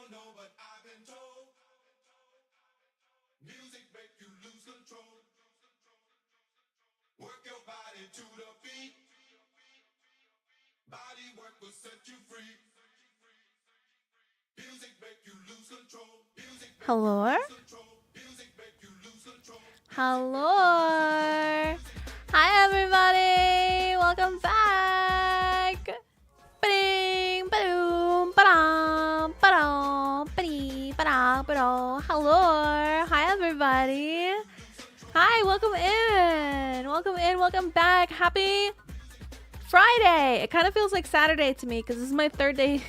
don't know, but I've been told music make you lose control. Work your body to the beat. Body work will set you free. Music make you lose control. Music make Hello? you lose control. Music make you lose control. Hello. Hi, everybody. Welcome back. Ba-ding, ba-doom, ba-dum, ba-dum, ba-dee, ba-da, ba-do. Hello. Hi, everybody. Hi, welcome in. Welcome in. Welcome back. Happy Friday. It kind of feels like Saturday to me because this is my third day,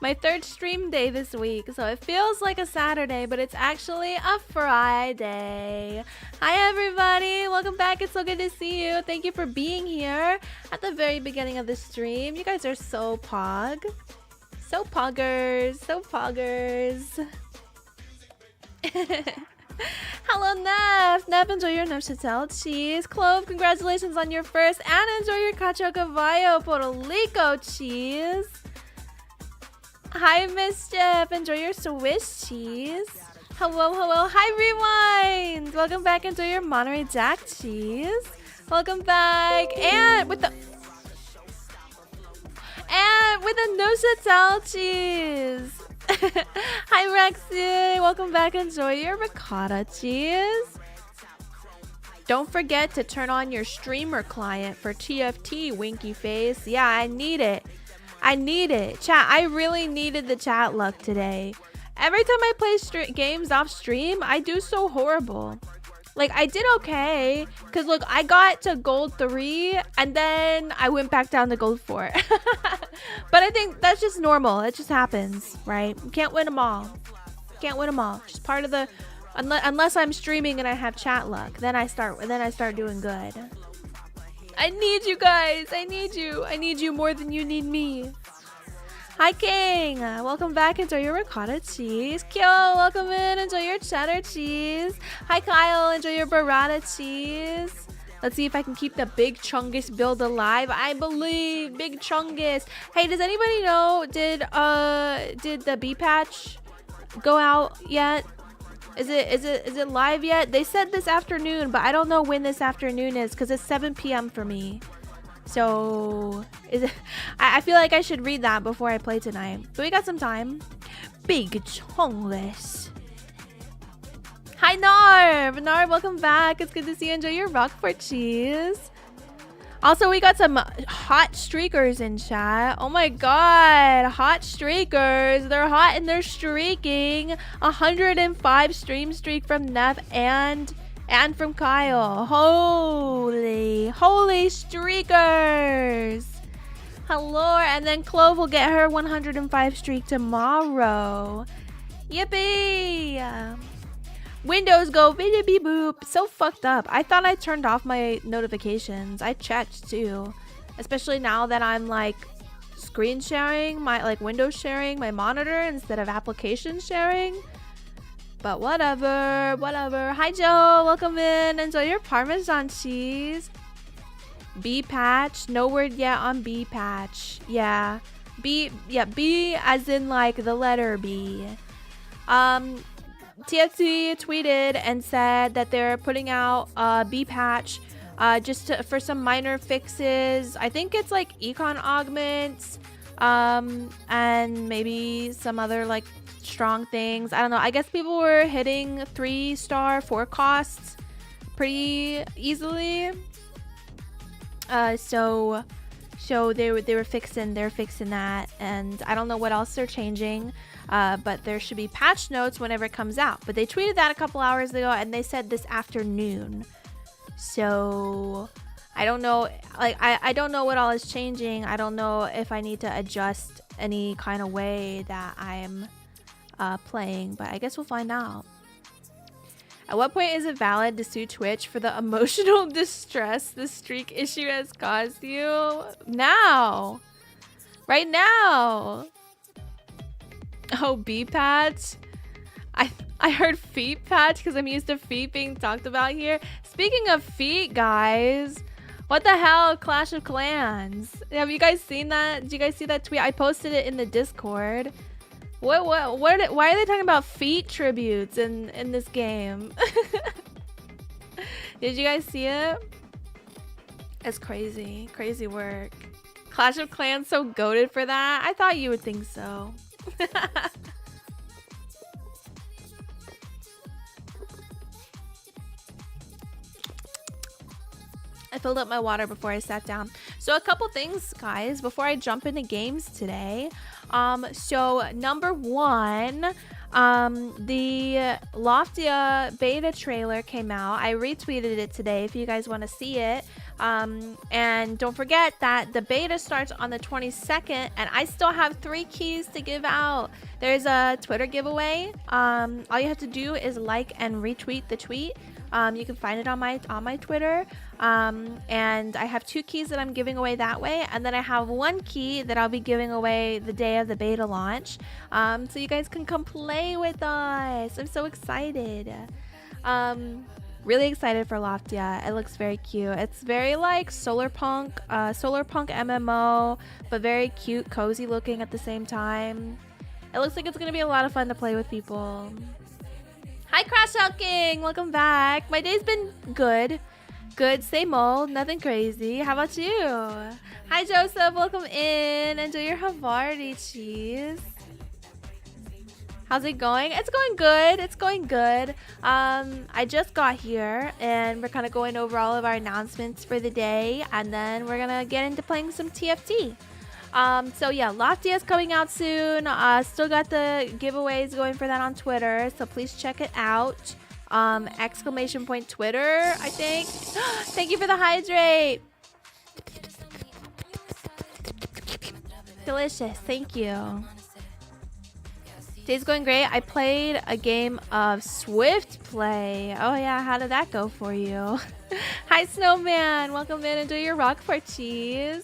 my third stream day this week. So it feels like a Saturday, but it's actually a Friday. Hi, everybody. Welcome back. It's so good to see you. Thank you for being here at the very beginning of the stream. You guys are so pog. So poggers. So poggers. Hello, Neff. Neff, enjoy your Neuchatel cheese. Clove, congratulations on your first. And enjoy your Cacho Cavallo Puerto Rico cheese. Hi, Mischief. Enjoy your Swiss cheese. Hello, hello. Hi, Rewind. Welcome back. Enjoy your Monterey Jack cheese. Welcome back. And with the Neuchatel cheese. Hi, Rexy. Welcome back. Enjoy your ricotta cheese. Don't forget to turn on your streamer client for TFT, winky face. Yeah, I need it. I need it. Chat, I really needed the chat luck today. Every time I play games off stream, I do so horrible. Like, I did okay. Because, look, I got to gold 3, and then I went back down to gold 4. But I think that's just normal. It just happens, right? You can't win them all. Can't win them all. Just part of the... Unless I'm streaming and I have chat luck. Then I start doing good. I need you guys. I need you. I need you more than you need me. Hi, King. Welcome back. Enjoy your ricotta cheese. Kyo, welcome in. Enjoy your cheddar cheese. Hi, Kyle. Enjoy your burrata cheese. Let's see if I can keep the Big Chungus build alive. I believe Big Chungus. Hey, does anybody know, did the B patch go out yet? Is it live yet? They said this afternoon, but I don't know when this afternoon is because it's 7 p.m. for me. So, is it? I feel like I should read that before I play tonight. But we got some time. Big Chungus. Hi, Narv. Narv, welcome back. It's good to see you. Enjoy your Roquefort cheese. Also, we got some hot streakers in chat. Oh my god. Hot streakers. They're hot and they're streaking. 105 stream streak from Neff and from Kyle. Holy streakers. Hello. And then Clove will get her 105 streak tomorrow. Yippee. Windows go beep boop. So fucked up. I thought I turned off my notifications. I checked too. Especially now that I'm like screen sharing, my like Windows sharing my monitor instead of application sharing. But whatever. Hi, Joe. Welcome in. Enjoy your Parmesan cheese. B patch. No word yet on B patch. Yeah. B as in like the letter B. TFC tweeted and said that they're putting out a B patch for some minor fixes. I think it's like econ augments and maybe some other like strong things. I don't know. I guess people were hitting 3-star 4 costs pretty easily. So they're fixing that, and I don't know what else they're changing. But there should be patch notes whenever it comes out. But they tweeted that a couple hours ago, and they said this afternoon. So I don't know. Like I don't know what all is changing. I don't know if I need to adjust any kind of way that I'm playing. But I guess we'll find out. At what point is it valid to sue Twitch for the emotional distress the streak issue has caused you? Now. Right now. Oh, B patch. I heard feet patch because I'm used to feet being talked about here. Speaking of feet, guys, what the hell, Clash of Clans? Have you guys seen that? Did you guys see that tweet? I posted it in the Discord. Why are they talking about feet tributes in this game? Did you guys see it? It's crazy. Crazy work. Clash of Clans so goated for that? I thought you would think so. I filled up my water before I sat down. So a couple things, guys, before I jump into games today. So number one, the Loftia beta trailer came out. I retweeted it today if you guys want to see it. And don't forget that the beta starts on the 22nd, and I still have 3 keys to give out. There's a Twitter giveaway. All you have to do is like and retweet the tweet. You can find it on my Twitter. And I have 2 keys that I'm giving away that way, and then I have 1 key that I'll be giving away the day of the beta launch. So you guys can come play with us. I'm so excited. Really excited for Loftia. It looks very cute. It's very like solar punk MMO, but very cute, cozy looking at the same time. It looks like it's gonna be a lot of fun to play with people. Hi Crash Out King, welcome back. My day's been good. Good, same old, nothing crazy. How about you? Hi Joseph, welcome in. Enjoy your Havarti cheese. How's it going? It's going good. It's going good. I just got here and we're kind of going over all of our announcements for the day, and then we're gonna get into playing some TFT. So yeah, Loftia is coming out soon. Still got the giveaways going for that on Twitter, so please check it out. Exclamation point Twitter, I think. Thank you for the hydrate. Delicious, thank you. Day's going great. I played a game of Swift Play. Oh yeah, how did that go for you? Hi Snowman, welcome in. Enjoy your Roquefort cheese.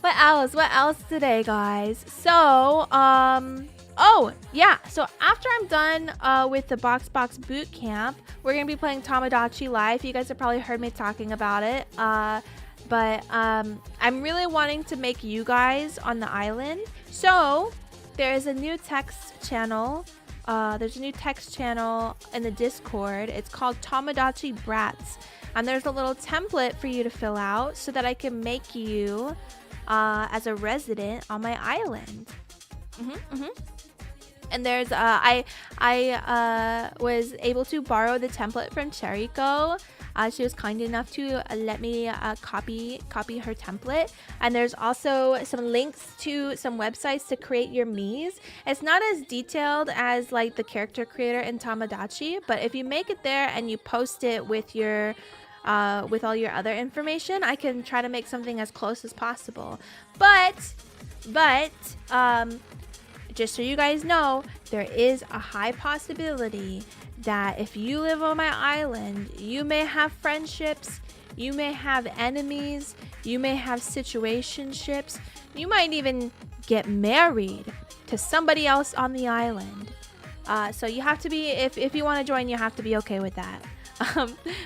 What else? What else today, guys? So, oh yeah. So after I'm done with the Box Bootcamp, we're gonna be playing Tamagotchi Life. You guys have probably heard me talking about it. But I'm really wanting to make you guys on the island. So there is a new text channel. There's a new text channel in the Discord. It's called Tamagotchi Brats, and there's a little template for you to fill out so that I can make you as a resident on my island. And there's I was able to borrow the template from Cheriko. She was kind enough to let me copy her template. And there's also some links to some websites to create your Miis. It's not as detailed as like the character creator in Tamagotchi, but if you make it there and you post it with your with all your other information, I can try to make something as close as possible. But just so you guys know, there is a high possibility that if you live on my island, you may have friendships, you may have enemies, you may have situationships, you might even get married to somebody else on the island. So you have to be, if you want to join, you have to be okay with that.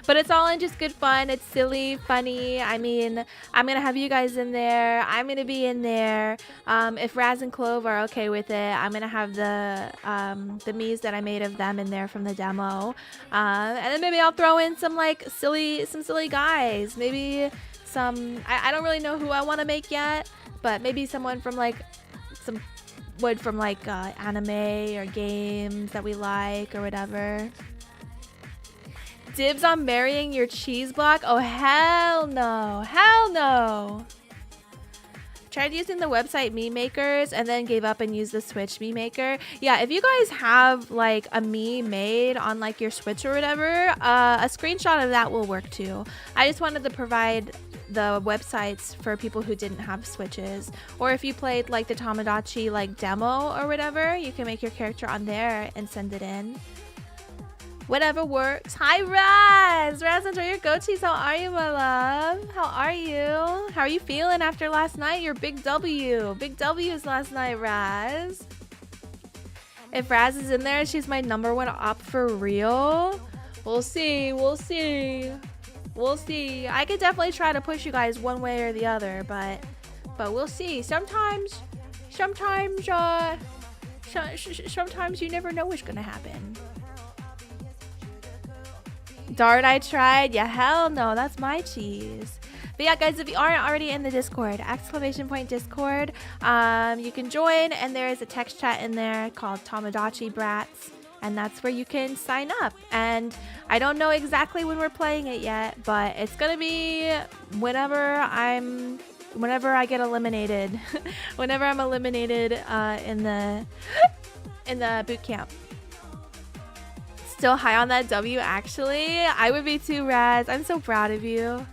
But it's all in just good fun. It's silly, funny. I mean, I'm gonna have you guys in there. I'm gonna be in there. If Raz and Clove are okay with it, I'm gonna have the Miis that I made of them in there from the demo. And then maybe I'll throw in some silly guys. Maybe some. I don't really know who I want to make yet, but maybe someone from like some wood from like anime or games that we like or whatever. Dibs on marrying your cheese block? Oh, hell no. Hell no. Tried using the website Mii Makers and then gave up and used the Switch Mii Maker. Yeah, if you guys have like a Mii made on like your Switch or whatever, a screenshot of that will work too. I just wanted to provide the websites for people who didn't have Switches. Or if you played like the Tamagotchi like demo or whatever, you can make your character on there and send it in. Whatever works. Hi, Raz! Raz, enjoy your goatees. How are you, my love? How are you? How are you feeling after last night? Your big W. Big W's last night, Raz. If Raz is in there, she's my #1 op for real. We'll see. We'll see. We'll see. I could definitely try to push you guys one way or the other, but we'll see. Sometimes Sometimes you never know what's gonna happen. Dart I tried. Yeah, hell no. That's my cheese. But yeah, guys, if you aren't already in the Discord, !Discord, you can join, and there is a text chat in there called Tamagotchi Brats, and that's where you can sign up. And I don't know exactly when we're playing it yet, but it's gonna be whenever I get eliminated, whenever I'm eliminated in the boot camp. Still high on that W, actually. I would be too, Raz. I'm so proud of you.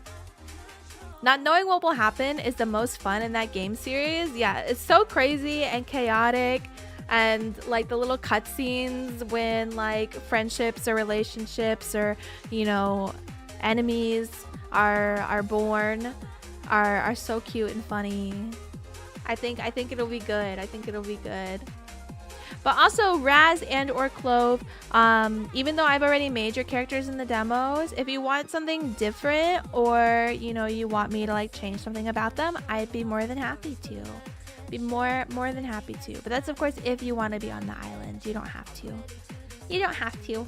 Not knowing what will happen is the most fun in that game series. Yeah, it's so crazy and chaotic, and like the little cutscenes when like friendships or relationships or, you know, enemies are born are so cute and funny. I think it'll be good. I think it'll be good. But also, Raz and or Clove, even though I've already made your characters in the demos, if you want something different, or you know, you want me to like change something about them, I'd be more than happy to. Be more than happy to. But that's of course if you want to be on the island. You don't have to. You don't have to.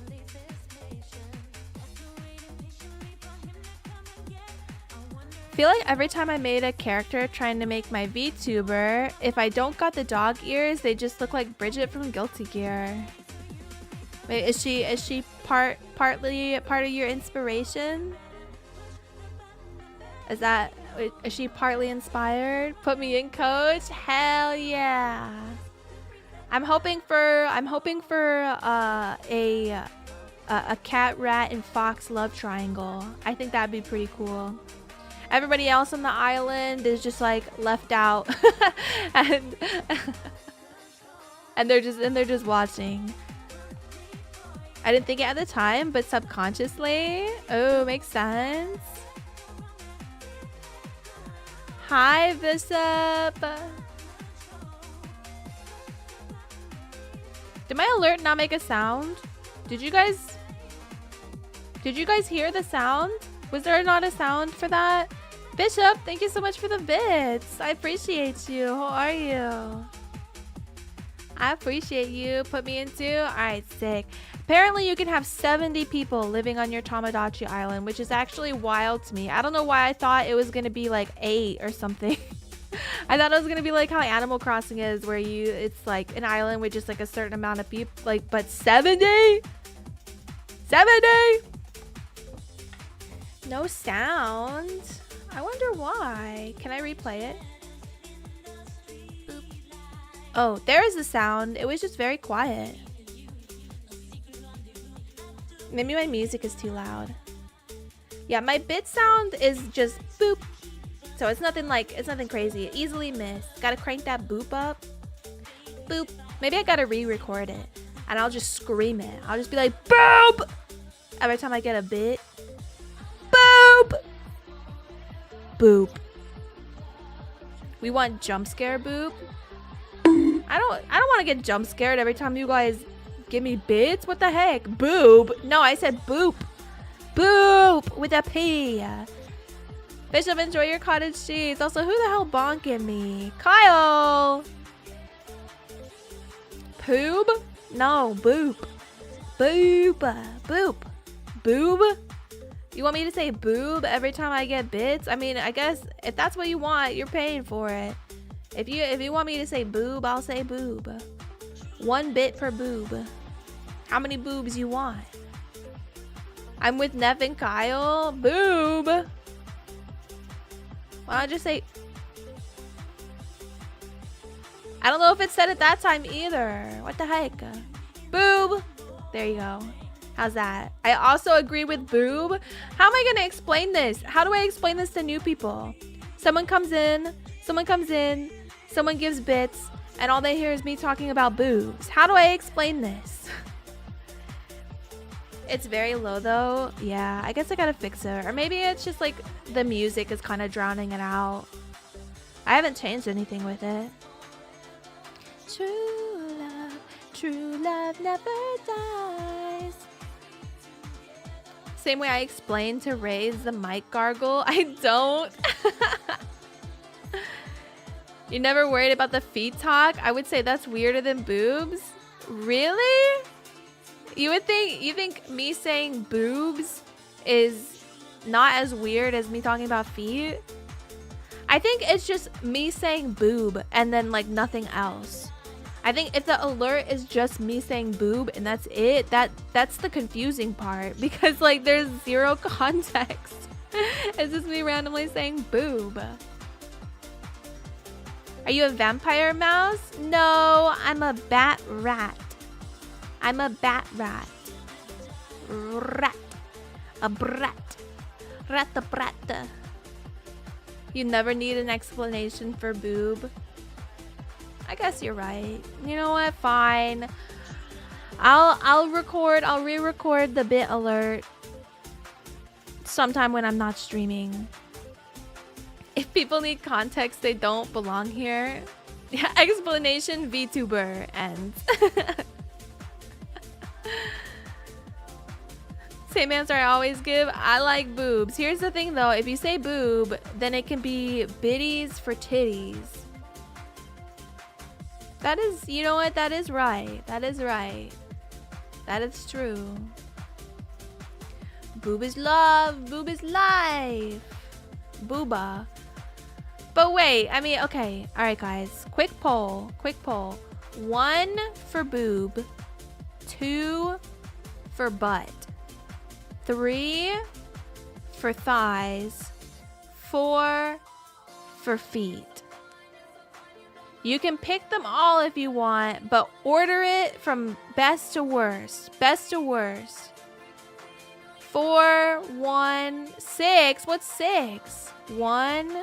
I feel like every time I made a character trying to make my VTuber, if I don't got the dog ears, they just look like Bridget from Guilty Gear. Wait, is she partly part of your inspiration? Is she partly inspired? Put me in, coach. Hell yeah. I'm hoping for a cat, rat, and fox love triangle. I think that'd be pretty cool. Everybody else on the island is just like left out, and they're just watching. I didn't think it at the time, but subconsciously, oh, makes sense. Hi, Bishop. Did my alert not make a sound? Did you guys hear the sound? Was there not a sound for that? Bishop, thank you so much for the bits. I appreciate you. How are you? I appreciate you. Put me into. Alright, sick. Apparently you can have 70 people living on your Tamagotchi island, which is actually wild to me. I don't know why I thought it was going to be like 8 or something. I thought it was going to be like how Animal Crossing is, where it's like an island with just like a certain amount of people. Like, but 70? 70? No sound. I wonder why. Can I replay it? Boop. Oh, there is a sound. It was just very quiet. Maybe my music is too loud. Yeah, my bit sound is just boop. So it's nothing crazy. Easily missed. Gotta crank that boop up. Boop. Maybe I gotta re-record it. And I'll just scream it. I'll just be like, boop! Every time I get a bit. Boop! Boop. We want jump scare boop. I don't want to get jump scared every time you guys give me bits. What the heck? Boob. No, I said boop. Boop with a P. Bishop, enjoy your cottage cheese. Also, who the hell bonking me? Kyle. Poob? No, boop. Boop. Boop. Boob? You want me to say boob every time I get bits? I mean, I guess if that's what you want, you're paying for it. If you want me to say boob, I'll say boob. 1 bit per boob. How many boobs you want? I'm with Nev and Kyle. Boob. Why don't I just say... I don't know if it said it that time either. What the heck? Boob. There you go. How's that? I also agree with boob. How am I going to explain this? How do I explain this to new people? Someone comes in, someone gives bits, and all they hear is me talking about boobs. How do I explain this? It's very low though. Yeah, I guess I gotta fix it. Or maybe it's just like the music is kind of drowning it out. I haven't changed anything with it. True love never dies. Same way I explained to raise the mic gargle. I don't. You never worried about the feet talk? I would say that's weirder than boobs. Really? You think me saying boobs is not as weird as me talking about feet? I think it's just me saying boob and then like nothing else. I think if the alert is just me saying boob and that's it, that's the confusing part, because like there's zero context. It's just me randomly saying boob. Are you a vampire mouse? No, I'm a bat rat. I'm a bat rat. Rat. A brat. Rat brat. You never need an explanation for boob. I guess you're right. You know what? Fine. I'll re-record the bit alert sometime when I'm not streaming. If people need context, they don't belong here. Yeah, explanation VTuber ends. Same answer I always give. I like boobs. Here's the thing though, if you say boob, then it can be biddies for titties. That is, you know what? That is right. That is right. That is true. Boob is love. Boob is life. Booba. But wait, I mean, okay. All right, guys. Quick poll. Quick poll. 1 for boob. 2 for butt. 3 for thighs. 4 for feet. You can pick them all if you want, but order it from best to worst. Best to worst. 4, 1, 6. What's 6? 1,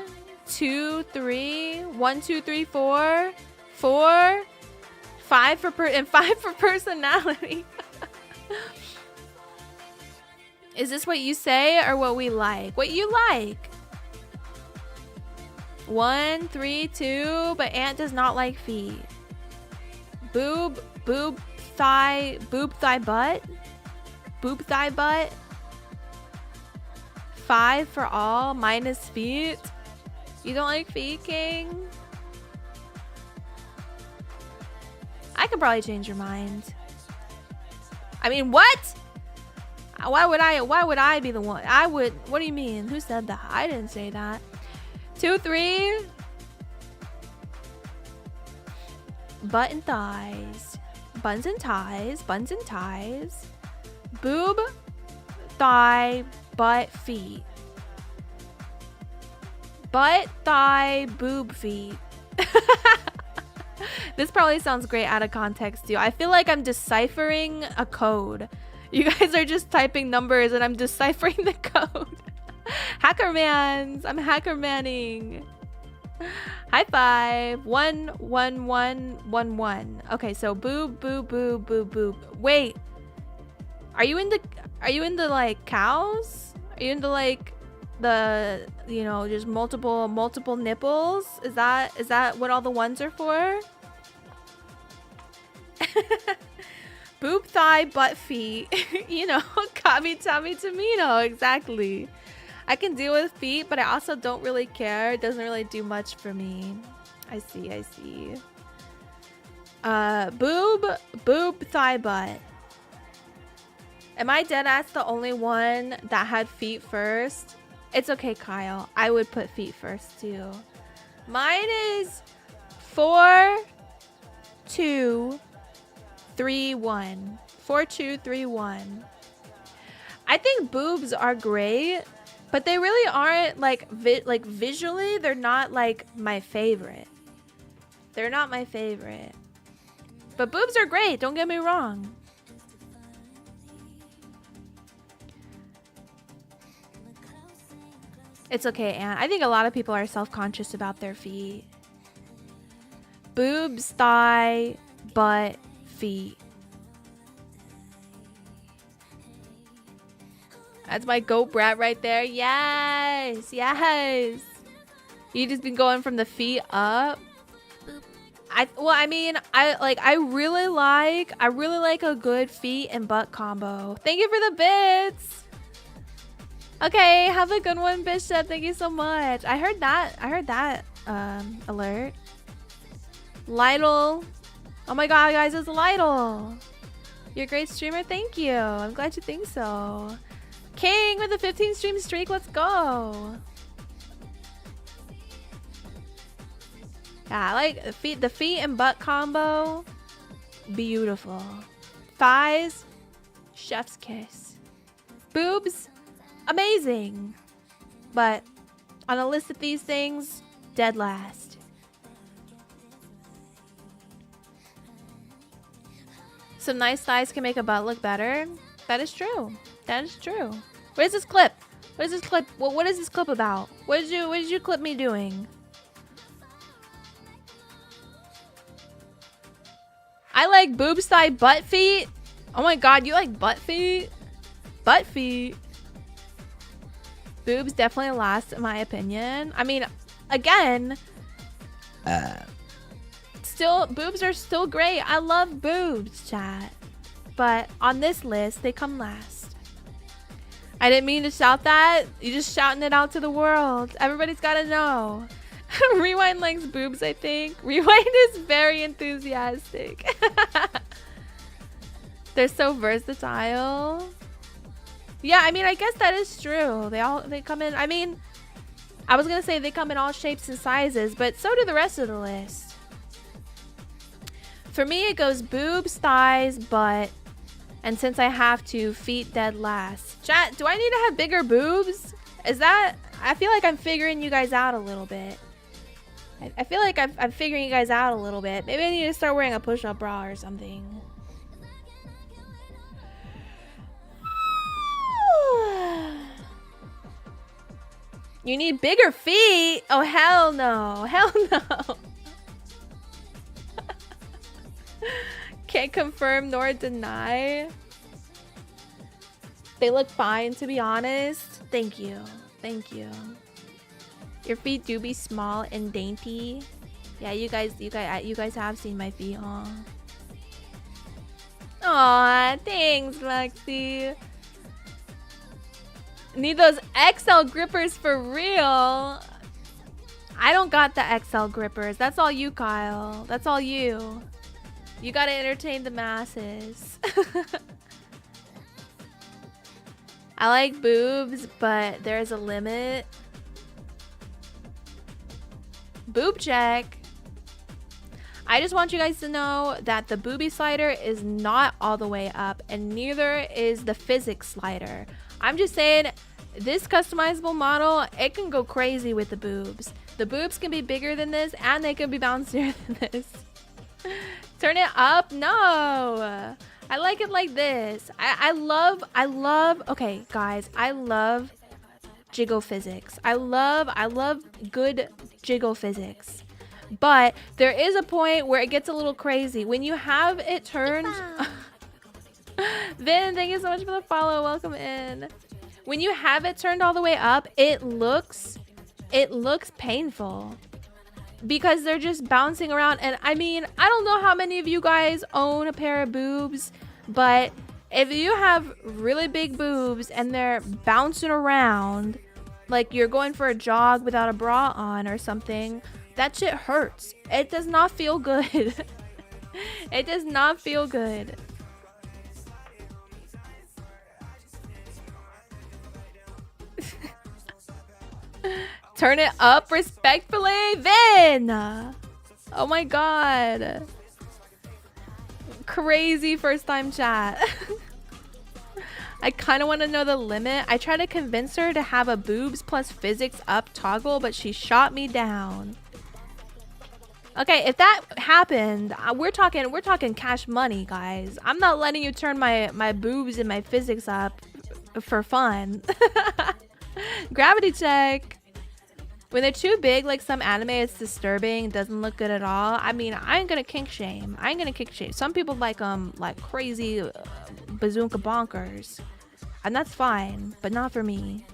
2, 3. 1, 2, 3, 4. 4. 5 for and 5 for personality. Is this what you say or what we like? What you like? 1, 3, 2, but Ant does not like feet. Boob, thigh, butt. Boob, thigh, butt. 5 for all, minus feet. You don't like feet, King? I could probably change your mind. I mean, what? Why would I be the one? I would. What do you mean? Who said that? I didn't say that. 2, 3. Butt and thighs. Buns and ties. Buns and ties. Boob, thigh, butt, feet. Butt, thigh, boob, feet. This probably sounds great out of context too. I feel like I'm deciphering a code. You guys are just typing numbers and I'm deciphering the code. Hackermans. I'm hackermanning. High five. 1, 1, 1, 1, 1. Okay, so boob, boob, boob, boob, boob. Wait. Are you into like cows? Are you into like the, you know, just multiple nipples? Is that what all the ones are for? Boob, thigh, butt, feet. You know, Kami, Tommy, Tamino. Exactly. I can deal with feet, but I also don't really care. It doesn't really do much for me. I see. Boob, thigh, butt. Am I dead ass the only one that had feet first? It's okay, Kyle. I would put feet first too. Mine is 4, 2, 3, 1. 4, 2, 3, 1. I think boobs are great, but they really aren't like visually. They're not like my favorite. They're not my favorite. But boobs are great. Don't get me wrong. It's okay, Aunt. I think a lot of people are self-conscious about their feet. Boobs, thigh, butt, feet. That's my goat brat right there. Yes. You just been going from the feet up. I really like a good feet and butt combo. Thank you for the bits. Okay, have a good one, Bishop. Thank you so much. I heard that alert. Lytle. Oh my god, guys, it's Lytle. You're a great streamer. Thank you. I'm glad you think so. King with a 15 stream streak. Let's go. Yeah, I like the feet and butt combo. Beautiful. Thighs. Chef's kiss. Boobs. Amazing. But on a list of these things, dead last. Some nice thighs can make a butt look better. That is true. That is true. What is this clip? What is this clip? What is this clip about? What did you clip me doing? I like boobs, thigh, butt, feet. Oh my god, you like butt feet? Butt feet. Boobs definitely last in my opinion. I mean, again, still, boobs are still great. I love boobs, chat. But on this list, they come last. I didn't mean to shout that. You're just shouting it out to the world. Everybody's got to know. Rewind likes boobs, I think. Rewind is very enthusiastic. They're so versatile. Yeah, I mean, I guess that is true. They come in, I mean, I was going to say they come in all shapes and sizes, but so do the rest of the list. For me, it goes boobs, thighs, butt, and since I have to, feet dead last. Chat, do I need to have bigger boobs? Is that, I feel like I'm figuring you guys out a little bit. I feel like I'm figuring you guys out a little bit. Maybe I need to start wearing a push-up bra or something. You need bigger feet? Oh, hell no. Hell no. Can't confirm nor deny. They look fine, to be honest. Thank you. Thank you. Your feet do be small and dainty. Yeah, you guys have seen my feet, huh? Aw, thanks, Lexi. Need those XL grippers for real. I don't got the XL grippers. That's all you, Kyle. That's all you. You gotta entertain the masses. I like boobs, but there's a limit. Boob check. I just want you guys to know that the boobie slider is not all the way up, and neither is the physics slider. I'm just saying, this customizable model, it can go crazy with the boobs. The boobs can be bigger than this, and they can be bouncier than this. Turn it up? No. I like it like this. I love, okay, guys, I love jiggle physics. I love good jiggle physics. But there is a point where it gets a little crazy. When you have it turned... Vin, thank you so much for the follow. Welcome in. When you have it turned all the way up, it looks painful. Because they're just bouncing around. And I mean, I don't know how many of you guys own a pair of boobs. But if you have really big boobs and they're bouncing around, like you're going for a jog without a bra on or something, that shit hurts. It does not feel good. It does not feel good. Turn it up respectfully, Vin. Oh my god. Crazy first time chat. I kind of want to know the limit. I tried to convince her to have a boobs plus physics up toggle, but she shot me down. Okay, if that happened, we're talking cash money, guys. I'm not letting you turn my boobs and my physics up for fun. Gravity check. When they're too big, like some anime, it's disturbing. It doesn't look good at all. I mean, I ain't gonna kink shame. I ain't gonna kink shame. Some people like crazy bazooka bonkers. And that's fine, but not for me.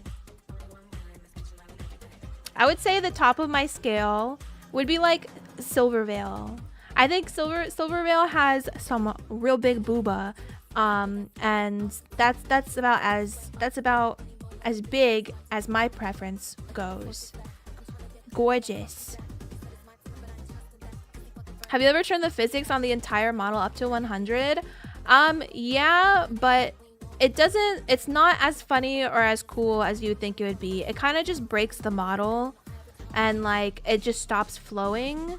I would say the top of my scale would be like Silvervale. I think Silvervale has some real big booba. And that's about as big as my preference goes. Gorgeous. Have you ever turned the physics on the entire model up to 100? Yeah, but it's not as funny or as cool as you would think it would be. It kind of just breaks the model and like it just stops flowing.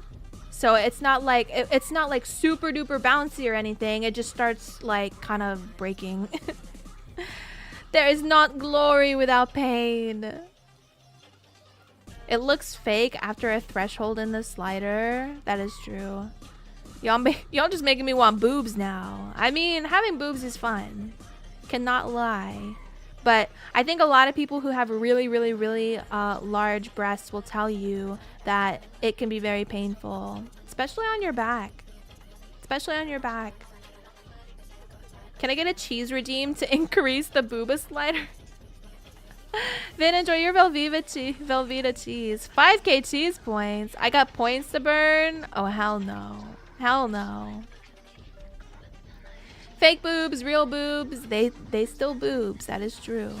So it's not like it's not like super duper bouncy or anything. It just starts like kind of breaking. There is not glory without pain. It looks fake after a threshold in the slider. That is true. Y'all just making me want boobs now. I mean, having boobs is fun. Cannot lie. But I think a lot of people who have really, really, really large breasts will tell you that it can be very painful. Especially on your back. Especially on your back. Can I get a cheese redeem to increase the booba slider? Vin, enjoy your Velveeta cheese. 5k cheese points. I got points to burn? Oh, hell no. Hell no. Fake boobs, real boobs. They still boobs. That is true.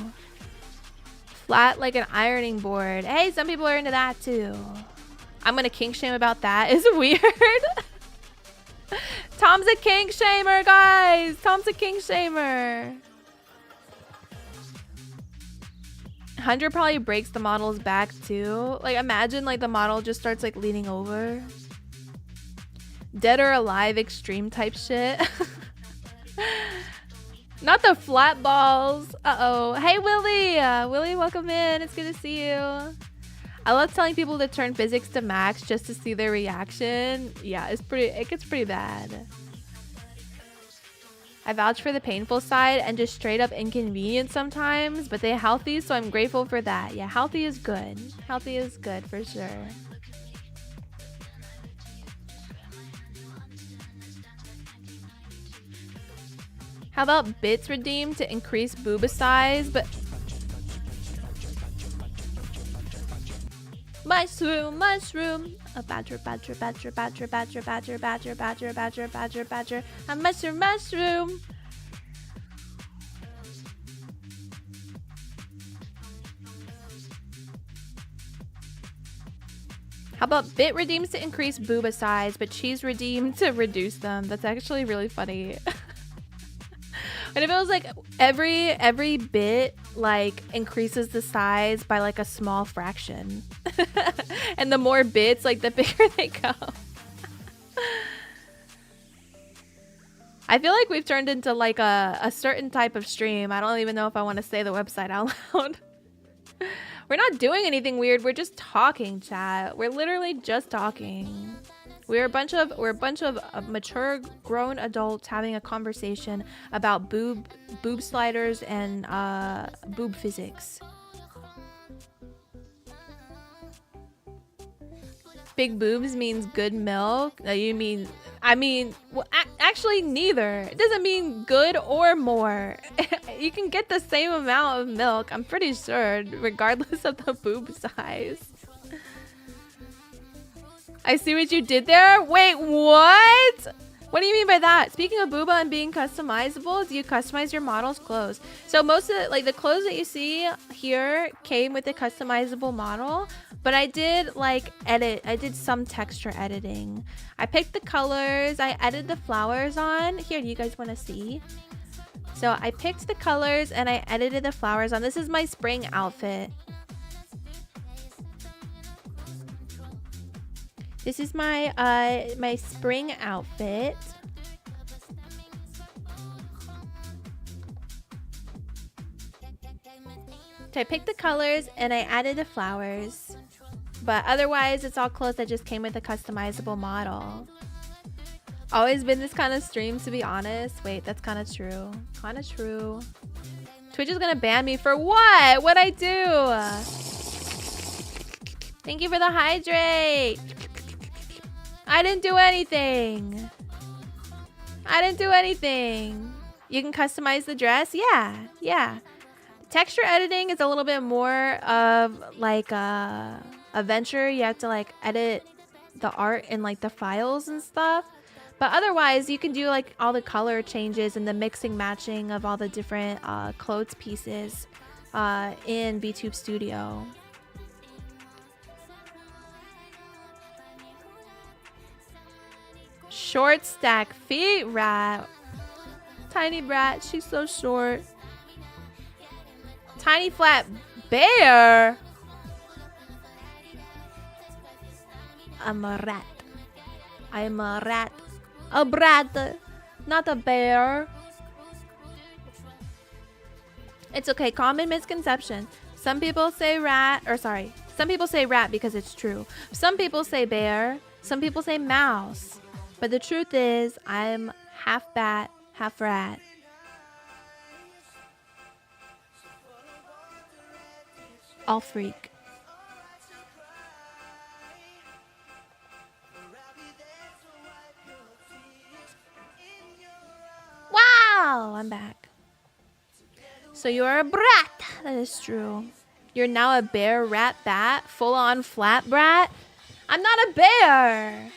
Flat like an ironing board. Hey, some people are into that too. I'm gonna kink shame about that. It's weird. Tom's a kink shamer, guys. Tom's a kink shamer. 100 probably breaks the model's back too. Like imagine like the model just starts like leaning over. Dead or alive extreme type shit. Not the flat balls. Uh-oh. Hey Willie. Willie, welcome in. It's good to see you. I love telling people to turn physics to max just to see their reaction. Yeah, it gets pretty bad. I vouch for the painful side and just straight up inconvenient sometimes, but they're healthy, so I'm grateful for that. Yeah, healthy is good. Healthy is good for sure. How about bits redeemed to increase booba size, but mushroom. A badger. A mushroom. How about bit redeems to increase booba size, but cheese redeemed to reduce them? That's actually really funny. And if it was like every bit like increases the size by like a small fraction. And the more bits, like the bigger they go. I feel like we've turned into like a certain type of stream. I don't even know if I want to say the website out loud. We're not doing anything weird. We're just talking, chat. We're literally just talking. We're a bunch of mature grown adults having a conversation about boob sliders and boob physics. Big boobs means good milk. I mean, well, actually neither. It doesn't mean good or more. You can get the same amount of milk, I'm pretty sure, regardless of the boob size. I see what you did there. Wait, what? What do you mean by that? Speaking of booba and being customizable, do you customize your model's clothes? So most of the, like the clothes that you see here came with a customizable model, but I did like I did some texture editing. I picked the colors, I added the flowers on. Here, do you guys want to see? So I picked the colors and I edited the flowers on. This is my spring outfit. This is my my spring outfit. So I picked the colors and I added the flowers. But otherwise, it's all clothes that just came with a customizable model. Always been this kind of stream, to be honest. Wait, that's kind of true. Kind of true. Twitch is gonna ban me for what? What'd I do? Thank you for the hydrate. I didn't do anything. I didn't do anything. You can customize the dress? Yeah. Texture editing is a little bit more of like a venture. You have to like edit the art in like the files and stuff. But otherwise, you can do like all the color changes and the mixing matching of all the different clothes pieces in VTube Studio. Short stack feet rat. Tiny brat, she's so short. Tiny flat bear. I'm a rat. I'm a rat. A brat, not a bear. It's okay. Common misconception. Some people say rat, or sorry, some people say rat because it's true. Some people say bear. Some people say mouse. But the truth is, I'm half bat, half rat. All freak. Wow, I'm back. So you're a brat. That is true. You're now a bear, rat, bat, full-on flat brat. I'm not a bear.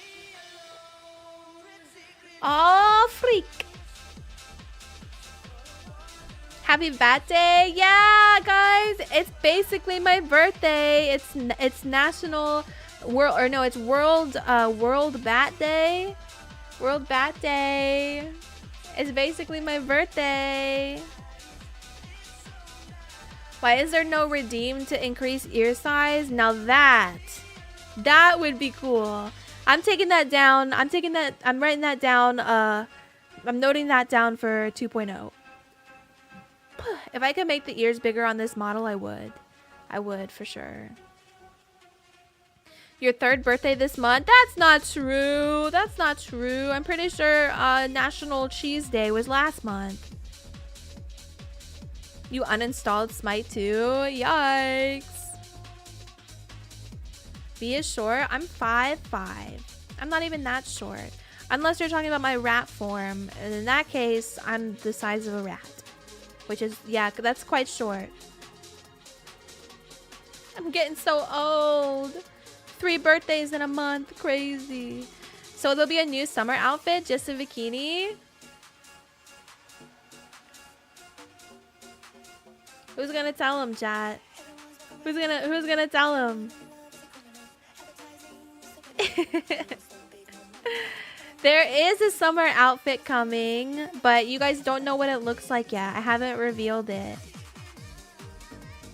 Oh, freak. Happy Bat Day. Yeah, guys. It's basically my birthday. It's National World, or no, it's World Bat Day. World Bat Day. It's basically my birthday. Why is there no redeem to increase ear size? Now that would be cool. I'm taking that down. I'm writing that down. I'm noting that down for 2.0. If I could make the ears bigger on this model, I would. I would for sure. Your third birthday this month? That's not true. That's not true. I'm pretty sure National Cheese Day was last month. You uninstalled Smite too? Yikes. V is short. I'm 5'5". I'm not even that short. Unless you're talking about my rat form. And in that case, I'm the size of a rat. Which is, yeah, that's quite short. I'm getting so old. 3 birthdays in a month. Crazy. So there'll be a new summer outfit, just a bikini. Who's gonna tell him, chat? Who's gonna tell him? There is a summer outfit coming, but you guys don't know what it looks like yet. I haven't revealed it.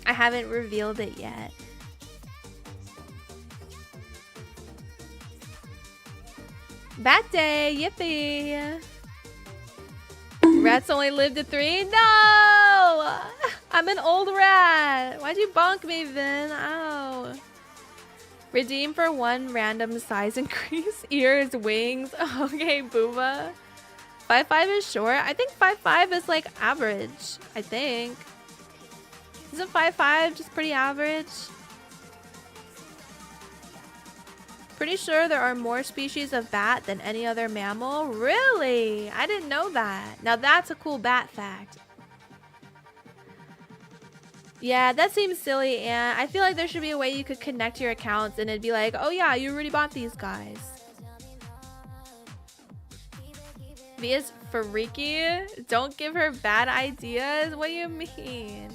I haven't revealed it yet. Bat Day, yippee! Rats only live to 3? No! I'm an old rat. Why'd you bonk me, Vin? Ow. Redeem for 1 random size increase. Ears, wings. Okay, Booba. 5'5" is short. I think 5'5" is like average. I think. Isn't 5'5" just pretty average? Pretty sure there are more species of bat than any other mammal. Really? I didn't know that. Now that's a cool bat fact. Yeah, that seems silly, and I feel like there should be a way you could connect your accounts and it'd be like, oh yeah, you already bought these guys. Via's freaky. Don't give her bad ideas. What do you mean?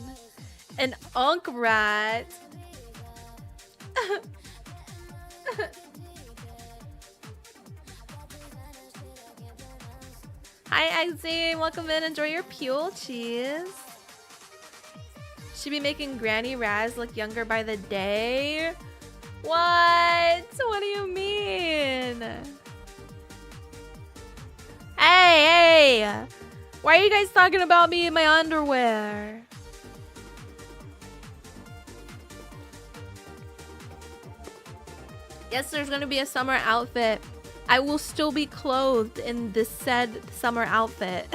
An unk rat. Hi, Exy. Welcome in. Enjoy your Pule cheese. Should be making Granny Raz look younger by the day. What? What do you mean? Hey! Why are you guys talking about me in my underwear? Yes, there's gonna be a summer outfit. I will still be clothed in this said summer outfit.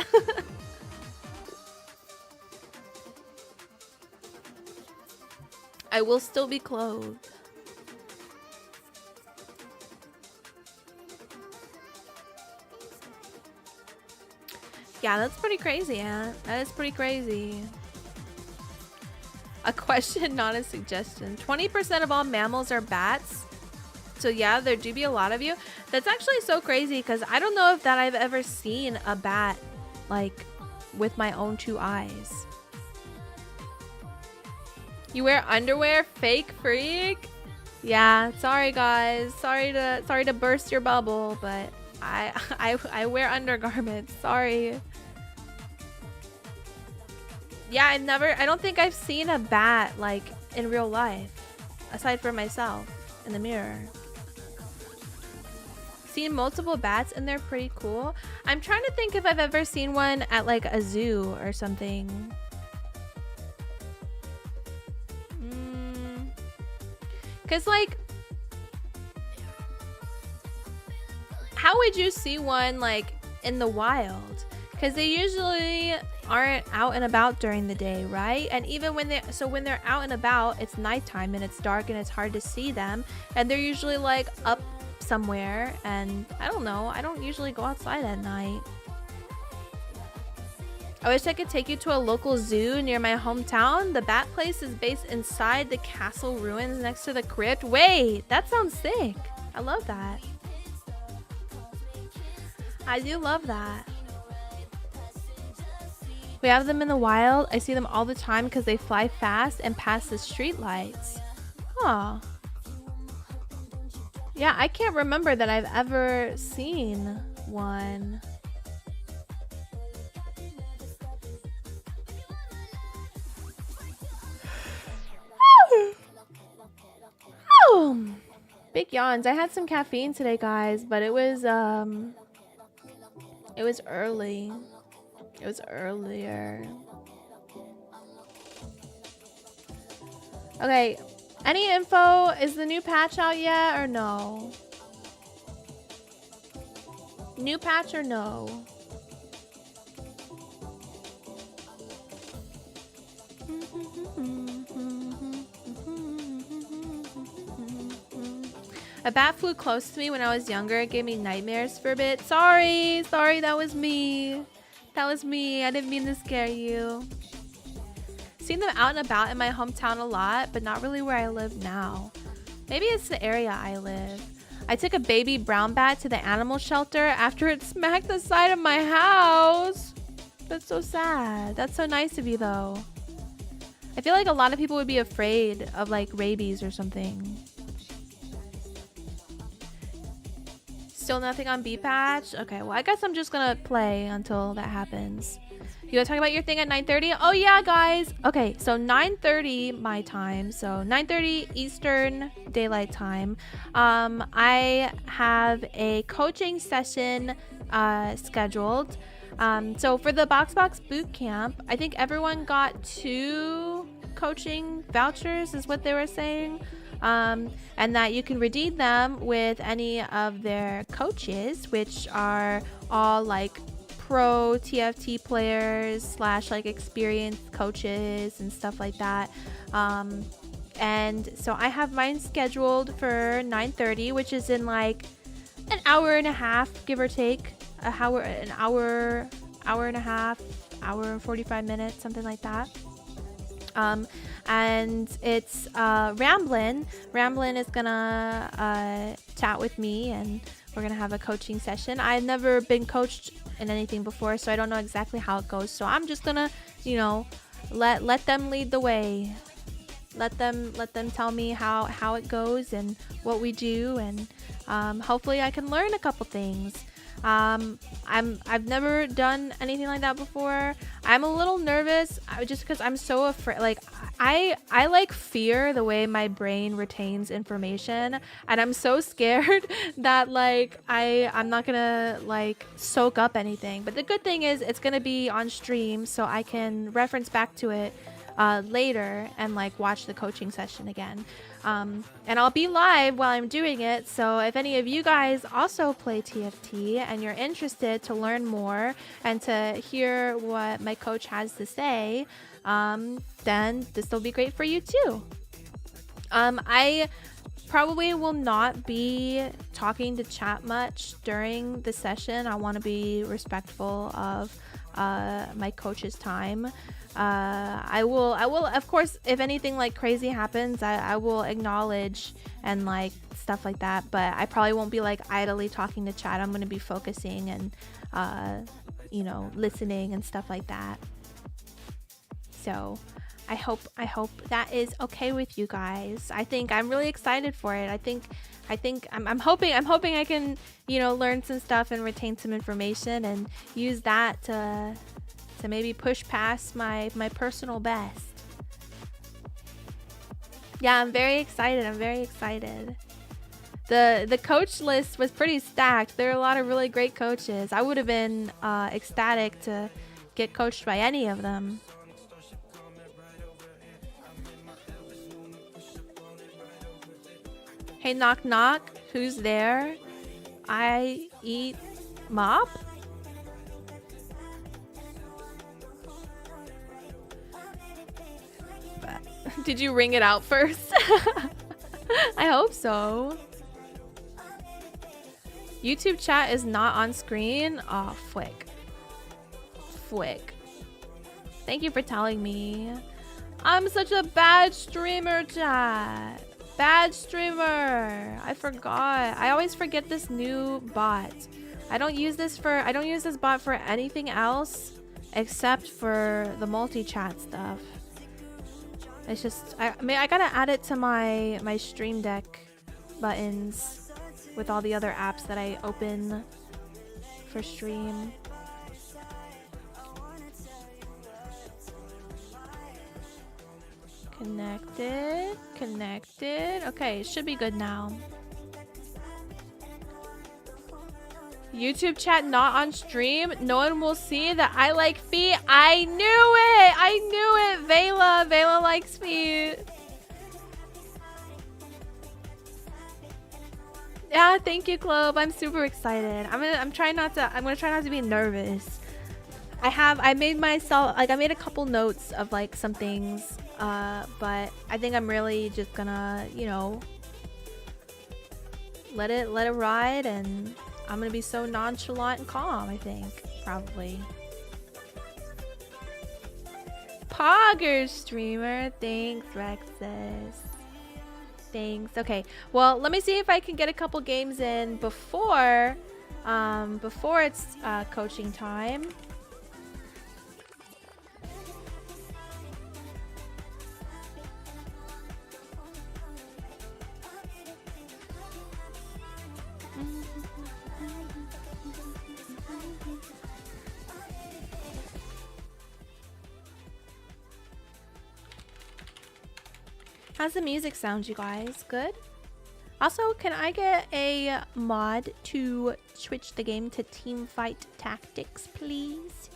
I will still be clothed. Yeah, that's pretty crazy, Aunt. That is pretty crazy. A question, not a suggestion. 20% of all mammals are bats. So yeah, there do be a lot of you. That's actually so crazy because I don't know if that I've ever seen a bat like with my own 2 eyes. You wear underwear, fake freak? Yeah, sorry guys. Sorry to burst your bubble, but I wear undergarments. Sorry. Yeah, I don't think I've seen a bat like in real life, aside from myself in the mirror. Seen multiple bats and they're pretty cool. I'm trying to think if I've ever seen one at like a zoo or something. Cause like, how would you see one like in the wild? Cause they usually aren't out and about during the day, right? And even when they're out and about, it's nighttime and it's dark and it's hard to see them, and they're usually like up somewhere, and I don't know, I don't usually go outside at night. I wish I could take you to a local zoo near my hometown. The bat place is based inside the castle ruins next to the crypt. Wait, that sounds sick. I love that. I do love that. We have them in the wild. I see them all the time because they fly fast and pass the street lights. Huh. Yeah, I can't remember that I've ever seen one. Oh, big yawns. I had some caffeine today, guys, but it was early. It was earlier. Okay, any info? Is the new patch out yet or no? New patch or no? A bat flew close to me when I was younger. It gave me nightmares for a bit. Sorry, that was me. That was me. I didn't mean to scare you. Seen them out and about in my hometown a lot, but not really where I live now. Maybe it's the area I live. I took a baby brown bat to the animal shelter after it smacked the side of my house. That's so sad. That's so nice of you, though. I feel like a lot of people would be afraid of like rabies or something. Still nothing on B-Patch? Okay, well, I guess I'm just gonna play until that happens. You wanna talk about your thing at 9:30? Oh yeah, guys. Okay, so 9:30 my time, so 9:30 Eastern Daylight Time. I have a coaching session scheduled. So for the BoxBox Bootcamp, I think everyone got 2 coaching vouchers is what they were saying. And that you can redeem them with any of their coaches, which are all like pro TFT players / like experienced coaches and stuff like that. And so I have mine scheduled for 9:30, which is in like an hour and a half, give or take. An hour and a half, hour and 45 minutes, something like that. And it's Ramblin'. Ramblin' is gonna chat with me, and we're gonna have a coaching session. I've never been coached in anything before, so I don't know exactly how it goes. So I'm just gonna, you know, let them lead the way. Let them tell me how it goes and what we do, and hopefully I can learn a couple things. I've never done anything like that before. I'm a little nervous just because I'm so afraid. Like I like fear the way my brain retains information, and I'm so scared that like I'm not gonna like soak up anything. But the good thing is it's gonna be on stream, so I can reference back to it later and like watch the coaching session again. And I'll be live while I'm doing it, so if any of you guys also play TFT and you're interested to learn more and to hear what my coach has to say, then this will be great for you too. I probably will not be talking to chat much during the session. I want to be respectful of my coach's time. I will of course, if anything like crazy happens, I will acknowledge and like stuff like that, but I probably won't be like idly talking to chat. I'm going to be focusing and you know, listening and stuff like that. So I hope that is okay with you guys. I think I'm really excited for it. I think I'm hoping I can, you know, learn some stuff and retain some information and use that to maybe push past my personal best. Yeah, I'm very excited. I'm very excited. The coach list was pretty stacked. There are a lot of really great coaches. I would have been ecstatic to get coached by any of them. Hey, knock knock. Who's there? I eat mop? Did you ring it out first? I hope so. YouTube chat is not on screen. Oh, fwick. Fwick. Thank you for telling me. I'm such a bad streamer, chat. Bad streamer. I forgot. I always forget this new bot. I don't use this bot for anything else except for the multi-chat stuff. It's just I gotta add it to my stream deck buttons with all the other apps that I open for stream. Connected. Okay, it should be good now. YouTube chat not on stream. No one will see that I like feet. I knew it. Vela likes feet. Yeah, thank you, Clove. I'm super excited. I'm gonna try not to be nervous. I made myself, like, I made a couple notes of like some things, but I think I'm really just gonna, you know, let it ride, and I'm gonna be so nonchalant and calm, I think, probably. Pogger streamer, thanks, Rexus. Thanks. Okay, well, let me see if I can get a couple games in before it's coaching time. How's the music sound, you guys? Good? Also, can I get a mod to switch the game to Teamfight Tactics, please?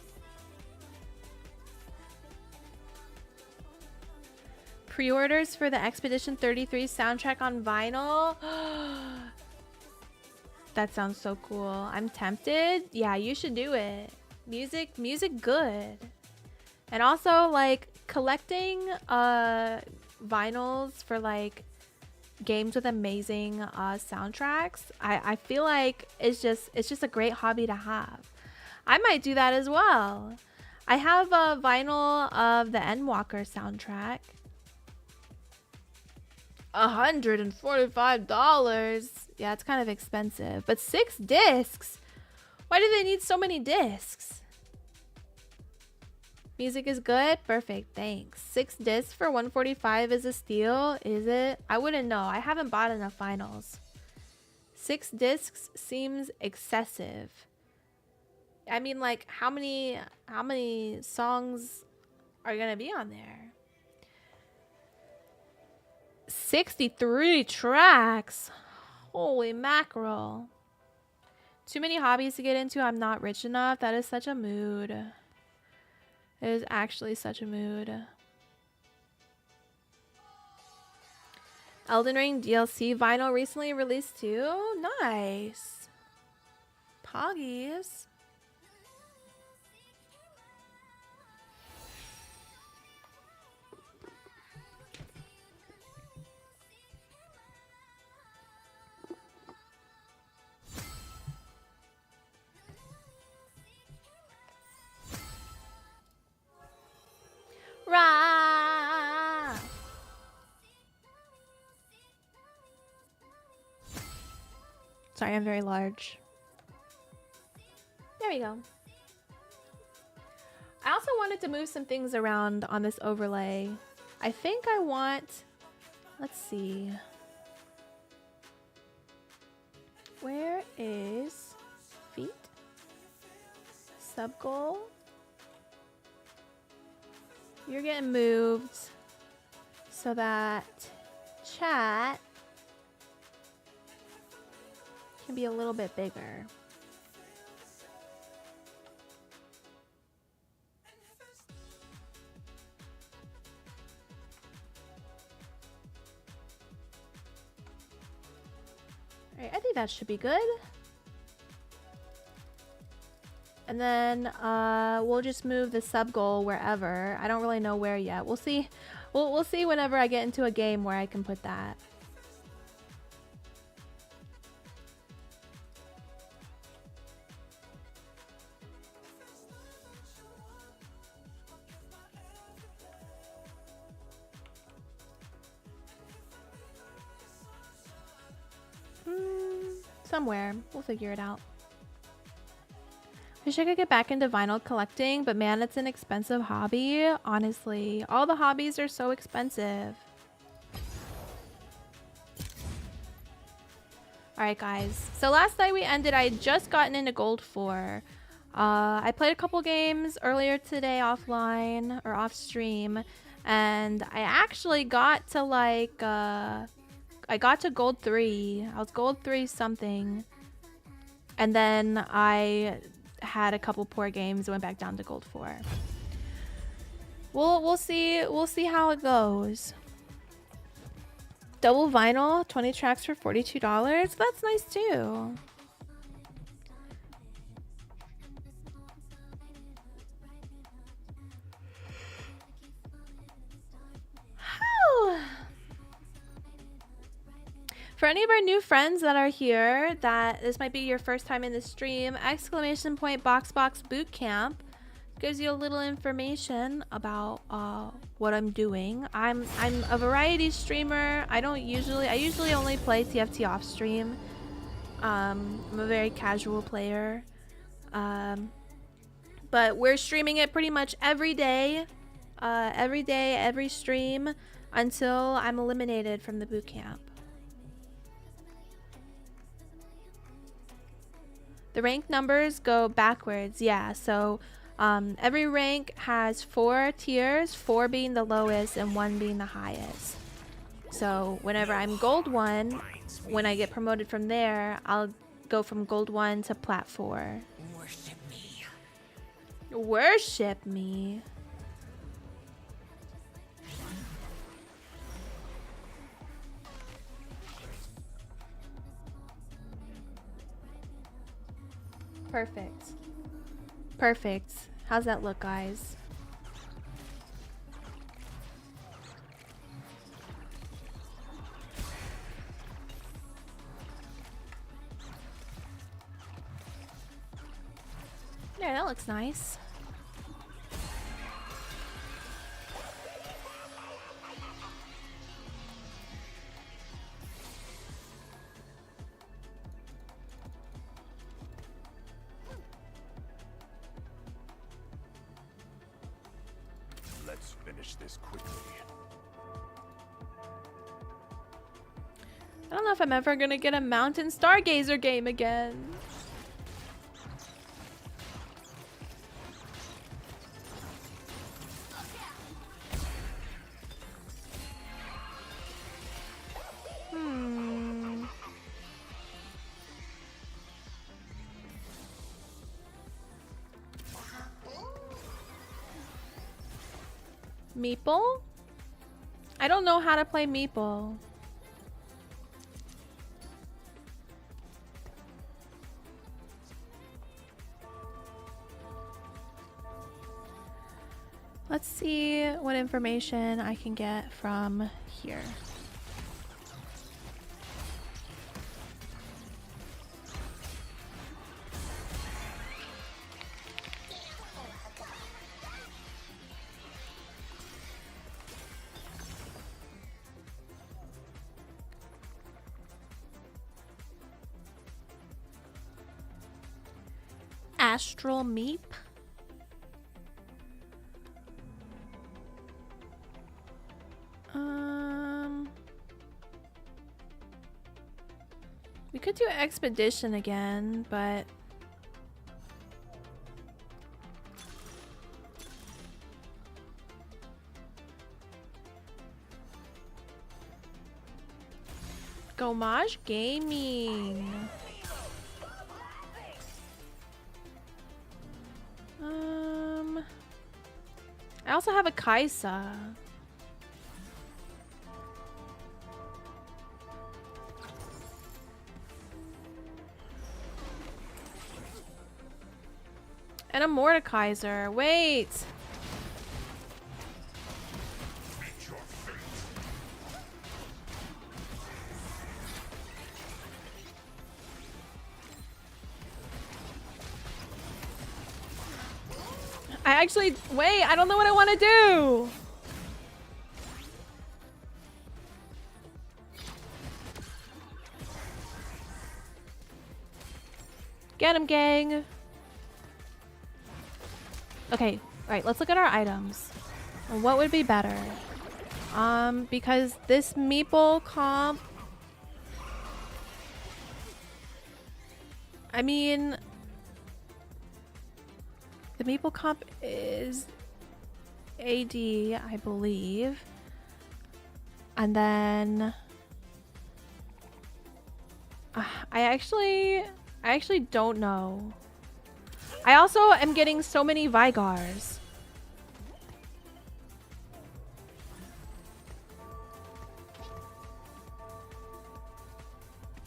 Pre-orders for the Expedition 33 soundtrack on vinyl? That sounds so cool. I'm tempted. Yeah, you should do it. Music good. And also, like, collecting vinyls for like games with amazing soundtracks, I feel like it's just a great hobby to have. I might do that as well. I have a vinyl of the Endwalker soundtrack. $145. Yeah, it's kind of expensive, but 6 discs. Why do they need so many discs? Music is good? Perfect, thanks. 6 discs for $145 is a steal, is it? I wouldn't know. I haven't bought enough vinyls. 6 discs seems excessive. I mean, like, how many songs are gonna be on there? 63 tracks. Holy mackerel. Too many hobbies to get into. I'm not rich enough. That is such a mood. It is actually such a mood. Elden Ring DLC vinyl recently released too. Nice. Poggies. Rah! Sorry, I'm very large. There we go. I also wanted to move some things around on this overlay. I think I want, let's see. Where is feet? Sub goal. You're getting moved so that chat can be a little bit bigger. All right, I think that should be good. And then we'll just move the sub goal wherever. I don't really know where yet. We'll see. We'll see whenever I get into a game where I can put that. Somewhere. We'll figure it out. Wish I could get back into vinyl collecting, but man, it's an expensive hobby. Honestly, all the hobbies are so expensive. Alright guys, so last night we ended, I had just gotten into Gold 4. I played a couple games earlier today offline, or off stream, and I actually got to like, I got to Gold 3. I was Gold 3 something. And then I had a couple poor games and went back down to Gold 4. We'll see how it goes. Double vinyl, 20 tracks for $42. That's nice too. For any of our new friends that are here, that this might be your first time in the stream, !boxboxbootcamp gives you a little information about what I'm doing. I'm a variety streamer. I usually only play TFT off stream. I'm a very casual player. But we're streaming it pretty much every day, every stream until I'm eliminated from the boot camp. The rank numbers go backwards, yeah. So every rank has 4 tiers, 4 being the lowest and 1 being the highest. So whenever I'm Gold 1, when I get promoted from there, I'll go from Gold 1 to Plat 4. Worship me. Worship me. Perfect. Perfect. How's that look, guys? There, that looks nice. Let's finish this quickly. I don't know if I'm ever gonna get a Mountain Stargazer game again. Meeple? I don't know how to play Meeple. Let's see what information I can get from here. Astral Meep. expedition again, but Gomage Gaming. I also have a Kaisa. And a Mordekaiser. Wait. Wait, I don't know what I want to do. Get him, gang. Okay, right, let's look at our items. What would be better? Because this meeple comp, I mean, the meeple comp is AD, I believe. And then I actually don't know. I also am getting so many Vigars.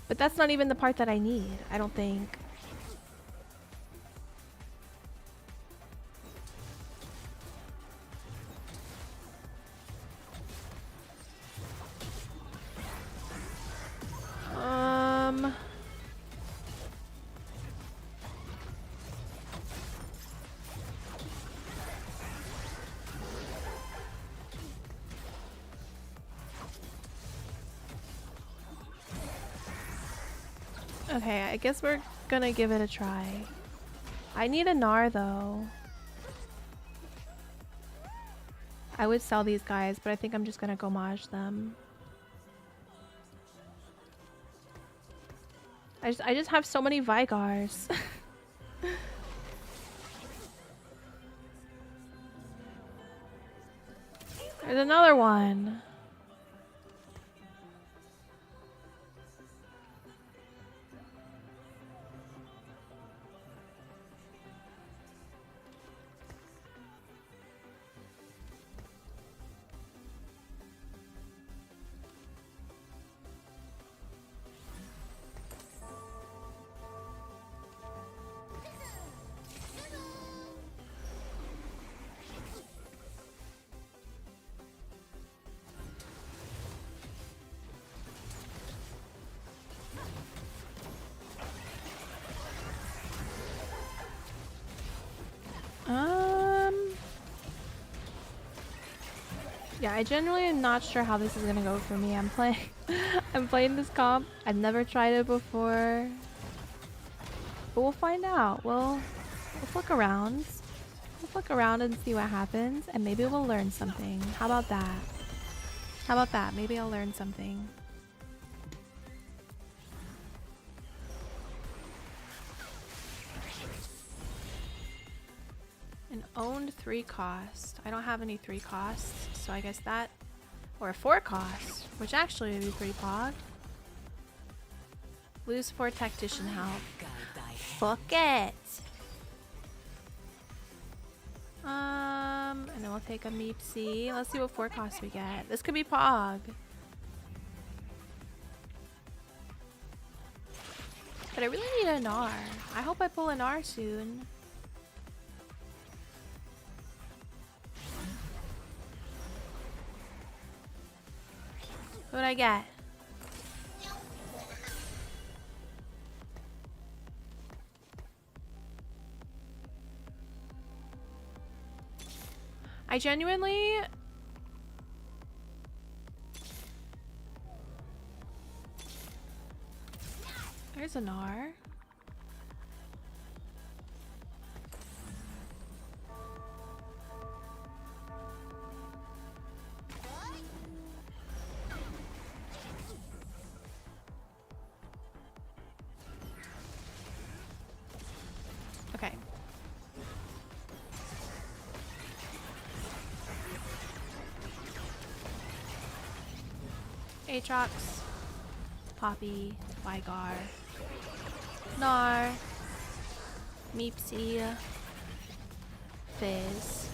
But that's not even the part that I need, I don't think. Okay, I guess we're gonna give it a try. I need a Gnar though. I would sell these guys, but I think I'm just gonna Gomage them. I just have so many Vigars. There's another one. Yeah, I genuinely am not sure how this is gonna go for me. I'm playing this comp. I've never tried it before. But we'll find out. We'll look around. We'll look around and see what happens, and maybe we'll learn something. How about that? How about that? Maybe I'll learn something. An owned 3 cost. I don't have any 3 costs, so I guess that, or a 4 cost, which actually would be pretty pog. Lose 4 tactician health. Fuck it. And then we'll take a Meepsy. Let's see what 4 costs we get. This could be pog. But I really need a Gnar. I hope I pull a Gnar soon. What'd I get? I genuinely... There's a Gnar. Aatrox, Poppy, Vigar, Gnar, Meepsy, Fizz.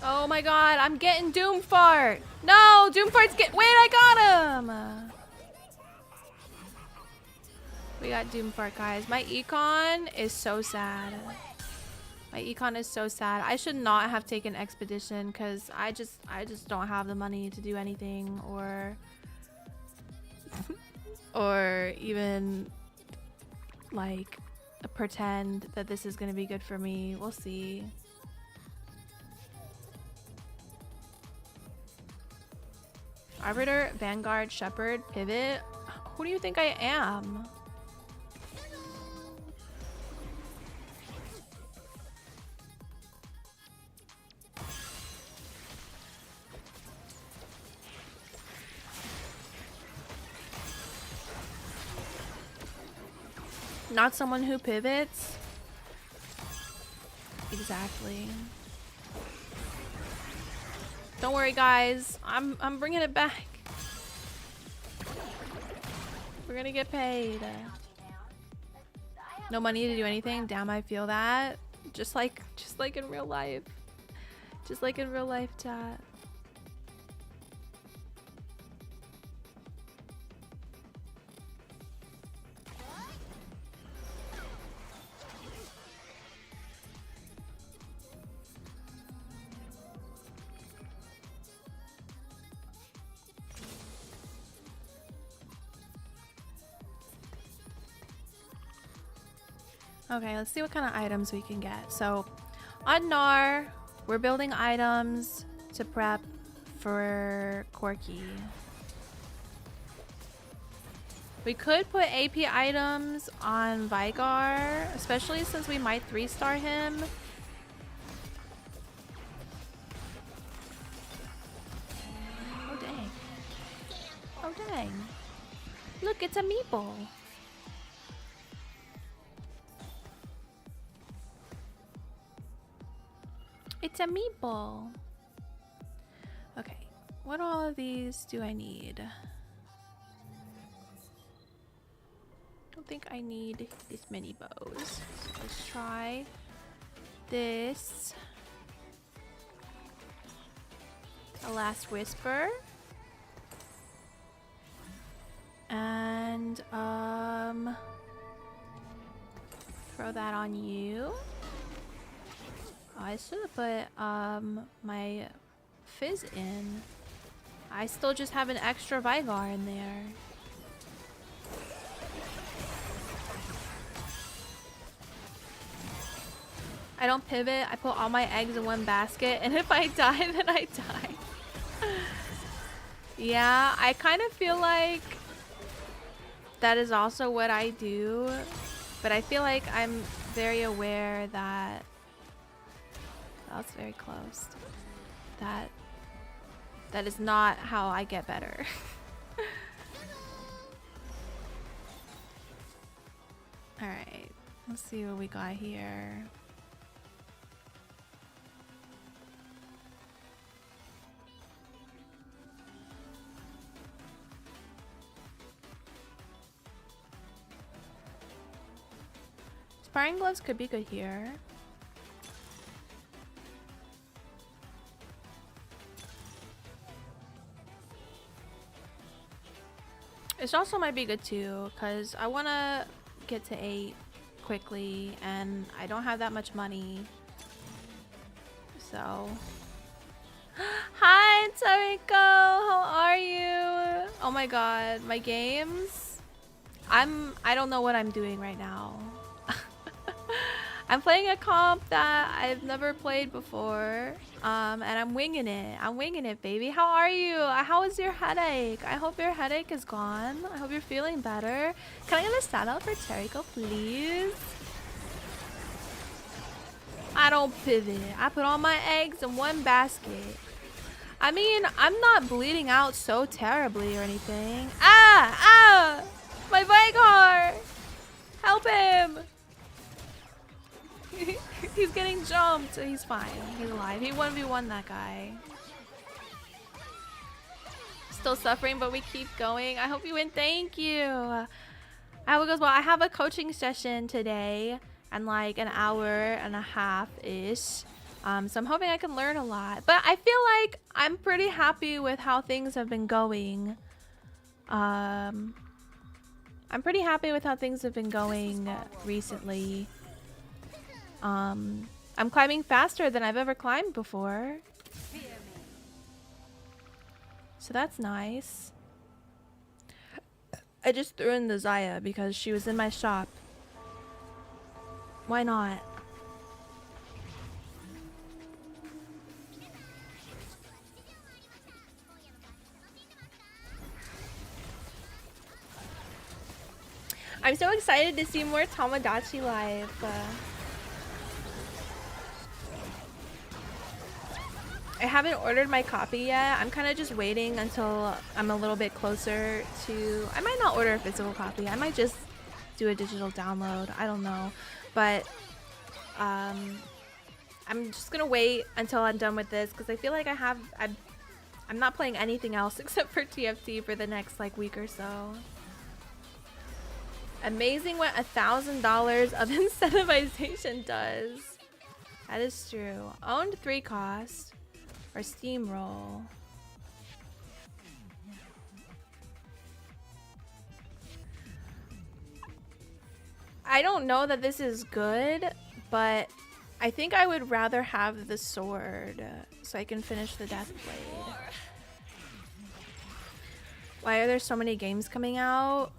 Oh my god, I'm getting Doomfart! No, Doomfart's wait, I got him! We got Doomfart, guys. My econ is so sad. My econ is so sad. I should not have taken Expedition because I just don't have the money to do anything or or even like pretend that this is gonna be good for me. We'll see. Arbiter, Vanguard, Shepherd, Pivot. Who do you think I am? Not someone who pivots? Exactly. Don't worry, guys. I'm bringing it back. We're gonna get paid. No money to do anything. Damn, I feel that. Just like in real life. Just like in real life, chat. Okay, let's see what kind of items we can get. So, on Gnar, we're building items to prep for Corki. We could put AP items on Vigar, especially since we might 3-star him. Oh, dang. Oh, dang. Look, it's a meeple. It's a meatball. Okay, what all of these do I need? Don't think I need this many bows. So let's try this. A Last Whisper. And throw that on you. I should have put my Fizz in. I still just have an extra Vigar in there. I don't pivot. I put all my eggs in one basket, and if I die, then I die. Yeah, I kind of feel like that is also what I do, but I feel like I'm very aware that that's very close. That is not how I get better. All right, let's see what we got here. Sparring gloves could be good here. It also might be good too, because I want to get to 8 quickly, and I don't have that much So... Hi, Tariko! How are you? Oh my god, my games? I don't know what I'm doing right now. I'm playing a comp that I've never played before, and I'm winging it. I'm winging it, baby. How are you? How is your headache? I hope your headache is gone. I hope you're feeling better. Can I get a shout out for Tariko, please? I don't pivot. I put all my eggs in one basket. I mean, I'm not bleeding out so terribly or anything. Ah! My Vigar! Help him! He's getting jumped. He's fine. He's alive. He 1v1 that guy. Still suffering, but we keep going. I hope you win. Thank you. I hope it goes well. I have a coaching session today and like an hour and a half-ish. So I'm hoping I can learn a lot. But I feel like I'm pretty happy with how things have been going. I'm pretty happy with how things have been going recently. I'm climbing faster than I've ever climbed before. So that's nice. I just threw in the Zaya because she was in my shop. Why not? I'm so excited to see more Tamagotchi live. I haven't ordered my copy yet. I'm kind of just waiting until I'm a little bit closer to... I might not order a physical copy. I might just do a digital download. I don't know. But I'm just going to wait until I'm done with this because I feel like I'm not playing anything else except for TFT for the next like week or so. Amazing what $1,000 of incentivization does. That is true. Owned 3 cost. Or steamroll. I don't know that this is good, but I think I would rather have the sword so I can finish the death blade. Why are there so many games coming out?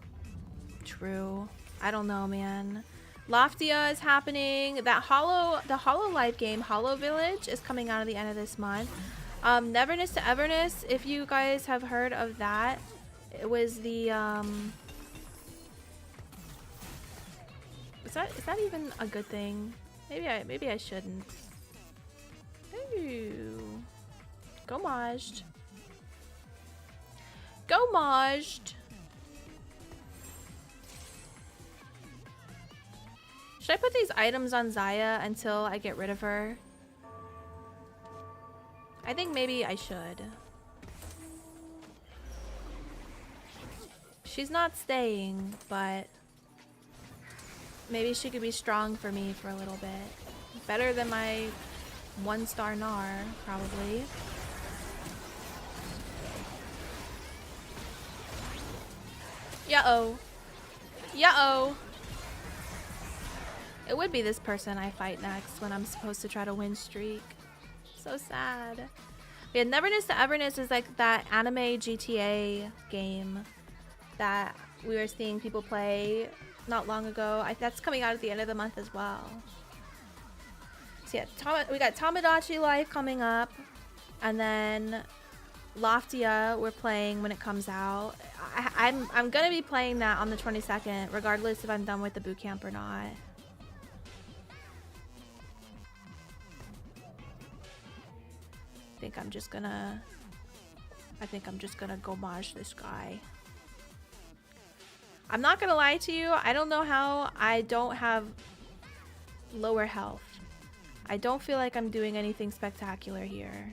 True. I don't know, man. Loftia is happening. The Hololive game, Hollow Village, is coming out at the end of this month. Neverness to Everness, if you guys have heard of that, it was the is that even a good thing? Maybe I shouldn't. Ooh. Go Majd. Go Majd. Should I put these items on Zaya until I get rid of her? I think maybe I should. She's not staying, but maybe she could be strong for me for a little bit. Better than my 1-star Gnar, probably. Yeah-oh. Yeah-oh. It would be this person I fight next when I'm supposed to try to win streak. So sad. Yeah, Neverness to Everness is like that anime GTA game that we were seeing people play not long ago. That's coming out at the end of the month as well. So yeah, we got Tamagotchi Life coming up, and then Loftia we're playing when it comes out. I'm gonna be playing that on the 22nd, regardless if I'm done with the boot camp or not. I think I'm just gonna go Majd this guy. I'm not gonna lie to you, I don't know how I don't have lower health. I don't feel like I'm doing anything spectacular here.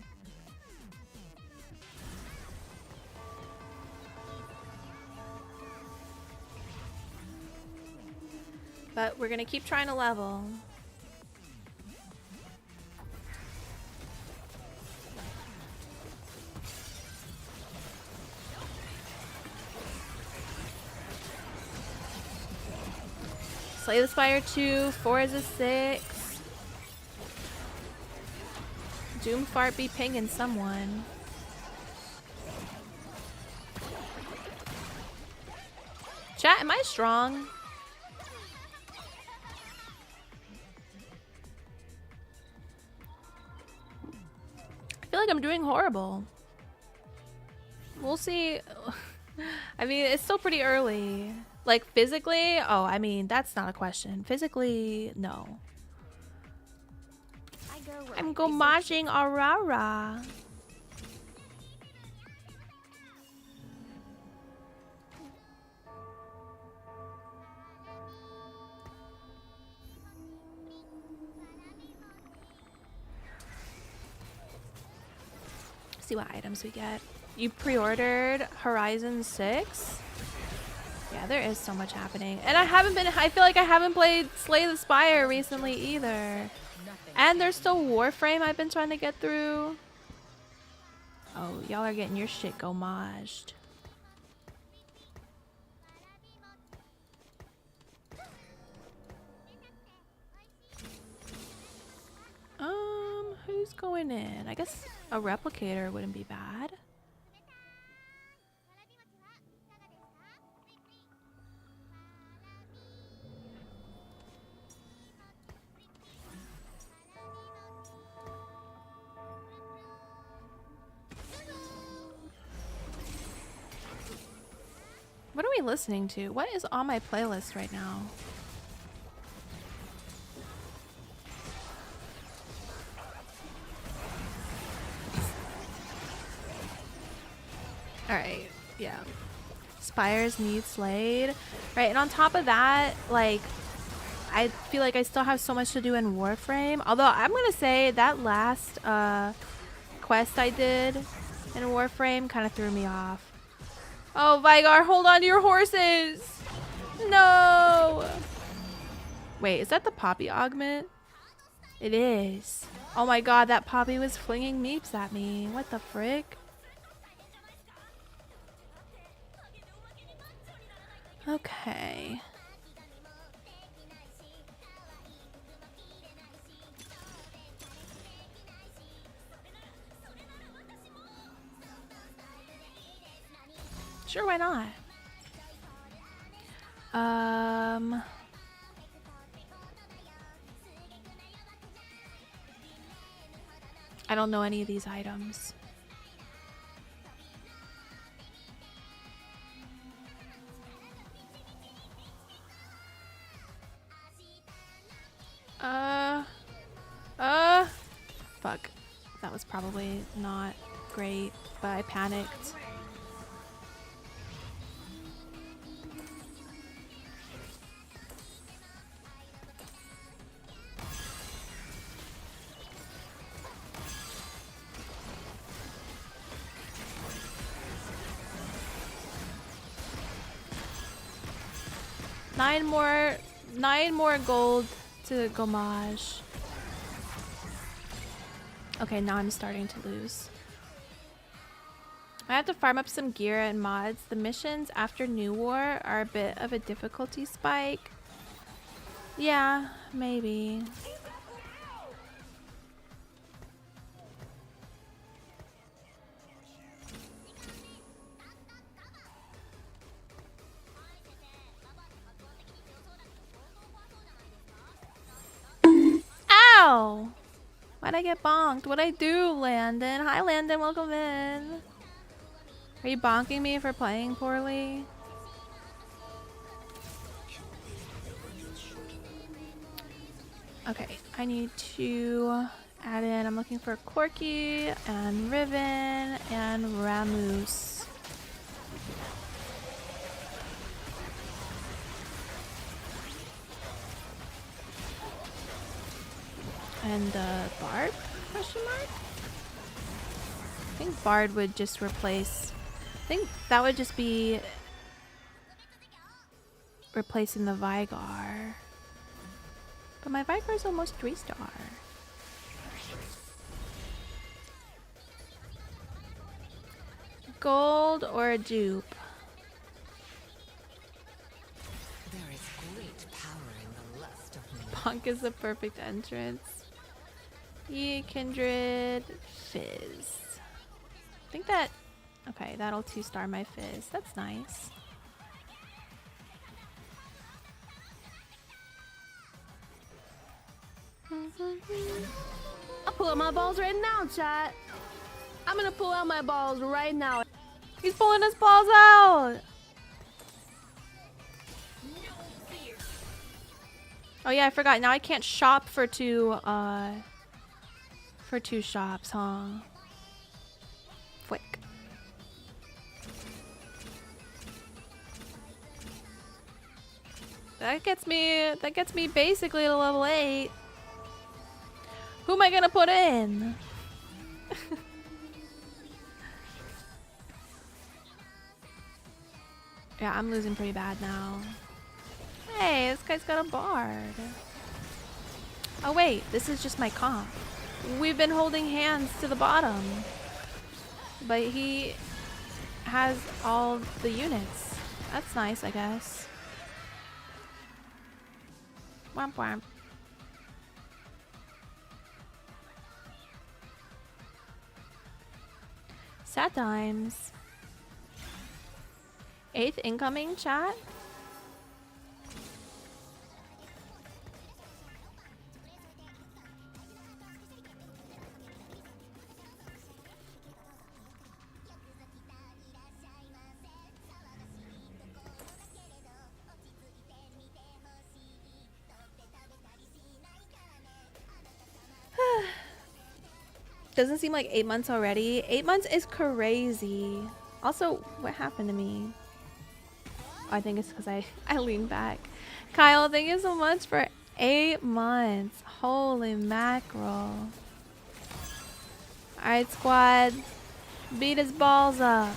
But we're gonna keep trying to level. Slay the Spire 2, 4 is a 6. Doomfart be pinging someone. Chat, am I strong? I feel like I'm doing horrible. We'll see. I mean, it's still pretty early. Like, physically? Oh, I mean, that's not a question. Physically, no. I'm go-majing Aurora. see what items we get. You pre-ordered Horizon 6? Yeah, there is so much happening. And I feel like I haven't played Slay the Spire recently either. And there's still Warframe I've been trying to get through. Oh, y'all are getting your shit gomaged. Who's going in? I guess a replicator wouldn't be bad. What are we listening to? What is on my playlist right now? Alright, yeah. Spires need slayed. Right, and on top of that, like, I feel like I still have so much to do in Warframe. Although, I'm gonna say that last quest I did in Warframe kind of threw me off. Oh, Vigar, hold on to your horses! No! Wait, is that the Poppy augment? It is. Oh my god, that Poppy was flinging meeps at me. What the frick? Okay. Sure, why not? I don't know any of these items. Fuck. That was probably not great, but I panicked. Nine more gold to Gomage. Okay, now I'm starting to lose. I have to farm up some gear and mods. The missions after New War are a bit of a difficulty spike. Yeah, maybe. Ow! Why'd I get bonked? What'd I do, Landon? Hi, Landon. Welcome in. Are you bonking me for playing poorly? Okay, I need to add in. I'm looking for Corky and Riven and Ramus. And Bard? Question mark? I think Bard would just replace. I think that would just be replacing the Vigar. But my Vigar is almost 3-star. Gold or a dupe? There is great power in the lust of Punk is the perfect entrance. Ye, Kindred, Fizz. I think that... Okay, that'll 2-star my Fizz. That's nice. I'll pull out my balls right now, chat. I'm gonna pull out my balls right now. He's pulling his balls out! Oh yeah, I forgot. Now I can't shop for two shops, huh? Flick. That gets me basically to level 8. Who am I gonna put in? Yeah, I'm losing pretty bad now. Hey, this guy's got a bard. Oh wait, this is just my comp. We've been holding hands to the bottom. But he has all the units. That's nice, I guess. Womp womp. Sad times. 8th incoming, chat. Doesn't seem like 8 months already. 8 months is crazy. Also, what happened to me? Oh, I think it's because I leaned back. Kyle, thank you so much for 8 months. Holy mackerel. Alright, squad. Beat his balls up.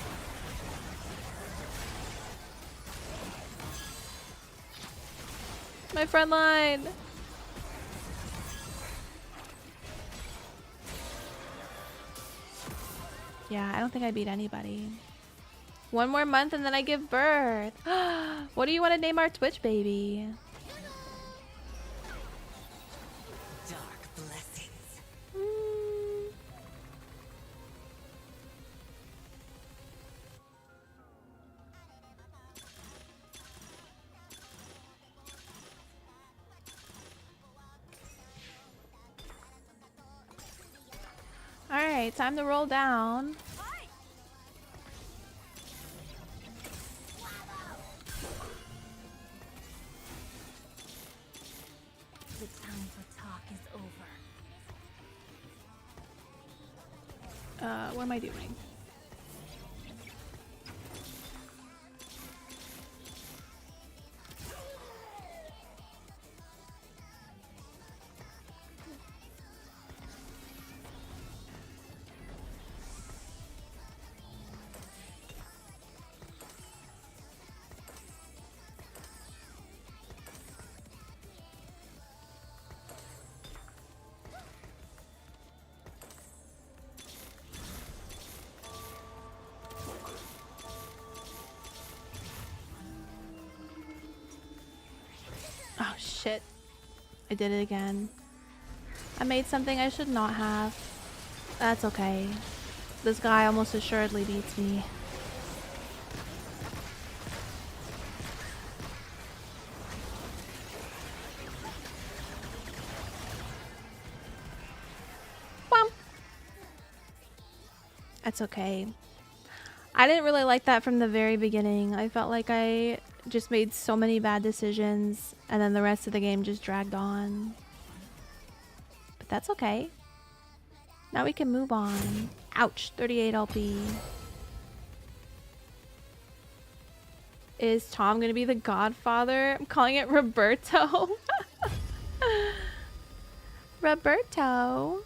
My front line. Yeah, I don't think I beat anybody. 1 more month and then I give birth. What do you want to name our Twitch baby? Dark blessings. Alright, time to roll down. The time for talk is over. What am I doing? Oh shit. I did it again. I made something I should not have. That's okay. This guy almost assuredly beats me. Whomp. That's okay. I didn't really like that from the very beginning. I felt like I just made so many bad decisions and then the rest of the game just dragged on. But that's okay. Now we can move on. Ouch, 38 LP. Is Tom gonna be the godfather? I'm calling it Roberto. Roberto.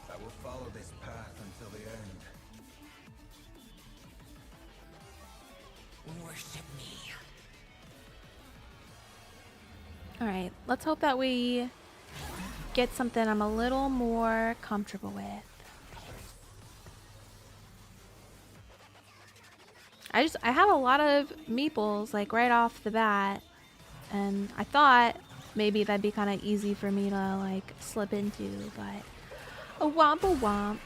I will follow this path until the end. Worship me. Alright, let's hope that we get something I'm a little more comfortable with. I have a lot of meeples like right off the bat, and I thought maybe that'd be kind of easy for me to like slip into, but a womp.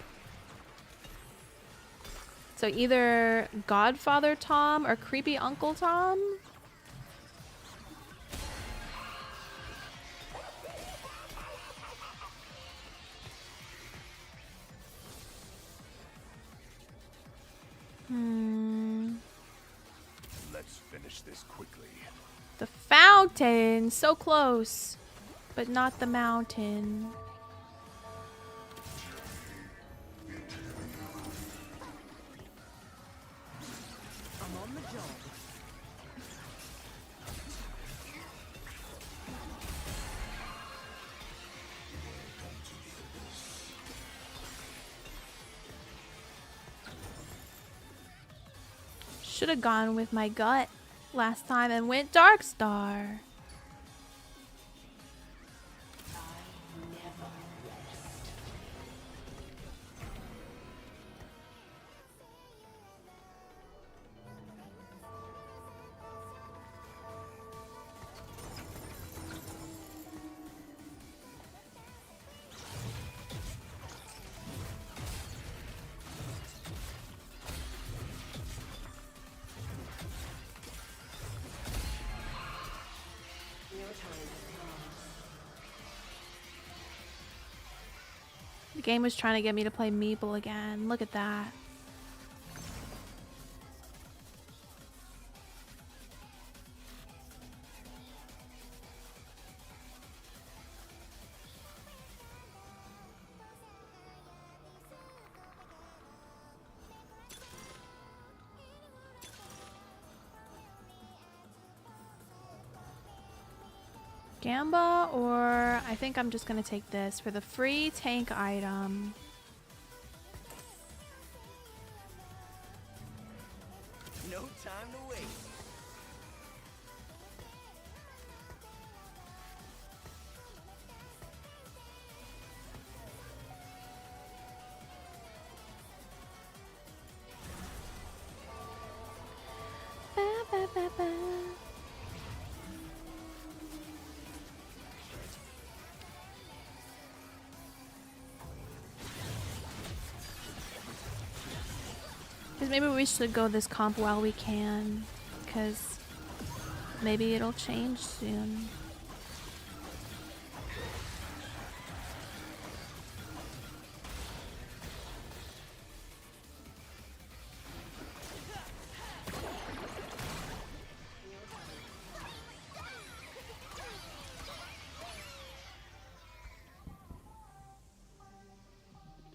So either Godfather Tom or Creepy Uncle Tom. finish this quickly. The fountain! So close. But not the mountain. I'm on the job. Should have gone with my gut last time and went Darkstar. The game was trying to get me to play Meeple again. Look at that. Gamba, or I think I'm just gonna take this for the free tank item. No time to wait. Ba, ba, ba, ba. Because maybe we should go this comp while we can. Because maybe it'll change soon.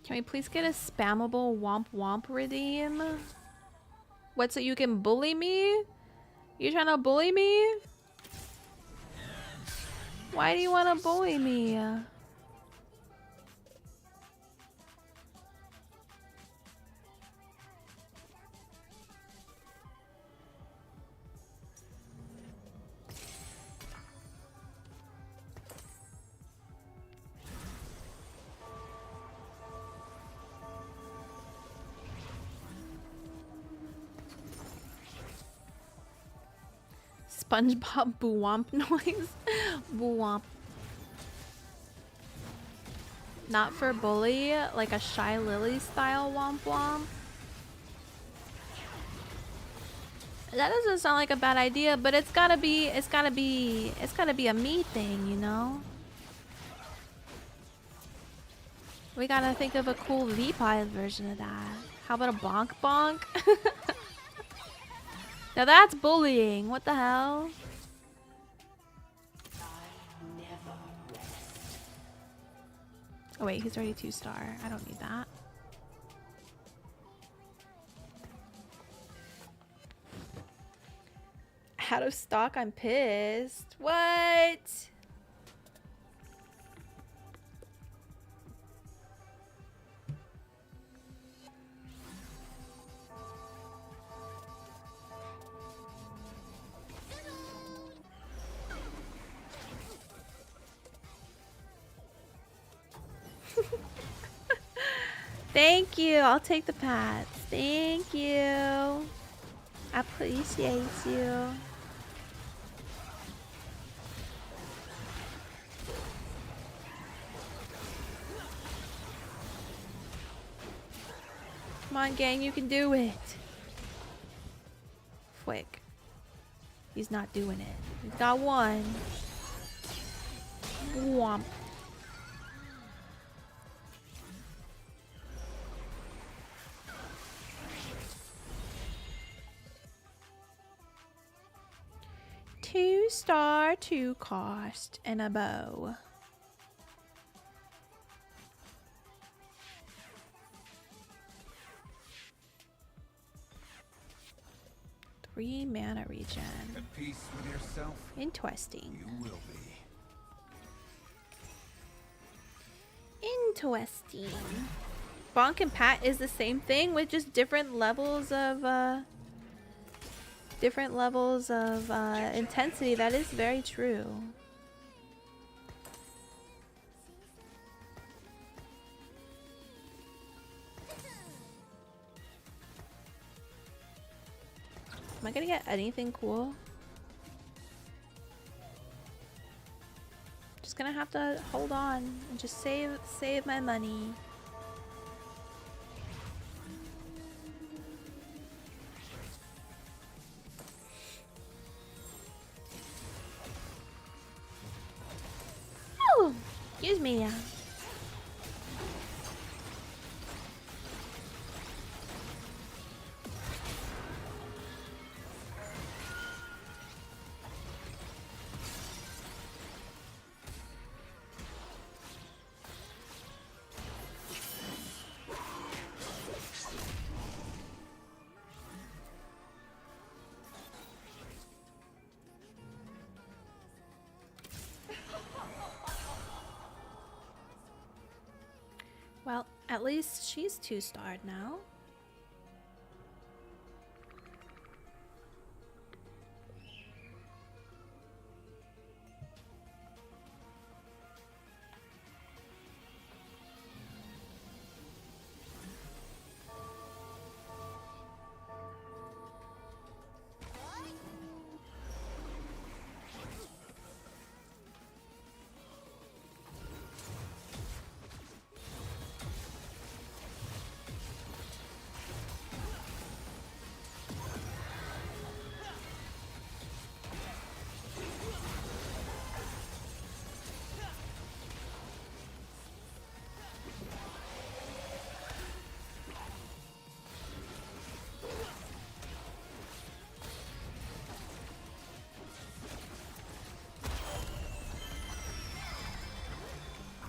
Can we please get a spammable womp womp redeem? What, so you can bully me? You trying to bully me? Why do you want to bully me? SpongeBob boo womp noise. Boo womp. Not for bully, like a Shy Lily style womp womp. That doesn't sound like a bad idea, but it's gotta be a me thing, you know? We gotta think of a cool V-Pie version of that. How about a bonk bonk? Now that's bullying. What the hell? Oh wait, he's already 2-star. I don't need that. Out of stock, I'm pissed. What? Thank you. I'll take the pats. Thank you. I appreciate you. Come on, gang. You can do it. Quick. He's not doing it. He's got one. Womp. 2-star, 2 cost, and a bow. Three mana regen. At peace with yourself, Interesting. you will be. Interesting. Bonk and Pat is the same thing with just different levels of intensity. That is very true. Am I gonna get anything cool? Just gonna have to hold on and just save my money. Oh, excuse me. Well, at least she's 2-starred now.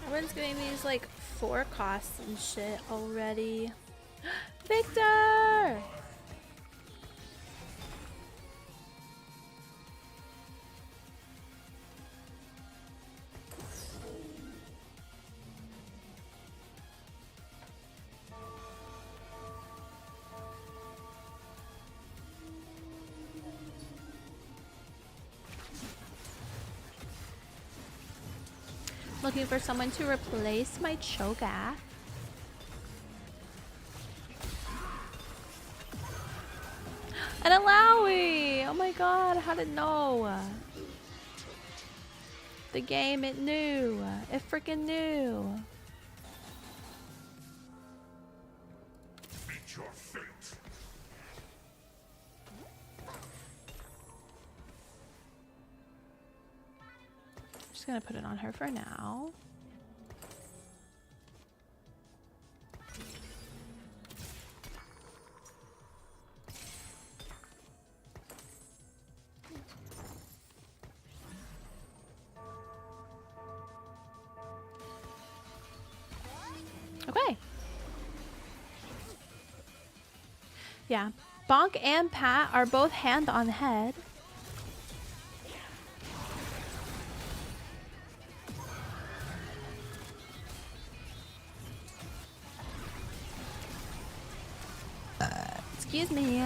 Everyone's giving these like 4 costs and shit already. Victor! Looking for someone to replace my Cho'Gath. An Alawi! Oh my god, how did it know? The game, it knew. It freaking knew. Meet your fate. Just gonna put it on her for now. Okay. Yeah, Bonk and Pat are both hand on head. Excuse me.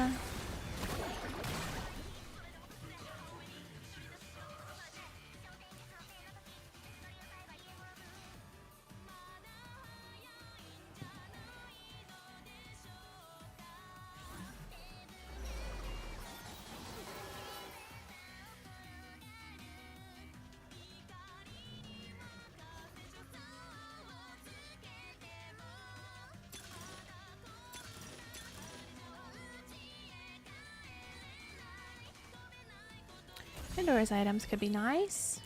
Indoors items could be nice.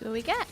What do we get?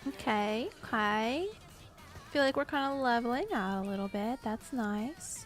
Okay, okay. Feel like we're kind of leveling out a little bit. That's nice.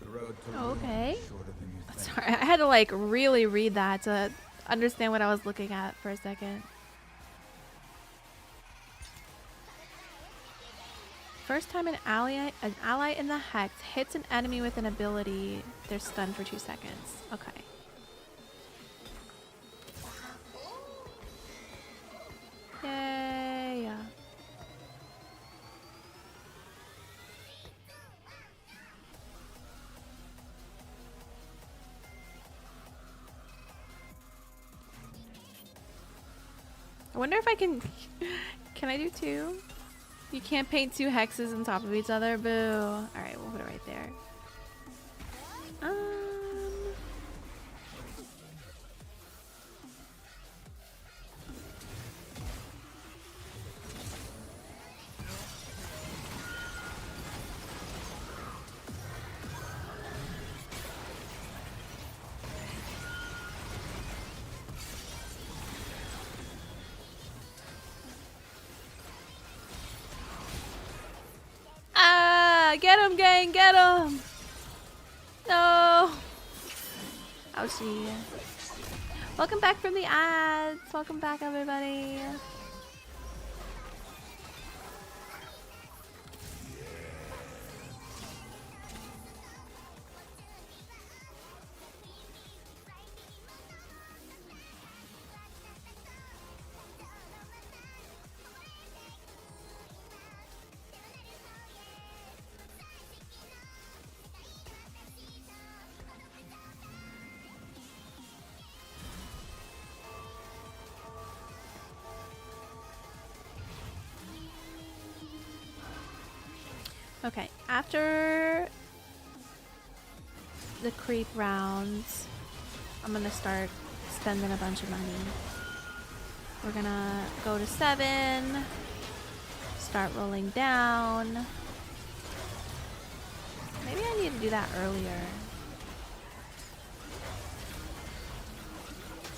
The road to Okay. Rome is shorter than you think. Sorry, I had to like really read that to understand what I was looking at for a second. First time an ally in the Hex hits an enemy with an ability, they're stunned for 2 seconds. Okay. Yay. I wonder if I can... Can I do 2? You can't paint 2 hexes on top of each other. Boo. Alright, we'll put it right there. Get him, gang, get him! No! Ouchie. Welcome back from the ads. Welcome back, everybody. Okay, after the creep rounds, I'm gonna start spending a bunch of money. We're gonna go to 7, start rolling down. Maybe I need to do that earlier.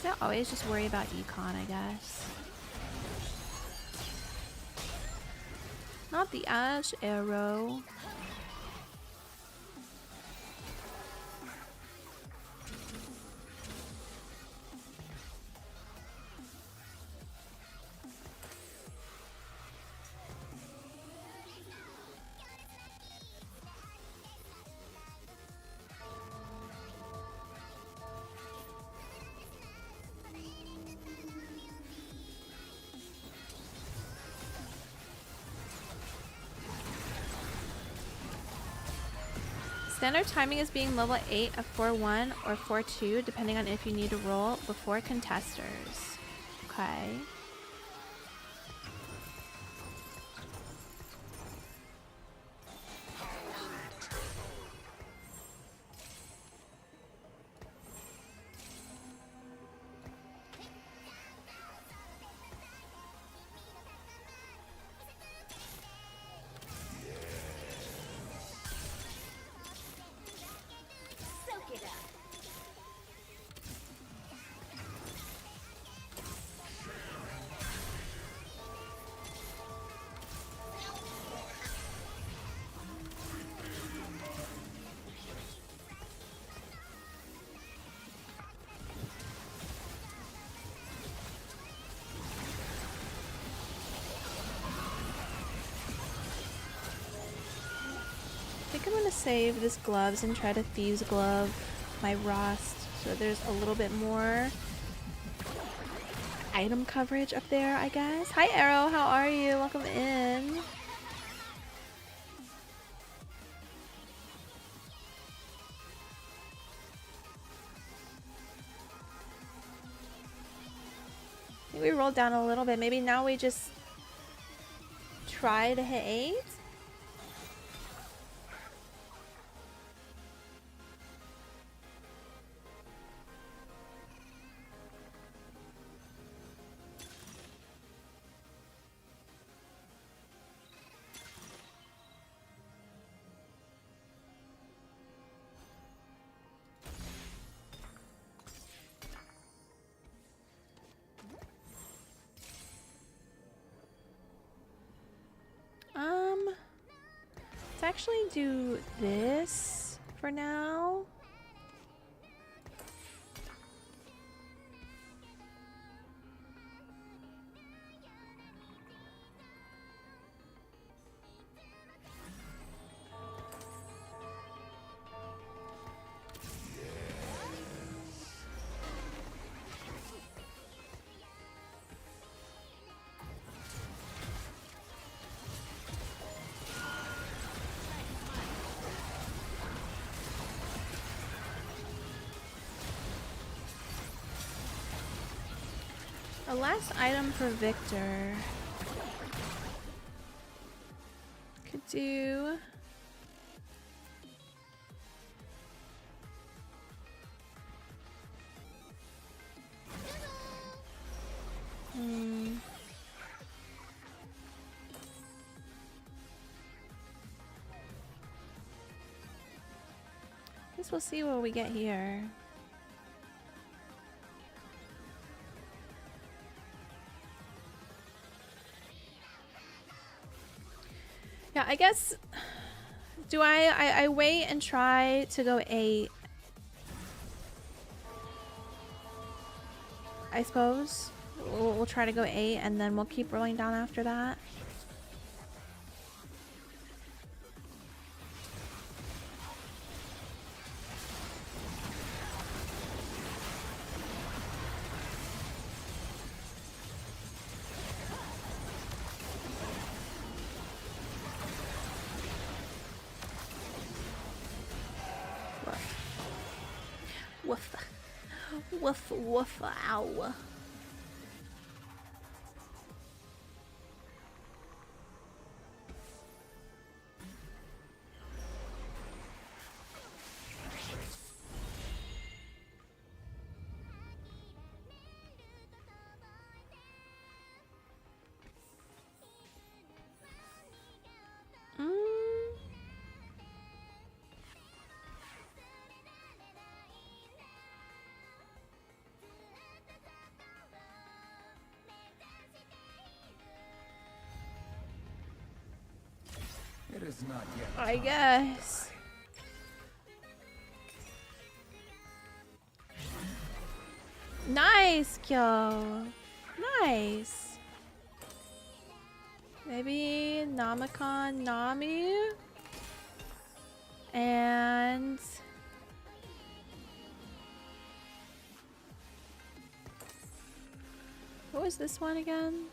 So I always just worry about econ, I guess. Not the ash arrow. Standard timing is being level 8 of 4-1 or 4-2, depending on if you need to roll before contesters. Okay. I think I'm gonna save this gloves and try to Thieves Glove my Rost so there's a little bit more item coverage up there, I guess. Hi Arrow, how are you? Welcome in. I think we rolled down a little bit. Maybe now we just try to hit 8? Let's actually do this for now. A last item for Victor. Could do... Guess we'll see what we get here. Yeah, I guess, do I wait and try to go 8? I suppose. We'll try to go 8 and then we'll keep rolling down after that. Woof. Woof, woof, ow. It is not yet. I guess. Nice kill. Nice. Maybe Namicon Nami. And what was this one again?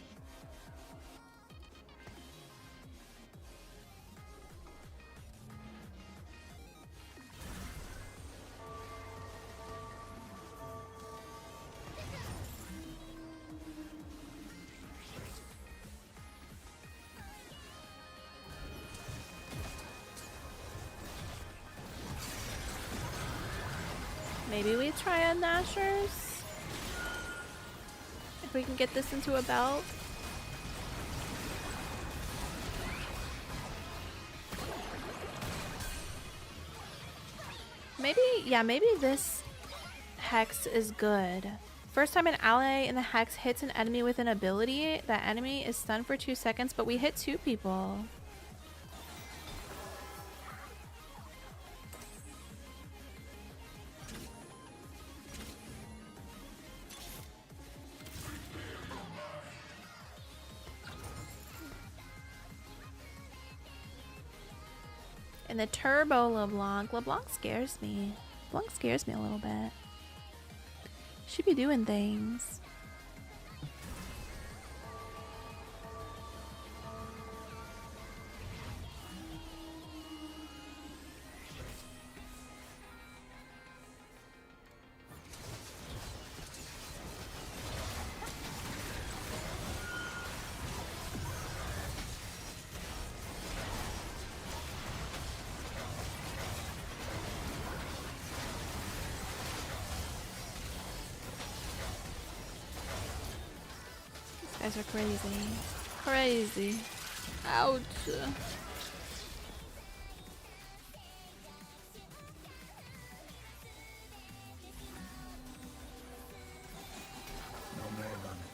Maybe we try a Nashers? If we can get this into a belt. Maybe, yeah, maybe this Hex is good. First time an ally in the Hex hits an enemy with an ability, that enemy is stunned for 2 seconds, but we hit 2 people. And the Turbo LeBlanc. LeBlanc scares me. LeBlanc scares me a little bit. Should be doing things. These guys are crazy. Crazy. Ouch. No more running.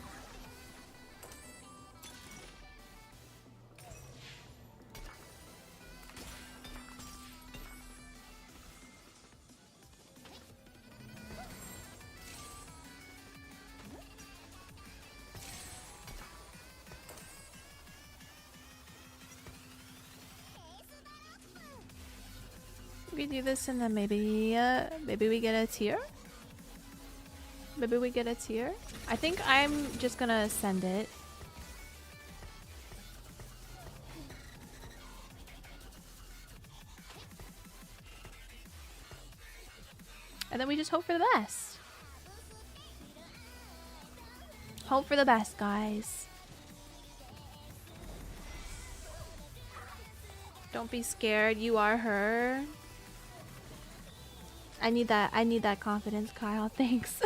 We do this and then maybe maybe we get a tier? Maybe we get a tier? I think I'm just gonna send it. And then we just hope for the best. Hope for the best, guys. Don't be scared. You are her. I need that confidence, Kyle. Thanks.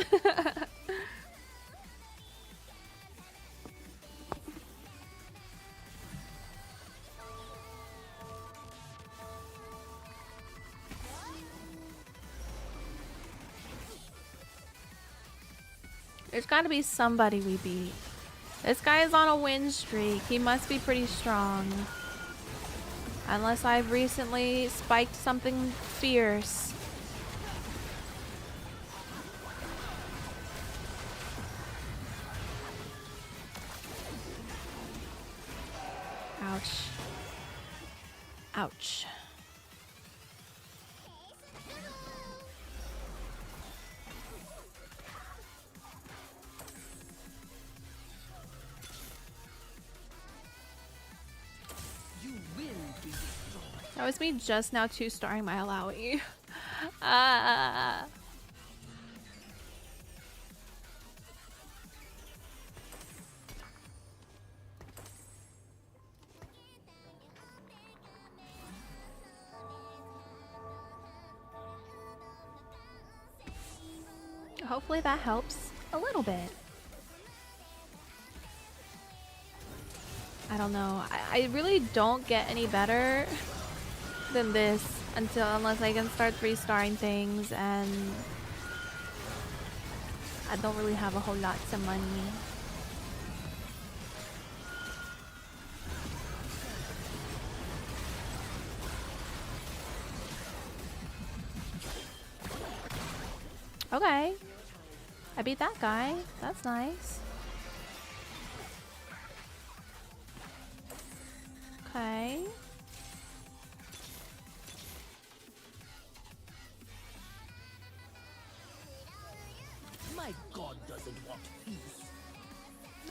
There's got to be somebody we beat. This guy is on a win streak. He must be pretty strong. Unless I've recently spiked something fierce. Ouch. Ouch. That was me just now 2-starring my Alawi. Hopefully that helps a little bit. I don't know. I really don't get any better than this unless I can start 3-starring things, and I don't really have a whole lot of money. Okay. I beat that guy. That's nice. Okay. My god doesn't want peace.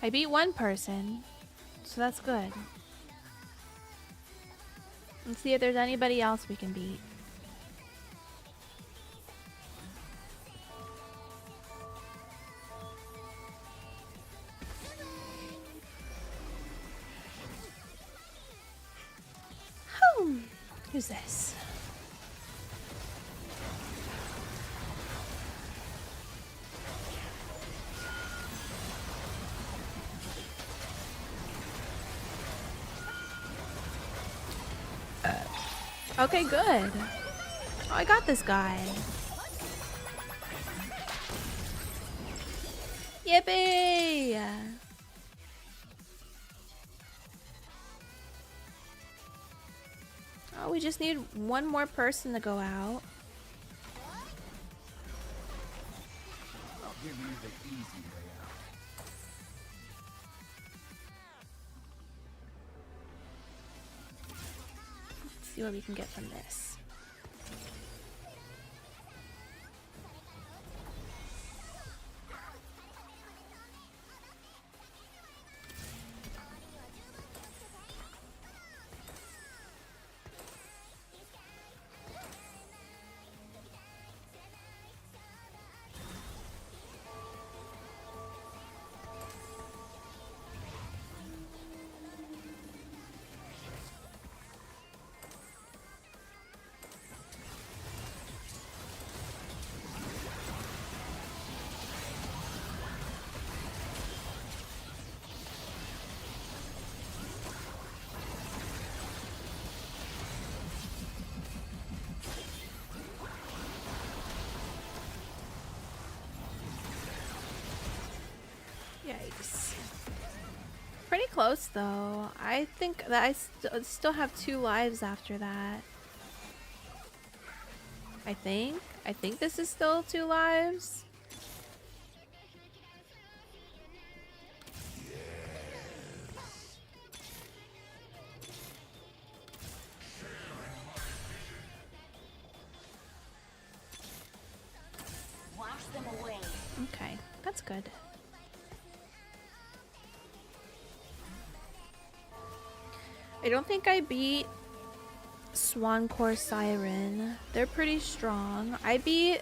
I beat one person, so that's good. Let's see if there's anybody else we can beat. Who's this? Okay, good. Oh, I got this guy. Yippee! Oh, we just need one more person to go out. I'll give you the easy way out. Let's see what we can get from this. Yikes. Pretty close though. I think that I still have 2 lives after that. I think this is still 2 lives. Wash them away. Okay, that's good. I don't think I beat Swancore Siren. They're pretty strong. I beat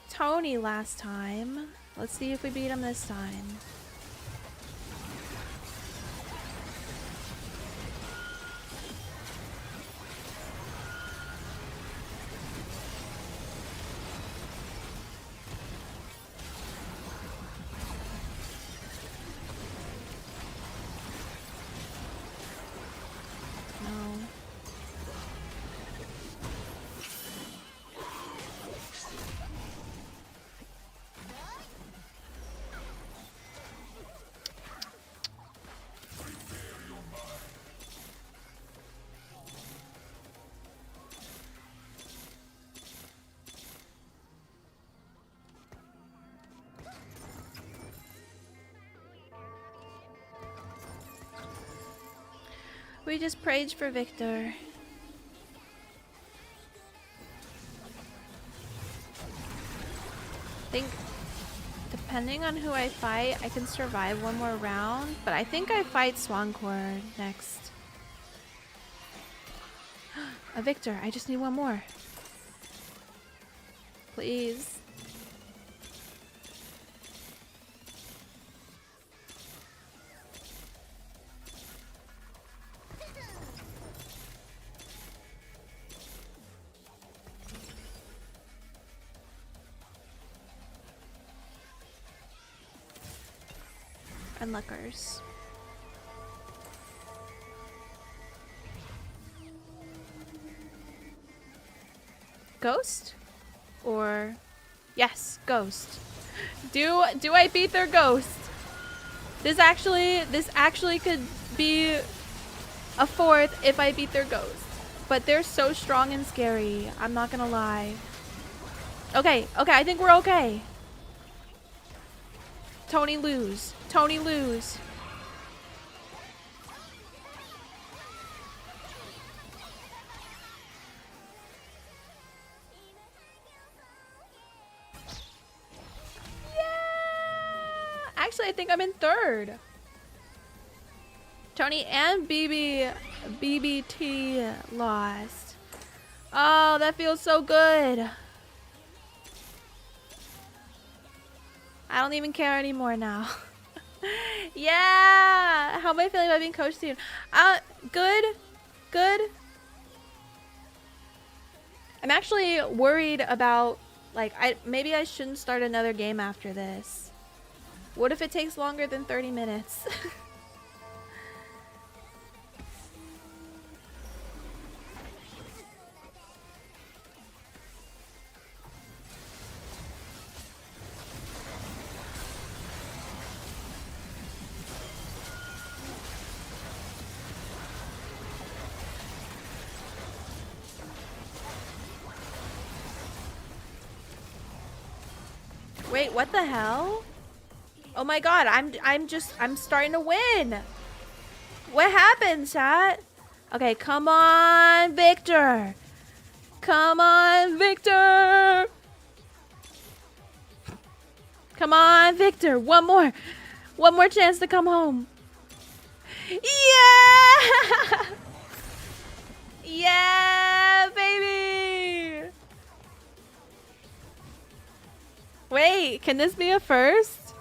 Tony last time. Let's see if we beat him this time. No. We just prayed for Victor. I think depending on who I fight, I can survive one more round, but I think I fight Swancore next. A Victor, I just need one more. Please. Unlockers. Ghost? Or yes, ghost. Do I beat their ghost? This actually could be a 4th if I beat their ghost. But they're so strong and scary. I'm not gonna lie. Okay, I think we're okay. Tony lose. Tony lose. Yeah! Actually, I think I'm in 3rd. Tony and BBT lost. Oh, that feels so good. I don't even care anymore now. Yeah! How am I feeling about being coached soon? Good. I'm actually worried about, like, maybe I shouldn't start another game after this. What if it takes longer than 30 minutes? Wait, what the hell? Oh my god, I'm starting to win. What happened, chat? Okay, come on, Victor. Come on, Victor. Come on, Victor. One more. One more chance to come home. Yeah! Yeah, baby! Wait, can this be a first?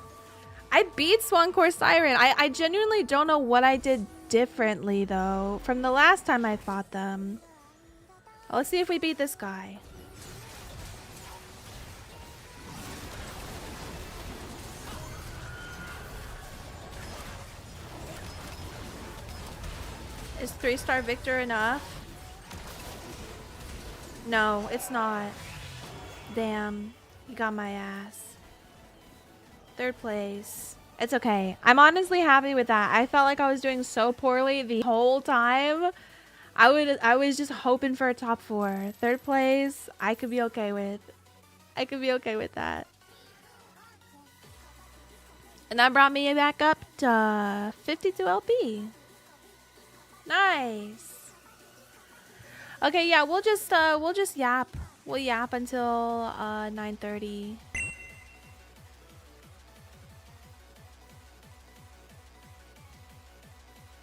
I beat Swancore Siren. I genuinely don't know what I did differently, though, from the last time I fought them. Well, let's see if we beat this guy. Is 3-star Victor enough? No, it's not. Damn, you got my ass. 3rd place. It's okay. I'm honestly happy with that. I felt like I was doing so poorly the whole time. I was just hoping for a top 4. 3rd place, I could be okay with. I could be okay with that. And that brought me back up to 52 LP. Nice. Okay, yeah, we'll just yap. We'll yap until 9:30.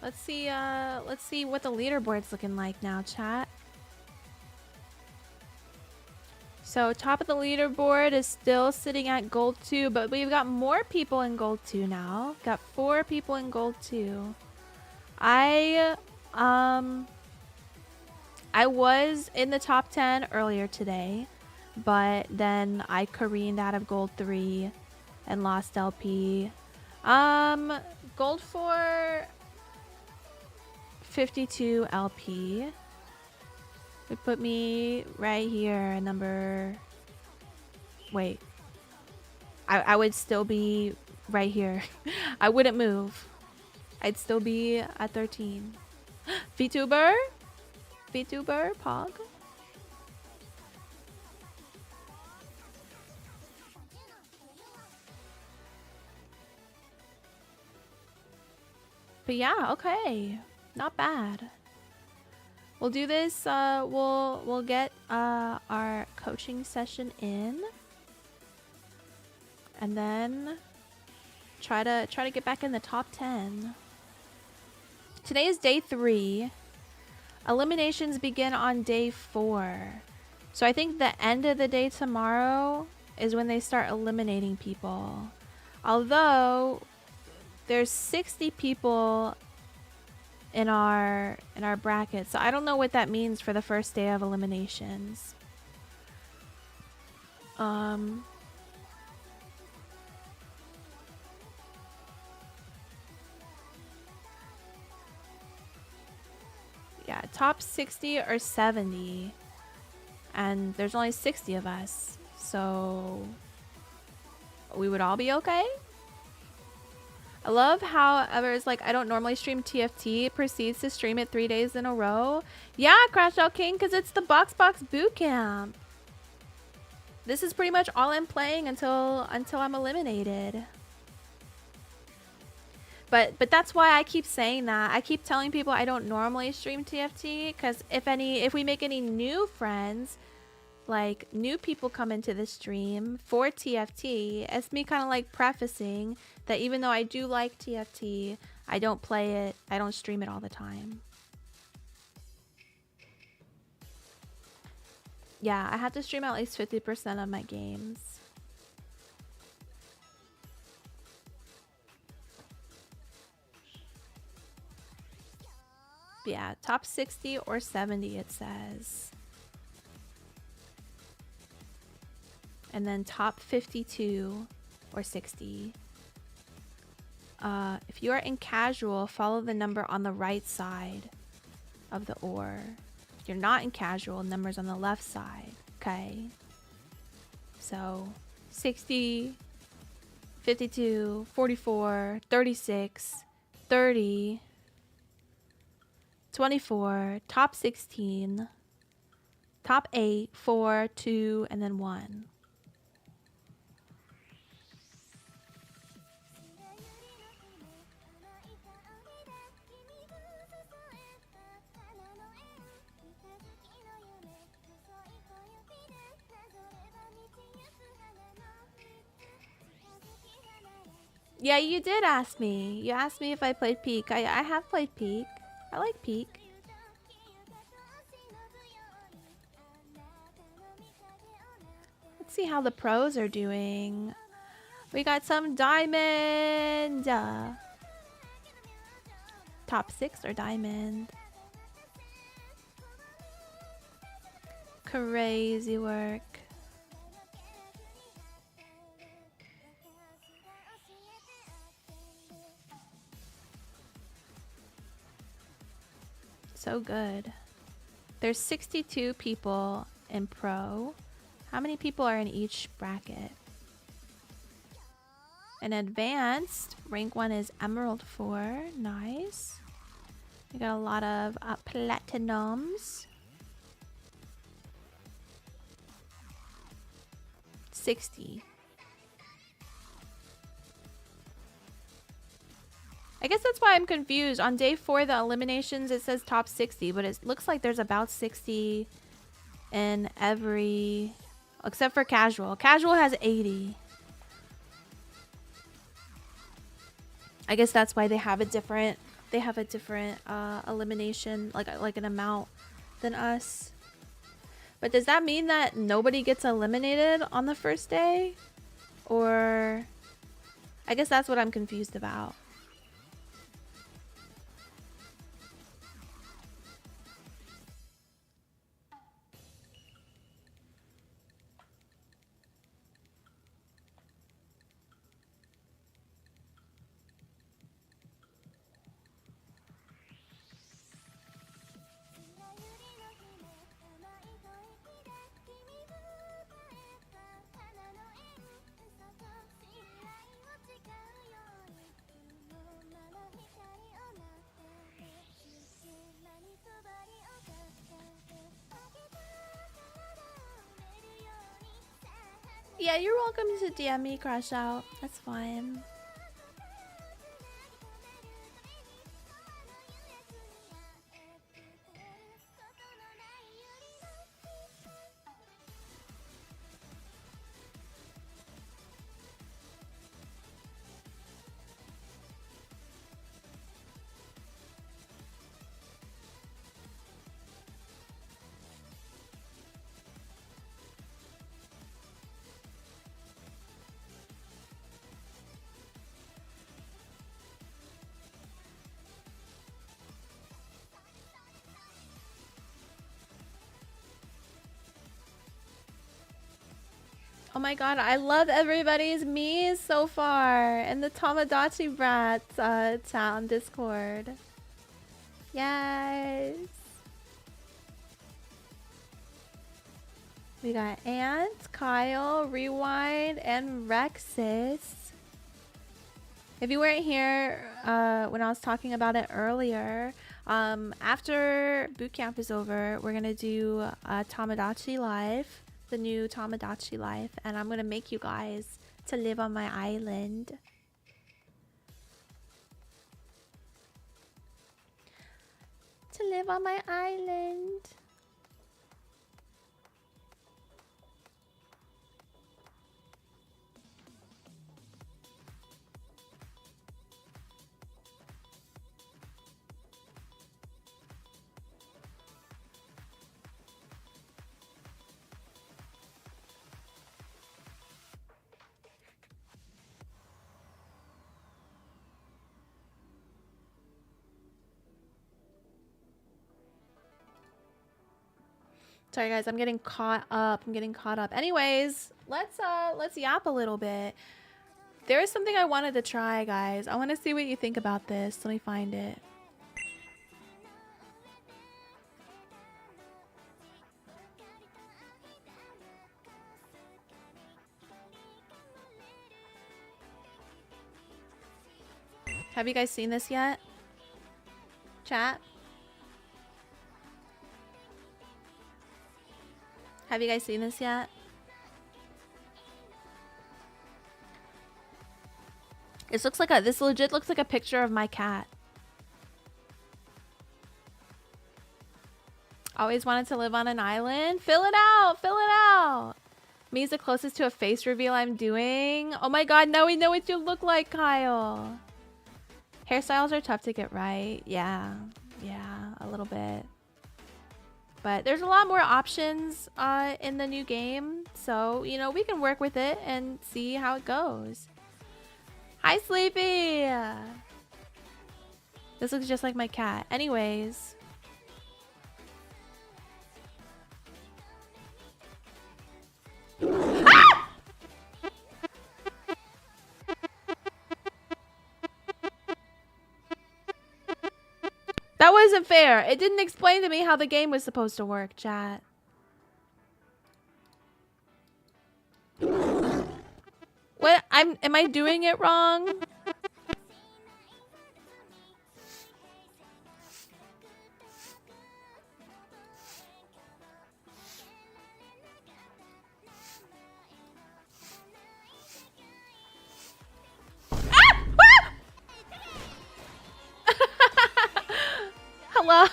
Let's see what the leaderboard's looking like now, chat. So top of the leaderboard is still sitting at gold 2, but we've got more people in gold 2 now. Got 4 people in gold 2. I was in the top 10 earlier today, but then I careened out of gold 3 and lost LP. Gold 4, 52 LP. Would put me right here, number... Wait. I would still be right here. I wouldn't move. I'd still be at 13. VTuber? VTuber? Pog? But yeah, okay. Not bad. We'll do this, we'll get our coaching session in. And then try to get back in the top 10. Today is day 3. Eliminations begin on day 4. So I think the end of the day tomorrow is when they start eliminating people. Although there's 60 people in our bracket, so I don't know what that means for the first day of eliminations. Yeah, top 60 or 70, and there's only 60 of us, so we would all be okay. I love how Ever's like, I don't normally stream TFT, proceeds to stream it 3 days in a row. Yeah, Crash Out King, because it's the boxboxbootcamp. This is pretty much all I'm playing until I'm eliminated. But that's why I keep saying that. I keep telling people I don't normally stream TFT, because if we make any new friends, like new people come into the stream for TFT, it's me kind of like prefacing that even though I do like TFT, I don't play it, I don't stream it all the time. Yeah, I have to stream at least 50% of my games. But yeah, top 60 or 70 it says. And then top 52 or 60. If you are in casual, follow the number on the right side of the ore. If you're not in casual, numbers on the left side. Okay. So 60, 52, 44, 36, 30, 24, top 16, top 8, 4, 2, and then 1. Yeah, you did ask me. You asked me if I played Peak. I have played Peak. I like Peak. Let's see how the pros are doing. We got some diamond. Top 6 or diamond. Crazy work. So good. There's 62 people in pro. How many people are in each bracket? In advanced, rank 1 is Emerald 4. Nice. We got a lot of platinums. 60. I guess that's why I'm confused. On day 4, the eliminations, it says top 60, but it looks like there's about 60 in every, except for casual. Casual has 80. I guess that's why they have a different elimination, like an amount than us. But does that mean that nobody gets eliminated on the first day? Or I guess that's what I'm confused about. Yeah, you're welcome to DM me, Crash Out. That's fine. Oh my god, I love everybody's me's so far in the Tamagotchi Brats town Discord. Yes. We got Ant, Kyle, Rewind, and Rexus. If you weren't here when I was talking about it earlier, after boot camp is over, we're gonna do Tamagotchi Live. The new Tamagotchi life, and I'm gonna make you guys to live on my island. To live on my island. Sorry guys, I'm getting caught up. Anyways, let's yap a little bit. There is something I wanted to try, guys. I want to see what you think about this. Let me find it. Have you guys seen this yet? Chat? Have you guys seen this yet? This legit looks like a picture of my cat. Always wanted to live on an island. Fill it out. Fill it out. Me's the closest to a face reveal I'm doing. Oh my god, now we know what you look like, Kyle. Hairstyles are tough to get right. Yeah, a little bit. But there's a lot more options in the new game. So, you know, we can work with it and see how it goes. Hi, Sleepy! This looks just like my cat. Anyways. Ah! That wasn't fair. It didn't explain to me how the game was supposed to work, chat. What? Am I doing it wrong? Hello.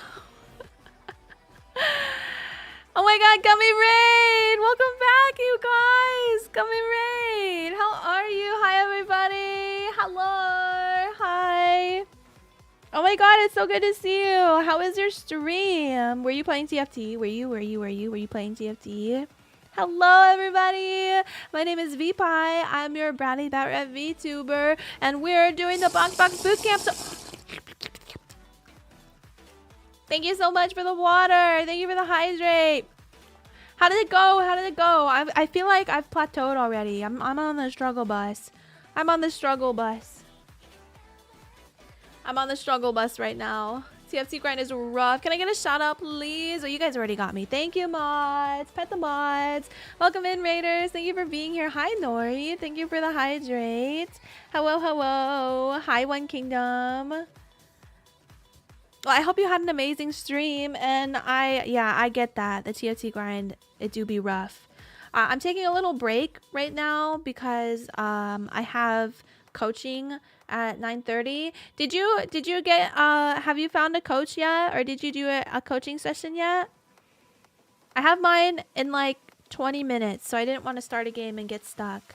Oh my god, Gummy Raid! Welcome back, you guys! Gummy Raid! How are you? Hi, everybody! Hello! Hi! Oh my god, it's so good to see you! How is your stream? Were you playing TFT? Were you playing TFT? Hello, everybody! My name is VPie. I'm your Brownie Bat Rat VTuber, and we're doing the Box Bootcamp. So thank you so much for the water. Thank you for the hydrate. How did it go? How did it go? I feel like I've plateaued already. I'm on the struggle bus. I'm on the struggle bus. I'm on the struggle bus right now. TFT grind is rough. Can I get a shout out, please? Oh, you guys already got me. Thank you, mods. Pet the mods. Welcome in, Raiders. Thank you for being here. Hi, Nori. Thank you for the hydrate. Hello, hello. Hi, One Kingdom. Well, I hope you had an amazing stream, and I get that. The TFT grind, it do be rough. I'm taking a little break right now because I have coaching at 9:30. Did you get have you found a coach yet, or did you do a coaching session yet? I have mine in like 20 minutes, so I didn't want to start a game and get stuck.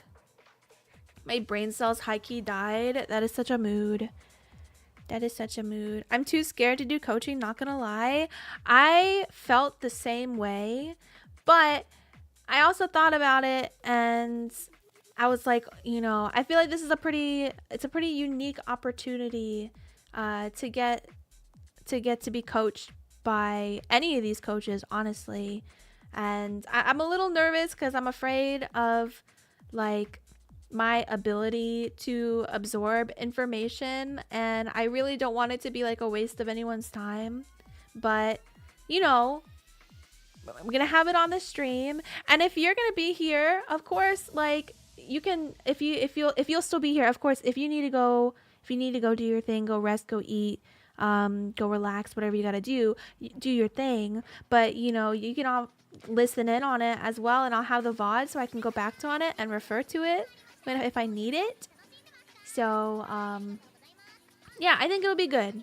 My brain cells high-key died. That is such a mood. That is such a mood. I'm too scared to do coaching, not gonna lie. I felt the same way, but I also thought about it and I was like, you know, I feel like this is a pretty unique opportunity to get to be coached by any of these coaches, honestly. And I'm a little nervous because I'm afraid of like my ability to absorb information, and I really don't want it to be like a waste of anyone's time. But you know, I'm gonna have it on the stream, and if you're gonna be here, of course, like you can, if you'll still be here, of course. If you need to go do your thing, go rest, go eat, go relax, whatever you gotta do your thing. But you know, you can all listen in on it as well, and I'll have the VOD so I can go back to on it and refer to it if I need it. So yeah, I think it'll be good.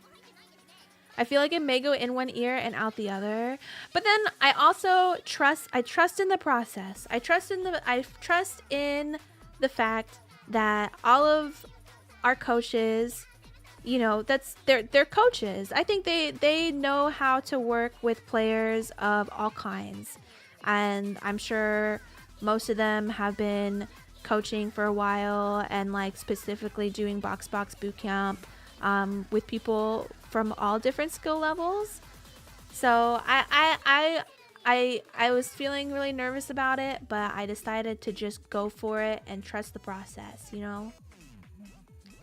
I feel like it may go in one ear and out the other, but then I also trust in the process. I trust in the fact that all of our coaches, you know, they're coaches. I think they know how to work with players of all kinds, and I'm sure most of them have been coaching for a while and like specifically doing box bootcamp with people from all different skill levels. So I was feeling really nervous about it, but I decided to just go for it and trust the process, you know.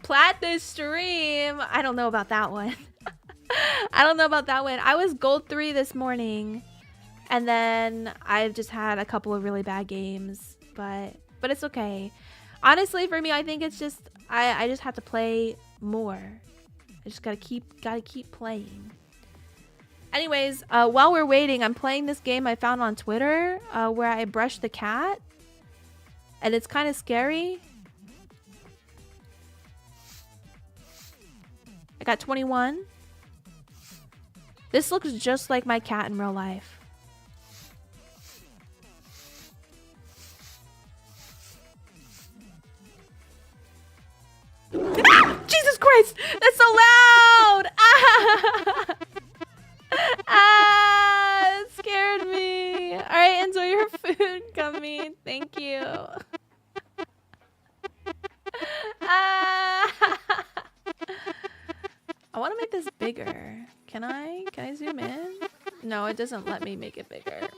Plat this stream. I don't know about that one. I don't know about that one. I was gold 3 this morning, and then I've just had a couple of really bad games, but it's okay. Honestly, for me, I think it's just I just have to play more. I just gotta keep playing. Anyways, while we're waiting, I'm playing this game I found on Twitter where I brush the cat, and it's kind of scary. I got 21. This looks just like my cat in real life. Guys, that's so loud! Ah! Ah, it scared me. All right, enjoy your food, Gummy. Thank you. Ah! I want to make this bigger. Can I? Can I zoom in? No, it doesn't let me make it bigger.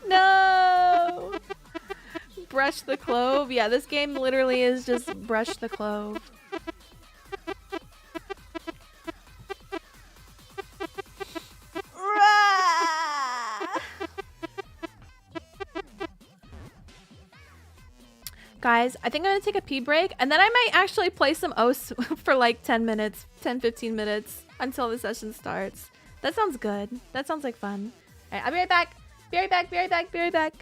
No! Brush the clove. Yeah, this game literally is just brush the clove. Guys, I think I'm gonna take a pee break and then I might actually play some OS for like 10 minutes, 10-15 minutes until the session starts. That sounds good. That sounds like fun. All right, I'll be right back. Be right back, be right back, be right back.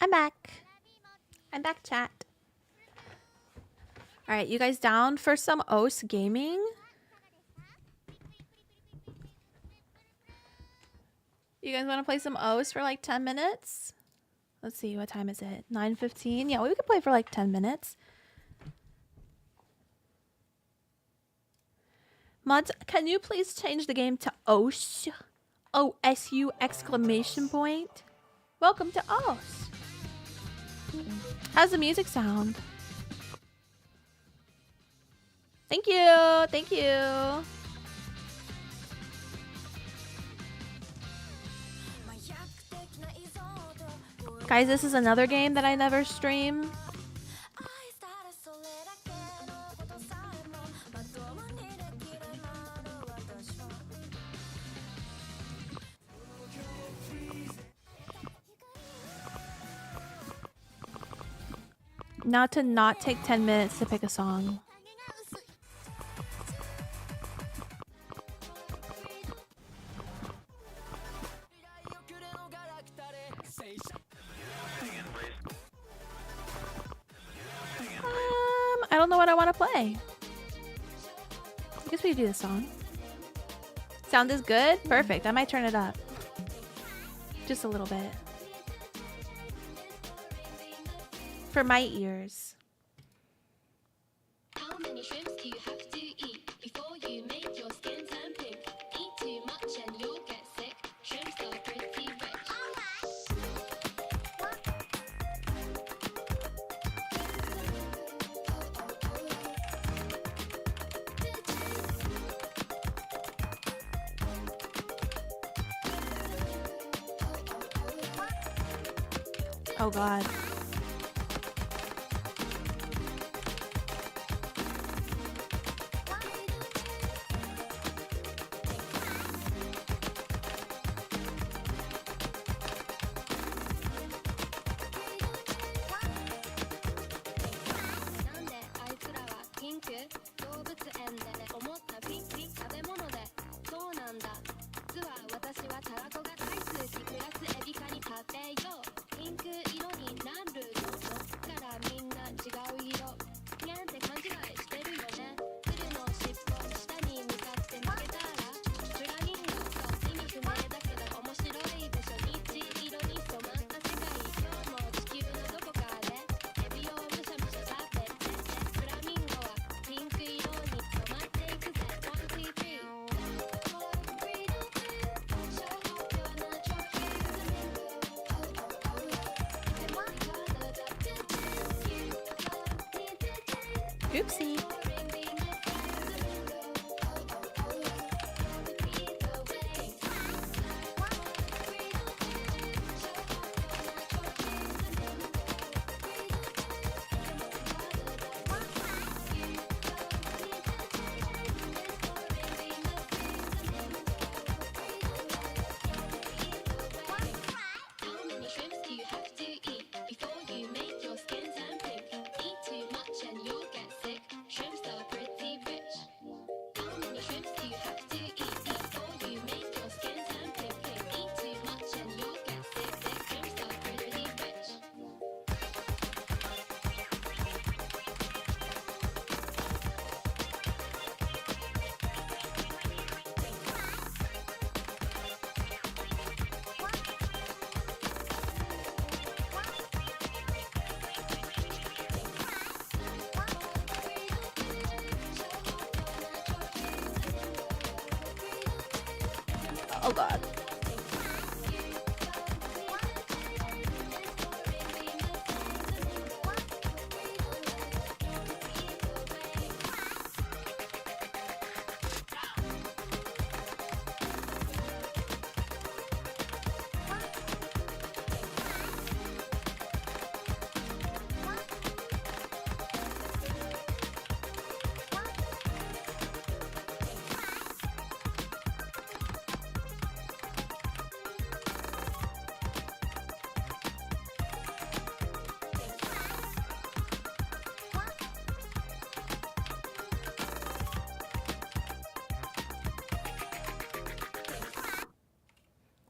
I'm back. I'm back, chat. All right, you guys down for some OS gaming? You guys want to play some OS for like 10 minutes? Let's see, what time is it? 9:15? Yeah, we could play for like 10 minutes. Mods, can you please change the game to OS? O-S-U exclamation point. Welcome to OS. How's the music sound? Thank you. Thank you. Guys, this is another game that I never stream. Now to not take 10 minutes to pick a song. I don't know what I want to play. I guess we could do this song. Sound is good? Perfect. I might turn it up. Just a little bit. For my ears. How many shrimps do you have to eat before you make your skin turn pink? Eat too much and you'll get sick. Shrimps are pretty rich. Oh god. Oopsie. How many shrimps do you have to eat before you make your skin turn pink? Eat too much and you'll get sick. Shrimps are pretty rich. How many shrimps do you have to eat before you make your skin turn pink? Eat too much and you'll get sick. Shrimps are pretty rich. Oh god.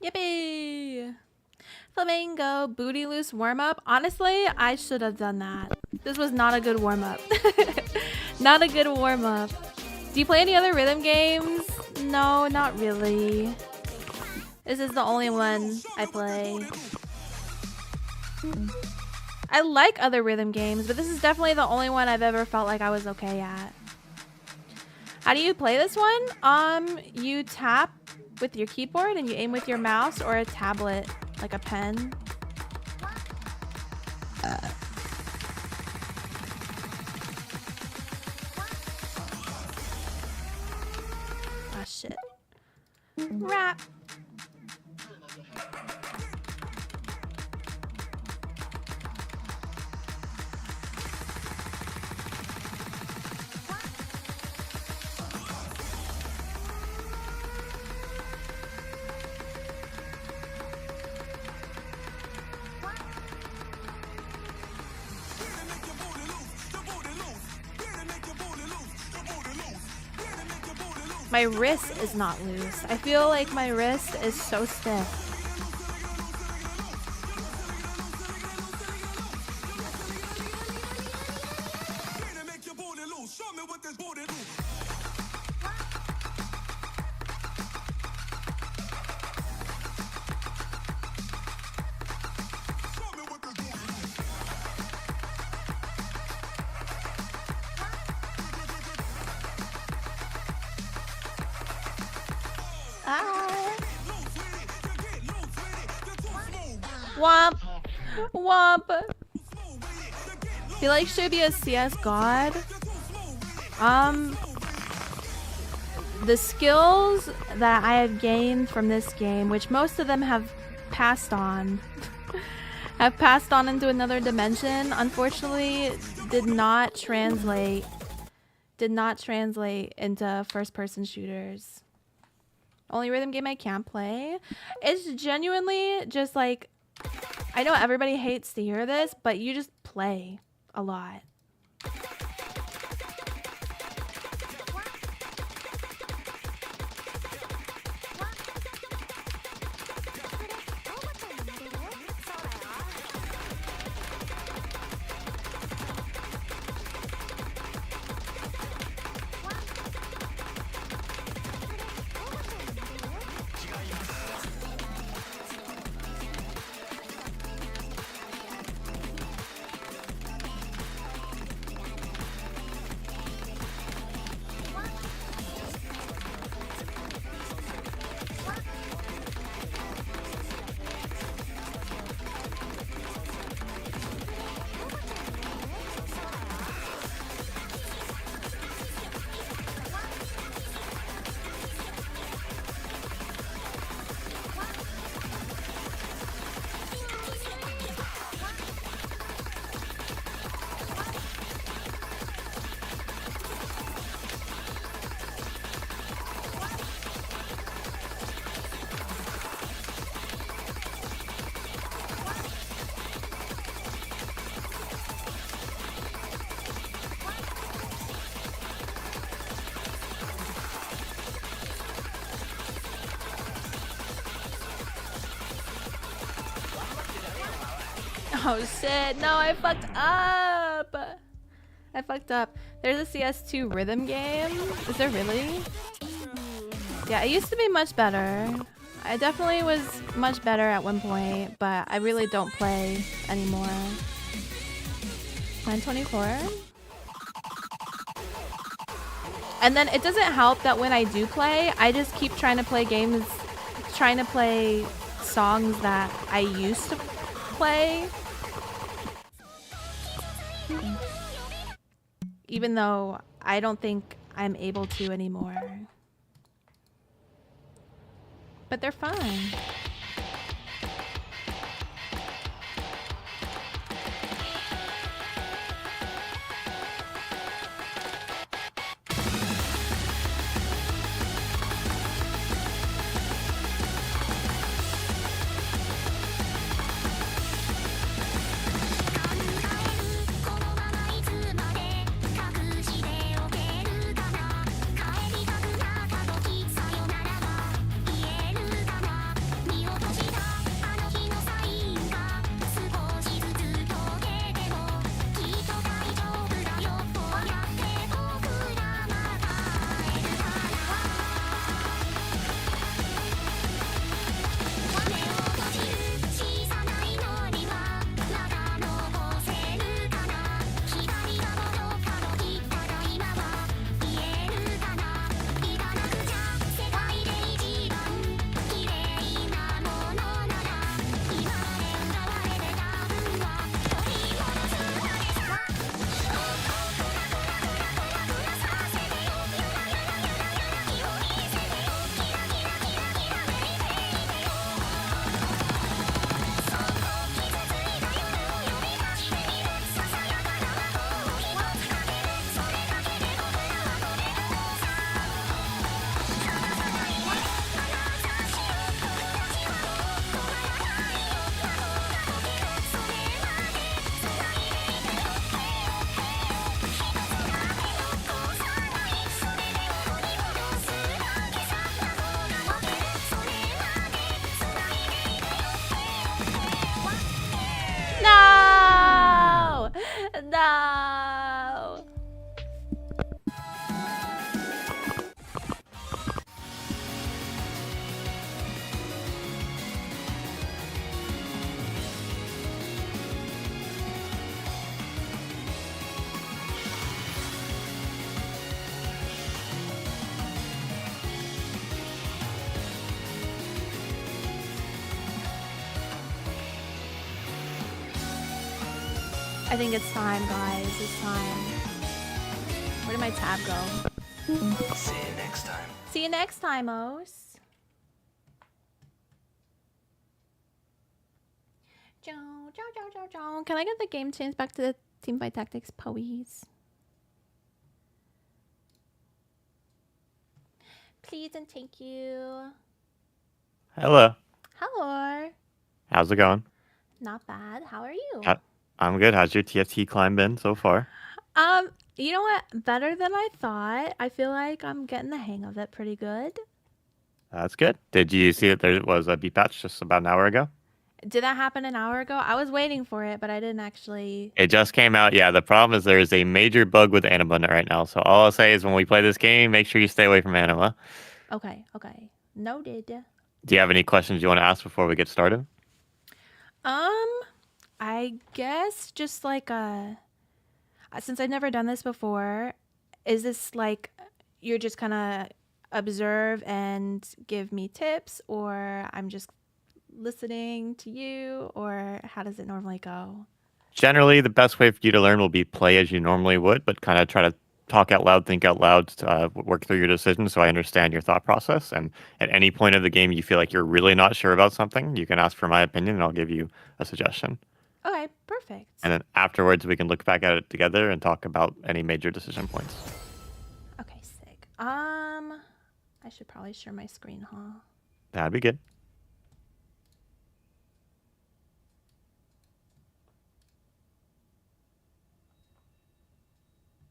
Yippee! Flamingo booty loose warm up. Honestly, I should have done that. This was not a good warm up. Not a good warm up. Do you play any other rhythm games? No, not really. This is the only one I play. I like other rhythm games, but this is definitely the only one I've ever felt like I was okay at. How do you play this one? You tap with your keyboard and you aim with your mouse or a tablet, like a pen. Ah, shit. Rap. My wrist is not loose. I feel like my wrist is so stiff. Womp. Womp. Feel like should be a CS god. The skills that I have gained from this game, which most of them have passed on, have passed on into another dimension. Unfortunately, did not translate into first-person shooters. Only rhythm game I can't play. It's genuinely just like, I know everybody hates to hear this, but you just play a lot. Oh shit, no, I fucked up. I fucked up. There's a CS2 rhythm game. Is there really? Yeah, it used to be much better. I definitely was much better at one point, but I really don't play anymore. 924? And then it doesn't help that when I do play, I just keep trying to play games, trying to play songs that I used to play. Even though I don't think I'm able to anymore. But they're fun. No! I think it's time, guys. It's time. Where did my tab go? See you next time. See you next time, Os. Joe, Can I get the game changed back to the Teamfight Tactics, please? Please and thank you. Hello. Hello. How's it going? Not bad. How are you? I'm good. How's your TFT climb been so far? You know what? Better than I thought. I feel like I'm getting the hang of it pretty good. That's good. Did you see that there was a beat patch just about an hour ago? Did that happen an hour ago? I was waiting for it, but I didn't actually. It just came out. Yeah, the problem is there's a major bug with Anima right now. So all I'll say is when we play this game, make sure you stay away from Anima. Okay. Noted. Do you have any questions you want to ask before we get started? I guess just like since I've never done this before, is this like you're just gonna observe and give me tips, or I'm just listening to you, or how does it normally go? Generally, the best way for you to learn will be play as you normally would, but kind of try to talk out loud, think out loud, work through your decisions so I understand your thought process. And at any point of the game you feel like you're really not sure about something, you can ask for my opinion and I'll give you a suggestion. Okay, perfect. And then afterwards, we can look back at it together and talk about any major decision points. Okay, sick. I should probably share my screen, huh? That'd be good.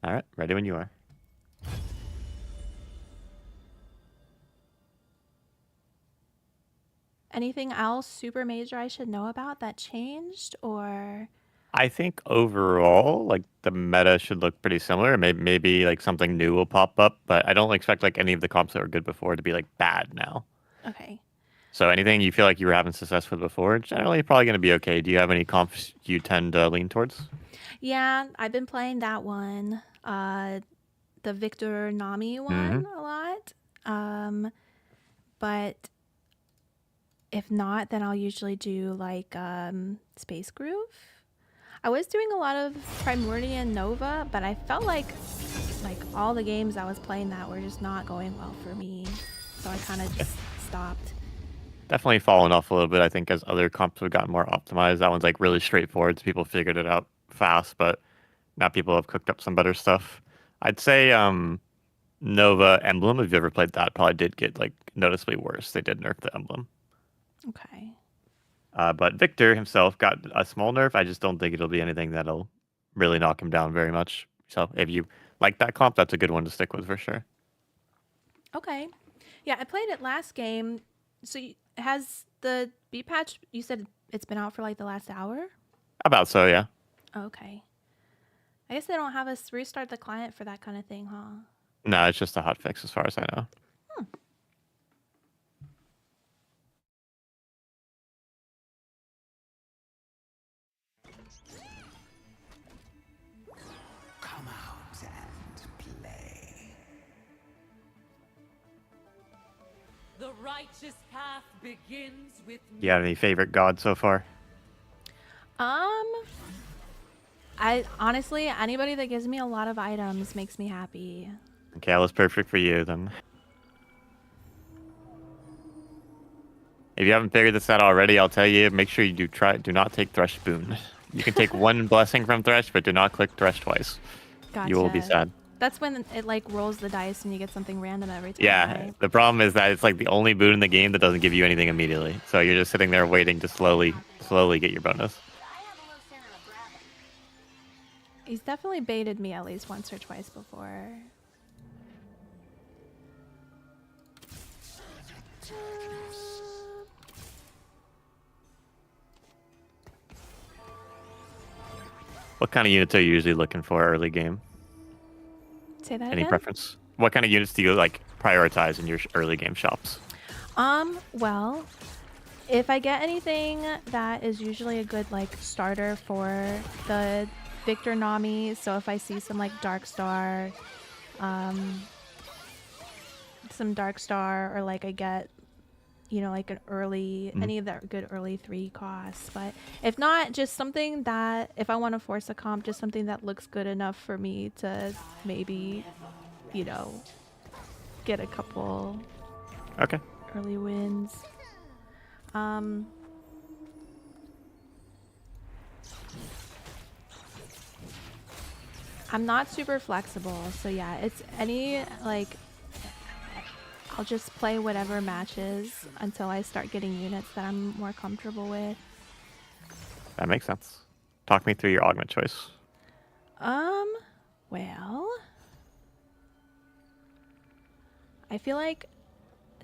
All right, ready when you are. Anything else super major I should know about that changed, or? I think overall, like the meta should look pretty similar. Maybe like something new will pop up, but I don't expect like any of the comps that were good before to be like bad now. Okay. So anything you feel like you were having success with before, generally probably going to be okay. Do you have any comps you tend to lean towards? Yeah, I've been playing that one, the Victor Nami one a lot. But if not, then I'll usually do like Space Groove. I was doing a lot of Primordial Nova, but I felt like all the games I was playing that were just not going well for me. So I kind of just stopped. Definitely fallen off a little bit, I think, as other comps have gotten more optimized. That one's like really straightforward, so people figured it out fast, but now people have cooked up some better stuff. I'd say Nova Emblem, if you ever played that, probably did get like noticeably worse. They did nerf the emblem. Okay. But Victor himself got a small nerf. I just don't think it'll be anything that'll really knock him down very much. So if you like that comp, that's a good one to stick with for sure. Okay. Yeah, I played it last game. So has the beat patch, you said it's been out for like the last hour? About so, yeah. Okay. I guess they don't have us restart the client for that kind of thing, huh? No, it's just a hot fix as far as I know. Come out and play. The righteous path begins with Do you have any favorite gods so far? I honestly, anybody that gives me a lot of items makes me happy. Okay, that was perfect for you then. If you haven't figured this out already, I'll tell you, make sure you do not take Thresh Boon. You can take one blessing from Thresh, but do not click Thresh twice. Gotcha. You will be sad. That's when it like rolls the dice and you get something random every time. Yeah, Right? the problem is that it's like the only boon in the game that doesn't give you anything immediately. So you're just sitting there waiting to slowly get your bonus. He's definitely baited me at least once or twice before. What kind of units are you usually looking for early game? Say that Any again? preference? What kind of units do you like prioritize in your early game shops? Well, if I get anything that is usually a good like starter for the Victor Nami, so if I see some like Dark Star, or like I get, like an early, any of that good early 3 costs. But if not, just something that, if I want to force a comp, just something that looks good enough for me to maybe, get a couple Okay. early wins. I'm not super flexible, so yeah, it's any like I'll just play whatever matches until I start getting units that I'm more comfortable with. That makes sense. Talk me through your augment choice. Well, I feel like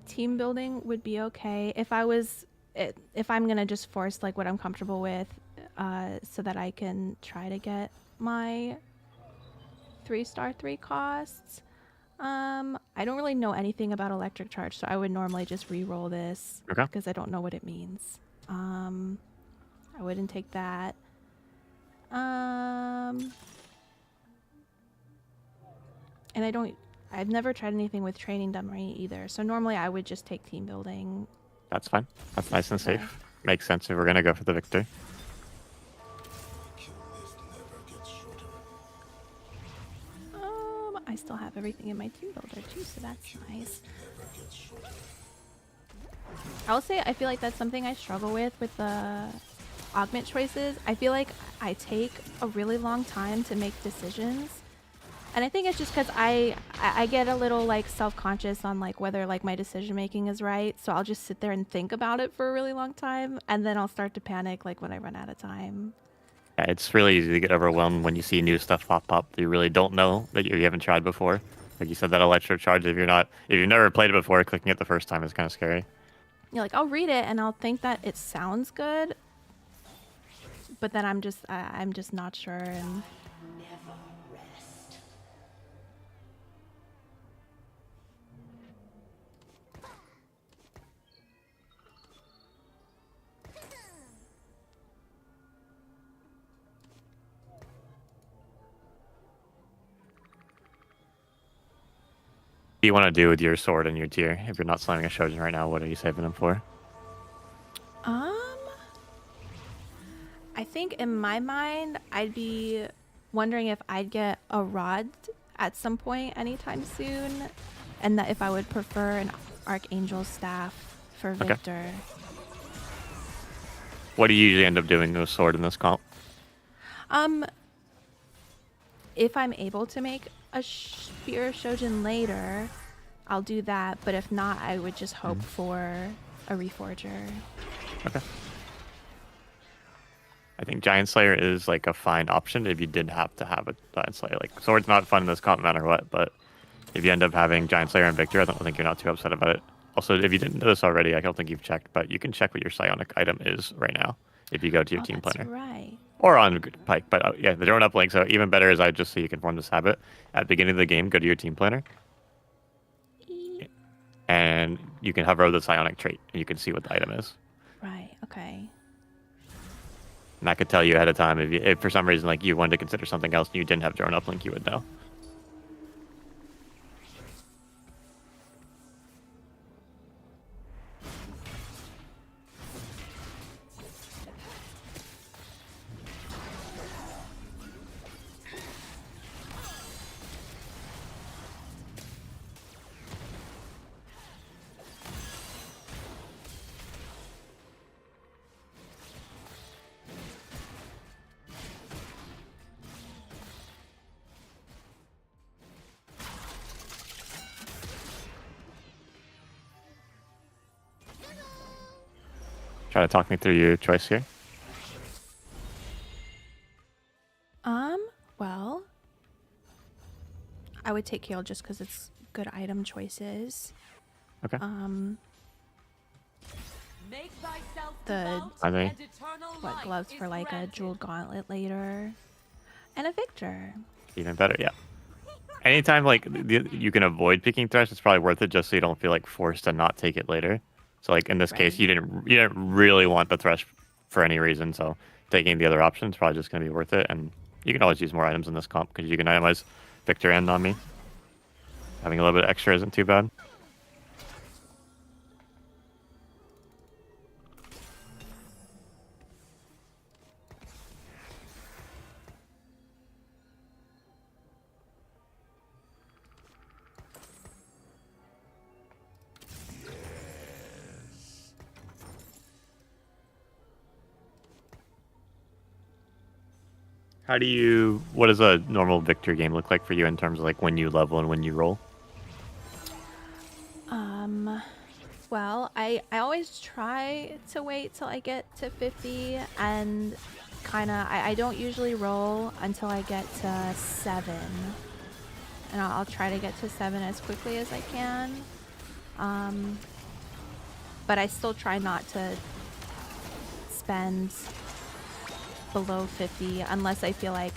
team building would be okay if I'm gonna just force like what I'm comfortable with, so that I can try to get my 3-star 3 costs. I don't really know anything about electric charge, so I would normally just re-roll this Okay. because I don't know what it means. I wouldn't take that. And I've never tried anything with training dummy either, so normally I would just take team building. That's fine. That's nice and Okay. safe. Makes sense if we're gonna go for the victor. Kill list never gets shorter. I still have everything in my team builder too, so that's nice. Never gets shorter. I'll say I feel like that's something I struggle with the augment choices. I feel like I take a really long time to make decisions. And I think it's just because I get a little like self-conscious on like whether like my decision making is right. So I'll just sit there and think about it for a really long time, and then I'll start to panic like when I run out of time. Yeah, it's really easy to get overwhelmed when you see new stuff pop up that you really don't know that you haven't tried before. Like you said, that electro charge. If you've never played it before, clicking it the first time is kind of scary. You're like, I'll read it and I'll think that it sounds good, but then I'm just not sure. And What do you want to do with your sword and your tier? If you're not slamming a Shojin right now, what are you saving them for? I think in my mind, I'd be wondering if I'd get a rod at some point anytime soon, and that if I would prefer an Archangel staff for Okay. Victor. What do you usually end up doing with sword in this comp? If I'm able to make a Spear Shojin later, I'll do that, but if not, I would just hope for a Reforger. Okay. I think Giant Slayer is like a fine option if you did have to have a Giant Slayer. Like sword's not fun in this comp no matter what, but if you end up having Giant Slayer and Victor, I don't think you're not too upset about it. Also, if you didn't know this already, I don't think you've checked, but you can check what your psionic item is right now if you go to your team That's planner. right. Or on Pike, but yeah, the drone uplink. So even better is just so you can form this habit. At the beginning of the game, go to your team planner, and you can hover over the psionic trait, and you can see what the item is. Right, okay. And that could tell you ahead of time if for some reason like you wanted to consider something else and you didn't have drone uplink, you would know. Try to talk me through your choice here. Well, I would take Kale just because it's good item choices. Okay. Make thyself The devout Are they- and eternal What life gloves is for like a granted. jeweled gauntlet later, and a Victor. Even better, yeah. Anytime like you can avoid picking thresh, it's probably worth it just so you don't feel like forced to not take it later. So like in this case, Right. you didn't really want the thresh for any reason, so taking the other option is probably just going to be worth it. And you can always use more items in this comp because you can itemize Victor and Nami. Having a little bit extra isn't too bad. What does a normal Victor game look like for you in terms of like when you level and when you roll? Well, I always try to wait till I get to 50 and I don't usually roll until I get to 7. And I'll try to get to 7 as quickly as I can. But I still try not to spend below 50 unless I feel like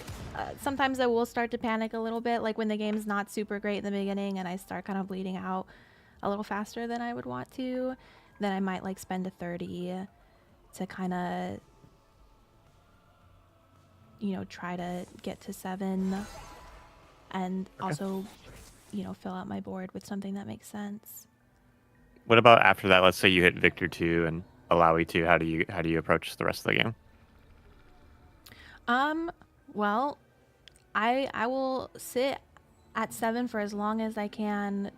sometimes I will start to panic a little bit, like when the game's not super great in the beginning and I start kind of bleeding out a little faster than I would want to, then I might like spend a 30 to kind of, you know, try to get to 7 and also, you know, fill out my board with something that makes sense. What about after that? Let's say you hit Victor 2 and Alawi 2. How do you approach the rest of the game? Well, I will sit at 7 for as long as I can,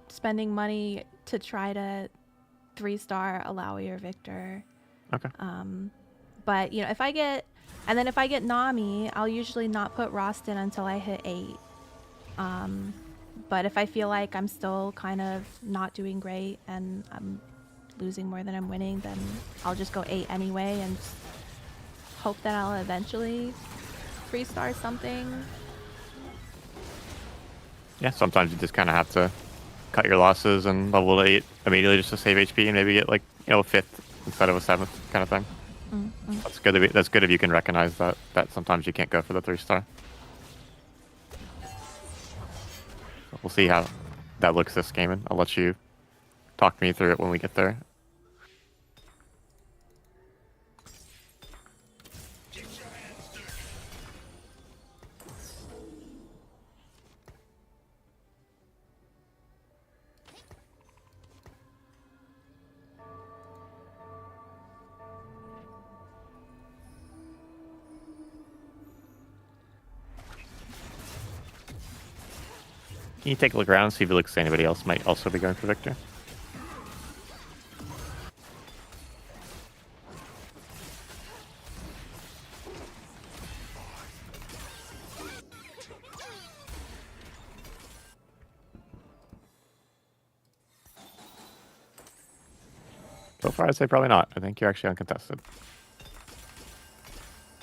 spending money to try to 3-star Alawi or Victor. Okay. But you know, if I get Nami, I'll usually not put Rostin until I hit 8. But if I feel like I'm still kind of not doing great and I'm losing more than I'm winning, then I'll just go 8 anyway and hope that I'll eventually 3-star something. Yeah, sometimes you just kind of have to cut your losses and level to 8 immediately just to save HP and maybe get like, you know, a 5th instead of a 7th kind of thing. Mm-hmm. That's good if you can recognize that sometimes you can't go for the 3-star. So we'll see how that looks this game, and I'll let you talk me through it when we get there. Can you take a look around, see if it looks like anybody else might also be going for Victor? So far, I'd say probably not. I think you're actually uncontested.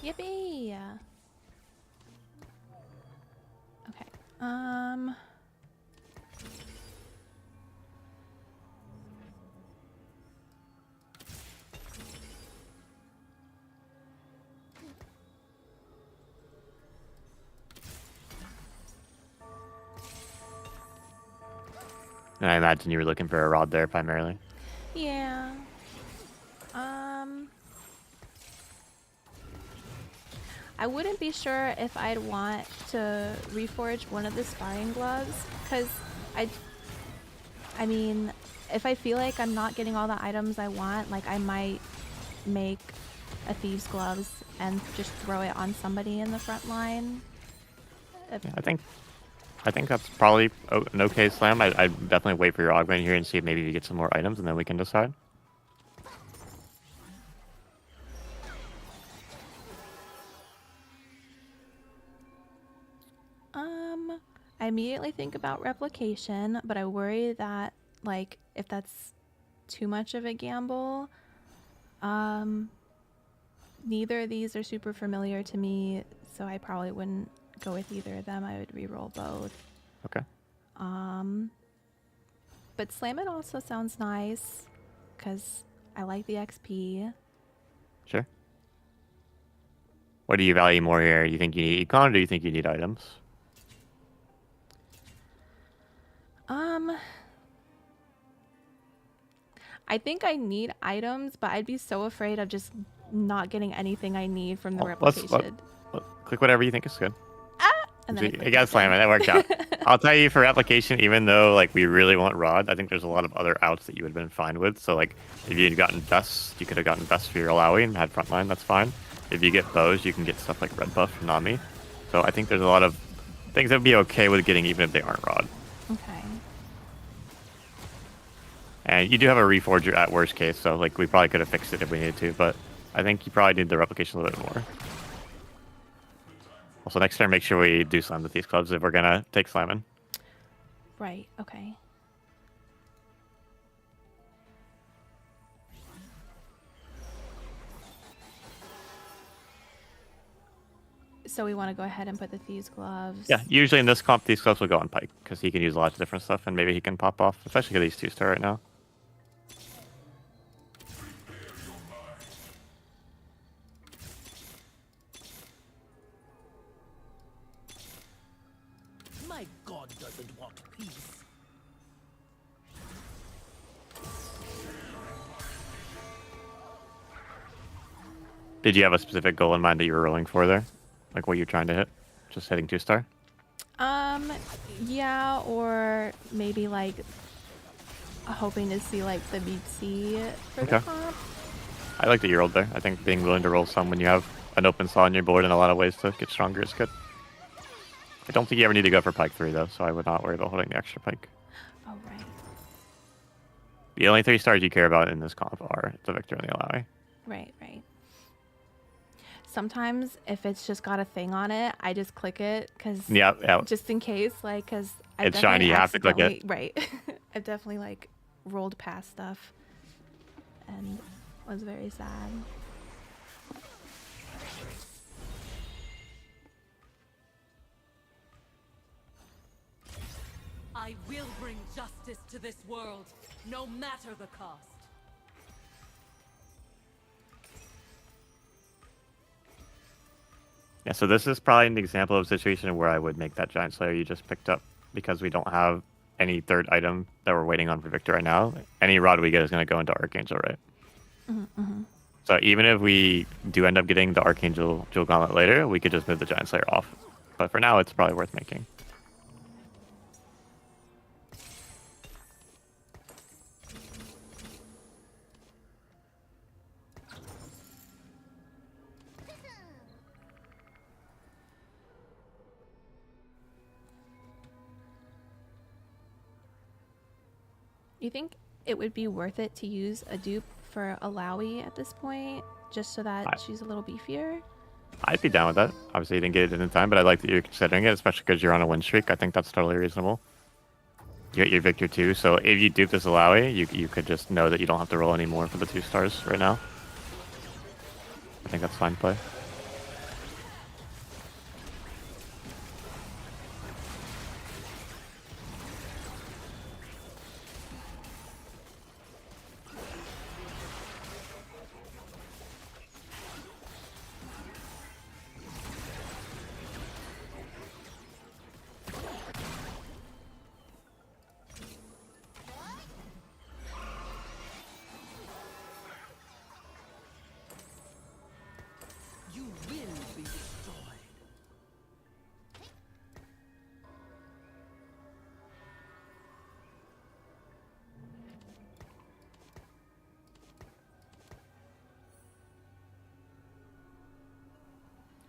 Yippee! Okay. And I imagine you were looking for a rod there primarily. Yeah. I wouldn't be sure if I'd want to reforge one of the sparring gloves, because I mean, if I feel like I'm not getting all the items I want, like I might make a thieves gloves and just throw it on somebody in the front line. Yeah, I think that's probably an okay slam. I'd definitely wait for your augment here and see if maybe you get some more items, and then we can decide. I immediately think about replication, but I worry that, like, if that's too much of a gamble, neither of these are super familiar to me, so I probably wouldn't go with either of them. I would re-roll both. Okay. But Slam It also sounds nice, because I like the XP. Sure. What do you value more here? You think you need econ, or do you think you need items? I think I need items, but I'd be so afraid of just not getting anything I need from the replication. Click whatever you think is good. And then You gotta slam it. That worked out. I'll tell you, for replication, even though like we really want rod, I think there's a lot of other outs that you would have been fine with. So like, if you had gotten dust, you could have gotten dust for your Alawi and had frontline. That's fine. If you get bows, you can get stuff like red buff from Nami. So I think there's a lot of things that would be okay with getting, even if they aren't rod. Okay. And you do have a reforger at worst case, so like we probably could have fixed it if we needed to. But I think you probably need the replication a little bit more. Also, next turn, make sure we do slam with these clubs if we're gonna take slamming. Right, okay. So we want to go ahead and put the Thieves' Gloves. Yeah, usually in this comp, these clubs will go on Pike because he can use lots of different stuff and maybe he can pop off, especially because he's 2-star right now. My god doesn't want peace. Did you have a specific goal in mind that you were rolling for there? Like what you're trying to hit? Just hitting 2-star? Yeah, or maybe like hoping to see like the BC for the Okay. comp. I like that you rolled there. I think being willing to roll some when you have an open slot on your board and a lot of ways to get stronger is good. I don't think you ever need to go for Pike 3 though, so I would not worry about holding the extra Pike. Oh, right. The only 3 stars you care about in this comp are the Victor and the Alawi. Right, right. Sometimes if it's just got a thing on it, I just click it because Yeah, yeah. just in case, like, because It's shiny, you have to click it. Right. I've definitely like rolled past stuff and was very sad. I will bring justice to this world, no matter the cost. Yeah, so this is probably an example of a situation where I would make that Giant Slayer you just picked up because we don't have any third item that we're waiting on for Victor right now. Any rod we get is going to go into Archangel, right? So even if we do end up getting the Archangel Jewel Gauntlet later, we could just move the Giant Slayer off. But for now, it's probably worth making. You think it would be worth it to use a dupe for Alawi at this point, just so that she's a little beefier? I'd be down with that. Obviously, you didn't get it in time, but I like that you're considering it, especially because you're on a win streak. I think that's totally reasonable. You get your Victor too, so if you dupe this Alawi, you could just know that you don't have to roll anymore for the 2 stars right now. I think that's fine play. You will be destroyed.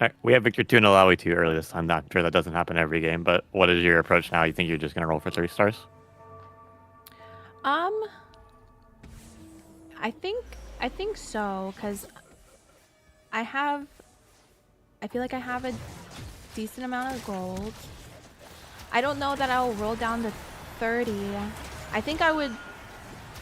All right, we have Victor 2 and Alawi 2 early this time. Not sure that doesn't happen every game, but what is your approach now? You think you're just going to roll for 3 stars? I think so, because I feel like I have a decent amount of gold. I don't know that I'll roll down to 30. I think I would,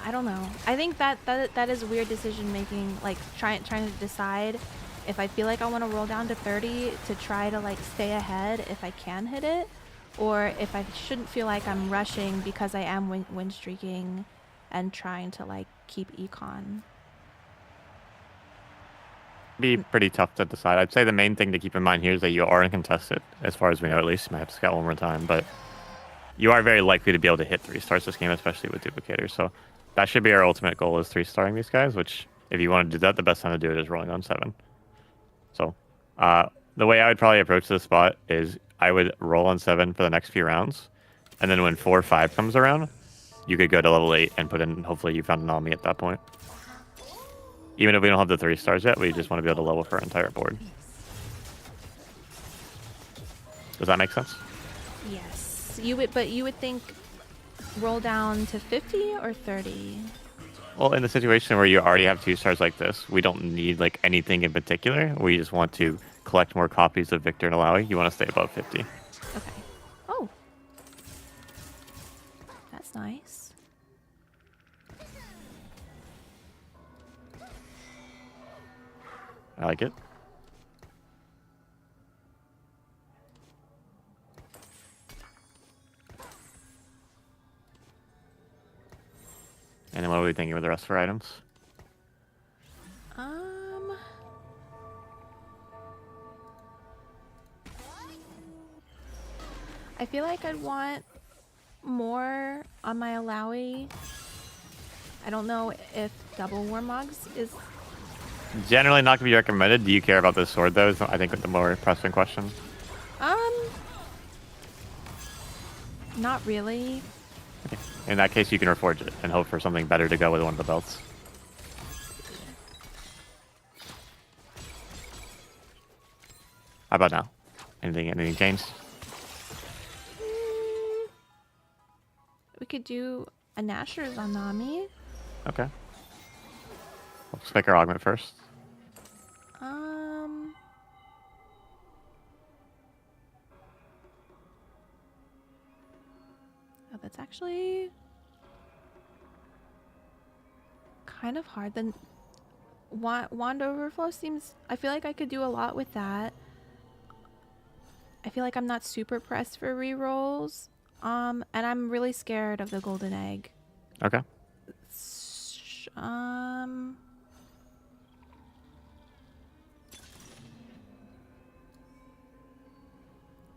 I don't know. I think that is weird decision making, like trying to decide if I feel like I want to roll down to 30 to try to like stay ahead if I can hit it, or if I shouldn't feel like I'm rushing because I am win streaking and trying to like keep econ. Be pretty tough to decide. I'd say the main thing to keep in mind here is that you are uncontested, as far as we know at least. You might have to scout one more time, but you are very likely to be able to hit 3 stars this game, especially with duplicators. So that should be our ultimate goal, is 3-starring these guys, which if you want to do that, the best time to do it is rolling on 7. So the way I would probably approach this spot is I would roll on 7 for the next few rounds, and then when 4 or 5 comes around, you could go to level 8 and put in, hopefully you found an Almi at that point. Even if we don't have the 3 stars yet, we just want to be able to level for our entire board. Does that make sense? Yes, but you would think roll down to 50 or 30. Well, in the situation where you already have 2 stars like this, we don't need like anything in particular. We just want to collect more copies of Victor and Alawi, you want to stay above 50. Okay. Oh. That's nice. I like it. And then what are we thinking with the rest of our items? I feel like I'd want more on my Alawi. I don't know if double Warmogs is... Generally not going to be recommended. Do you care about this sword, though? Is I think the more pressing question. Not really. Okay. In that case, you can reforge it and hope for something better to go with one of the belts. How about now? Anything changed? We could do a Nashor's on Nami. Okay. Let's pick our augment first. Oh, that's actually kind of hard. Then Wand Overflow seems... I feel like I could do a lot with that. I feel like I'm not super pressed for rerolls. And I'm really scared of the golden egg. Okay.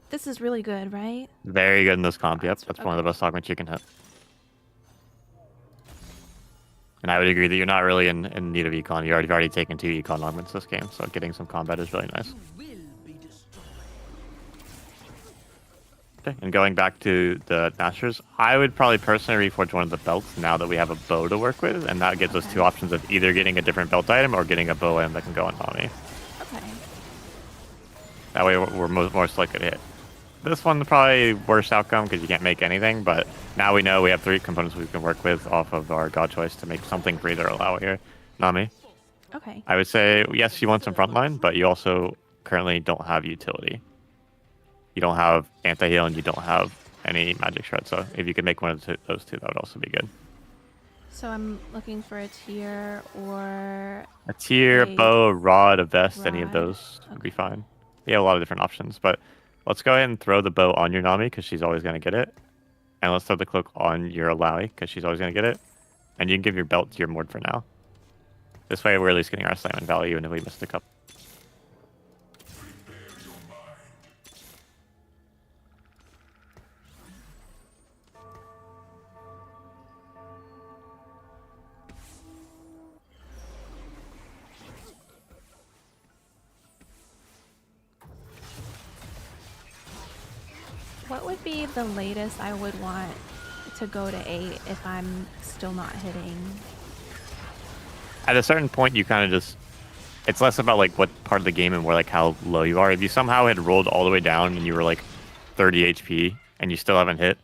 This is really good, right? Very good in this comp. Yep, that's one of the best augments you can hit. And I would agree that you're not really in need of econ. You've already taken 2 econ augments this game, so getting some combat is really nice. Okay, and going back to the Nashers, I would probably personally reforge one of the belts now that we have a bow to work with, and that gives us 2 options of either getting a different belt item or getting a bow item that can go on Nami. Okay. That way we're most likely to hit. This one, probably worst outcome because you can't make anything, but now we know we have 3 components we can work with off of our god choice to make something for either Alawi or Nami. Okay. I would say, yes, you want some frontline, but you also currently don't have utility. You don't have anti-heal and you don't have any magic shred, so if you could make one of those 2, that would also be good. So I'm looking for a tier or... A tier, a bow, a rod, a vest, any of Rod. those would be fine. You have a lot of different options, but let's go ahead and throw the bow on your Nami because she's always going to get it. And let's throw the cloak on your Alawi because she's always going to get it. And you can give your belt to your Mord for now. This way we're at least getting our slam and value even if we missed a couple. What would be the latest I would want to go to 8 if I'm still not hitting? At a certain point, you kind of just... It's less about like what part of the game and more like how low you are. If you somehow had rolled all the way down and you were like 30 HP and you still haven't hit,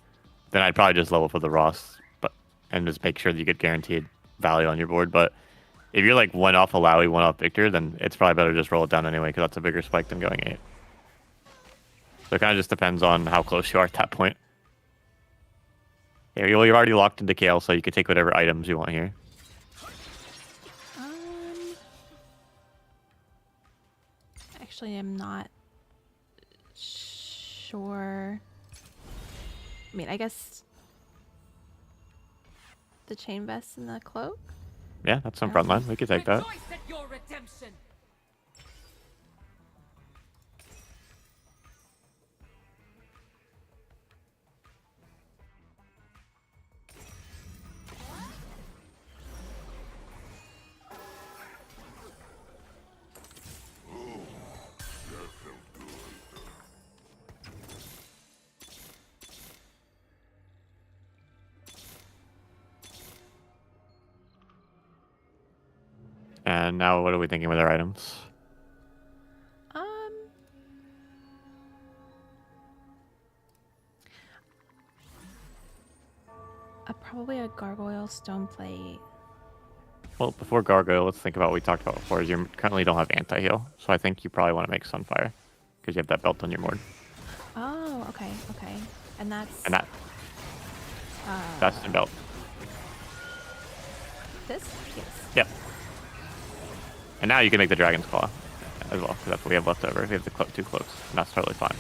then I'd probably just level for the Ross and just make sure that you get guaranteed value on your board. But if you're like 1 off Alawi, 1 off Victor, then it's probably better to just roll it down anyway because that's a bigger spike than going 8. So it kind of just depends on how close you are at that point. Yeah, you're already locked into Kale, so you can take whatever items you want here. Actually, I'm not sure. I mean, I guess the chain vest and the cloak? Yeah, that's some frontline. We could take that. Rejoice at your redemption. And now what are we thinking with our items? Probably a gargoyle stone plate. Well, before Gargoyle, let's think about what we talked about before. Is you currently don't have anti-heal, so I think you probably want to make Sunfire because you have that belt on your board. Oh, okay, okay. And that's And that's the belt. this? Yes. Yep. And now you can make the Dragon's Claw as well, because that's what we have left over. We have the 2 cloaks, and that's totally fine.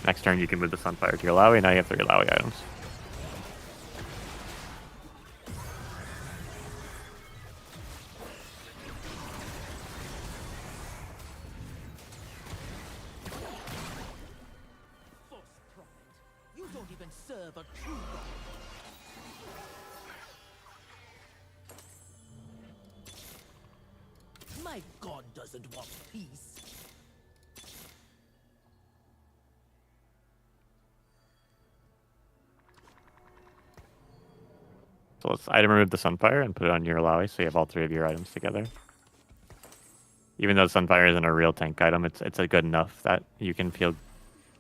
Next turn, you can move the Sunfire to your Lowy, and now you have 3 Lowy items. False prophet. You don't even serve a true god. My god doesn't want peace. So let's item remove the Sunfire and put it on your Lowy, so you have all 3 of your items together. Even though Sunfire isn't a real tank item, it's a good enough that you can feel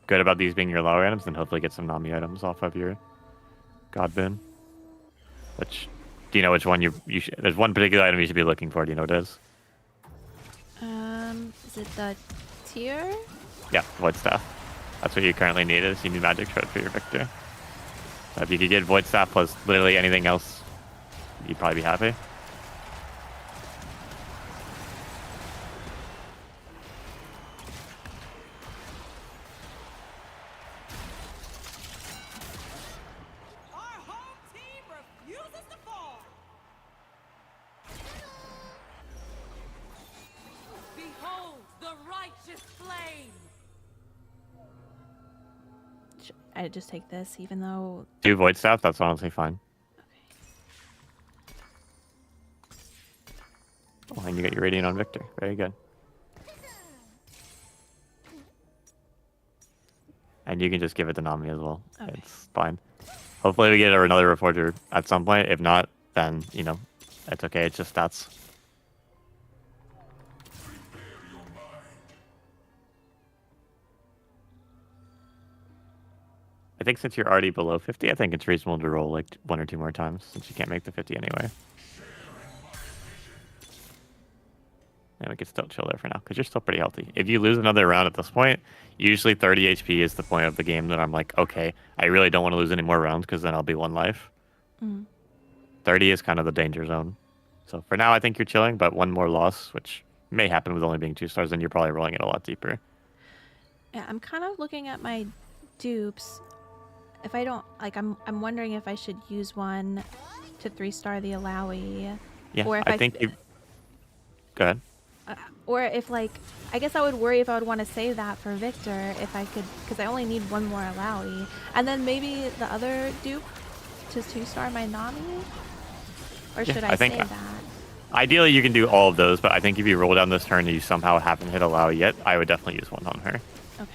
good about these being your Lowy items and hopefully get some Nami items off of your God Boon. Which, do you know which one you should... There's one particular item you should be looking for. Do you know what it is? Is it the tier? Yeah, Void Staff. That's what you currently need, is you need Magic Shred for your Victor. So if you could get Void Staff plus literally anything else, you'd probably be happy. Our home team refuses to fall. Behold the righteous flame. I just take this, even though. 2 Void Staff, that's honestly fine. Oh, and you get your Radiant on Victor. Very good. And you can just give it to Nami as well. Okay. It's fine. Hopefully we get another Reforger at some point. If not, then, you know, it's okay. It's just stats. I think since you're already below 50, I think it's reasonable to roll like 1 or 2 more times since you can't make the 50 anyway. And we can still chill there for now because you're still pretty healthy. If you lose another round at this point, usually 30 HP is the point of the game that I'm like, okay, I really don't want to lose any more rounds because then I'll be 1 life. 30 is kind of the danger zone. So for now, I think you're chilling, but 1 more loss, which may happen with only being 2 stars, then you're probably rolling it a lot deeper. Yeah, I'm kind of looking at my dupes. If I don't, like, I'm wondering if I should use one to 3-star the Alawi. Yeah, or if I think you... Go ahead. Or if, like, I guess I would worry if I would want to save that for Victor if I could, because I only need 1 more Alawi. And then maybe the other dupe to 2-star my Nami? Or should I think save that? Ideally, you can do all of those, but I think if you roll down this turn and you somehow haven't hit Alawi yet, I would definitely use 1 on her. Okay.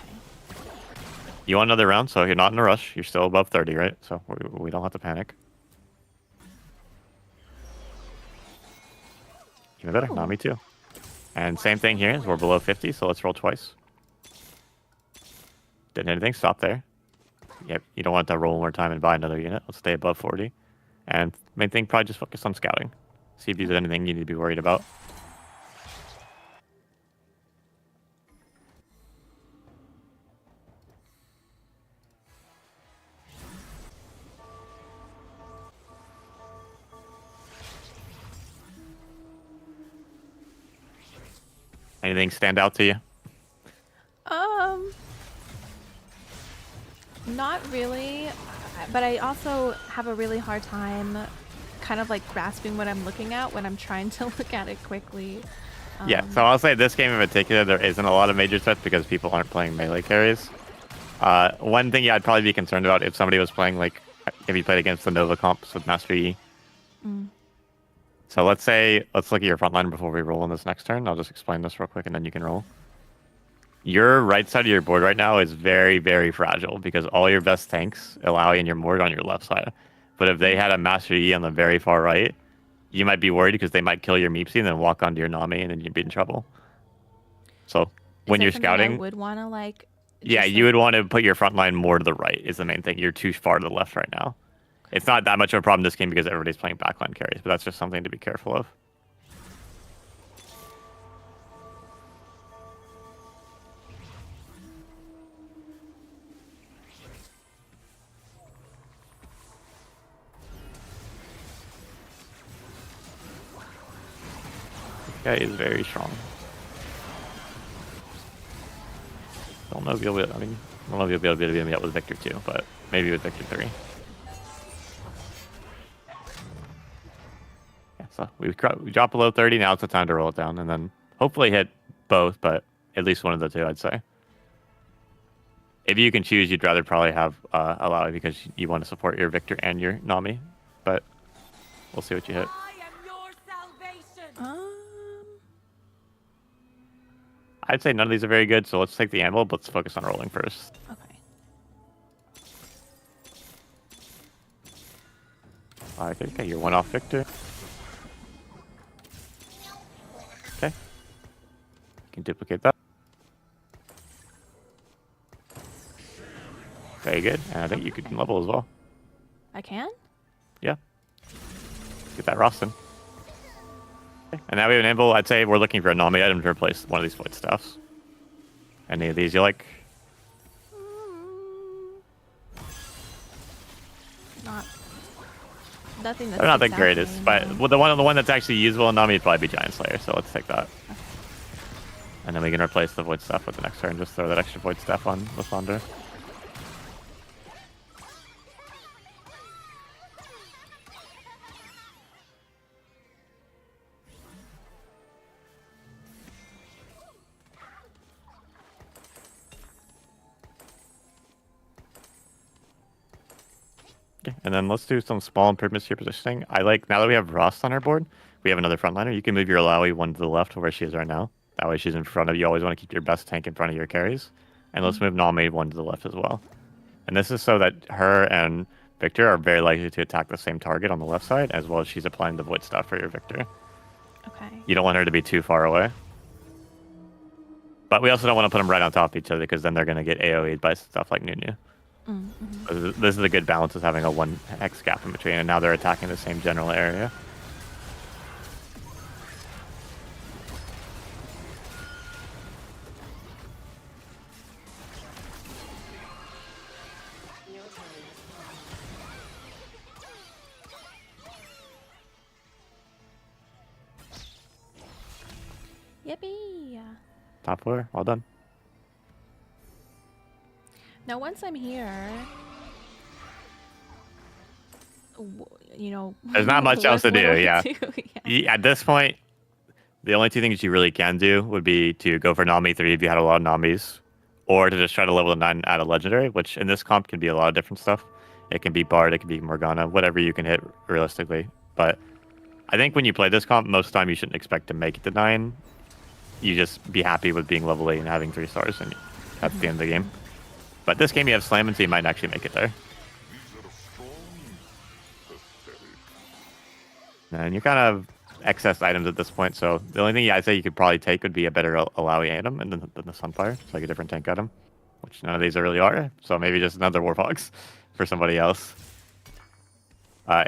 You want another round, so you're not in a rush. You're still above 30, right? So we don't have to panic. Even better, Nami too. And same thing here, is we're below 50, so let's roll twice. Didn't hit anything, stop there. Yep, you don't want to roll one more time and buy another unit. Let's stay above 40. And main thing, probably just focus on scouting. See if there's anything you need to be worried about. Anything stand out to you? Not really, but I also have a really hard time kind of like grasping what I'm looking at when I'm trying to look at it quickly. Yeah, so I'll say this game in particular, there isn't a lot of major threats because people aren't playing melee carries. One thing I'd probably be concerned about if somebody was playing, like, if you played against the Nova comps with Master E. So let's look at your front line before we roll on this next turn. I'll just explain this real quick and then you can roll. Your right side of your board right now is very, very fragile because all your best tanks, Alawi and your Mord, on your left side. But if they had a Master E on the very far right, you might be worried because they might kill your Meepsy and then walk onto your Nami and then you'd be in trouble. So when you're scouting... I would want to, like... Yeah, you would want to put your front line more to the right is the main thing. You're too far to the left right now. It's not that much of a problem this game because everybody's playing backline carries, but that's just something to be careful of. Guy is very strong. Don't know if you'll be. I mean, I don't know if you'll be able to beat me up with Victor 2, but maybe with Victor 3. Yeah, so we drop below 30. Now it's the time to roll it down, and then hopefully hit both, but at least one of the two, I'd say. If you can choose, you'd rather probably have Alawi because you want to support your Victor and your Nami, but we'll see what you hit. I am your salvation. I'd say none of these are very good, so let's take the anvil, but let's focus on rolling first. Okay. I think you're one off Victor. Okay. You can duplicate that. Very good. And I think you can level as well. I can? Yeah. Get that Rostin. Okay. And now we have an anvil. I'd say we're looking for a Nami item to replace one of these void staffs. Any of these you like? Nothing that's They're not the greatest, but the one that's actually usable in Nami would probably be Giant Slayer, so let's take that. Okay. And then we can replace the void staff with the next turn. Just throw that extra void staff on Lysander. Okay, and then let's do some small improvements to your positioning. I like, now that we have Rost on our board, we have another frontliner. You can move your Alawi one to the left where she is right now. That way she's in front of you. You always want to keep your best tank in front of your carries. And let's move Nami one to the left as well. And this is so that her and Victor are very likely to attack the same target on the left side, as well as she's applying the void stuff for your Victor. Okay. You don't want her to be too far away. But we also don't want to put them right on top of each other, because then they're going to get AoE'd by stuff like Nunu. Mm-hmm. This is a good balance, of having a 1 hex gap in between, and now they're attacking the same general area. Yippee! Top 4, well done. Now, once I'm here, you know, There's not much else to what do, I yeah. Yeah. At this point, the only two things you really can do would be to go for Nami 3 if you had a lot of Namis, or to just try to level the 9 at a legendary, which in this comp can be a lot of different stuff. It can be Bard, it can be Morgana, whatever you can hit realistically. But I think when you play this comp, most of the time you shouldn't expect to make it to 9. You just be happy with being level 8 and having 3 stars, and that's the end of the game. But this game you have Slam, and so you might actually make it there. And you're kind of excess items at this point, so the only thing I'd say you could probably take would be a better Alawi item than the Sunfire. It's like a different tank item, which none of these really are. So maybe just another Warfox for somebody else.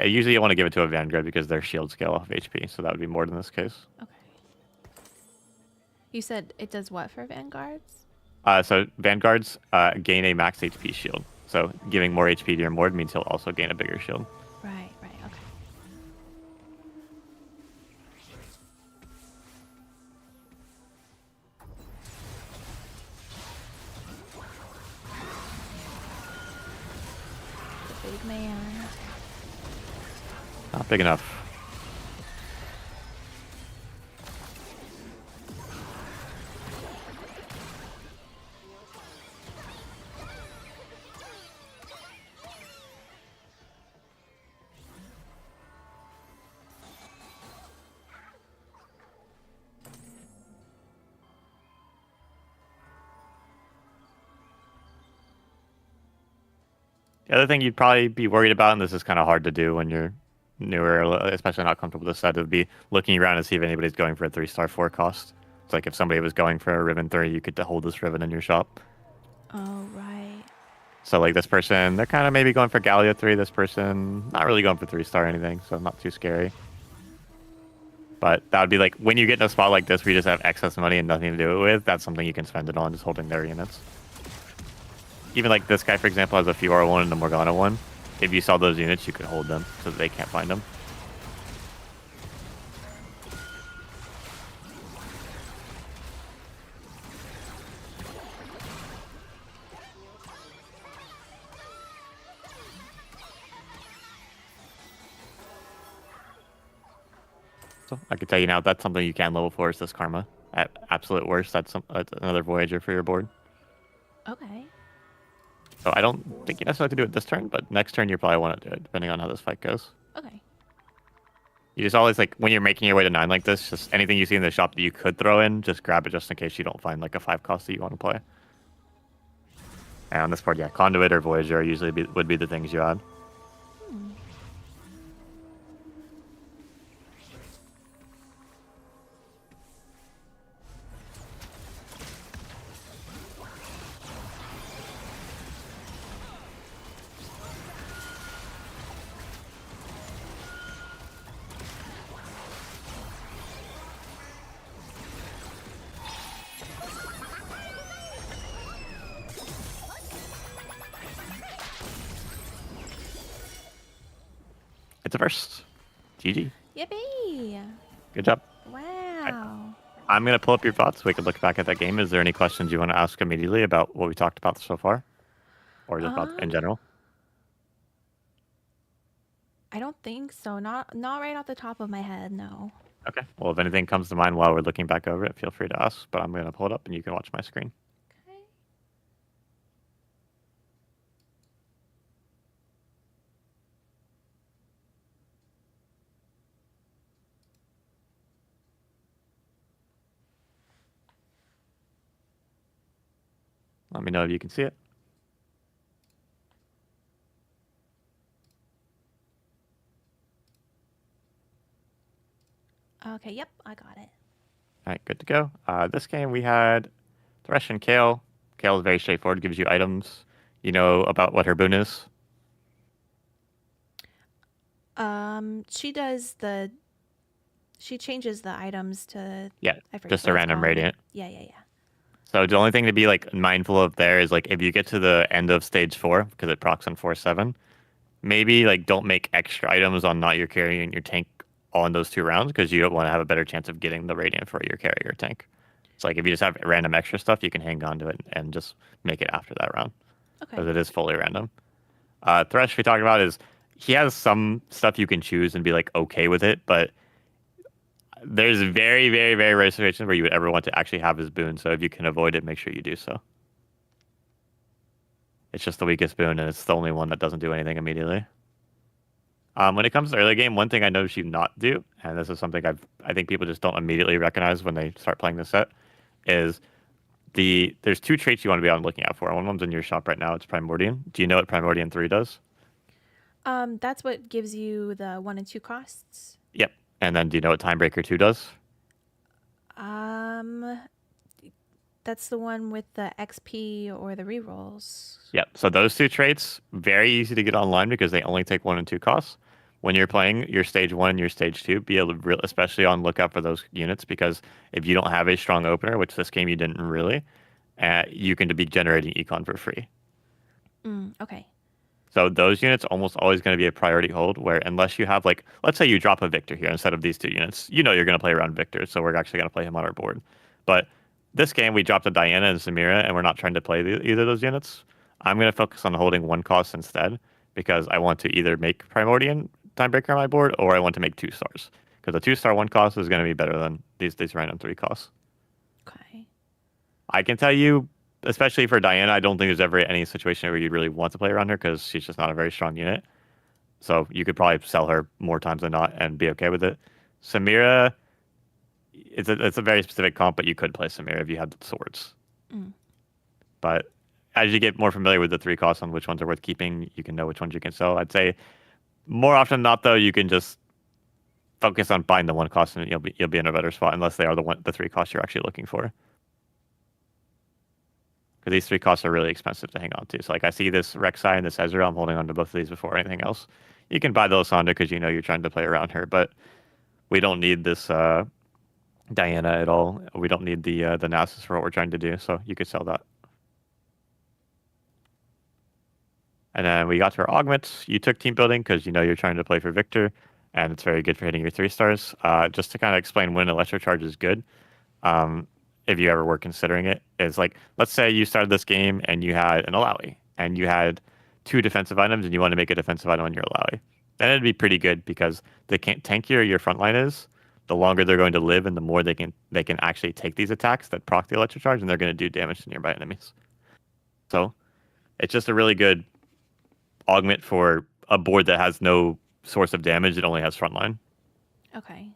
Usually you want to give it to a Vanguard because their shield scale off HP, so that would be more than this case. Okay. You said it does what for Vanguards? So Vanguards gain a max HP shield. So giving more HP to your Mord means he'll also gain a bigger shield. Right, okay. The big man. Not big enough. The other thing you'd probably be worried about, and this is kind of hard to do when you're newer, especially not comfortable with the set, would be looking around to see if anybody's going for a 3-star 4 cost. It's like if somebody was going for a Riven 3, you could hold this Riven in your shop. Oh, right. So like this person, they're kind of maybe going for Gallia 3. This person, not really going for 3-star or anything, so not too scary. But that would be like, when you get in a spot like this where you just have excess money and nothing to do it with, that's something you can spend it on, just holding their units. Even like this guy, for example, has a Fiora 1 and a Morgana 1. If you saw those units, you could hold them so that they can't find them. So I can tell you now that's something you can level for is this Karma. At absolute worst, that's another Voyager for your board. Okay. So I don't think you necessarily have to do it this turn, but next turn you probably want to do it, depending on how this fight goes. Okay. You just always, like, when you're making your way to 9 like this, just anything you see in the shop that you could throw in, just grab it just in case you don't find, like, a 5 cost that you want to play. And on this board, yeah, Conduit or Voyager usually would be the things you add. It's a first. GG. Yippee! Good job. Wow. I'm going to pull up your thoughts so we can look back at that game. Is there any questions you want to ask immediately about what we talked about so far? Or just about in general? I don't think so. Not right off the top of my head, no. Okay. Well, if anything comes to mind while we're looking back over it, feel free to ask. But I'm going to pull it up and you can watch my screen. Okay. Let me know if you can see it. Okay, yep, I got it. All right, good to go. This game we had Thresh and Kale. Kale is very straightforward, gives you items. You know about what her boon is? She changes the items to Yeah, I forget just what a it's random called. radiant. Yeah. So the only thing to be like mindful of there is like if you get to the end of stage 4, because it procs on 4/7, maybe like don't make extra items on not your carry and your tank all in those 2 rounds because you don't want to have a better chance of getting the radiant for your carry or tank. So like if you just have random extra stuff, you can hang on to it and just make it after that round because Okay. it is fully random. Thresh we talked about is he has some stuff you can choose and be like okay with it, but there's very, very, very rare situations where you would ever want to actually have his boon. So if you can avoid it, make sure you do so. It's just the weakest boon, and it's the only one that doesn't do anything immediately. When it comes to early game, one thing I noticed you not do, and this is something I think people just don't immediately recognize when they start playing this set, is there's 2 traits you want to be on looking out for. One of them's in your shop right now. It's Primordian. Do you know what Primordian 3 does? That's what gives you the 1 and 2 costs. Yep. And then do you know what Timebreaker 2 does? That's the one with the XP or the rerolls. Yep. So those 2 traits, very easy to get online because they only take 1 and 2 costs. When you're playing your stage 1 and your stage 2, be able to especially on lookout for those units because if you don't have a strong opener, which this game you didn't really, you can be generating econ for free. Okay. So those units almost always going to be a priority hold where unless you have like, let's say you drop a Victor here instead of these 2 units, you know you're going to play around Victor. So we're actually going to play him on our board. But this game, we dropped a Diana and Samira and we're not trying to play either of those units. I'm going to focus on holding 1 cost instead because I want to either make Primordian Timebreaker on my board or I want to make 2 stars. Because a 2-star 1 cost is going to be better than these random 3 costs. Okay. I can tell you, especially for Diana, I don't think there's ever any situation where you'd really want to play around her because she's just not a very strong unit. So you could probably sell her more times than not and be okay with it. Samira, it's a very specific comp, but you could play Samira if you had the swords. But as you get more familiar with the 3 costs on which ones are worth keeping, you can know which ones you can sell. I'd say more often than not, though, you can just focus on buying the 1 cost and you'll be in a better spot unless they are the 3 costs you're actually looking for. Because these 3 costs are really expensive to hang on to. So like I see this Rek'Sai and this Ezra, I'm holding on to both of these before anything else. You can buy the Lysandra because you know you're trying to play around her, but we don't need this Diana at all. We don't need the Nasus for what we're trying to do, so you could sell that. And then we got to our augments. You took team building because you know you're trying to play for Victor, and it's very good for hitting your 3 stars. Just to kind of explain when Electrocharge is good, if you ever were considering it, is like, let's say you started this game and you had an Alawi, and you had 2 defensive items, and you want to make a defensive item on your Alawi. Then it'd be pretty good because the tankier your front line is, the longer they're going to live and the more they can actually take these attacks that proc the electric charge, and they're going to do damage to nearby enemies. So it's just a really good augment for a board that has no source of damage. It only has frontline. Okay.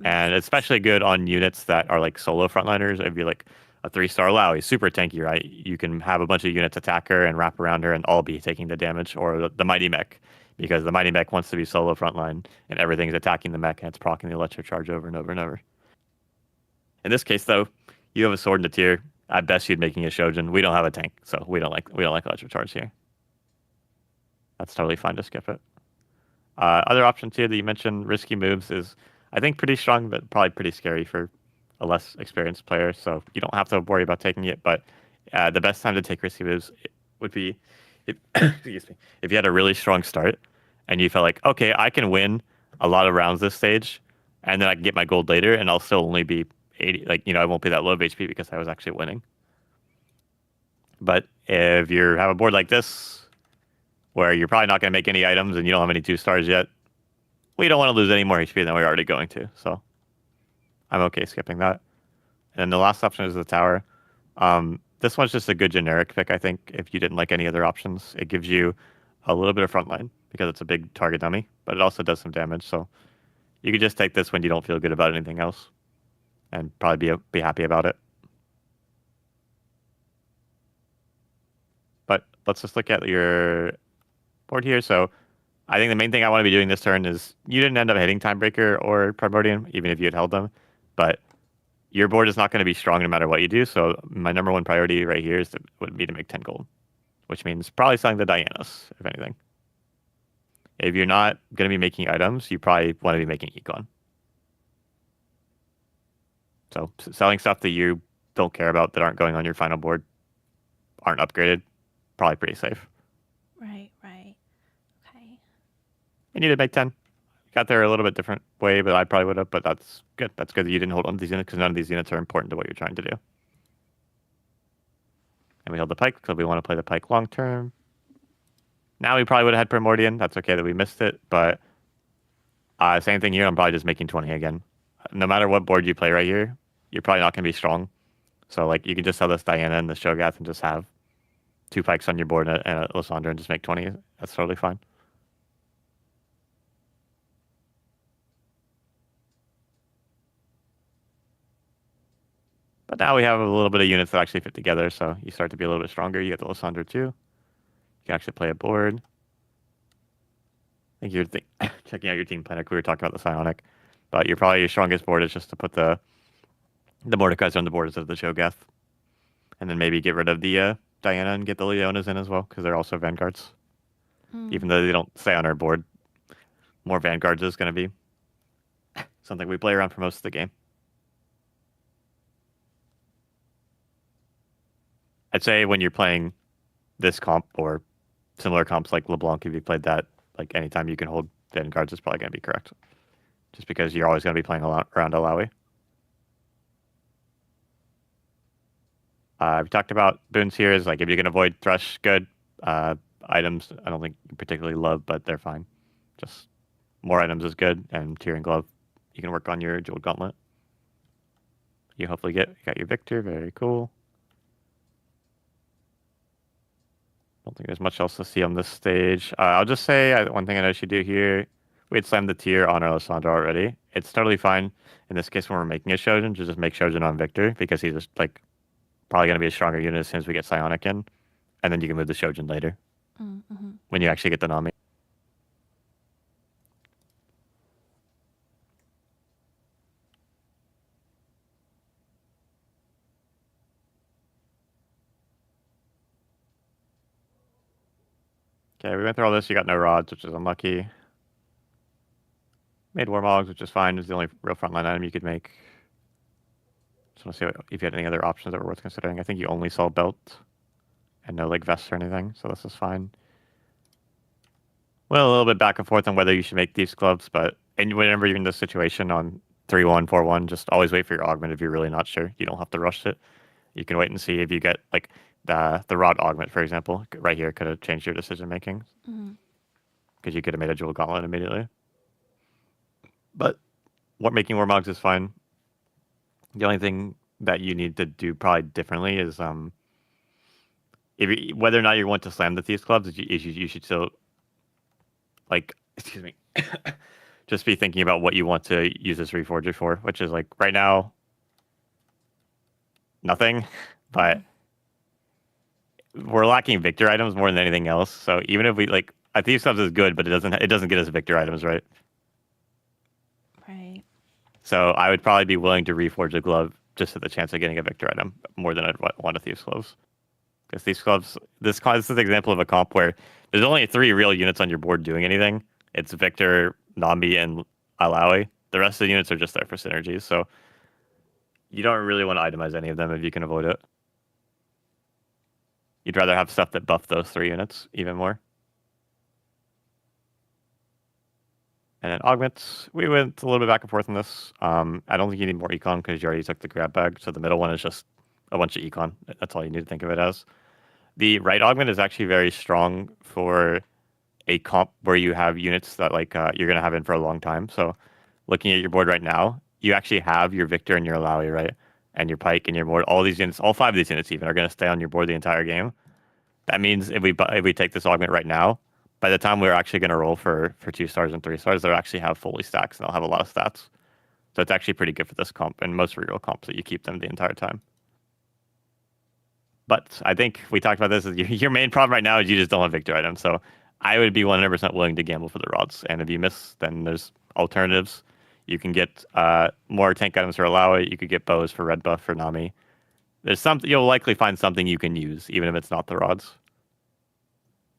And especially good on units that are like solo frontliners. It'd be like a 3-star Lowy, super tanky, right? You can have a bunch of units attack her and wrap around her and all be taking the damage, or the Mighty Mech, because the Mighty Mech wants to be solo frontline and everything's attacking the mech and it's proccing the electric charge over and over and over. In this case, though, you have a sword in the tier. At best, you'd making a Shojin. We don't have a tank, so we don't like electric charge here. That's totally fine to skip it. Other options here that you mentioned, risky moves, is I think pretty strong, but probably pretty scary for a less experienced player. So you don't have to worry about taking it. But the best time to take risky moves would be, excuse me, if you had a really strong start and you felt like, okay, I can win a lot of rounds this stage, and then I can get my gold later, and I'll still only be 80. Like, I won't be that low of HP because I was actually winning. But if you have a board like this, where you're probably not going to make any items and you don't have any 2-stars yet, we don't want to lose any more HP than we're already going to. So I'm okay skipping that. And then the last option is the tower. This one's just a good generic pick, I think, if you didn't like any other options. It gives you a little bit of frontline because it's a big target dummy, but it also does some damage. So you could just take this when you don't feel good about anything else and probably be happy about it. But let's just look at your board here. So I think the main thing I want to be doing this turn is you didn't end up hitting Timebreaker or Primordium, even if you had held them. But your board is not going to be strong no matter what you do. So my number one priority right here would be to make 10 gold, which means probably selling the Dianas, if anything. If you're not going to be making items, you probably want to be making Econ. So selling stuff that you don't care about that aren't going on your final board, aren't upgraded, probably pretty safe. Right. Okay. You need to make 10. Got there a little bit different way, but I probably would have, but that's good. That's good that you didn't hold on to these units because none of these units are important to what you're trying to do. And we held the Pike because we want to play the Pike long term. Now we probably would have had Primordium. That's okay that we missed it, but same thing here. I'm probably just making 20 again. No matter what board you play right here, you're probably not going to be strong. So like you can just sell this Diana and the Shogath and just have 2 Pikes on your board and a Lysandra and just make 20. That's totally fine. But now we have a little bit of units that actually fit together, so you start to be a little bit stronger. You get the Lysandra too. You can actually play a board. I think you're checking out your team plan. We were talking about the Psionic, but your strongest board is just to put the Mordekaiser on the board instead of the Shogath, and then maybe get rid of the Diana and get the Leonas in as well because they're also Vanguards. Even though they don't stay on our board, more Vanguards is going to be something we play around for most of the game. I'd say when you're playing this comp or similar comps like LeBlanc, if you played that, like anytime you can hold Vanguards is probably going to be correct. Just because you're always going to be playing around Alawi. We talked about boons here is like if you can avoid Thresh, good. Items, I don't think you particularly love, but they're fine. Just more items is good, and Tearing Glove, you can work on your Jeweled Gauntlet. You hopefully got your Victor, very cool. Don't think there's much else to see on this stage. I'll just say one thing I know you should do here. We had slammed the tier on our Lysandra already. It's totally fine in this case when we're making a Shojin to just make Shojin on Victor because he's just like probably going to be a stronger unit as soon as we get Psionic in, and then you can move the Shojin later when you actually get the Nami. Okay, we went through all this. You got no rods, which is unlucky. Made Warmogs, which is fine. It's the only real frontline item you could make. Just want to see if you had any other options that were worth considering. I think you only saw belt and no like vests or anything, so this is fine. Well, a little bit back and forth on whether you should make these gloves, but whenever you're in this situation on 3-1, 4-1, just always wait for your augment if you're really not sure. You don't have to rush it. You can wait and see if you get like the rod augment, for example, right here could have changed your decision making because you could have made a Jewel Gauntlet immediately. But making warmogs is fine. The only thing that you need to do probably differently is whether or not you want to slam the Thieves Clubs, you should still, like, excuse me, just be thinking about what you want to use this Reforger for, which is, like, right now, nothing, but we're lacking victor items more than anything else. So even if we, like, a Thieves Clubs is good, but it doesn't get us victor items, right? Right. So I would probably be willing to reforge a glove just for the chance of getting a victor item more than I'd want a Thieves Gloves. Because Thieves Gloves, this is an example of a comp where there's only 3 real units on your board doing anything. It's Victor, Nambi, and Alawi. The rest of the units are just there for synergies. So you don't really want to itemize any of them if you can avoid it. You'd rather have stuff that buff those 3 units even more. And then augments, we went a little bit back and forth on this. I don't think you need more econ because you already took the grab bag. So the middle one is just a bunch of econ. That's all you need to think of it as. The right augment is actually very strong for a comp where you have units that like you're going to have in for a long time. So looking at your board right now, you actually have your Victor and your Alawi, right? And your Pike and your board. All these units, all 5 of these units even, are going to stay on your board the entire game. That means if we take this augment right now, by the time we're actually going to roll for 2 stars and 3 stars, they'll actually have fully stacks and they'll have a lot of stats. So it's actually pretty good for this comp and most reroll comps that you keep them the entire time. But I think we talked about this. Your main problem right now is you just don't have victor items. So I would be 100% willing to gamble for the rods. And if you miss, then there's alternatives. You can get more tank items for Alawi. You could get bows for red buff for Nami. There's something you'll likely find something you can use, even if it's not the rods.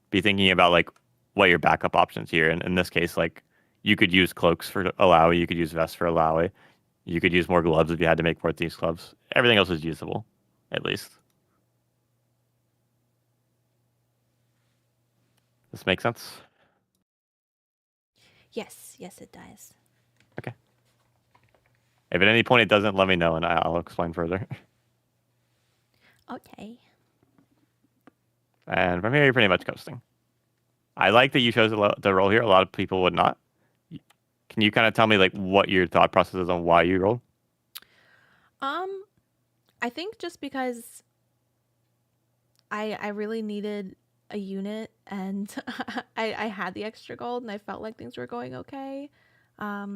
Be thinking about like what your backup options here. And in this case, like you could use cloaks for Alawi, you could use vests for Alawi, you could use more gloves if you had to make more Thieves Clubs. Everything else is usable, at least. This makes sense? Yes, it does. Okay. If at any point it doesn't, let me know and I'll explain further. Okay. And from here, you're pretty much coasting. I like that you chose the roll here. A lot of people would not. Can you kind of tell me like what your thought process is on why you rolled? I think just because I really needed a unit and I had the extra gold and I felt like things were going okay. I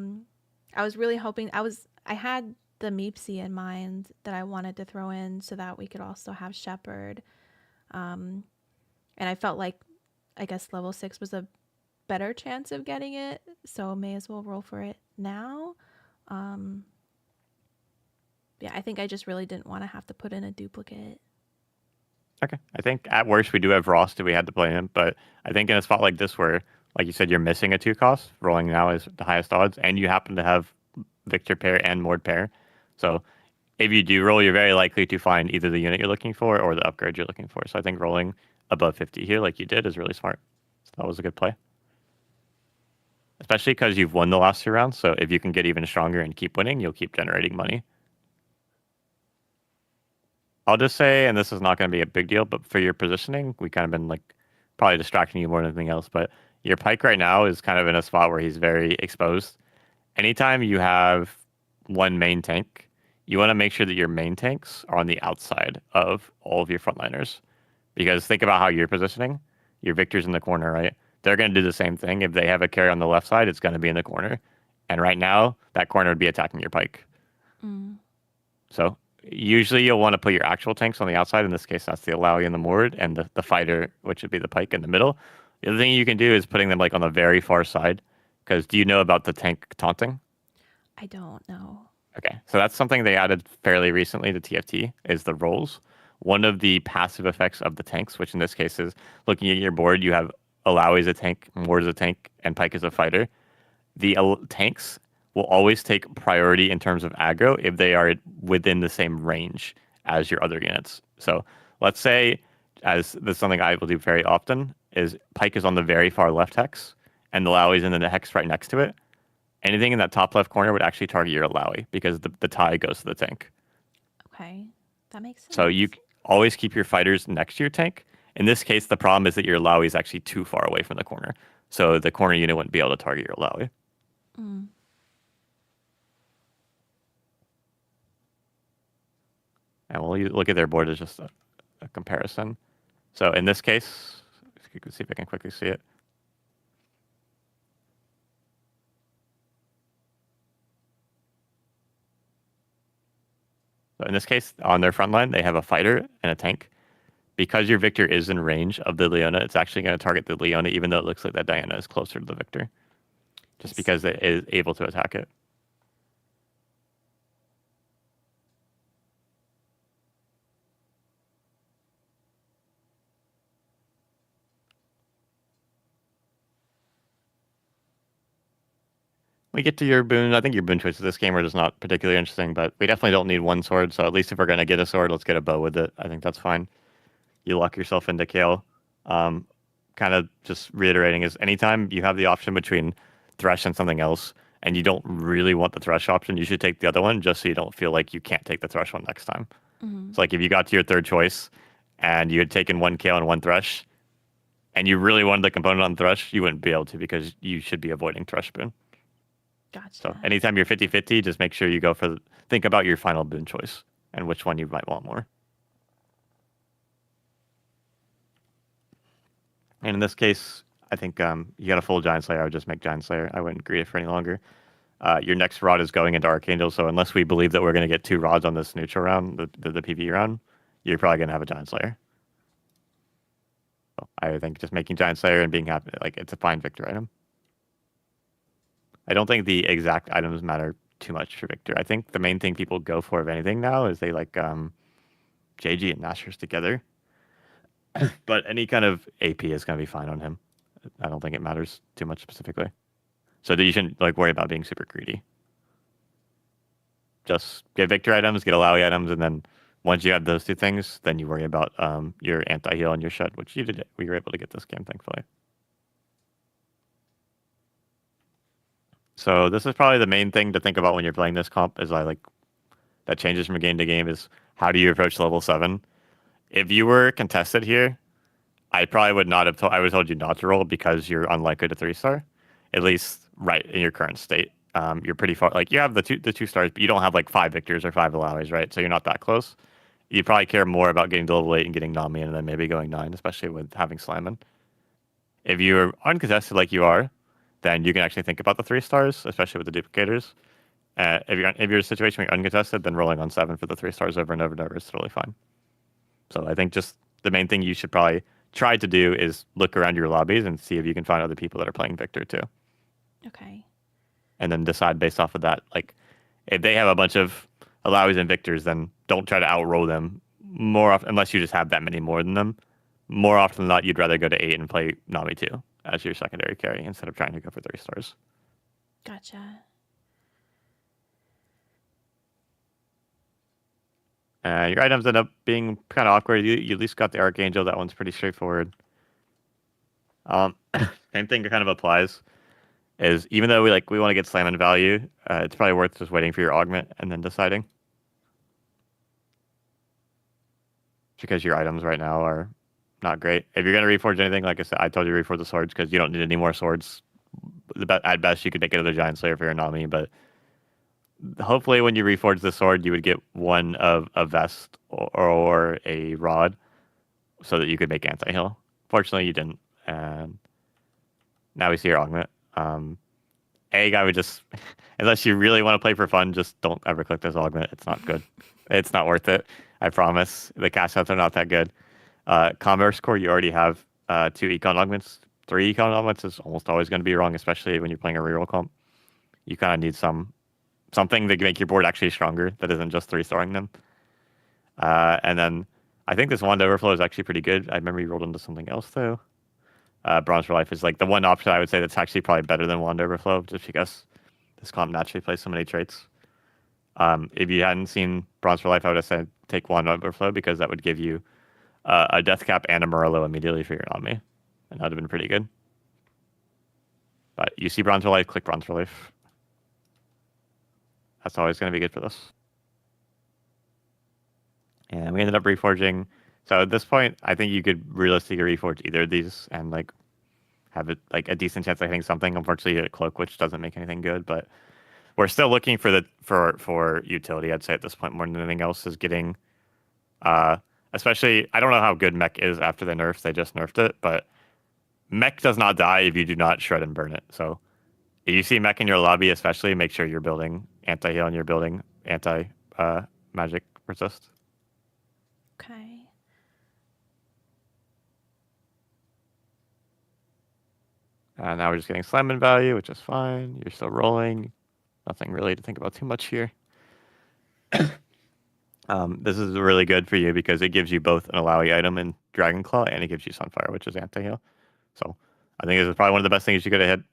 was really hoping I had the Meepsy in mind that I wanted to throw in so that we could also have Shepherd. And I felt like I guess level 6 was a better chance of getting it, so may as well roll for it now. Yeah, I think I just really didn't want to have to put in a duplicate. Okay. I think at worst we do have Rost if we had to play him, but I think in a spot like this where, like you said, you're missing a 2 cost, rolling now is the highest odds, and you happen to have Victor pair and Mord pair. So if you do roll, you're very likely to find either the unit you're looking for or the upgrade you're looking for. So I think rolling above 50 here like you did is really smart. So that was a good play. Especially because you've won the last 2 rounds, so if you can get even stronger and keep winning, you'll keep generating money. I'll just say, and this is not going to be a big deal, but for your positioning, we kind of been like probably distracting you more than anything else, but your Pike right now is kind of in a spot where he's very exposed. Anytime you have one main tank, you want to make sure that your main tanks are on the outside of all of your frontliners. Because think about how you're positioning. Your Victor's in the corner, right? They're going to do the same thing. If they have a carry on the left side, it's going to be in the corner. And right now, that corner would be attacking your Pike. So usually you'll want to put your actual tanks on the outside. In this case, that's the Alawi and the Mord, and the fighter, which would be the Pike in the middle. The other thing you can do is putting them like on the very far side. Because do you know about the tank taunting? I don't know. Okay, so that's something they added fairly recently to TFT, is the rolls. One of the passive effects of the tanks, which in this case is looking at your board, you have Alawi as a tank, Mord as a tank, and Pike as a fighter. The tanks will always take priority in terms of aggro if they are within the same range as your other units. So let's say, as this is something I will do very often, is Pike is on the very far left hex, and the Alawi is in the hex right next to it. Anything in that top left corner would actually target your Alawi because the tie goes to the tank. Okay, that makes sense. So you always keep your fighters next to your tank. In this case, the problem is that your Alawi is actually too far away from the corner. So the corner unit wouldn't be able to target your Alawi. And we'll look at their board as just a comparison. So in this case, you can see if I can quickly see it. So in this case, on their front line, they have a fighter and a tank. Because your Victor is in range of the Leona, it's actually going to target the Leona, even though it looks like that Diana is closer to the Victor. Just because it is able to attack it. We get to your boon. I think your boon choices this game are just not particularly interesting, but we definitely don't need one sword. So at least if we're going to get a sword, let's get a bow with it. I think that's fine. You lock yourself into Kale. Kind of just reiterating is anytime you have the option between Thresh and something else, and you don't really want the Thresh option, you should take the other one just so you don't feel like you can't take the Thresh one next time. So like if you got to your third choice and you had taken one Kale and one Thresh, and you really wanted the component on Thresh, you wouldn't be able to because you should be avoiding Thresh boon. Gotcha. So anytime you're 50-50, just make sure you go for think about your final boon choice and which one you might want more. And in this case, I think you got a full Giant Slayer. I would just make Giant Slayer. I wouldn't greed it for any longer. Your next rod is going into Archangel, so unless we believe that we're going to get 2 rods on this neutral round, the PvE round, you're probably going to have a Giant Slayer. So I think just making Giant Slayer and being happy, like it's a fine Victor item. I don't think the exact items matter too much for Victor. I think the main thing people go for, if anything, now is they like JG and Nashers together. But any kind of AP is going to be fine on him. I don't think it matters too much specifically. So that you shouldn't like worry about being super greedy. Just get Victor items, get Alawi items, and then once you have those 2 things, then you worry about your anti-heal and your shed, which you did. We were able to get this game, thankfully. So this is probably the main thing to think about when you're playing this comp is that changes from game to game is how do you approach level 7? If you were contested here, I probably would not have I would have told you not to roll because you're unlikely to 3-star, at least right in your current state. You're pretty far, like you have the two stars, but you don't have like 5 victors or 5 Alawi's, right? So you're not that close. You probably care more about getting to level 8 and getting Nami and then maybe going 9, especially with having Slammin. If you're uncontested like you are, then you can actually think about the 3 stars, especially with the duplicators. If you're in a situation where you're uncontested, then rolling on 7 for the 3 stars over and over and over is totally fine. So I think just the main thing you should probably try to do is look around your lobbies and see if you can find other people that are playing Victor too. Okay. And then decide based off of that. Like if they have a bunch of Alawi's and Victors, then don't try to outroll them more often, unless you just have that many more than them. More often than not, you'd rather go to 8 and play Nami 2 as your secondary carry instead of trying to go for 3 stars. Gotcha. Your items end up being kind of awkward. You at least got the Archangel. That one's pretty straightforward. Same thing kind of applies. Is even though we want to get slam in value, it's probably worth just waiting for your augment and then deciding. Because your items right now are not great. If you're going to reforge anything, like I said, I told you to reforge the swords because you don't need any more swords. At best, you could make another Giant Slayer for your Nami, but hopefully when you reforge the sword, you would get one of a vest or a rod so that you could make anti-heal. Fortunately, you didn't. And now we see your augment. I would just, unless you really want to play for fun, just don't ever click this augment. It's not good. It's not worth it. I promise. The cast outs are not that good. Converse core, you already have 2 econ augments. 3 econ augments is almost always going to be wrong, especially when you're playing a reroll comp. You kind of need something to make your board actually stronger that isn't just 3-starring them. And then I think this Wand Overflow is actually pretty good. I remember you rolled into something else though. Bronze for Life is like the one option I would say that's actually probably better than Wand Overflow, just because this comp naturally plays so many traits. If you hadn't seen Bronze for Life, I would have said take Wand Overflow because that would give you a Death Cap and a Morello immediately for your Nami. And that would have been pretty good. But you see Bronze for Life, click Bronze for Life. That's always going to be good for this. And we ended up reforging. So at this point, I think you could realistically reforge either of these and like have it like a decent chance of hitting something. Unfortunately, you hit a Cloak, which doesn't make anything good. But we're still looking for for utility. I'd say at this point more than anything else is getting Especially, I don't know how good mech is after the nerfs. They just nerfed it, but mech does not die if you do not shred and burn it. So if you see mech in your lobby, especially, make sure you're building anti-heal and you're building anti-magic resist. Okay. Now we're just getting slamming value, which is fine. You're still rolling. Nothing really to think about too much here. This is really good for you because it gives you both an Alawi item in Dragon Claw and it gives you Sunfire, which is anti-heal. So I think this is probably one of the best things you could have hit.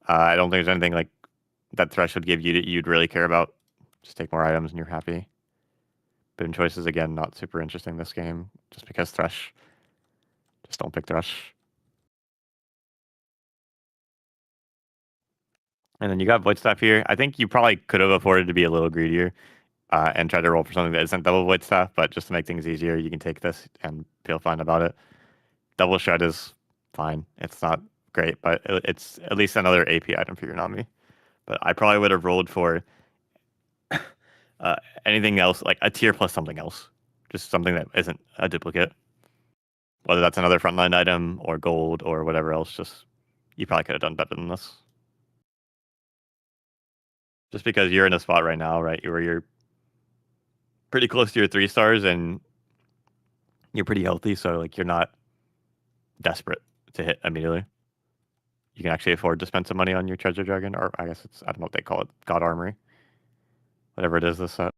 I don't think there's anything like that Thresh would give you that you'd really care about. Just take more items and you're happy. Boon choices, again, not super interesting this game. Just because Thresh. Just don't pick Thresh. And then you got Void Staff here. I think you probably could have afforded to be a little greedier and try to roll for something that isn't double Void Staff, but just to make things easier, you can take this and feel fine about it. Double Shred is fine. It's not great, but it's at least another AP item for your Nami. But I probably would have rolled for anything else, like a tier plus something else. Just something that isn't a duplicate. Whether that's another frontline item or gold or whatever else, just you probably could have done better than this. Just because you're in a spot right now, right, where you're pretty close to your 3 stars and you're pretty healthy, so like you're not desperate to hit immediately. You can actually afford to spend some money on your treasure dragon, or I guess it's, I don't know what they call it, God Armory. Whatever it is, this set.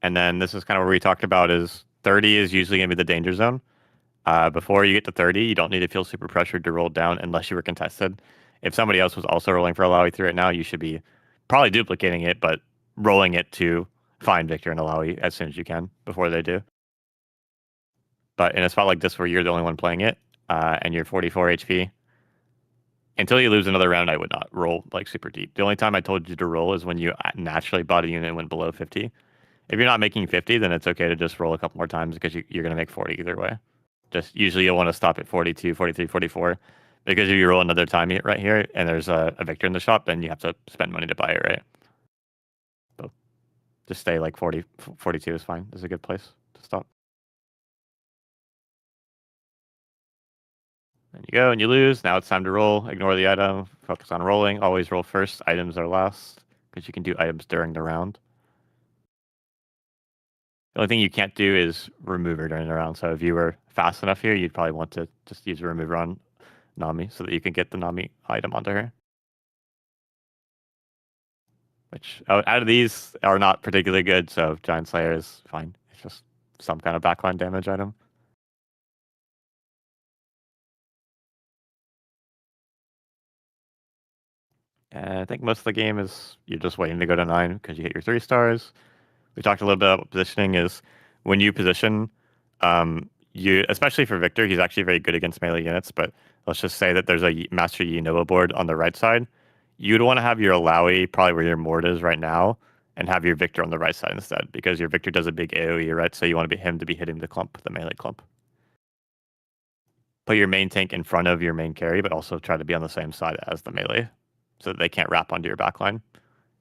And then this is kind of where we talked about is 30 is usually going to be the danger zone. Before you get to 30, you don't need to feel super pressured to roll down unless you were contested. If somebody else was also rolling for Alawi through it now, you should be probably duplicating it, but rolling it to find Victor and Alawi as soon as you can before they do. But in a spot like this where you're the only one playing it and you're 44 HP, until you lose another round, I would not roll like super deep. The only time I told you to roll is when you naturally bought a unit and went below 50. If you're not making 50, then it's okay to just roll a couple more times because you're going to make 40 either way. Just usually you'll want to stop at 42, 43, 44. Because if you roll another time right here and there's a Victor in the shop, then you have to spend money to buy it, right? So just stay like 40, 42 is fine. It's a good place to stop. And you go and you lose. Now it's time to roll. Ignore the item. Focus on rolling. Always roll first. Items are last because you can do items during the round. The only thing you can't do is remover during the round. So if you were fast enough here, you'd probably want to just use a remover on Nami so that you can get the Nami item onto her. Which out of these are not particularly good, so Giant Slayer is fine. It's just some kind of backline damage item. And I think most of the game is you're just waiting to go to 9 because you hit your 3 stars. We talked a little bit about positioning is when you position, you, especially for Victor, he's actually very good against melee units, but let's just say that there's a Master Yi Nova board on the right side. You'd want to have your Alawi probably where your Mord is right now and have your Victor on the right side instead because your Victor does a big AoE, right? So you want him to be hitting the clump, the melee clump. Put your main tank in front of your main carry, but also try to be on the same side as the melee so that they can't wrap onto your backline.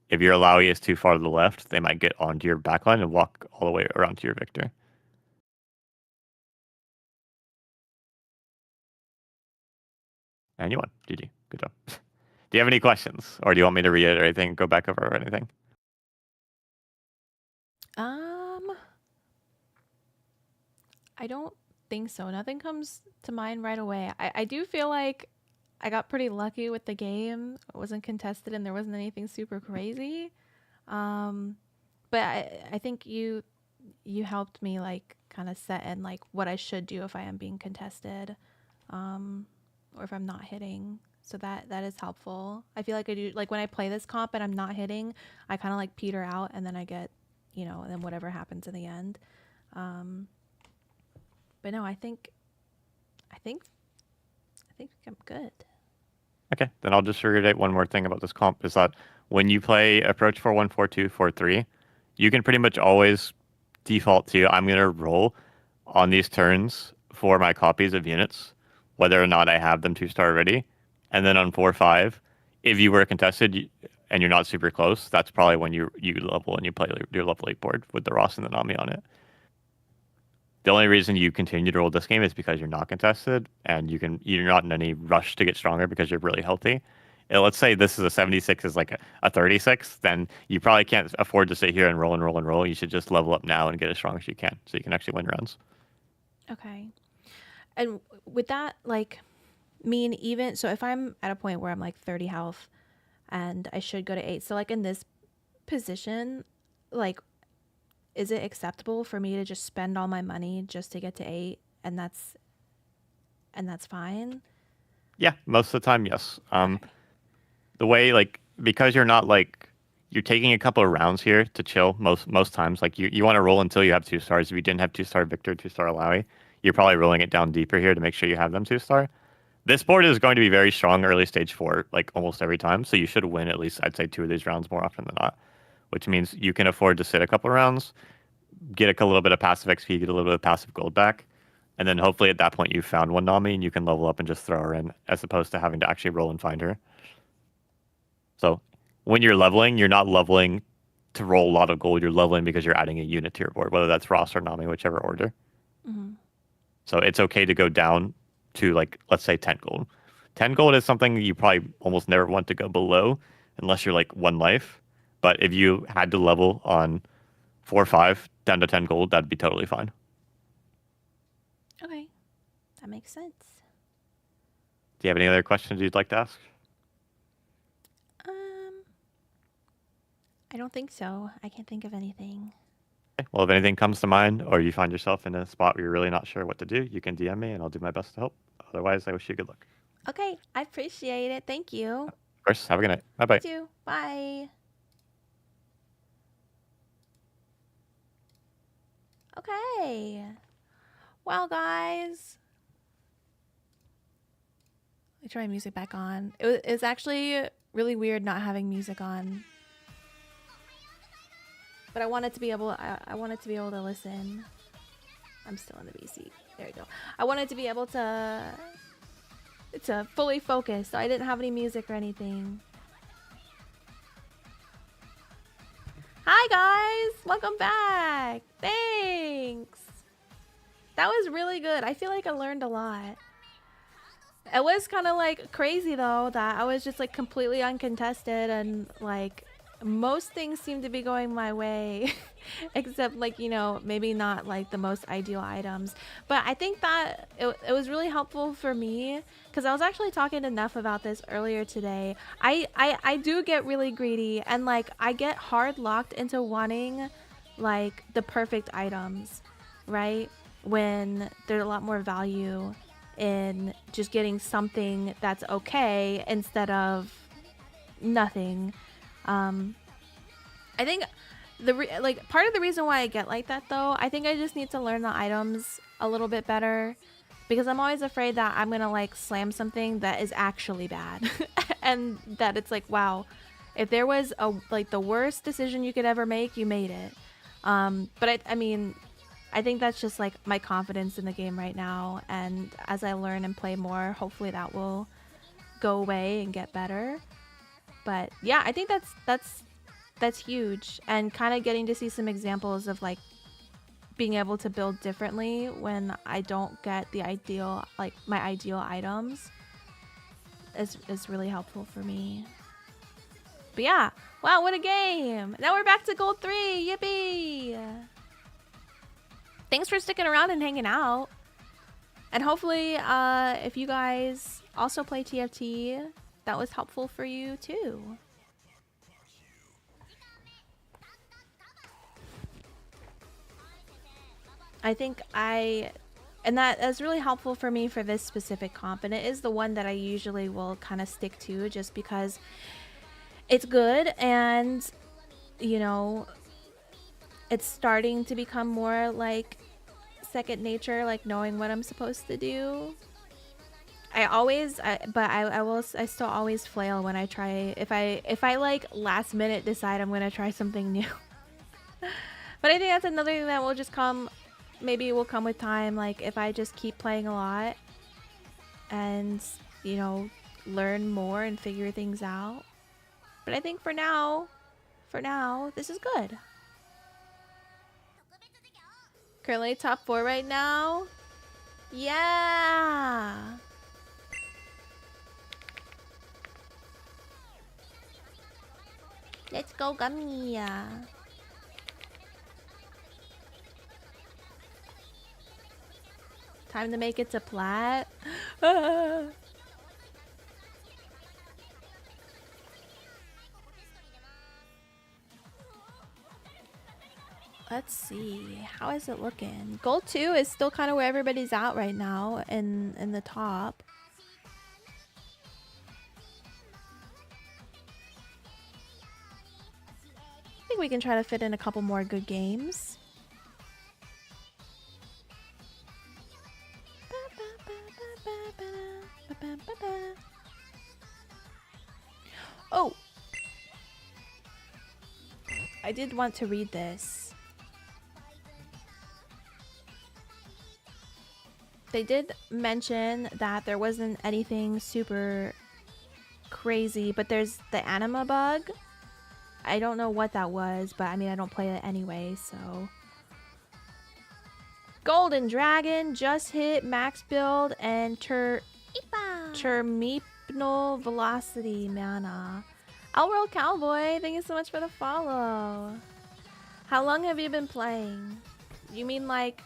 If your Alawi is too far to the left, they might get onto your backline and walk all the way around to your Victor. And you won. GG. Good job. Do you have any questions? Or do you want me to reiterate anything, go back over anything? I don't think so. Nothing comes to mind right away. I do feel like I got pretty lucky with the game. It wasn't contested and there wasn't anything super crazy. But I think you helped me like kind of set in like what I should do if I am being contested, or if I'm not hitting. So that is helpful. I feel like I do like when I play this comp and I'm not hitting, I kind of like peter out and then I get, and then whatever happens in the end. But no, I think I'm good. Okay, then I'll just reiterate one more thing about this comp is that when you play approach 4-1, 4-2, 4-3, you can pretty much always default to I'm going to roll on these turns for my copies of units, whether or not I have them 2-star already. And then on 4-5, if you were contested, and you're not super close, that's probably when you level and you play your level 8 board with the Ross and the Nami on it. The only reason you continue to roll this game is because you're not contested and you're not in any rush to get stronger because you're really healthy. Let's say this is a 76 is like a 36, then you probably can't afford to sit here and roll and roll and roll. You should just level up now and get as strong as you can so you can actually win rounds. Okay. And with that, like, mean even so if I'm at a point where I'm like 30 health and I should go to 8, so like in this position, like, is it acceptable for me to just spend all my money just to get to 8 and that's fine? Yeah, most of the time, yes. Okay. The way, like, because you're not like you're taking a couple of rounds here to chill most times. Like you want to roll until you have 2 stars. If you didn't have 2-star Victor, 2-star Alawi, you're probably rolling it down deeper here to make sure you have them 2-star. This board is going to be very strong early stage 4, like almost every time. So you should win at least, I'd say, 2 of these rounds more often than not, which means you can afford to sit a couple of rounds, get a little bit of passive XP, get a little bit of passive gold back. And then hopefully at that point you found one Nami and you can level up and just throw her in as opposed to having to actually roll and find her. So when you're leveling, you're not leveling to roll a lot of gold. You're leveling because you're adding a unit to your board, whether that's Ross or Nami, whichever order. Mm-hmm. So it's okay to go down to, like, let's say 10 gold. 10 gold is something you probably almost never want to go below unless you're like 1 life. But if you had to level on 4 or 5 down to 10 gold, that'd be totally fine. Okay. That makes sense. Do you have any other questions you'd like to ask? I don't think so. I can't think of anything. Okay. Well, if anything comes to mind or you find yourself in a spot where you're really not sure what to do, you can DM me and I'll do my best to help. Otherwise, I wish you good luck. Okay, I appreciate it. Thank you. Of course. Have a good night. Bye-bye. You too. Bye. Okay. Well, guys. Let me turn my music back on. It's actually really weird not having music on. But I wanted to be able I wanted to be able to listen. I'm still in the BC. There you go. I wanted to be able to fully focus, so I didn't have any music or anything. Hi guys! Welcome back! Thanks! That was really good. I feel like I learned a lot. It was kind of like crazy though that I was just like completely uncontested and like most things seem to be going my way except like, you know, maybe not like the most ideal items. But I think that it was really helpful for me because I was actually talking to Neff about this earlier today. I do get really greedy and like I get hard locked into wanting like the perfect items, right? When there's a lot more value in just getting something that's okay instead of nothing. I think part of the reason why I get like that though, I think I just need to learn the items a little bit better because I'm always afraid that I'm gonna like slam something that is actually bad and that it's like, wow, if there was like the worst decision you could ever make, you made it. But I mean, I think that's just like my confidence in the game right now, and as I learn and play more, hopefully that will go away and get better. But yeah, I think that's huge, and kind of getting to see some examples of like being able to build differently when I don't get the ideal, like my ideal items is really helpful for me. But yeah, wow, what a game. Now we're back to gold 3. Yippee. Thanks for sticking around and hanging out. And hopefully if you guys also play TFT, that was helpful for you too. I think and that's really helpful for me for this specific comp, and it is the one that I usually will kind of stick to just because it's good and, you know, it's starting to become more like second nature, like knowing what I'm supposed to do. I still always flail when I try, if I like last minute decide I'm gonna try something new. But I think that's another thing that will just come, maybe it will come with time, like if I just keep playing a lot and, you know, learn more and figure things out. But I think for now, this is good. Currently top 4 right now. Yeah. Let's go, Gummy. Time to make it to plat. Let's see. How is it looking? Gold 2 is still kind of where everybody's at right now in the top. I think we can try to fit in a couple more good games. Oh! I did want to read this. They did mention that there wasn't anything super crazy, but there's the anima bug. I don't know what that was, but I mean, I don't play it anyway, so. Golden Dragon just hit max build and terminal velocity mana. Outworld Cowboy, thank you so much for the follow. How long have you been playing? You mean like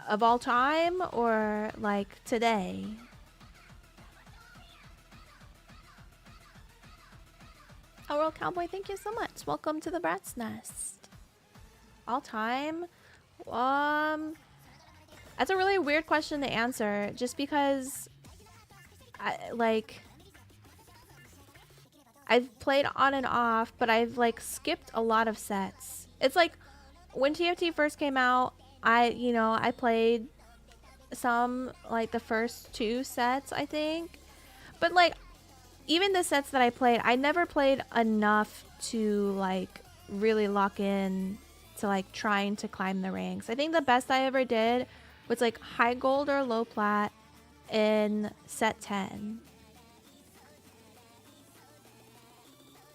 of all time or like today? Outworld Cowboy, thank you so much. Welcome to the Rat's Nest. All time? That's a really weird question to answer just because I've played on and off, but I've like skipped a lot of sets. It's like when TFT first came out, I played some, like the first 2 sets, I think. But like even the sets that I played, I never played enough to like really lock in to like trying to climb the ranks. I think the best I ever did was like high gold or low plat in set 10.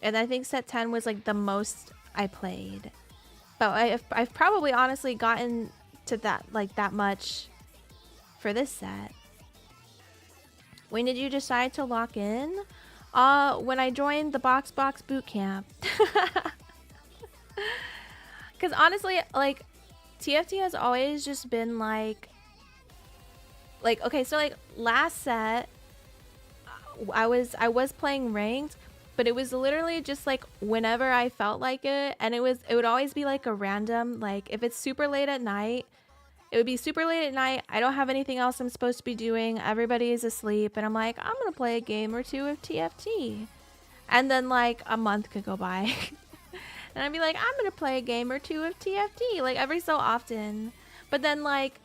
And I think set 10 was like the most I played. But I've probably honestly gotten to that much for this set. When did you decide to lock in? When I joined the boxboxbootcamp. Because honestly, like, TFT has always just been like, okay, so like last set, I was playing ranked, but it was literally just like whenever I felt like it, and it would always be like a random, like if it's super late at night, it would be super late at night. I don't have anything else I'm supposed to be doing. Everybody is asleep, and I'm like, I'm gonna play a game or 2 of TFT, and then like a month could go by. And I'd be like, I'm gonna play a game or 2 of TFT, like every so often. But then like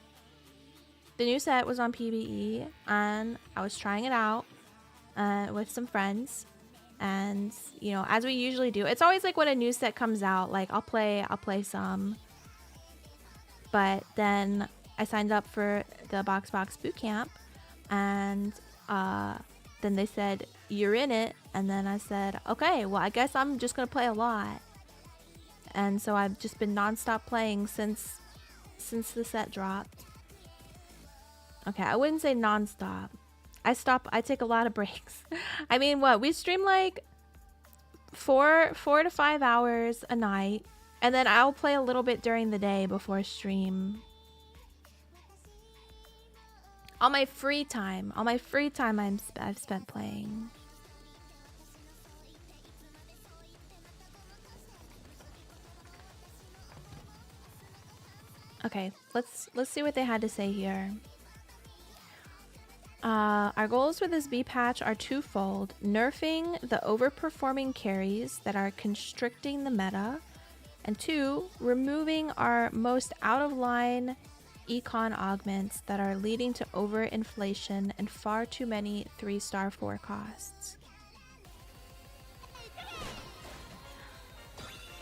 the new set was on PvE and I was trying it out with some friends, and you know, as we usually do, it's always like when a new set comes out, like I'll play some. But then I signed up for the Box Bootcamp, and then they said you're in it, and then I said, okay, well I guess I'm just gonna play a lot. And so I've just been non-stop playing since the set dropped. Okay, I wouldn't say non-stop. I take a lot of breaks. I mean, what? We stream like 4 to 5 hours a night, and then I'll play a little bit during the day before stream. All my free time I've spent playing. Okay, let's see what they had to say here. Our goals for this B patch are twofold: nerfing the overperforming carries that are constricting the meta, and 2, removing our most out of line econ augments that are leading to overinflation and far too many 3-star forecasts.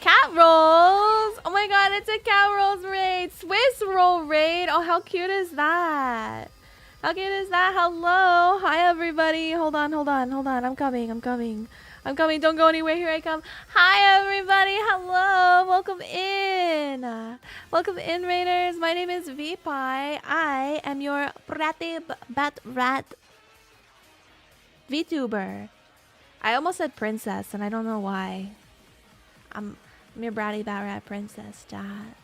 Cat rolls! Oh my god, it's a cat rolls raid! Swiss roll raid! Oh, how cute is that? How cute is that? Hello! Hi everybody! Hold on. I'm coming. I'm coming. Don't go anywhere. Here I come. Hi, everybody. Hello. Welcome in. Welcome in, Raiders. My name is VPie. I am your bratty bat rat VTuber. I almost said princess, and I don't know why. I'm your bratty bat rat princess, chat.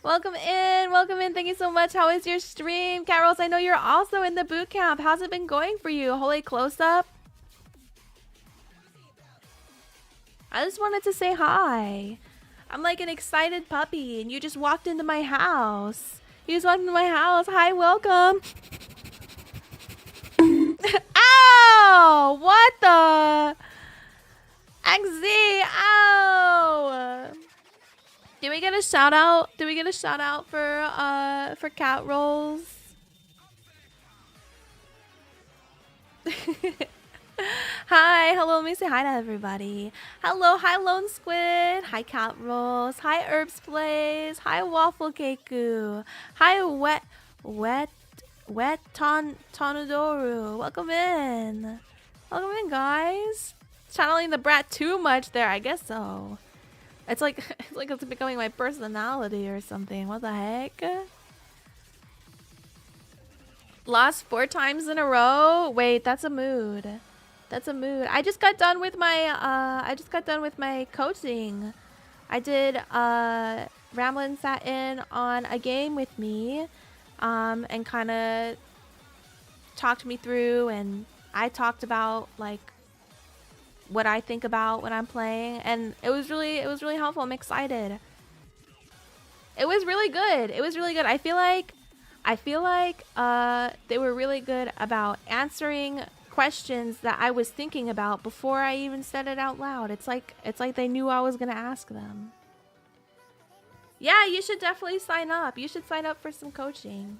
Welcome in. Welcome in. Thank you so much. How is your stream? Carols, I know you're also in the boot camp. How's it been going for you? Holy close-up? I just wanted to say hi. I'm like an excited puppy, and you just walked into my house. You just walked into my house. Hi, welcome. Ow! What the? XZ, ow! Did we get a shout out? Did we get a shout out for cat rolls? Hi, hello, let me say hi to everybody. Hello, hi Lone Squid. Hi Cat Rolls. Hi Herbs Plays. Hi Waffle Keku. Hi Wet Tonadoru. Welcome in. Welcome in, guys. Channeling the brat too much there, I guess so. It's like it's becoming my personality or something. What the heck? Lost 4 times in a row? Wait, that's a mood. That's a mood. I just got done with my coaching. I did Ramlin sat in on a game with me and kind of talked me through, and I talked about like what I think about when I'm playing, and it was really helpful. I'm excited. It was really good. It was really good. I feel like they were really good about answering questions that I was thinking about before I even said it out loud. It's like they knew I was gonna ask them. Yeah, you should definitely sign up. You should sign up for some coaching.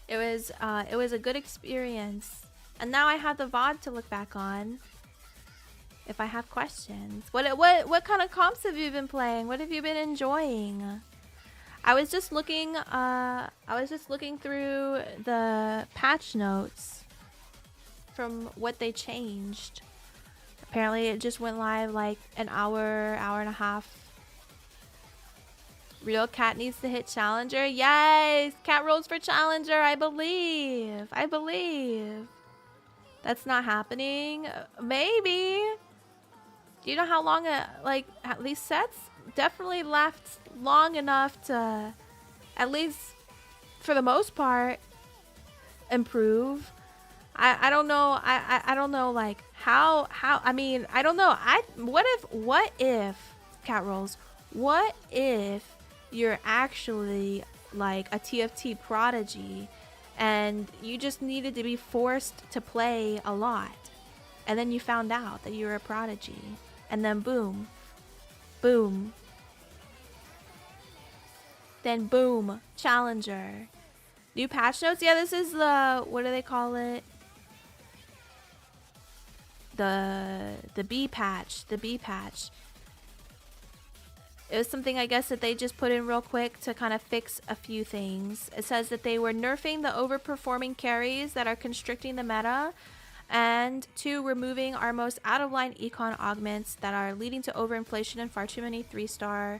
It was a good experience, and now I have the VOD to look back on if I have questions. What kind of comps have you been playing? What have you been enjoying? I was just looking through the patch notes from what they changed. Apparently it just went live like an hour and a half. Real cat needs to hit challenger. Yes, cat rolls for challenger. I believe. That's not happening. Maybe. Do you know how long these sets definitely left long enough to, at least for the most part, improve. I don't know. I don't know like how I mean, I don't know. What if cat rolls? What if you're actually like a TFT prodigy and you just needed to be forced to play a lot, and then you found out that you were a prodigy, and then boom, then boom, challenger. New patch notes? Yeah, this is the, what do they call it? The B patch. The B patch. It was something, I guess, that they just put in real quick to kind of fix a few things. It says that they were nerfing the overperforming carries that are constricting the meta, and 2, removing our most out-of-line econ augments that are leading to overinflation and far too many 3-star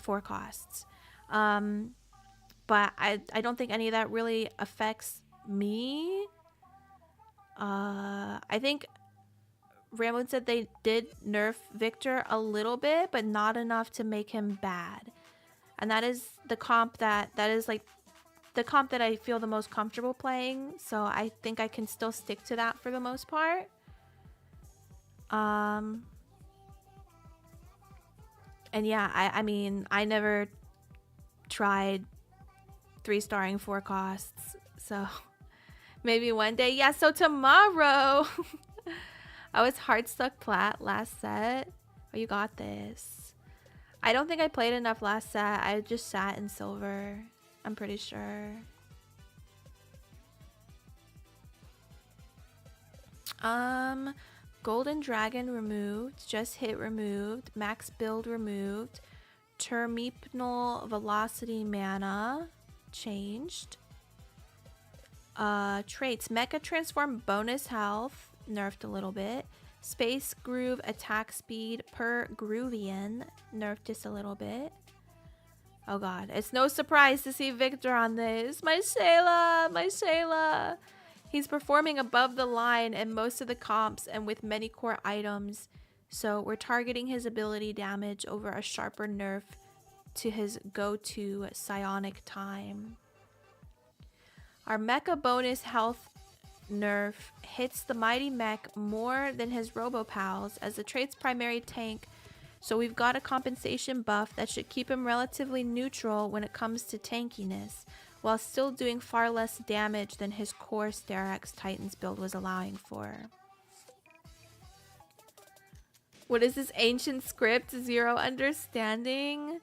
forecasts. But I don't think any of that really affects me. I think Ramblin said they did nerf Victor a little bit, but not enough to make him bad. And that is the comp that is like the comp that I feel the most comfortable playing. So I think I can still stick to that for the most part. And yeah, I mean, I never tried 3-starring forecasts, so maybe one day. Yeah, so tomorrow I was Heartstuck Plat last set. Oh, you got this. I don't think I played enough last set. I just sat in silver, I'm pretty sure. Golden Dragon removed, Just Hit removed, Max Build removed, Terminal velocity mana changed. Traits. Mecha transform bonus health, nerfed a little bit. Space groove attack speed per Groovian, nerfed just a little bit. Oh god, it's no surprise to see Victor on this. My Shayla, my Shayla. He's performing above the line in most of the comps and with many core items. So we're targeting his ability damage over a sharper nerf to his go-to psionic time. Our mecha bonus health nerf hits the mighty mech more than his robo pals as the trait's primary tank, so we've got a compensation buff that should keep him relatively neutral when it comes to tankiness, while still doing far less damage than his core Sterak's Titans build was allowing for. What is this ancient script? Zero understanding?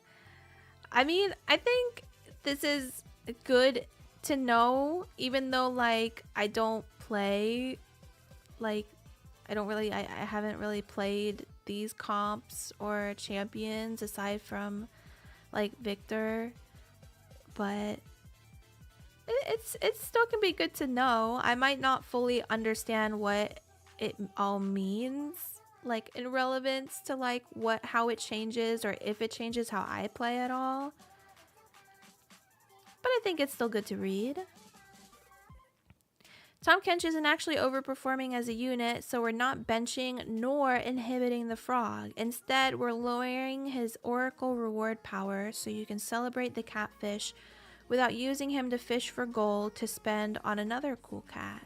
I mean, I think this is good to know, even though like I don't play, like I haven't really played these comps or champions aside from like Victor, but it still can be good to know. I might not fully understand what it all means, like in relevance to like how it changes or if it changes how I play at all. But I think it's still good to read. Tahm Kench isn't actually overperforming as a unit, so we're not benching nor inhibiting the frog. Instead, we're lowering his Oracle reward power so you can celebrate the catfish without using him to fish for gold to spend on another cool cat.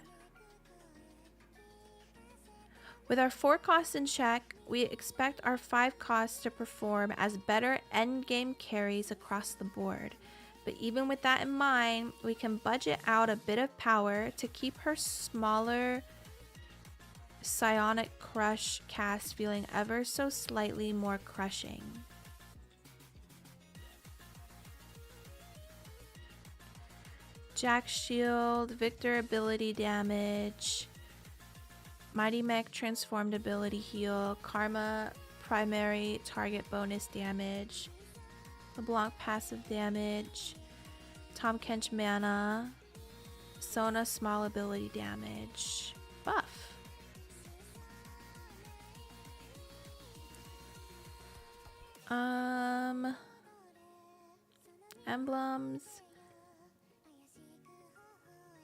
With our 4 costs in check, we expect our 5 costs to perform as better endgame carries across the board. But even with that in mind, we can budget out a bit of power to keep her smaller Psionic Crush cast feeling ever so slightly more crushing. Jack Shield, Victor ability damage, Mighty Mech transformed ability heal, Karma primary target bonus damage, LeBlanc passive damage, Tahm Kench mana, Sona small ability damage, buff. Emblems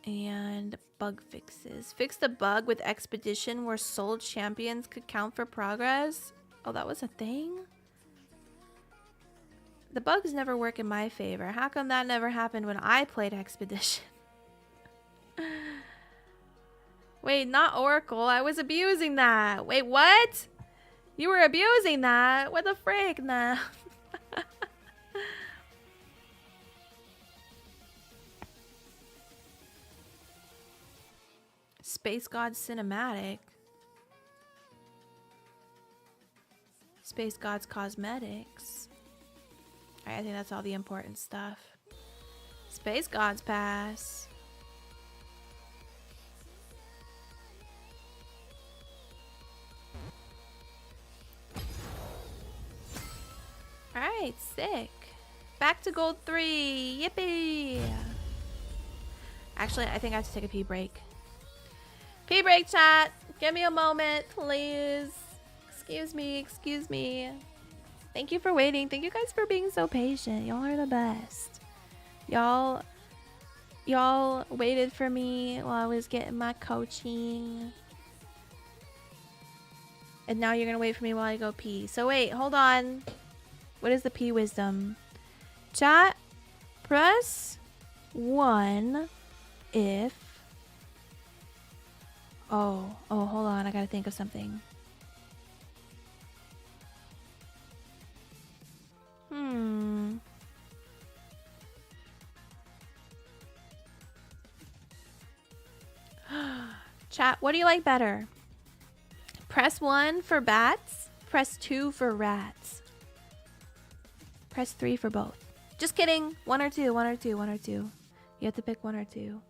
and bug fixes. Fix the bug with Expedition where sold champions could count for progress. Oh, that was a thing? The bugs never work in my favor. How come that never happened when I played Expedition? Wait, not Oracle. I was abusing that. Wait, what? You were abusing that? What the frick now? Space God Cinematic. Space Gods Cosmetics. Alright, I think that's all the important stuff. Space Gods Pass. Alright, sick. Back to gold 3. Yippee! Actually, I think I have to take a pee break. Pee break, chat. Give me a moment, please. Excuse me, excuse me. Thank you for waiting. Thank you guys for being so patient. Y'all are the best. Y'all waited for me while I was getting my coaching. And now you're gonna wait for me while I go pee. So wait, hold on. What is the pee wisdom? Chat, press 1 if... Oh, hold on. I gotta think of something. Chat, what do you like better? Press 1 for bats. Press 2 for rats. Press 3 for both. Just kidding. 1 or 2, 1 or 2, 1 or 2. You have to pick 1 or 2.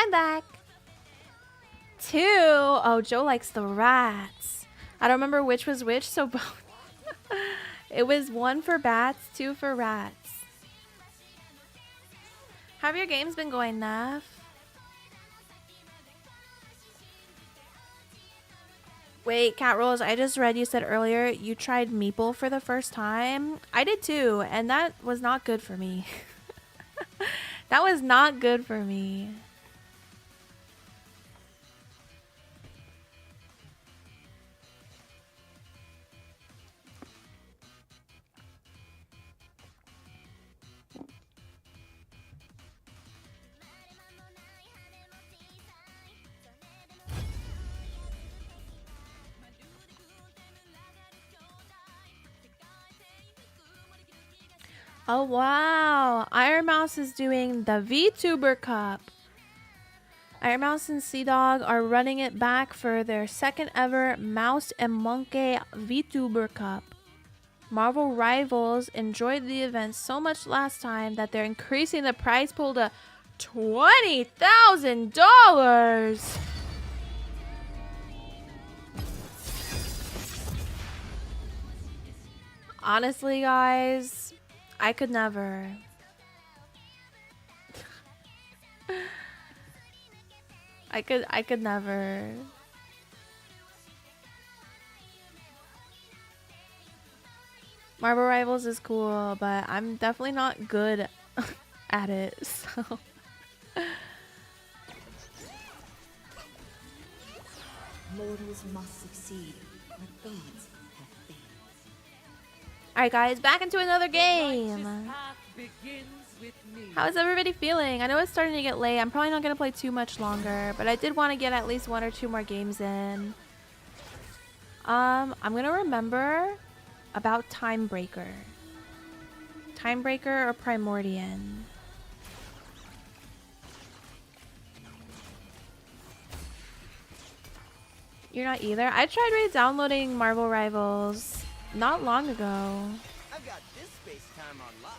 I'm back. 2. Oh, Joe likes the rats. I don't remember which was which, so both. It was 1 for bats, 2 for rats. How have your games been going, Neff? Wait, Cat Rolls, I just read you said earlier you tried Meeple for the first time. I did too, and that was not good for me. That was not good for me. Oh wow, Iron Mouse is doing the VTuber Cup. Iron Mouse and Sea Dog are running it back for their second ever Mouse and Monkey VTuber Cup. Marvel Rivals enjoyed the event so much last time that they're increasing the prize pool to $20,000. Honestly, guys, I could never. I could never. Marvel Rivals is cool, but I'm definitely not good at it, so. Mortals must succeed, but gods have faith. Alright guys, back into another game. Path begins with me. How is everybody feeling? I know it's starting to get late. I'm probably not going to play too much longer, but I did want to get at least 1 or 2 more games in. I'm going to remember about Timebreaker. Timebreaker or Primordian? You're not either? I tried re-downloading Marvel Rivals not long ago. I've got this space time on lock.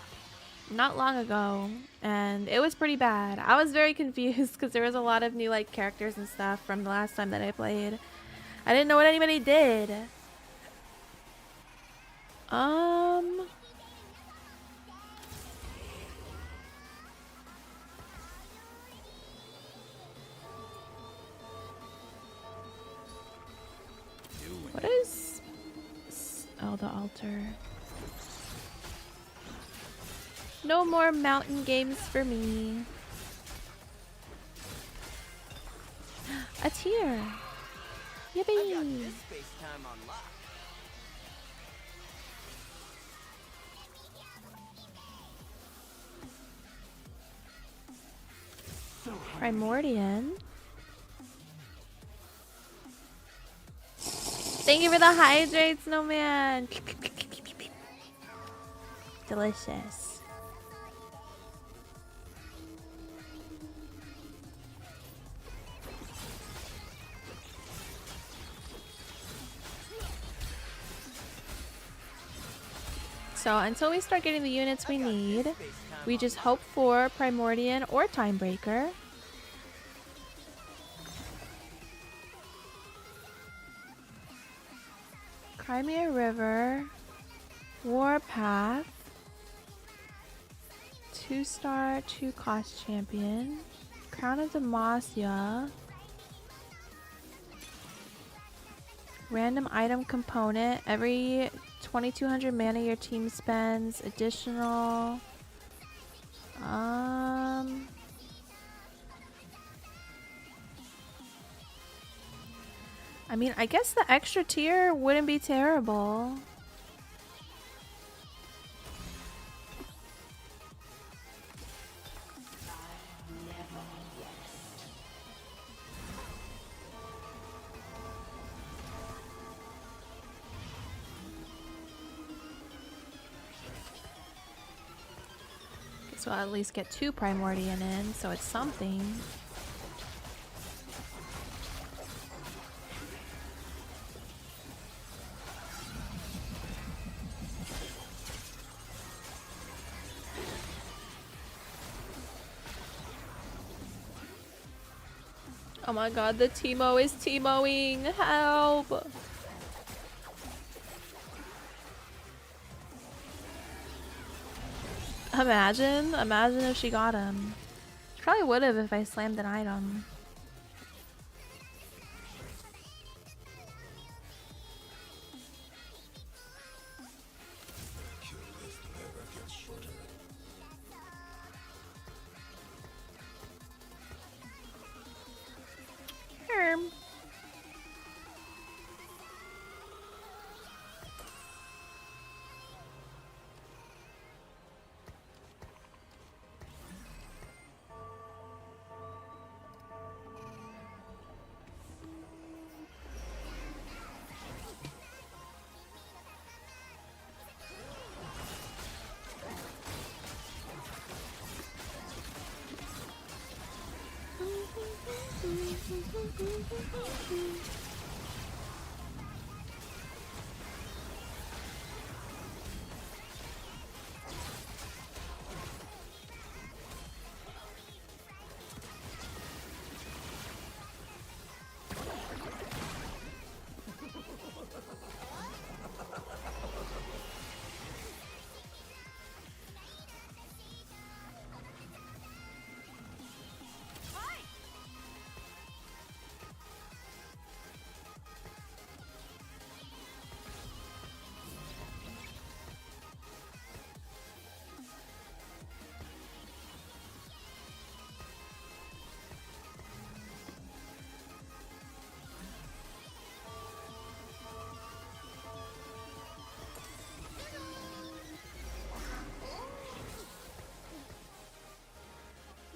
Not long ago, and it was pretty bad. I was very confused because there was a lot of new like characters and stuff from the last time that I played. I didn't know what anybody did. What is... Oh, the altar. No more mountain games for me. A tear. Yippee. Space time on lock. Primordian. Thank you for the hydrate, snowman. Delicious. So until we start getting the units we need, we just hope for Primordian or Timebreaker. Crimea River, Warpath, 2-star, 2-cost champion, Crown of Demacia, random item component, every 2200 mana your team spends, additional, I mean, I guess the extra tier wouldn't be terrible. Guess we'll at least get 2 Primordian in, so it's something. Oh my god, the Teemo is Teemoing. Help! Imagine if she got him. She probably would have if I slammed an item. Herm.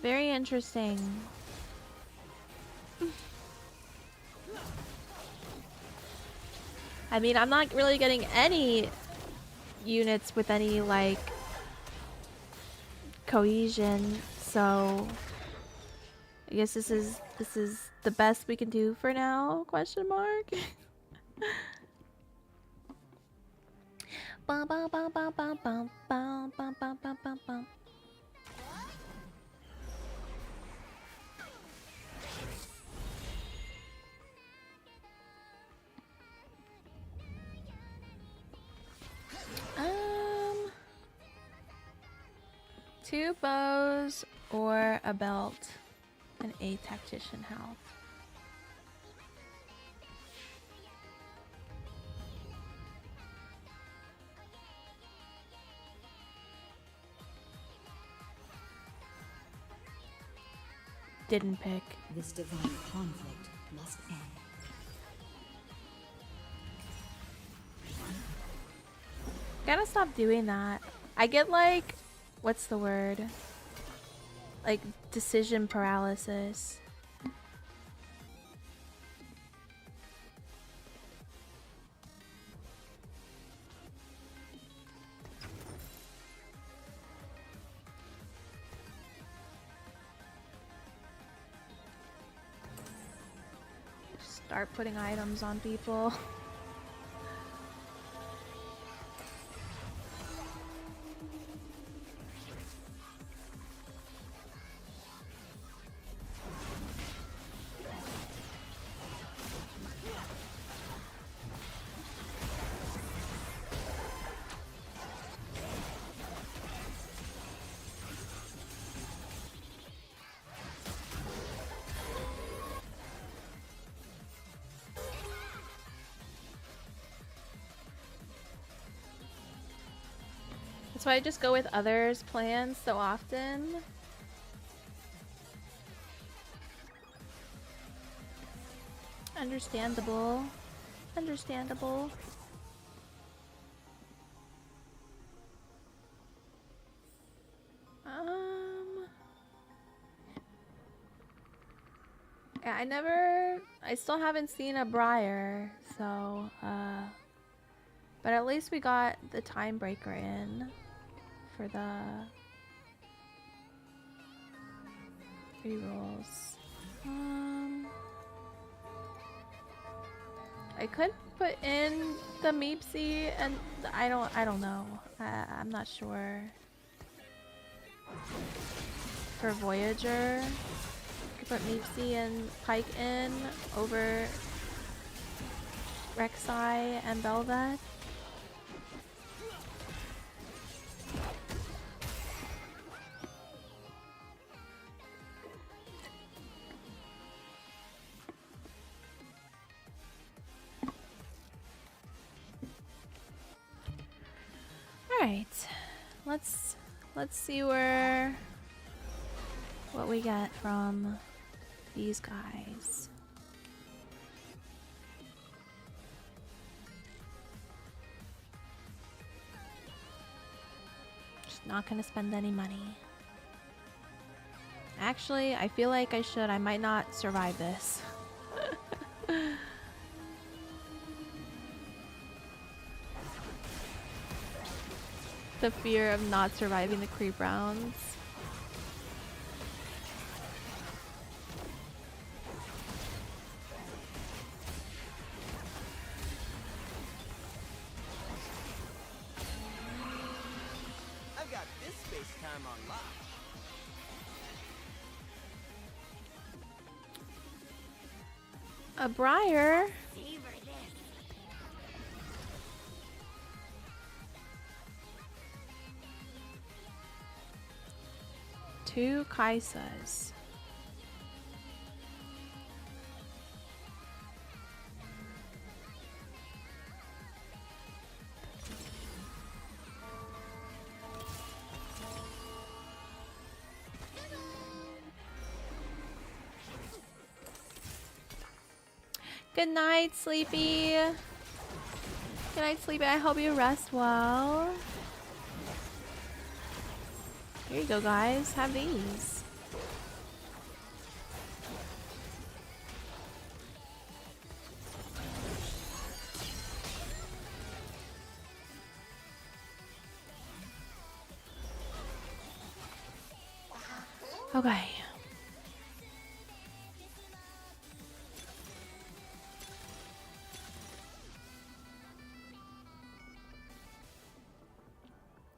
Very interesting. I mean, I'm not really getting any units with any, like, cohesion, so I guess this is the best we can do for now, question mark? Bum, bum, bum, bum, bum, bum, bum, bum, bum, bum, bum, bum. Two bows or a belt and a tactician health. Didn't pick. This divine conflict must end. Gotta stop doing that. I get like, what's the word? Like decision paralysis. Start putting items on people. That's why I just go with others' plans so often. Understandable. Understandable. Yeah, I still haven't seen a Briar, so, but at least we got the time breaker in for the rerolls. I could put in the Meepsy and I don't know. I'm not sure. For Voyager, Put Meepsy and Pike in over Rek'Sai and Bel'Veth. Alright. Let's see what we get from these guys. Just not gonna spend any money. Actually, I feel like I should. I might not survive this. The fear of not surviving the creep rounds. I've got this space time on lock. A Briar. Two Kaisas. Good night, Sleepy. Good night, Sleepy. I hope you rest well. Here you go, guys. Have these. Okay.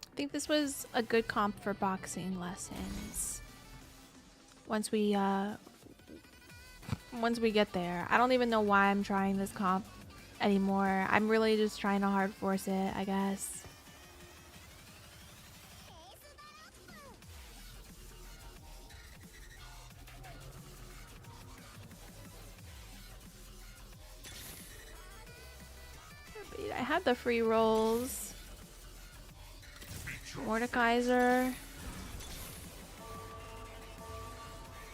I think this was a good comp for boxing lessons. Once we get there. I don't even know why I'm trying this comp anymore. I'm really just trying to hard force it, I guess. I have the free rolls. Mordekaiser.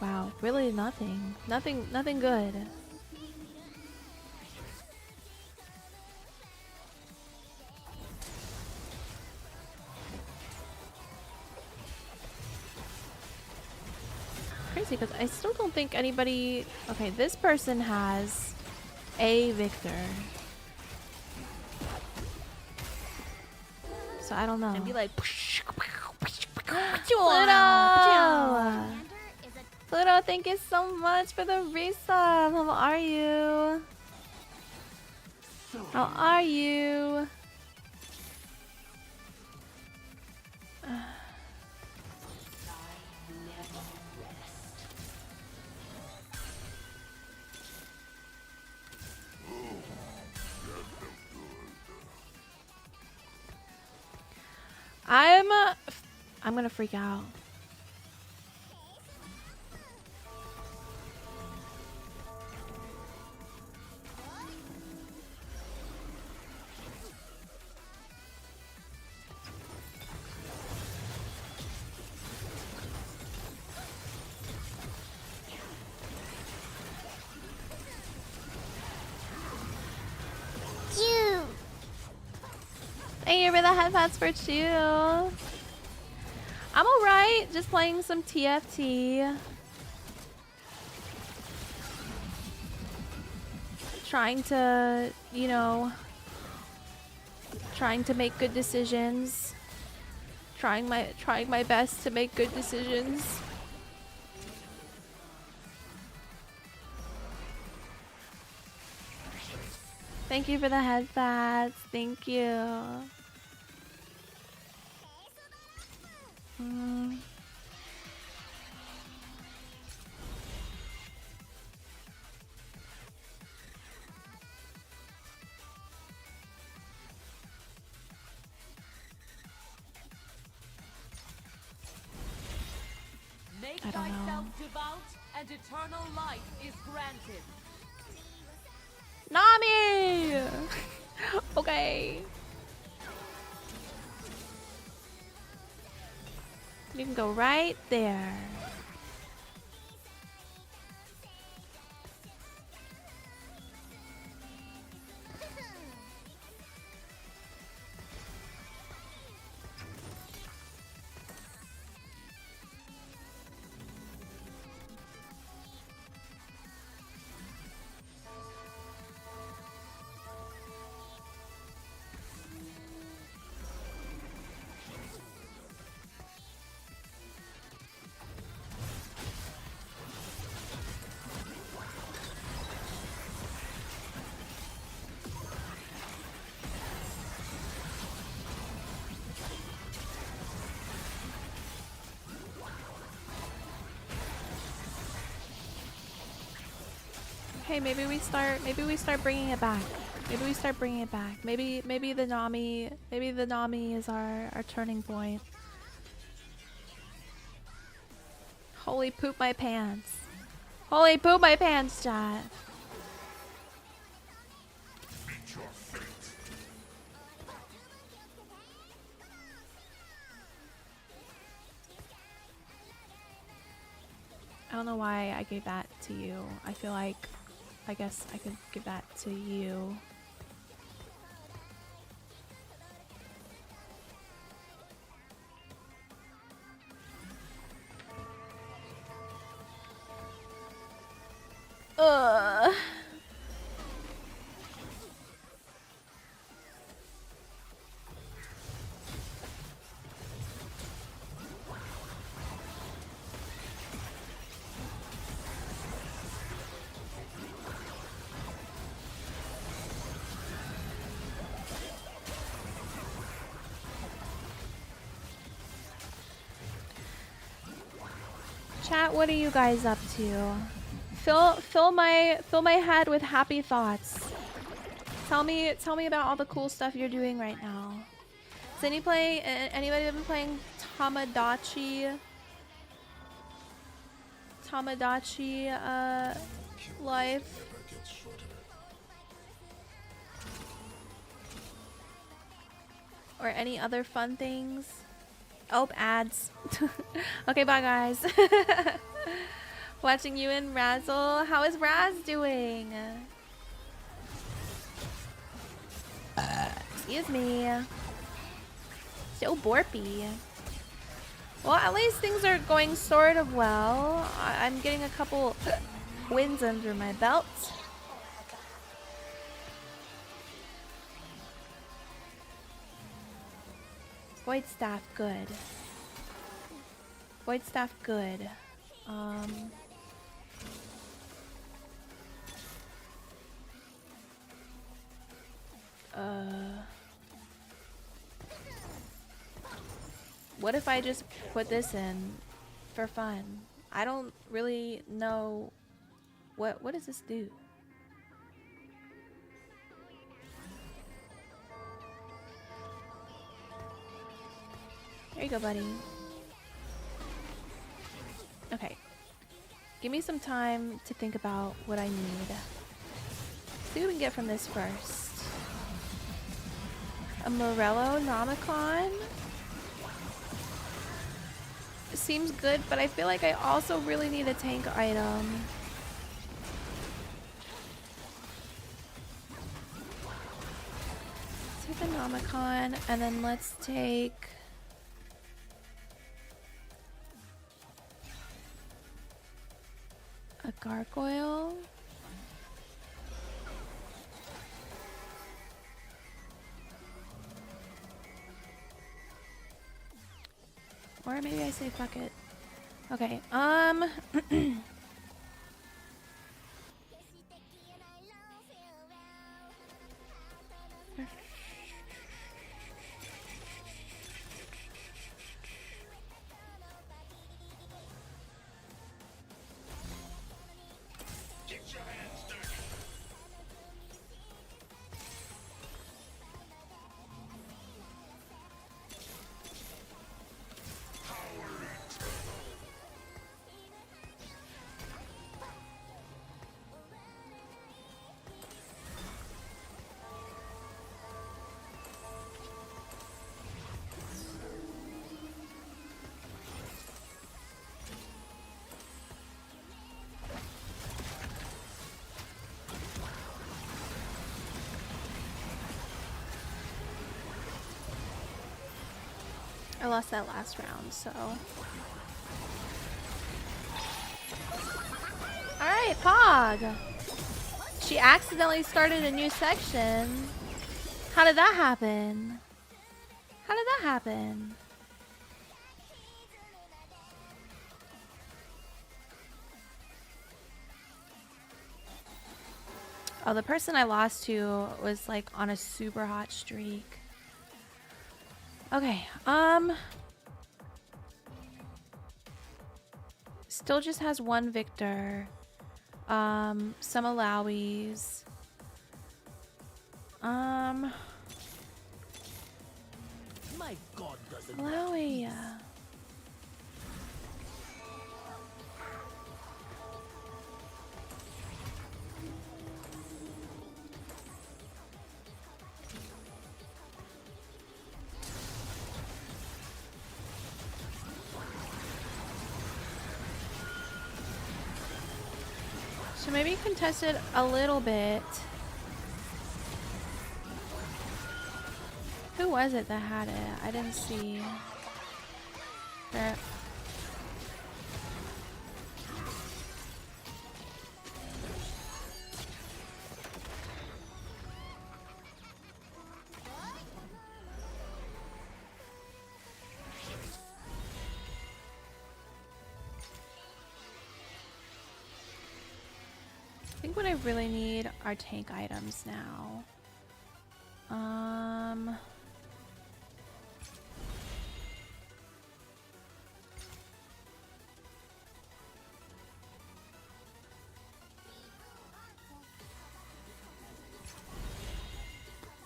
Wow, really nothing. Nothing good. Crazy, because I still don't think anybody... Okay, this person has a Victor. So I don't know. And be like, Pluto! Pluto, thank you so much for the resub. How are you? How are you? I'm gonna freak out. Thank you for the headphones for Chew. I'm alright, just playing some TFT. Trying to, you know, trying to make good decisions. Trying my best to make good decisions. Thank you for the headphones. Thank you. I don't know. thyself devout, and eternal life is granted. Nami! Okay. You can go right there. Hey, maybe we start bringing it back. Maybe we start bringing it back. Maybe the Nami is our turning point. Holy poop my pants. Holy poop my pants, chat. I don't know why I gave that to you. I feel like I guess I could give that to you. Ugh. Chat, what are you guys up to? Fill my head with happy thoughts. Tell me about all the cool stuff you're doing right now. Does anybody been playing Tamagotchi Life? Or any other fun things? Oh, ads. Okay, bye guys. Watching you and Razzle. How is Raz doing? Excuse me. So borpy. Well, at least things are going sort of well. I'm getting a couple wins under my belt. Void staff, good. Void staff, good. What if I just put this in for fun? I don't really know what does this do? There you go, buddy. Okay. Give me some time to think about what I need. See what we can get from this first. A Morello Nomicon? Seems good, but I feel like I also really need a tank item. Let's take the Nomicon, and then let's take... a gargoyle. Or maybe I say fuck it. Okay, lost that last round, so. Alright, Pog! She accidentally started a new section. How did that happen? How did that happen? Oh, the person I lost to was like on a super hot streak. Okay, still just has one victor. Some allowies. My god doesn't Allowy. So maybe contest it a little bit. Who was it that had it? I didn't see. There. I think what I really need are tank items now.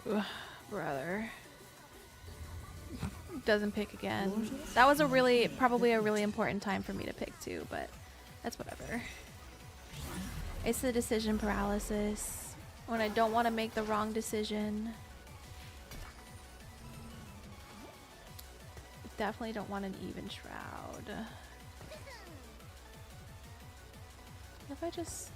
Ugh, brother. Doesn't pick again. That was probably a really important time for me to pick too, but that's whatever. It's the decision paralysis. When I don't want to make the wrong decision. Definitely don't want an even shroud. If I just...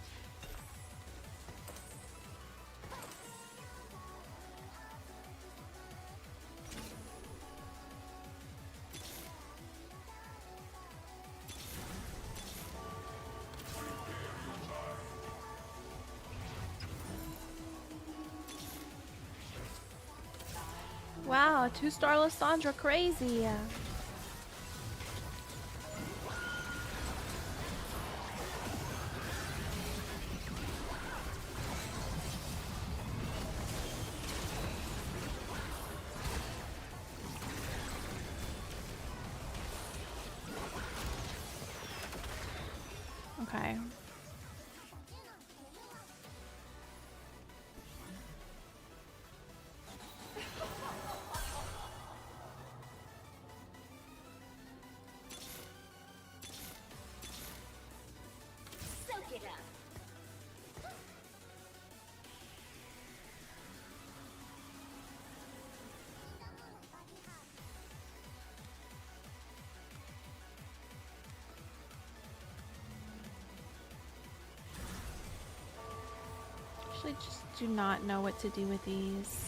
Wow, 2-star Lysandra, crazy. Okay. Actually, just do not know what to do with these.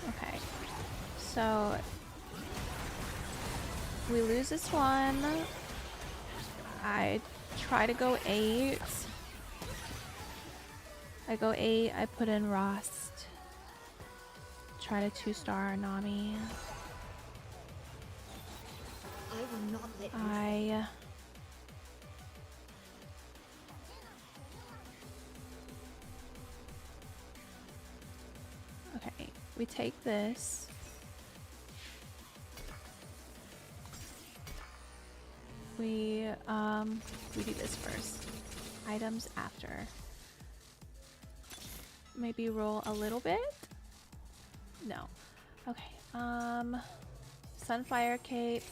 Okay, so we lose this one. I try to go 8. I go 8, I put in Rost. Try to 2-star Nami. I will not let I... Okay, we take this. We do this first. Items after. Maybe roll a little bit? No. Okay. Sunfire Cape.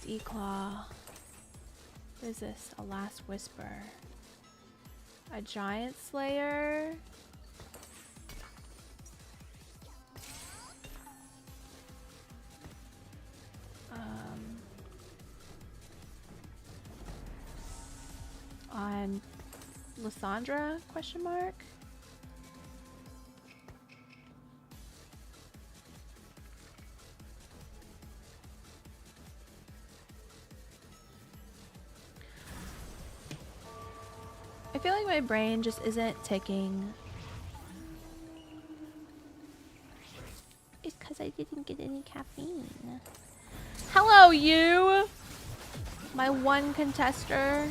Declaw. What is this? A Last Whisper. A Giant Slayer. on Lysandra, question mark? I feel like my brain just isn't ticking. It's because I didn't get any caffeine. Hello, you! My one contester.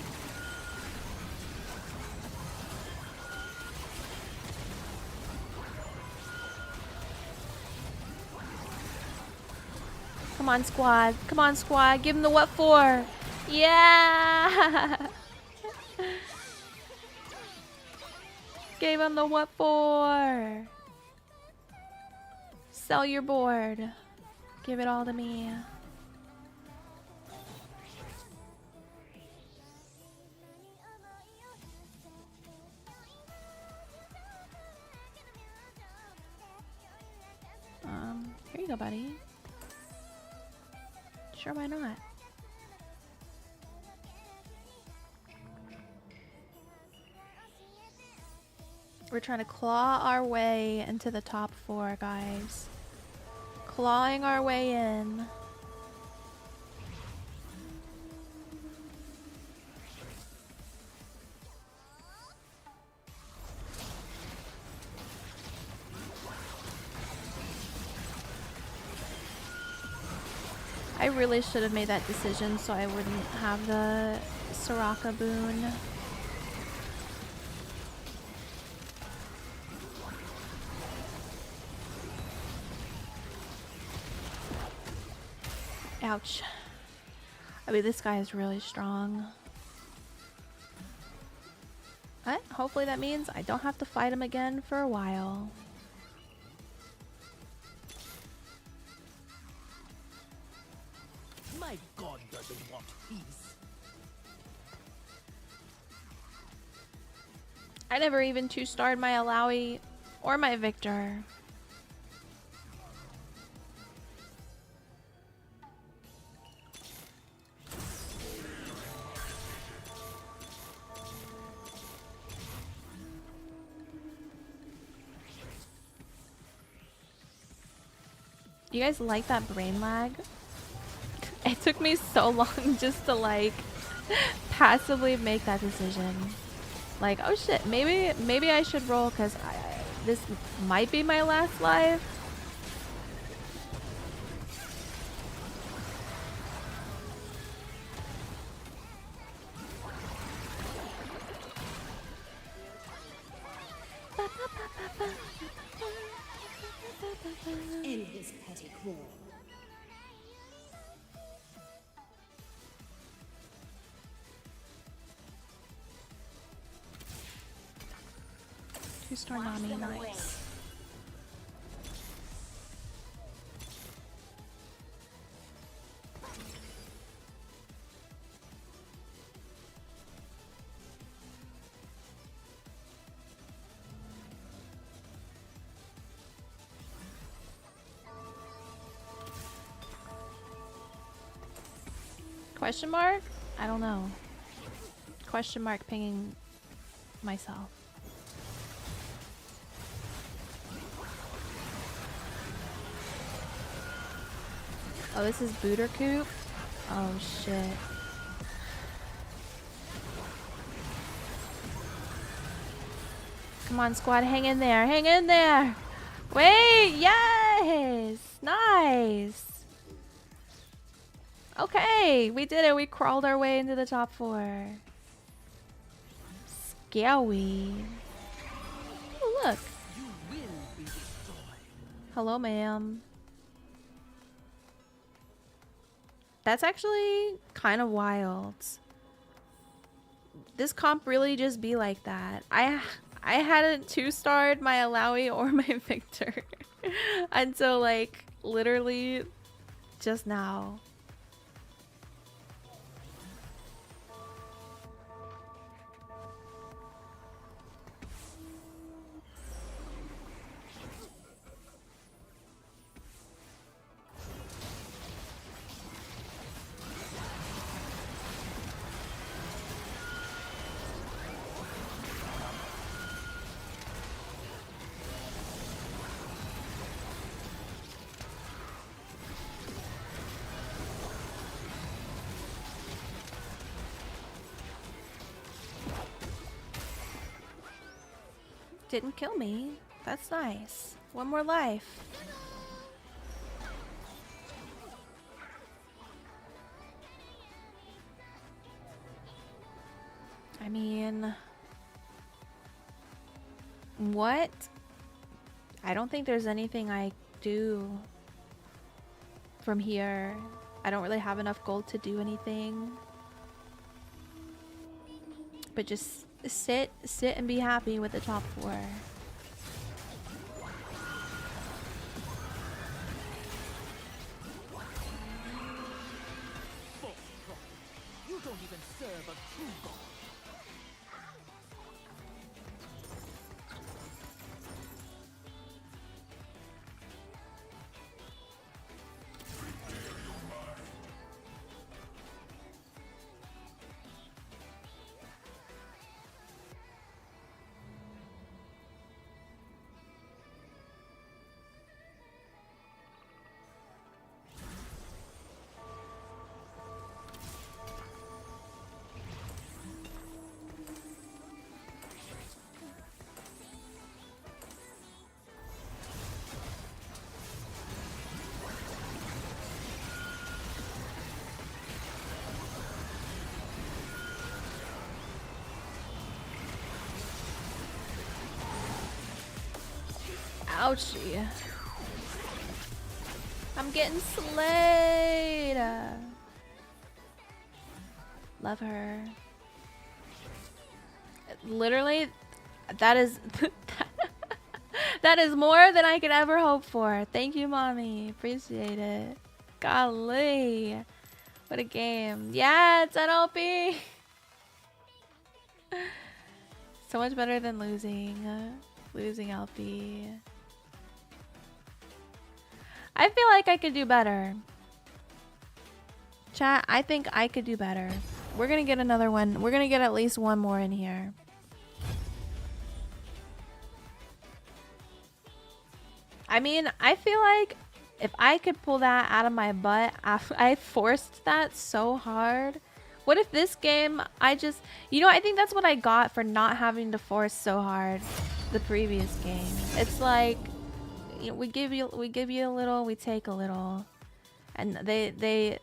Come on, squad. Come on, squad. Give him the what for. Yeah! Gave him the what for. Sell your board. Give it all to me. Here you go, buddy. Sure, why not? We're trying to claw our way into the top 4, guys. Clawing our way in. I really should have made that decision so I wouldn't have the Soraka boon. Ouch. I mean, this guy is really strong. But hopefully that means I don't have to fight him again for a while. My god doesn't want peace. I never even 2-starred my Alawi or my Victor. You guys like that brain lag? It took me so long just to like passively make that decision. Like, oh shit, maybe I should roll because this might be my last live. End this petty quarrel. Two-star Nami, nice. Question mark? I don't know. Question mark pinging myself. Oh, this is Booter Coop? Oh, shit. Come on, squad, hang in there, hang in there! Wait, yes! Nice! Okay, we did it. We crawled our way into the top 4. Scary. Oh, look. Hello, ma'am. That's actually kind of wild. This comp really just be like that. I hadn't 2-starred my Alawi or my Victor until like literally just now. didn't kill me. That's nice. One more life. I mean, what? I don't think there's anything I do from here. I don't really have enough gold to do anything. But just sit and be happy with the top 4. You don't even serve a true god. Ouchie. I'm getting slayed. Love her. Literally, that is that is more than I could ever hope for. Thank you, mommy. Appreciate it. Golly. What a game. Yeah, it's NLP. So much better than losing LP. I feel like I could do better. Chat, I think I could do better. We're gonna get another one. We're gonna get at least one more in here. I mean, I feel like if I could pull that out of my butt, I forced that so hard. What if this game, I just, you know, I think that's what I got for not having to force so hard the previous game. It's like, you know, we give you a little, we take a little, and they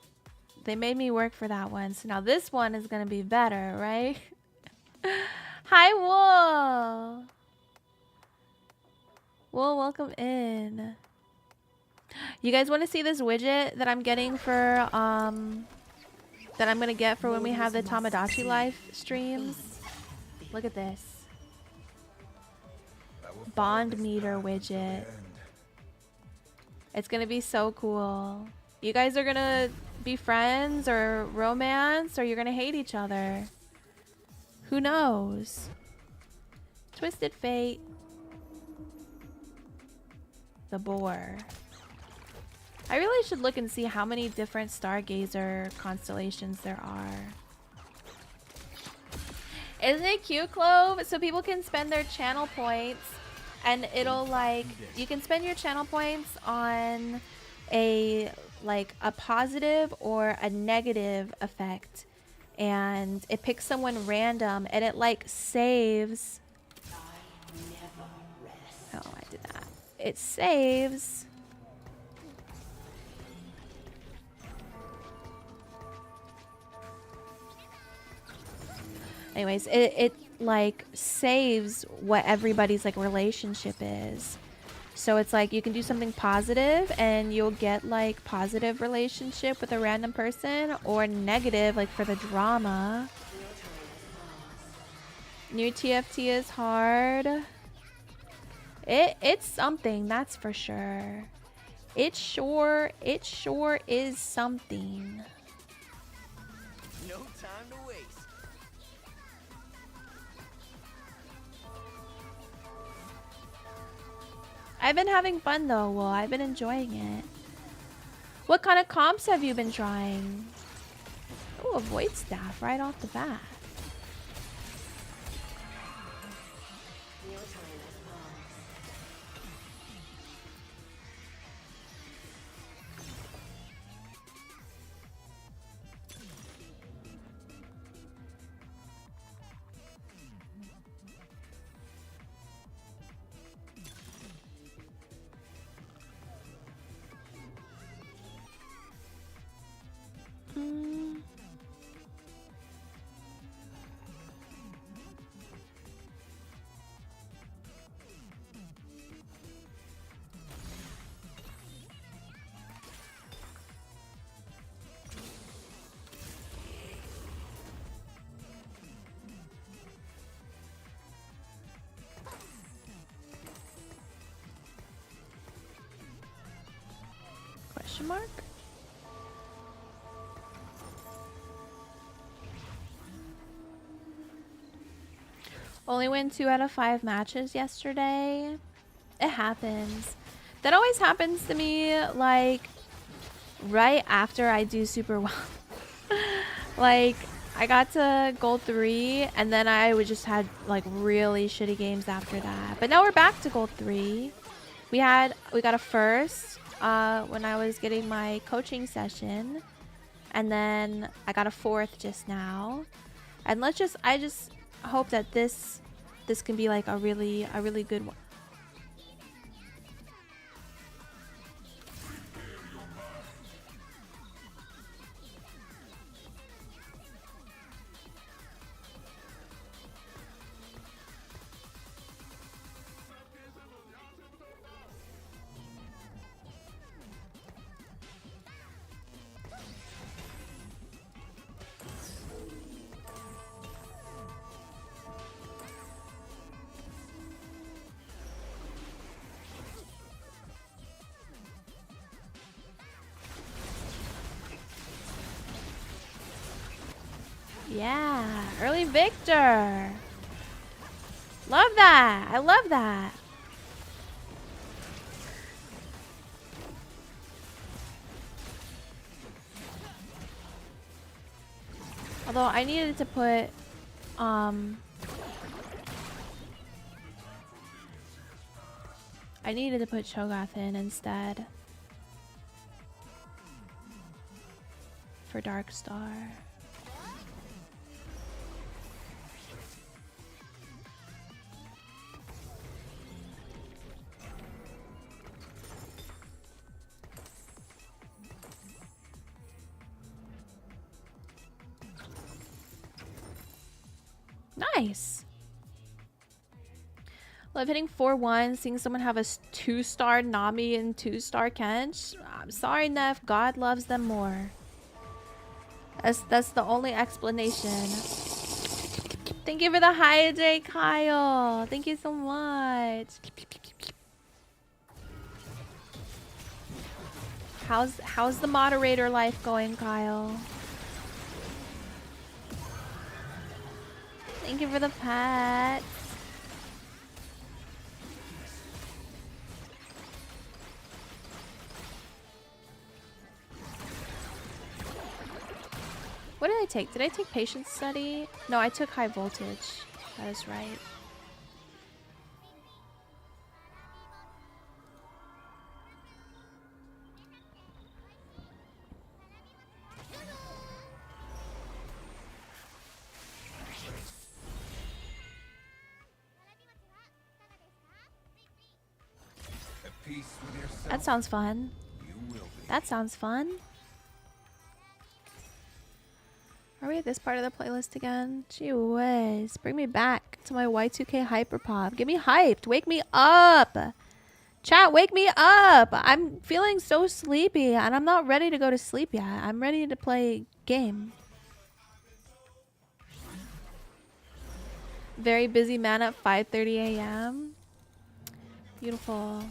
made me work for that one. So now this one is gonna be better, right? Hi, Wool. Wool, welcome in. You guys want to see this widget that I'm getting for that I'm gonna get for when we have the Tamagotchi live streams? Look at this bond meter widget. It's gonna be so cool. You guys are gonna be friends or romance, or you're gonna hate each other. Who knows? Twisted Fate. The boar. I really should look and see how many different stargazer constellations there are. Isn't it cute, Clove? So people can spend their channel points, and it'll like, you can spend your channel points on a positive or a negative effect, and it picks someone random, and it like saves. Oh, I did that. It saves. Anyways, it like saves what everybody's like relationship is. So it's like you can do something positive and you'll get like positive relationship with a random person, or negative like for the drama. New TFT is hard. It's something, that's for sure. It sure is something. No time to waste. I've been having fun though, Well, I've been enjoying it. What kind of comps have you been trying? Oh, a void staff right off the bat. Question mark? Only win 2 out of 5 matches yesterday. It happens. That always happens to me, like, right after I do super well. Like, I got to gold 3, and then I would just had, like, really shitty games after that. But now we're back to gold 3. We got a first when I was getting my coaching session. And then I got a 4th just now. And I just hope that this can be like a really good one. Yeah, early victor. Love that. I love that. Although I needed to put Cho'Gath in instead for Darkstar. Nice. Love hitting 4-1, seeing someone have a 2-star Nami and 2-star Kench. I'm sorry, Neff. God loves them more. That's the only explanation. Thank you for the hydrate, Kyle. Thank you so much. How's the moderator life going, Kyle? Thank you for the pets. What did I take? Did I take patience study? No, I took high voltage. That is right. At peace with yourself. That sounds fun. You will be. That sounds fun. Are we at this part of the playlist again? Gee whiz. Bring me back to my Y2K hyperpop. Get me hyped. Wake me up. Chat, wake me up. I'm feeling so sleepy and I'm not ready to go to sleep yet. I'm ready to play game. Very busy man at 5:30 a.m. Beautiful.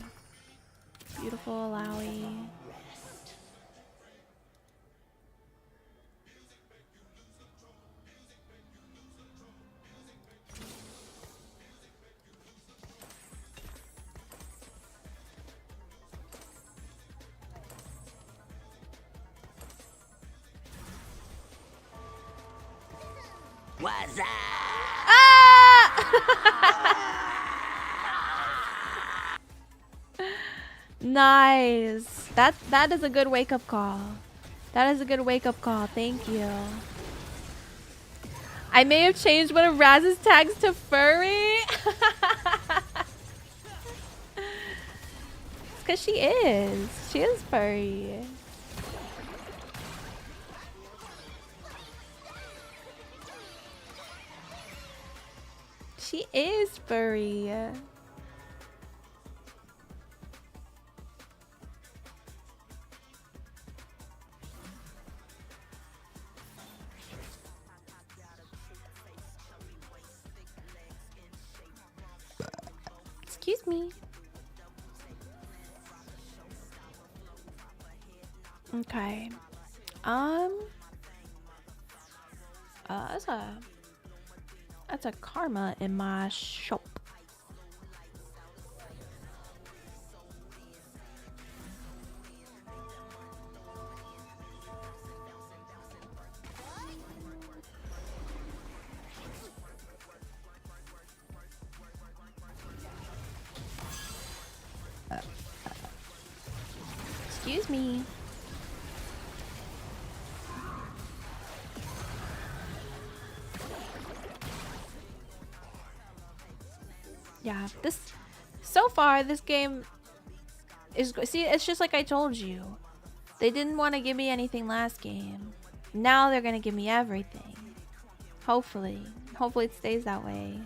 Beautiful Alawi. What's up? Nice. That is a good wake up call. That is a good wake up call. Thank you. I may have changed one of Raz's tags to furry. It's because she is. She is furry. She is furry. Excuse me. Okay. That's a karma in my shop. Excuse me. Yeah, so far this game is, see, it's just like I told you. They didn't want to give me anything last game. Now they're going to give me everything. Hopefully it stays that way.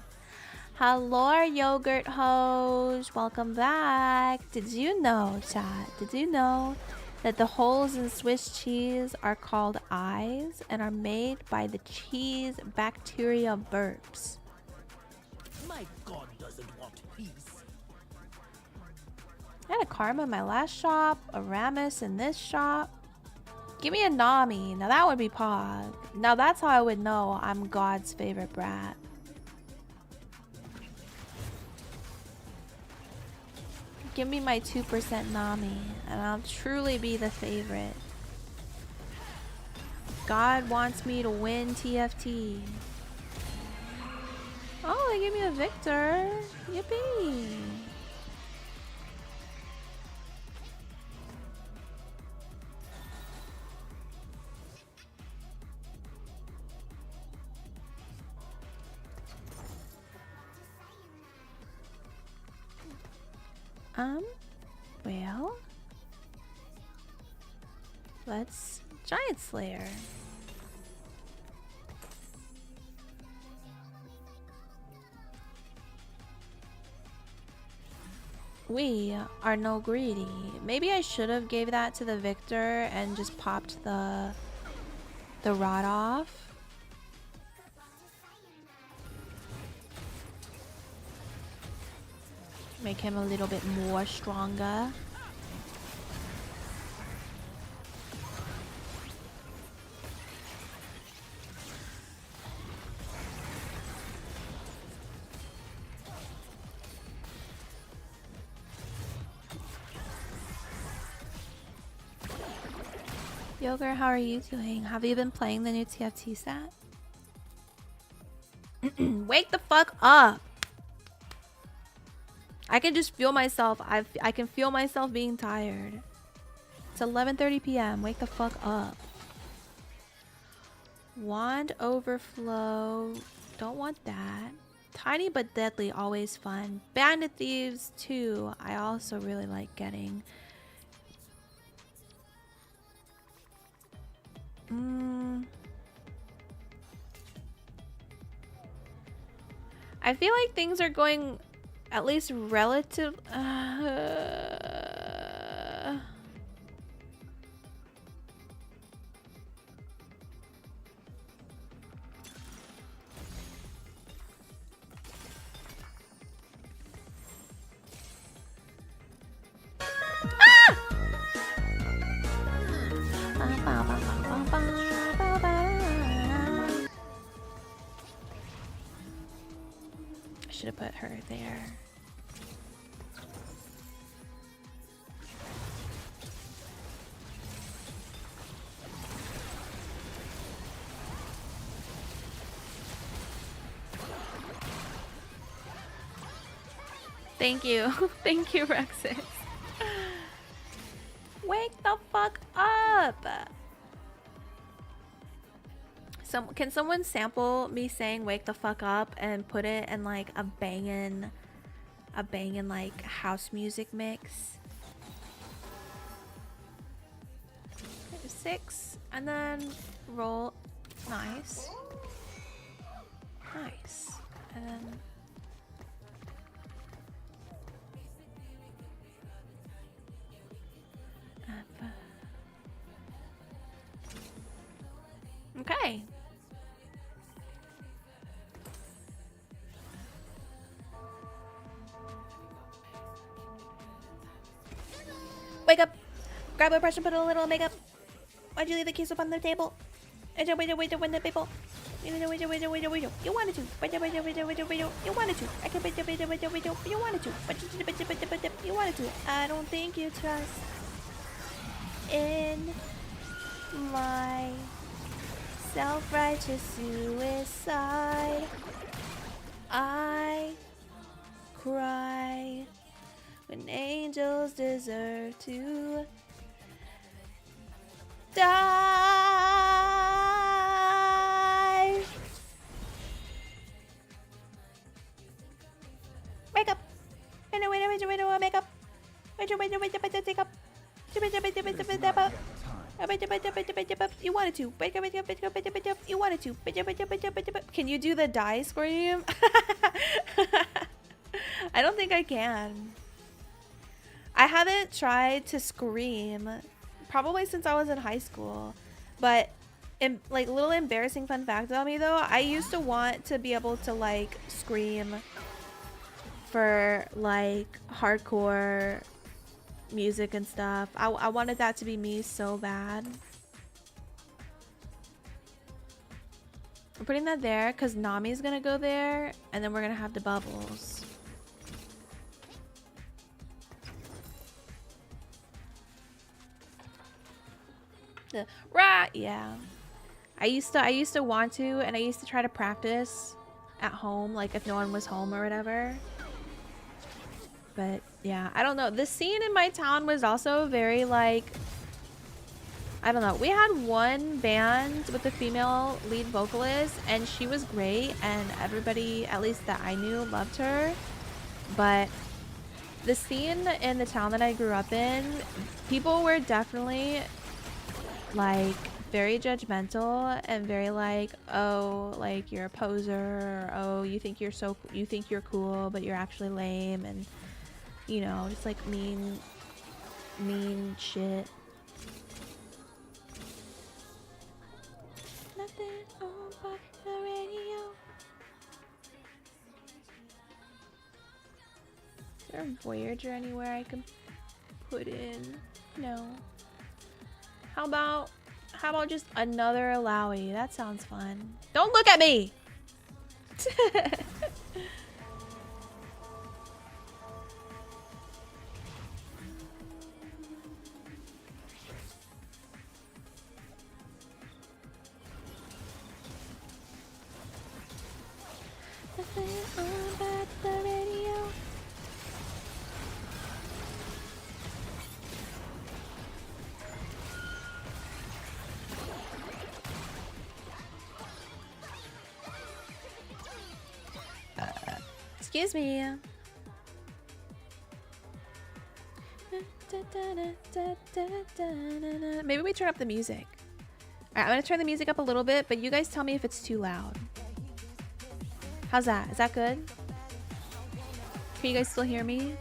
Hello, yogurt hoes. Welcome back. Did you know, chat? Did you know that the holes in Swiss cheese are called eyes and are made by the cheese bacteria burps? My god doesn't want peace. I had a karma in my last shop, a Ramus in this shop. Give me a Nami. Now that would be Pog. Now that's how I would know I'm God's favorite brat. Give me my 2% Nami, and I'll truly be the favorite. God wants me to win TFT. Oh, they gave me a Victor. Yippee. Well, let's Giant Slayer. We are no greedy. Maybe I should have gave that to the Victor and just popped the rod off. Make him a little bit more stronger. Yogurt, how are you doing? Have you been playing the new TFT set? Wake the fuck up! I can just feel myself. I can feel myself being tired. It's 11:30 p.m. Wake the fuck up. Wand overflow. Don't want that. Tiny but deadly, always fun. Bandit Thieves 2. I also really like getting. I feel like things are going at least relative. I should have put her there. Thank you. Thank you, Rexus. Wake the fuck up! Can someone sample me saying "wake the fuck up" and put it in like a bangin' like house music mix? 6 and then roll. Nice. Nice. And then okay. Wake up. Grab a brush and put a little makeup. Why'd you leave the keys up on the table? Wait, when the people. You wanted to. You wanted to. I can you wanted to. You wanted to. I don't think you trust in my self-righteous suicide. I cry when angels deserve to die. Wake up. Wait, wake up. Wait, take up. You wanted to. You wanted to. Can you do the die scream? I don't think I can. I haven't tried to scream probably since I was in high school, but like little embarrassing fun fact about me though, I used to want to be able to like scream for like hardcore music and stuff. I wanted that to be me so bad. We're putting that there because Nami's gonna go there and then we're gonna have the bubbles. Right, yeah. I used to want to, and I used to try to practice at home, like if no one was home or whatever. But yeah, I don't know. The scene in my town was also very like, I don't know. We had one band with a female lead vocalist, and she was great, and everybody, at least that I knew, loved her. But the scene in the town that I grew up in, people were definitely like very judgmental and very like, oh, like you're a poser, or oh, you think you're cool but you're actually lame, and you know, just like mean shit. Nothing on but the radio. Is there a Voyager anywhere I can put in? No. How about just another Alawi? That sounds fun. Don't look at me! Excuse me. Maybe we turn up the music. Alright, I'm gonna turn the music up a little bit, but you guys tell me if it's too loud. How's that? Is that good? Can you guys still hear me?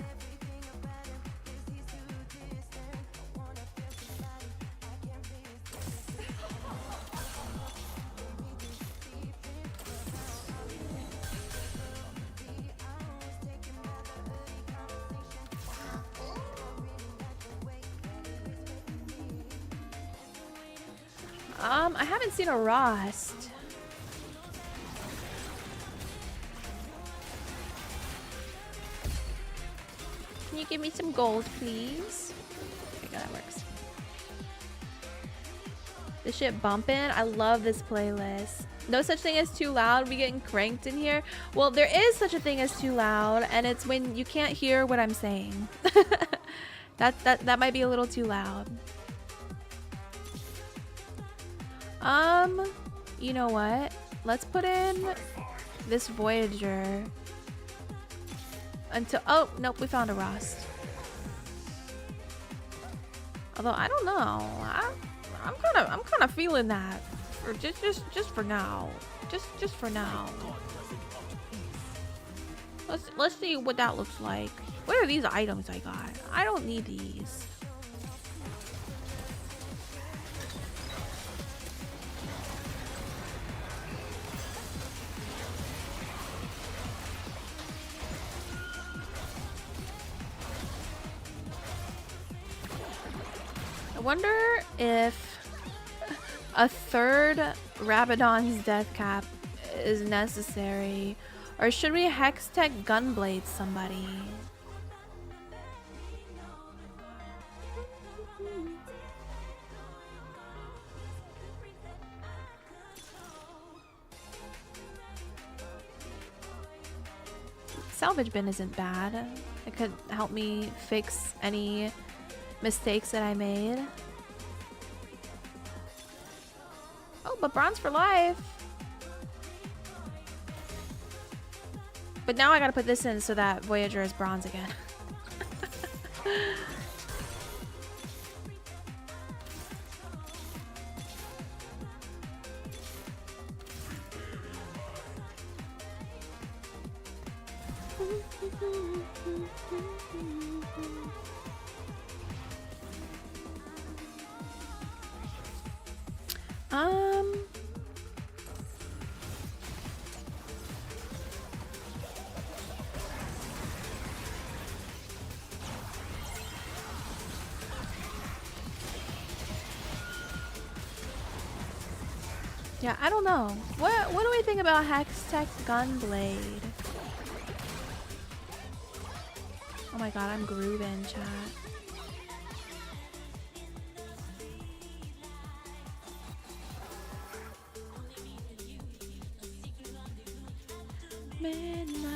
I haven't seen a Rost. Can you give me some gold, please? There you go, that works. This shit bumping. I love this playlist. No such thing as too loud. We getting cranked in here. Well, there is such a thing as too loud, and it's when you can't hear what I'm saying. that might be a little too loud. You know what? Let's put in this Voyager until, oh, nope, we found a Rost. Although I don't know. I'm kind of feeling that. Or just for now. Just for now. Let's see what that looks like. What are these items I got? I don't need these. I wonder if a third Rabadon's death cap is necessary? Or should we Hex Tech Gunblade somebody? Salvage bin isn't bad. It could help me fix any mistakes that I made. Oh, but bronze for life. But now I gotta put this in so that Voyager is bronze again. Yeah, I don't know. What do we think about Hex Tech Gunblade? Oh my god, I'm grooving, chat. Midnight.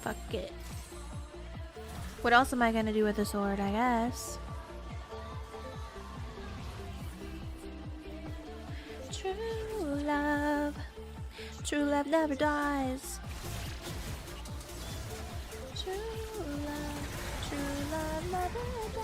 Fuck it. What else am I gonna do with the sword, I guess? True love never dies. True love never dies.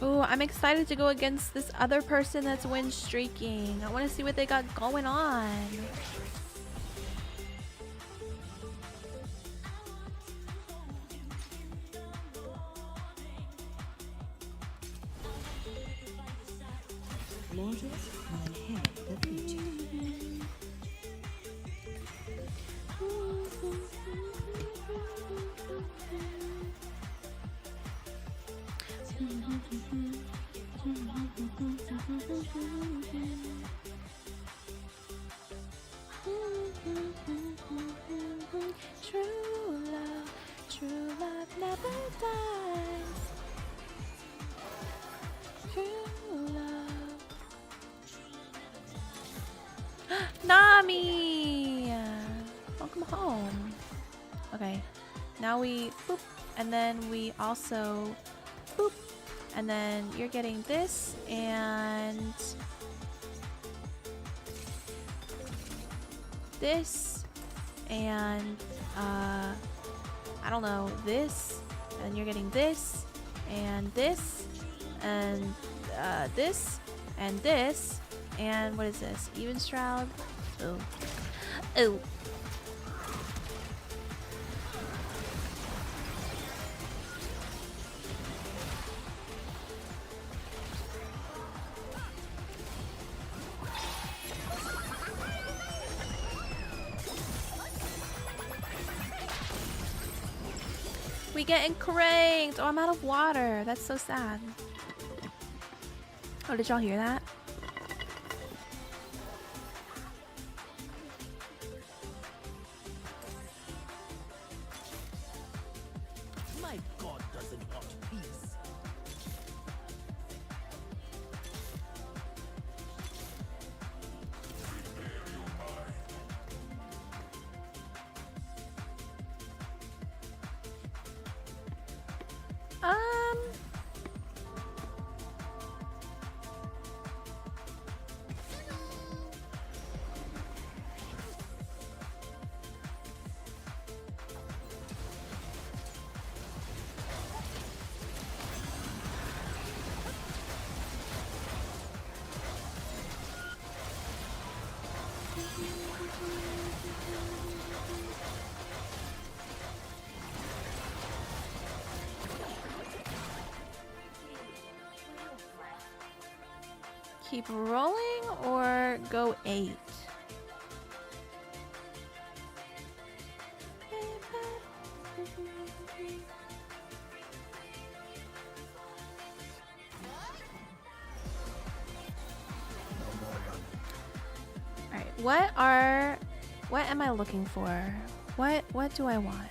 Ooh, I'm excited to go against this other person that's win streaking. I want to see what they got going on. Mortals will inherit the future. True love never dies. True love. Nami! Welcome home. Okay, now we boop, and then we also boop, and then you're getting this and this, and I don't know, this, and you're getting this, and this, and this, and this, and what is this? Even Shroud? Oh. Oh. We getting cranked. Oh, I'm out of water. That's so sad. Oh, did y'all hear that? My god doesn't want peace. keep rolling or go 8? Alright, what am I looking for? What do I want?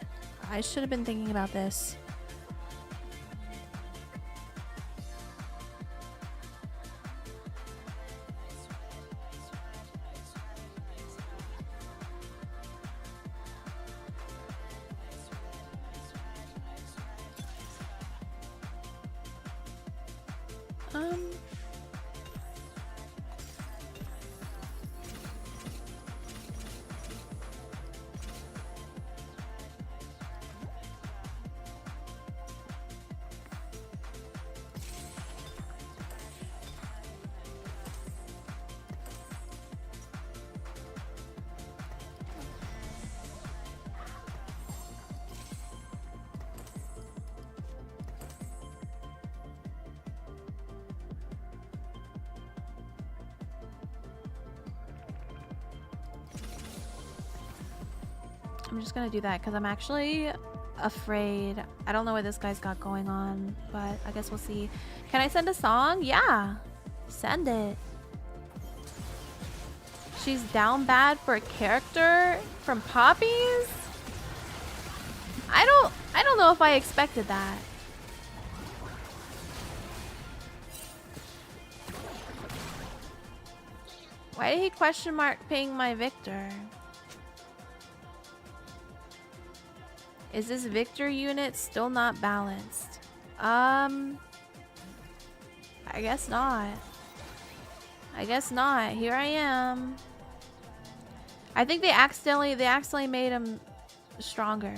I should have been thinking about this. I'm just gonna do that because I'm actually afraid. I don't know what this guy's got going on, but I guess we'll see. Can I send a song? Yeah, send it. She's down bad for a character from Poppies? I don't know if I expected that. Why did he question mark ping my Victor? Is this Victor unit still not balanced? I guess not. I guess not. Here I am. I think they accidentally made him stronger.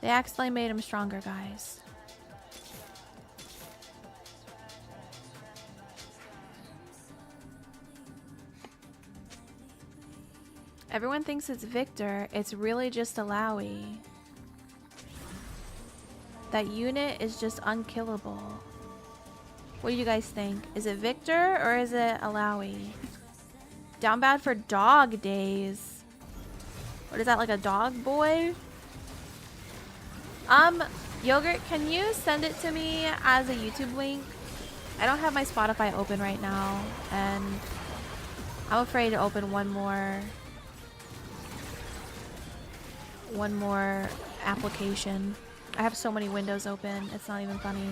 They accidentally made him stronger, guys. Everyone thinks it's Victor. It's really just Alawi. That unit is just unkillable. What do you guys think? Is it Victor or is it Alawi? Down bad for dog days. What is that, like a dog boy? Yogurt, can you send it to me as a YouTube link? I don't have my Spotify open right now, and I'm afraid to open one more application. I have so many windows open, it's not even funny.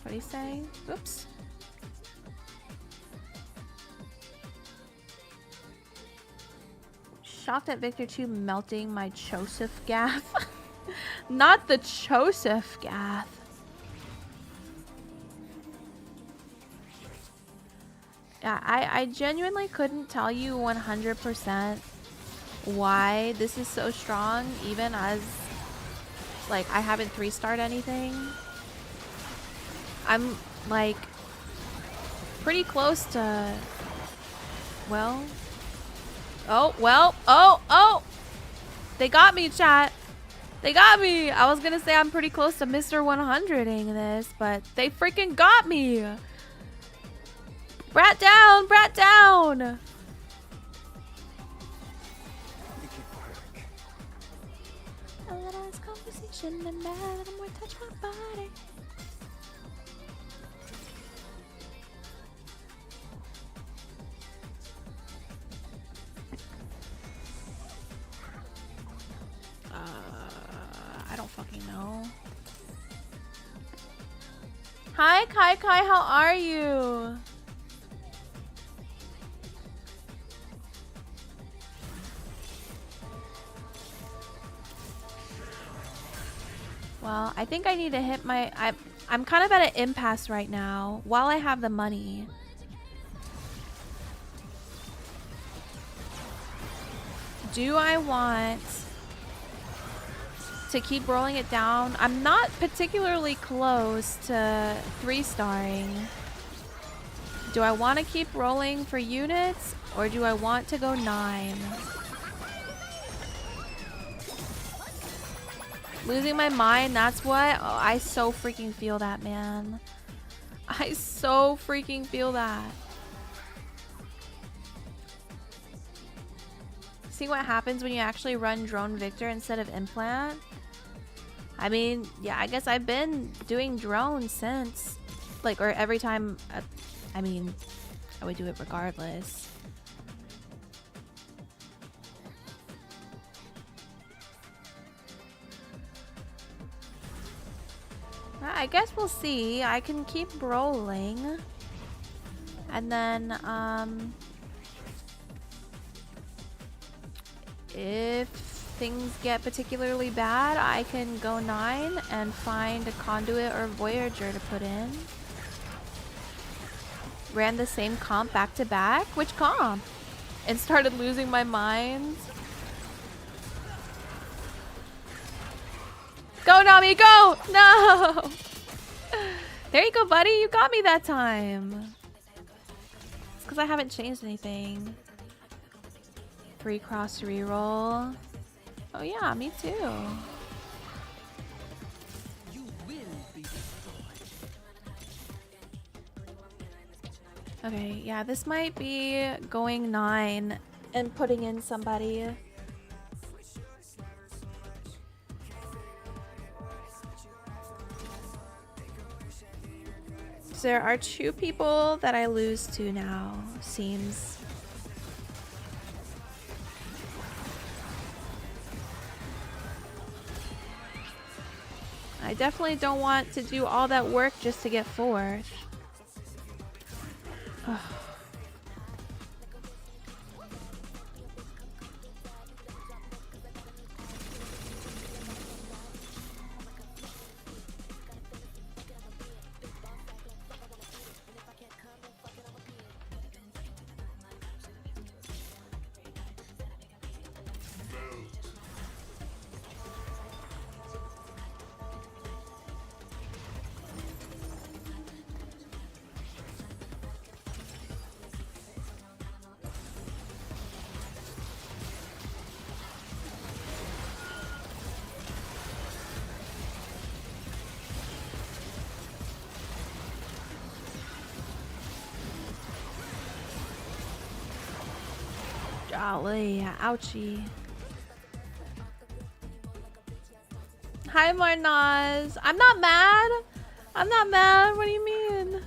What do you say? Oops. Shocked at Victor 2 melting my Joseph gaff. Not the Joseph gaff. Yeah, I genuinely couldn't tell you 100% why this is so strong, even as, like, I haven't 3-starred anything. I'm, like, pretty close to, well... Oh! They got me, chat. They got me. I was gonna say I'm pretty close to Mr. 100ing this, but they freaking got me. Brat down, brat down. A little less conversation and a little more touch my body. I don't fucking know. Hi, Kai, how are you? Well, I think I need to hit my... I'm kind of at an impasse right now while I have the money. Do I want to keep rolling it down. I'm not particularly close to 3-starring. Do I want to keep rolling for units, or do I want to go 9? Losing my mind, that's what? Oh, I so freaking feel that, man. I so freaking feel that. See what happens when you actually run Drone Victor instead of Implant? I mean, yeah, I guess I've been doing drone since, like, or every time, I mean, I would do it regardless. I guess we'll see. I can keep rolling. And then, if things get particularly bad, I can go 9 and find a Conduit or Voyager to put in. Ran the same comp back to back? Which comp? And started losing my mind. Go, Nami, go! No! There you go, buddy. You got me that time. It's because I haven't changed anything. 3 cross reroll. Oh yeah, me too. You will be destroyed. Okay, yeah, this might be going 9 and putting in somebody. So there are 2 people that I lose to now, seems. I definitely don't want to do all that work just to get 4th. Golly, ouchie. Hi, Marnaz. I'm not mad. I'm not mad. What do you mean?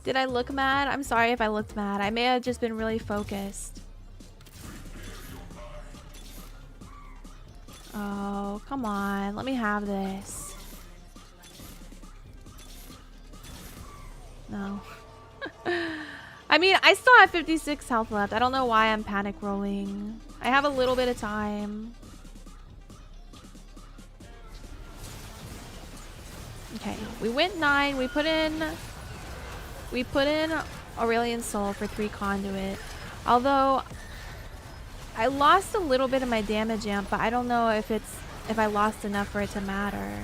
Did I look mad? I'm sorry if I looked mad. I may have just been really focused. Oh, come on. Let me have this. No. I mean, I still have 56 health left. I don't know why I'm panic rolling. I have a little bit of time. Okay, we went 9. We put in Aurelian Soul for 3 Conduit. Although I lost a little bit of my damage amp, but I don't know if I lost enough for it to matter.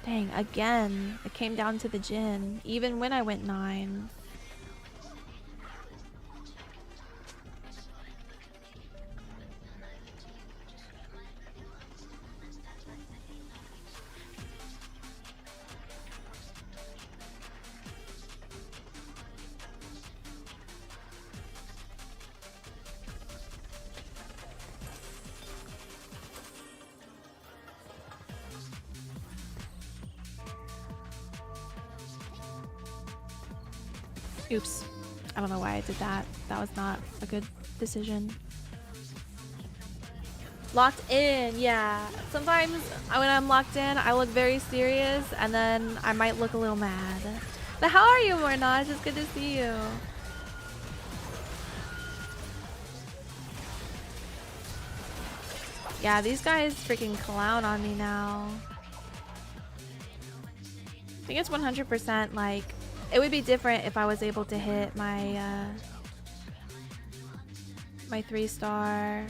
Dang, again. It came down to the Jhin, even when I went 9. Oops. I don't know why I did that. That was not a good decision. Locked in, yeah. Sometimes when I'm locked in, I look very serious, and then I might look a little mad. But how are you, Mornage? It's good to see you. Yeah, these guys freaking clown on me now. I think it's 100% like it would be different if I was able to hit my my 3-star.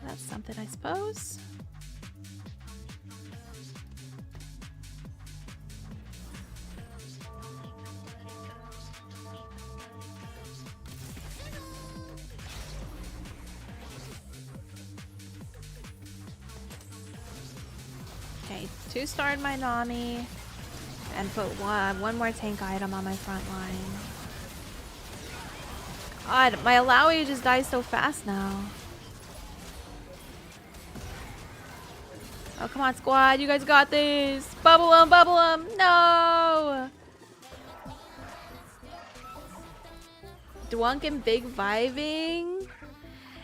That's something, I suppose. Okay, 2-starred my Nami and put one more tank item on my front line. God, my Alawi just dies so fast now. Oh, come on, squad. You guys got this. Bubble 'em, bubble 'em. No! Dwunk and Big Vibing.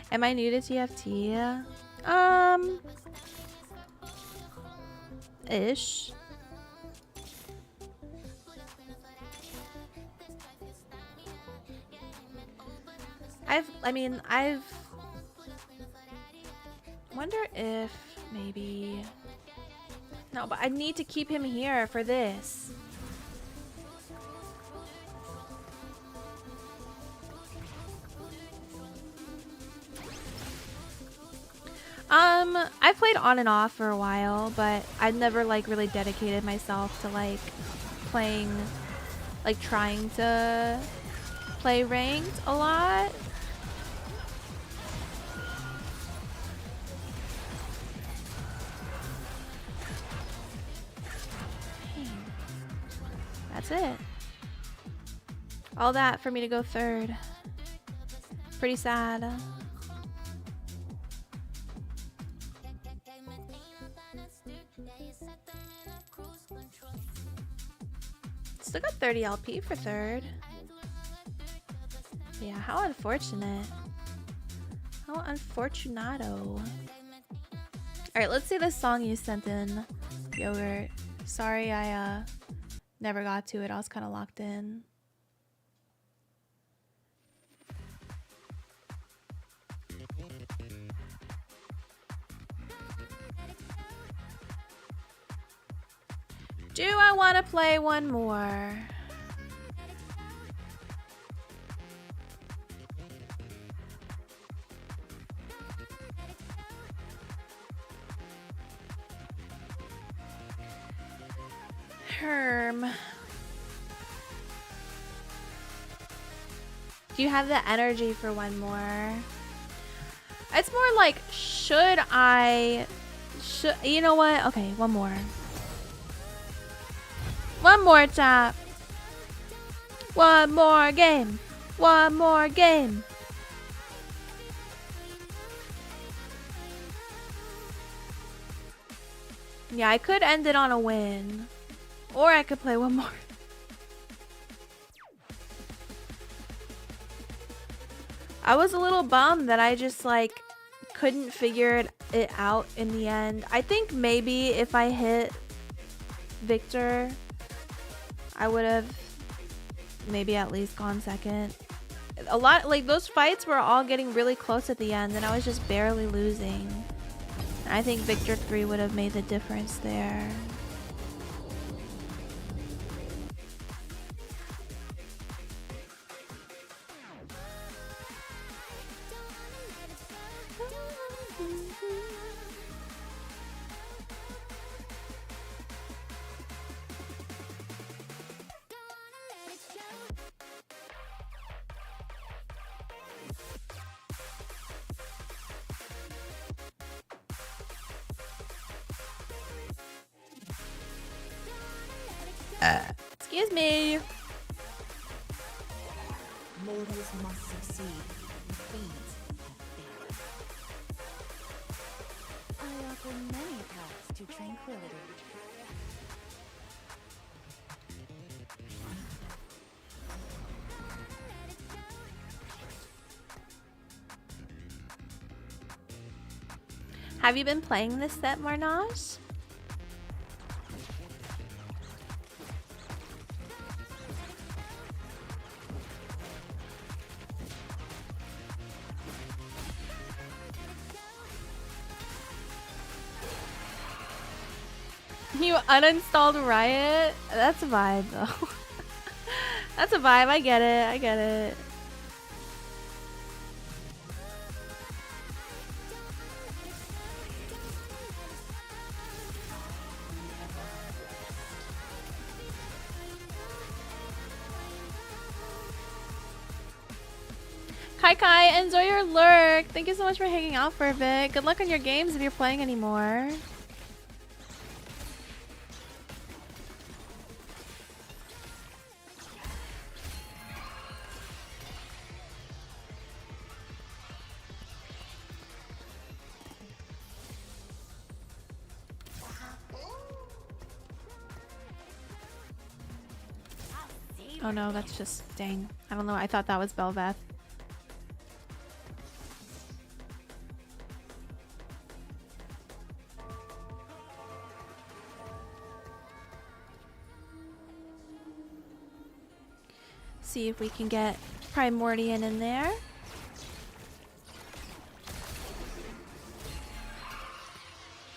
Am I new to TFT? Ish. I've wonder if maybe no, but I need to keep him here for this. I've played on and off for a while, but I've never like really dedicated myself to like playing, like trying to play ranked a lot. That's it. All that for me to go third. Pretty sad. Still got 30 LP for third. Yeah, how unfortunate. How unfortunato. Alright, let's see this song you sent in, Yogurt. Sorry I never got to it. I was kind of locked in. Do I want to play one more? Herm. Do you have the energy for one more? It's more like, should I... You know what? Okay, one more. One more tap. One more game. One more game. Yeah, I could end it on a win. Or I could play one more. I was a little bummed that I just like couldn't figure it out in the end. I think maybe if I hit Victor, I would have maybe at least gone second. A lot, like those fights were all getting really close at the end and I was just barely losing. And I think Victor 3 would have made the difference there. Excuse me. Mortals must succeed. The fiends have failed. I offer many paths to tranquility. Have you been playing this set, Marnage? You uninstalled Riot? That's a vibe though. That's a vibe, I get it, I get it. Kai Kai, enjoy your lurk. Thank you so much for hanging out for a bit. Good luck on your games if you're playing anymore. Oh no, that's just, dang. I don't know, I thought that was Belveth. See if we can get Primordian in there.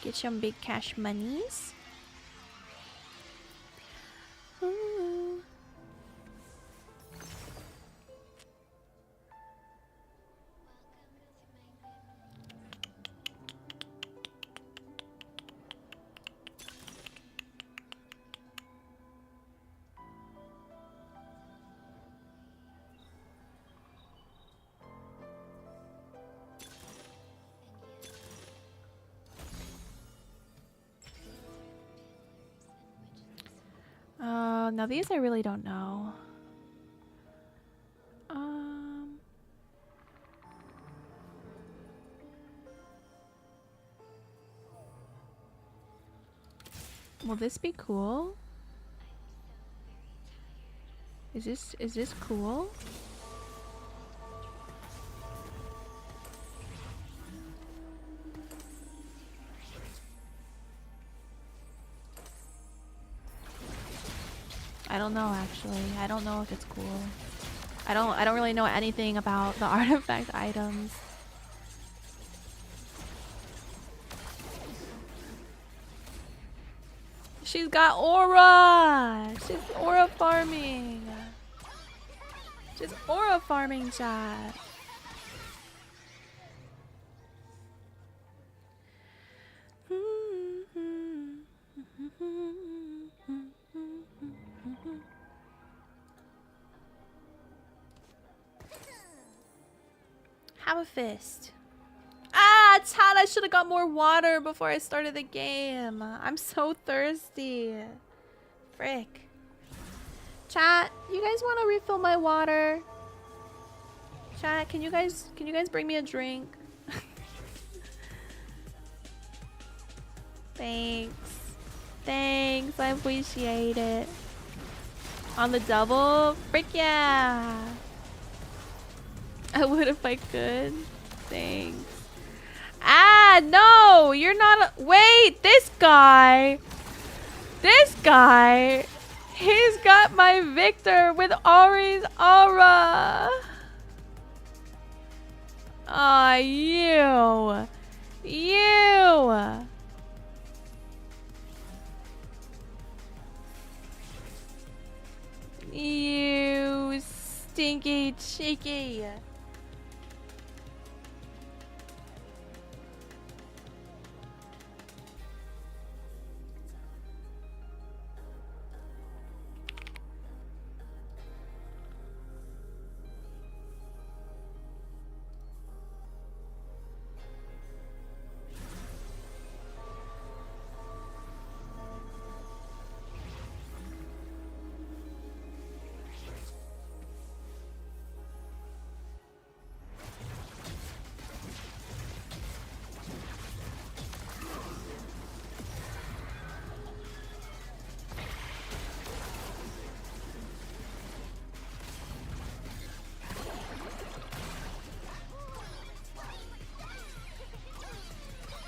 Get some big cash monies. Ooh. Now these I really don't know. Will this be cool? Is this cool? I don't know actually. I don't know if it's cool. I don't really know anything about the artifact items. She's got aura! She's aura farming! She's aura farming, chat! Have a fist. Ah, Chad, I should have got more water before I started the game. I'm so thirsty. Frick. Chat, you guys want to refill my water? Chat, can you guys bring me a drink? Thanks. Thanks, I appreciate it. On the double? Frick yeah. I would if I could. Thanks. Ah, no! You're not wait, this guy! This guy! He's got my Victor with Ari's aura! Aw, you! You! You stinky cheeky!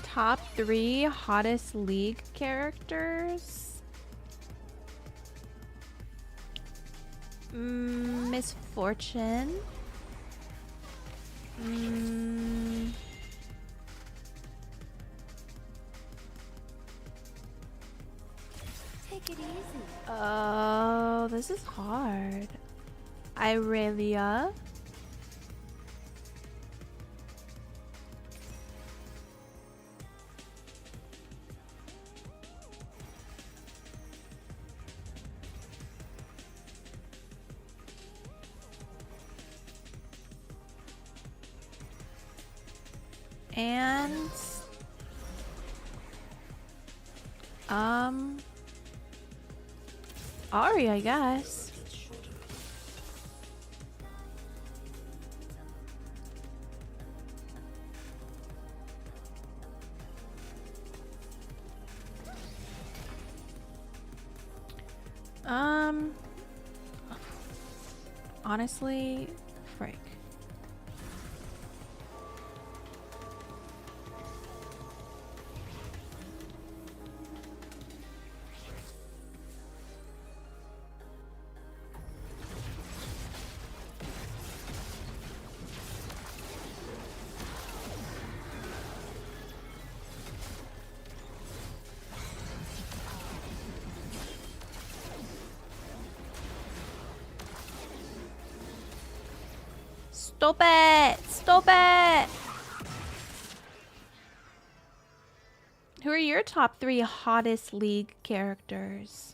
Top 3 hottest League characters. Misfortune. This is hard. Irelia. And Ari, I guess. Honestly, frick. Stop it! Stop it! Who are your top 3 hottest League characters?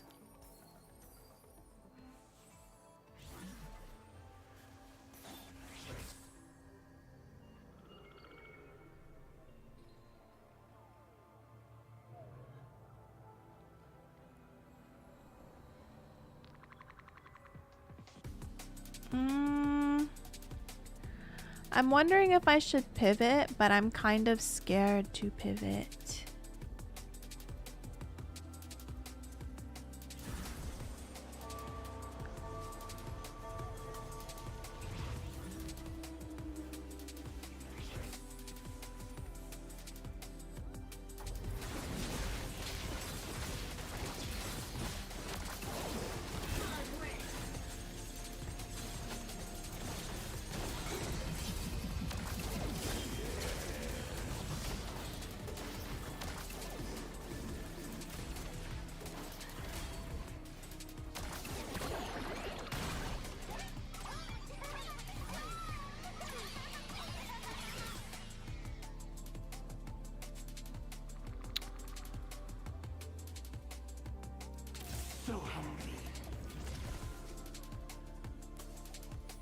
I'm wondering if I should pivot, but I'm kind of scared to pivot.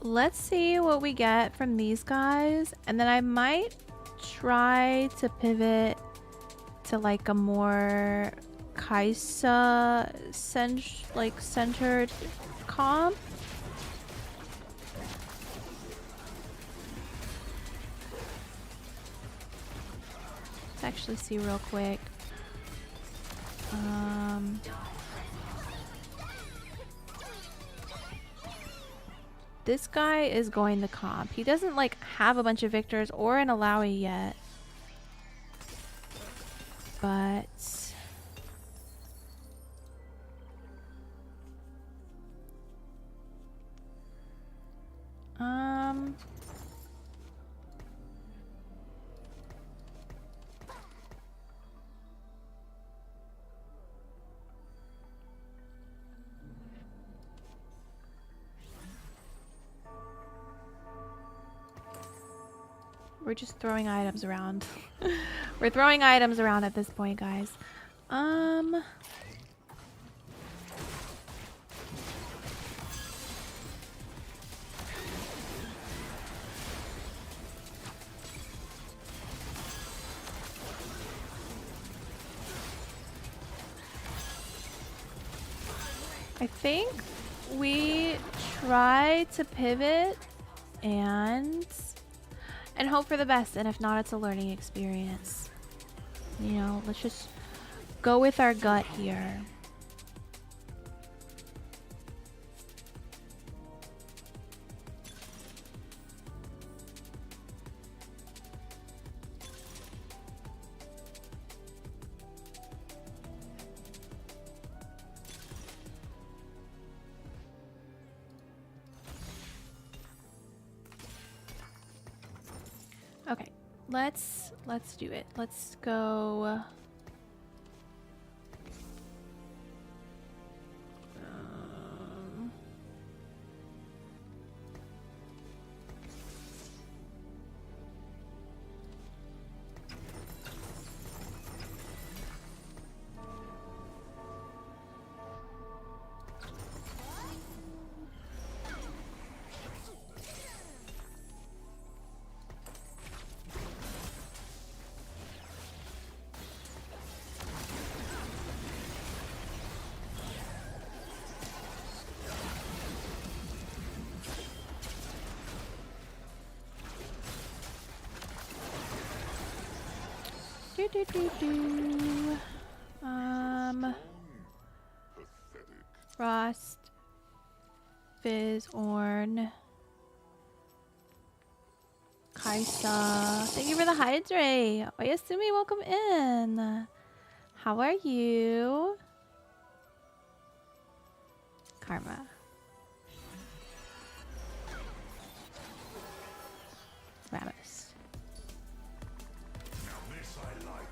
Let's see what we get from these guys, and then I might try to pivot to like a more Kaisa centered comp. Let's actually see real quick. This guy is going the comp. He doesn't like have a bunch of victors or an Alawi yet. But we're just throwing items around. We're throwing items around at this point, guys. I think we try to pivot and hope for the best, and if not, it's a learning experience. You know, let's just go with our gut here. Okay, let's do it. Let's go. Do do do do. Frost, Fizz, Orn, Kaisa. Thank you for the hydrate. Oyasumi, welcome in. How are you? Karma. Ramus. Now this I like.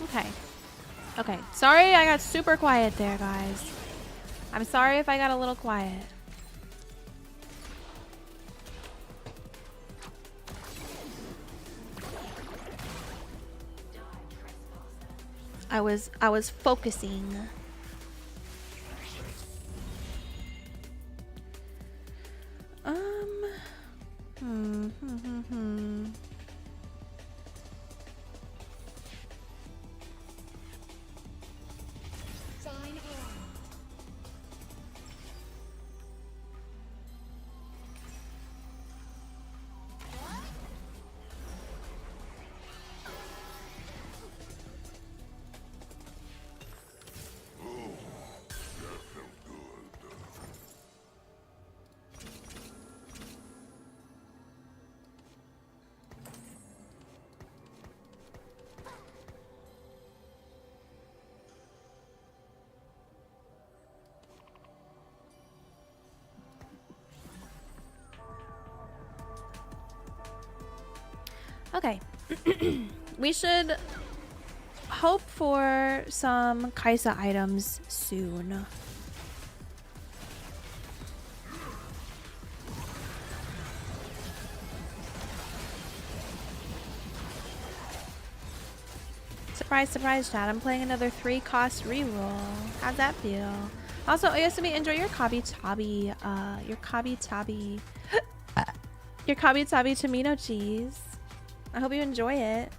Okay. Okay. Sorry I got super quiet there, guys. I'm sorry if I got a little quiet. I was focusing. Sign on. Okay. We should hope for some Kaisa items soon. Surprise, surprise, chat. I'm playing another 3-cost reroll. How'd that feel? Also, Oyasumi, enjoy your Kabi Tabi, your Kabi Tabi Tomino cheese. I hope you enjoy it.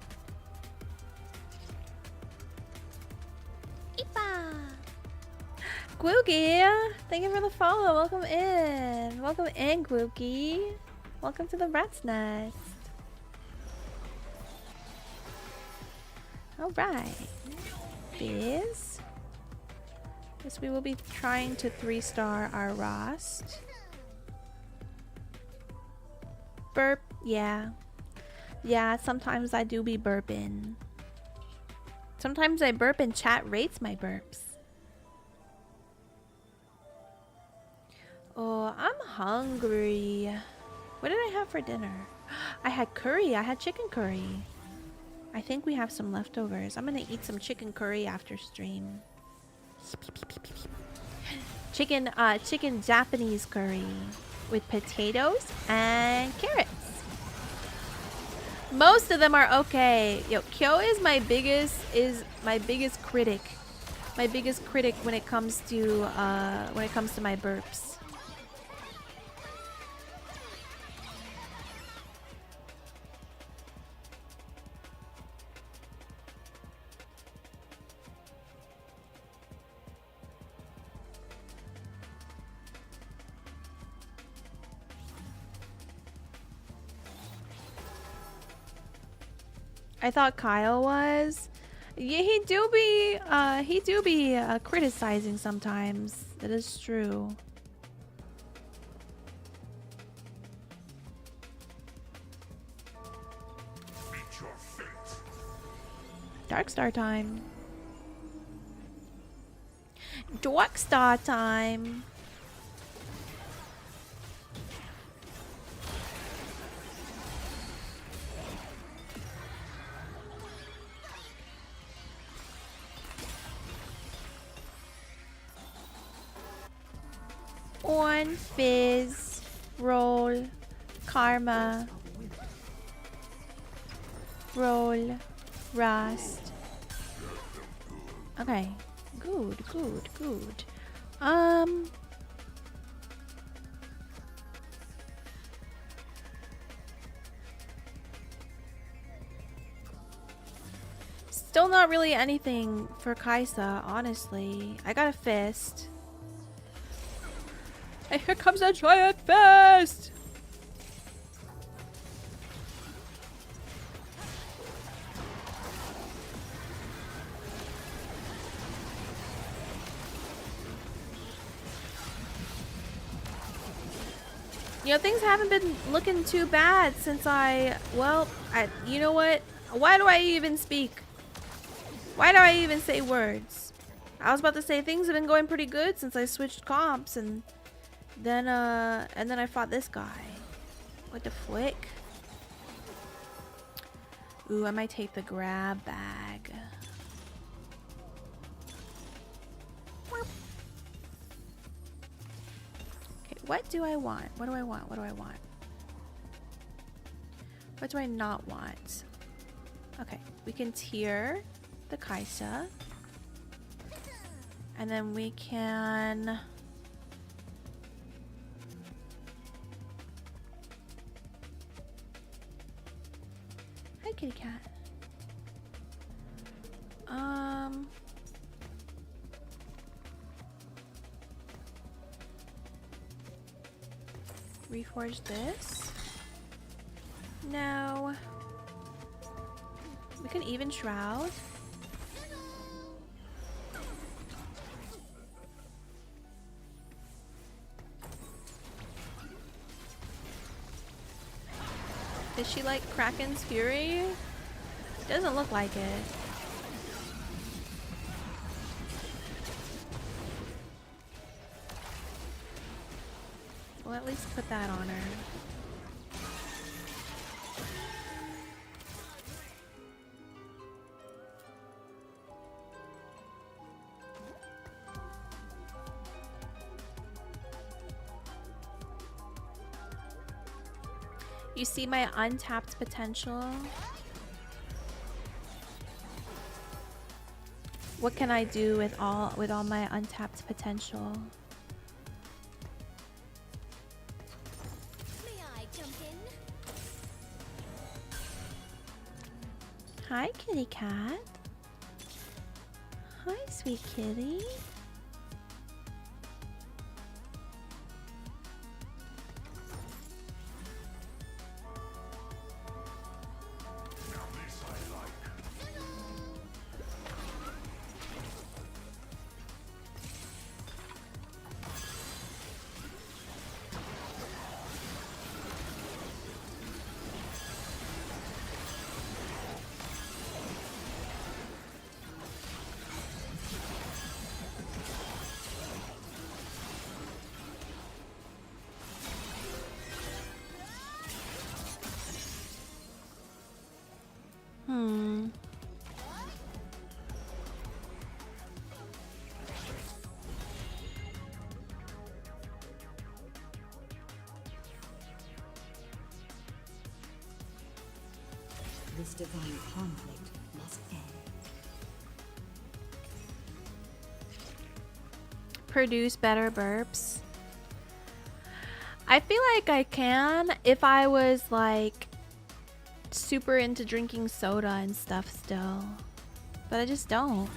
Ipa! Gwoogie! Thank you for the follow. Welcome in. Welcome in, Gwoogie. Welcome to the rat's nest. Alright. Biz. Guess we will be trying to 3-star our Rost. Burp. Yeah. Yeah, sometimes I do be burping. Sometimes I burp and chat rates my burps. Oh, I'm hungry. What did I have for dinner? I had curry. I had chicken curry. I think we have some leftovers. I'm gonna eat some chicken curry after stream. Chicken Japanese curry with potatoes and carrots. Most of them are okay. Yo, Kyo is my biggest critic. My biggest critic when it comes to my burps. I thought Kyle was. Yeah, he do be criticizing sometimes. That is true. Meet your fate. Darkstar time. Darkstar time. On, Fizz, Roll, Karma, Roll, Rust. Okay, good, good, good. Still not really anything for Kaisa, honestly. I got a fist. And here comes a giant fist! You know, things haven't been looking too bad since you know what? Why do I even speak? Why do I even say words? I was about to say things have been going pretty good since I switched comps and then I fought this guy. What the flick? Ooh, I might take the grab bag. Okay, what do I want? What do I want? What do I want? What do I not want? Okay, we can tier the Kaisa. And then we can... Hi, kitty cat. Reforge this. No. We can even shroud. Is she like Kraken's Fury? Doesn't look like it. We'll at least put that on her. You see my untapped potential? What can I do with all my untapped potential? May I jump in? Hi, kitty cat. Hi, sweet kitty. Now this I like. This divine conflict must end. Produce better burps. I feel like I can if I was like super into drinking soda and stuff still, but I just don't.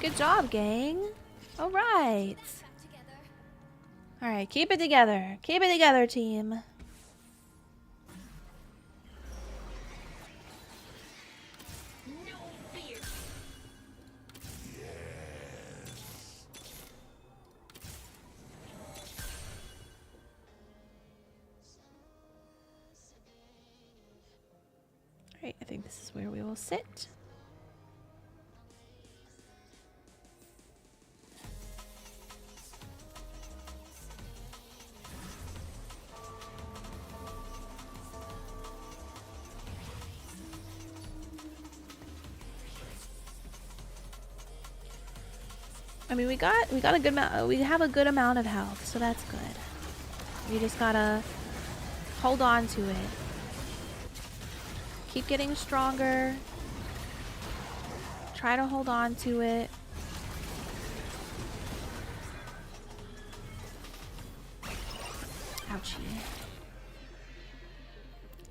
Good job, gang. All right. All right, keep it together. Keep it together, team. Alright, I think this is where we will sit. I mean, we got a good amount. We have a good amount of health, so that's good. We just gotta hold on to it. Keep getting stronger. Try to hold on to it. Ouchie.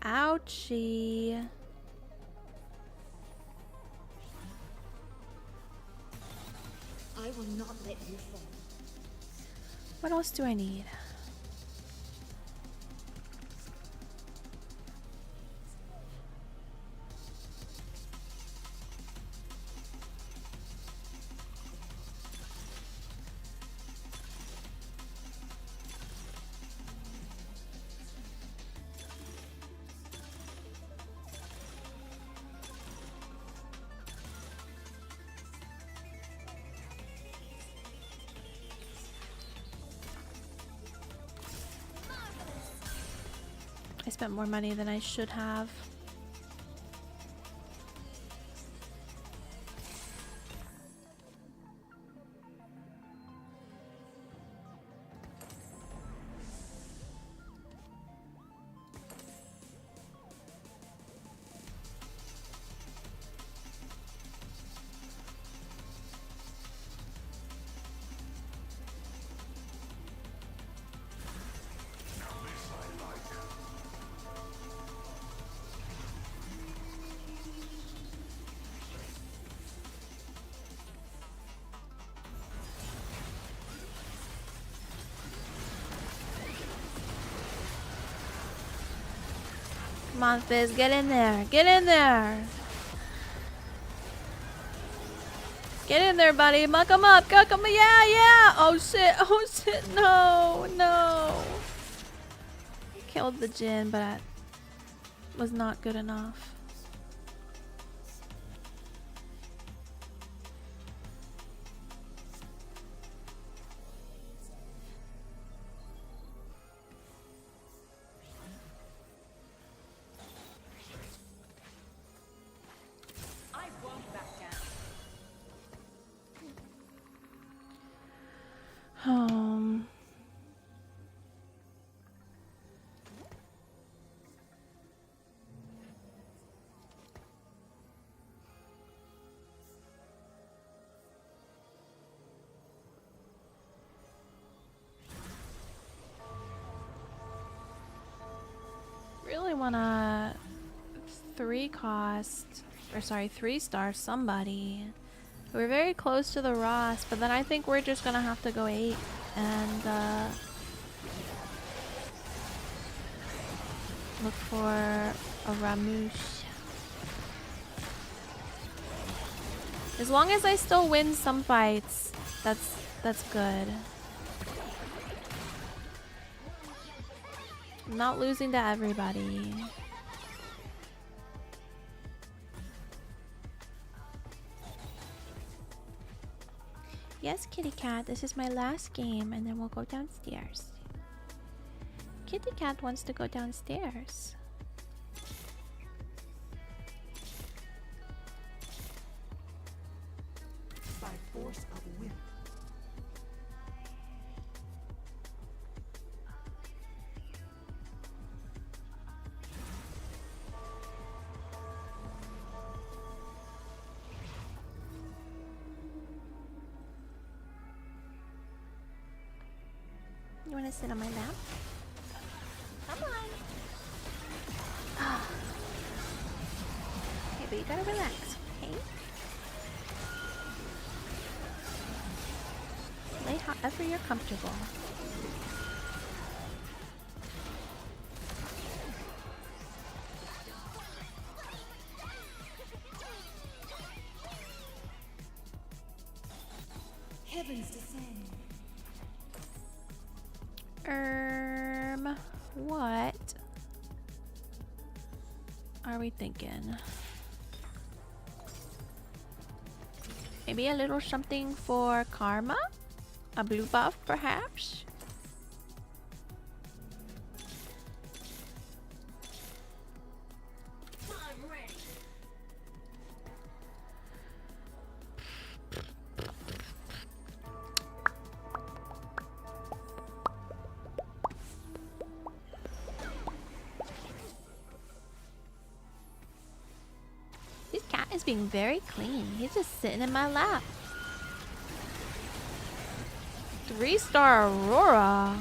Ouchie. I will not let you fall. What else do I need? I spent more money than I should have. Come on, Fizz, get in there. Get in there. Get in there, buddy. Muck him up. Cook him. Yeah, yeah. Oh, shit. Oh, shit. No, no. Killed the Jin, but that was not good enough. Really wanna 3-star somebody. We're very close to the Ross, but then I think we're just gonna have to go 8 and look for a Ramouche. As long as I still win some fights, that's good. I'm not losing to everybody. Yes, kitty cat, this is my last game and then we'll go downstairs. Kitty cat wants to go downstairs. By force of will. You want to sit on my lap? Come on. Okay, but you gotta relax, okay? Lay however you're comfortable. Heavens descend. What are we thinking? Maybe a little something for karma? A blue buff, perhaps? This cat is being very clean. He's just sitting in my lap. 3-star Aurora.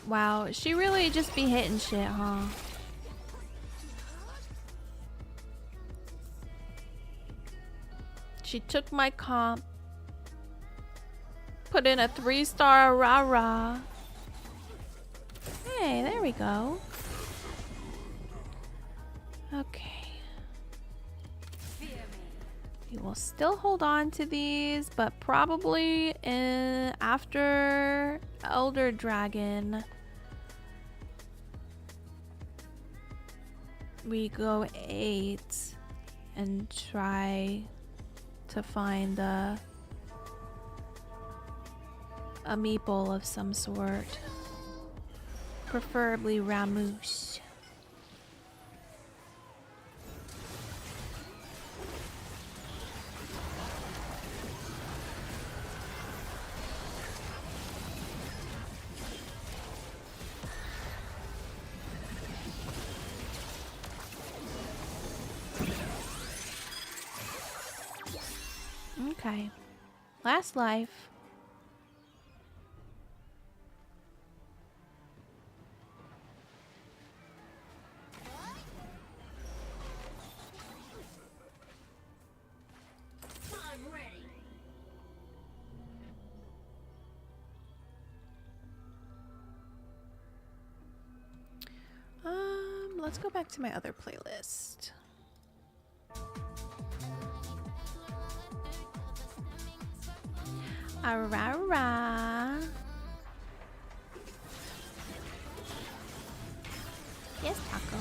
Wow, she really just be hitting shit, huh? She took my comp, put in a 3-star rah-rah. Hey, there we go. Okay. We will still hold on to these, but probably after Elder Dragon, we go 8 and try to find a meeple of some sort. Preferably Ramus. Okay. Last life. Let's go back to my other playlist. Arara. Yes, Taco.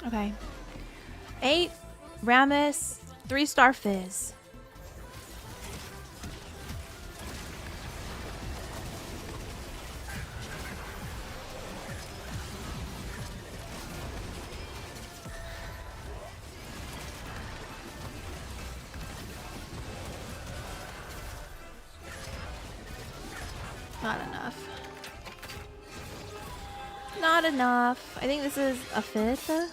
Okay. 8 Ramus, 3-star Fizz. Not enough. Not enough. I think this is a 5th.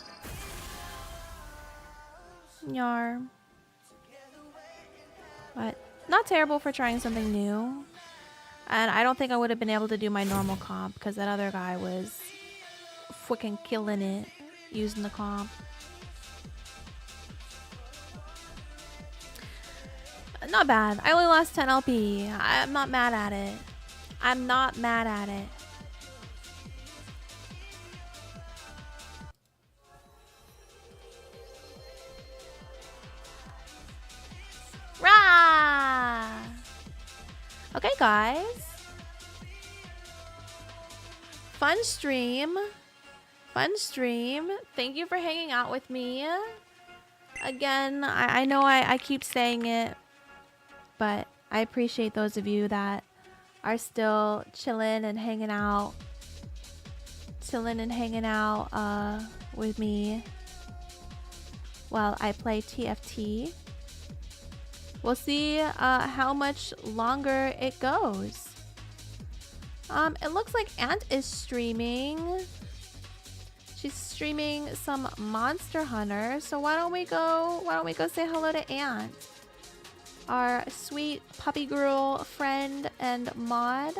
Yar. But not terrible for trying something new. And I don't think I would have been able to do my normal comp because that other guy was freaking killing it using the comp. Not bad. I only lost 10 LP. I'm not mad at it. I'm not mad at it. Rah! Okay, guys. Fun stream. Fun stream. Thank you for hanging out with me. Again, I know I keep saying it, but I appreciate those of you that are still chilling and hanging out with me while I play TFT. We'll see how much longer it goes. It looks like Ant is streaming. She's streaming some Monster Hunter. So why don't we go say hello to Ant, our sweet puppy girl friend and mod.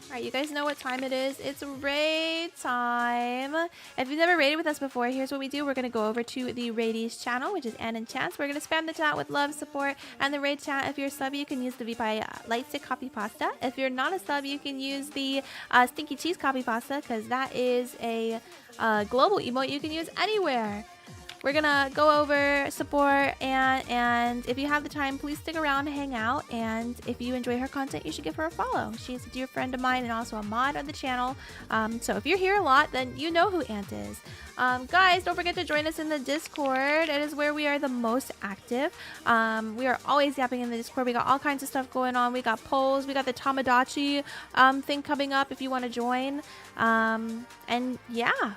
Alright, you guys know what time it is. It's raid time. If you've never raided with us before, here's what we do. We're going to go over to the Raidies channel, which is Ann and Chance. We're going to spam the chat with love, support, and the raid chat. If you're a sub, you can use the VPI Lightstick Copy Pasta. If you're not a sub, you can use the Stinky Cheese Copy Pasta, because that is a global emote you can use anywhere. We're gonna go over support, and if you have the time, please stick around and hang out. And if you enjoy her content, you should give her a follow. She's a dear friend of mine and also a mod on the channel. So if you're here a lot, then you know who Ant is. Guys, don't forget to join us in the Discord. It is where we are the most active. We are always yapping in the Discord. We got all kinds of stuff going on. We got polls. We got the Tamagotchi thing coming up if you want to join. And yeah.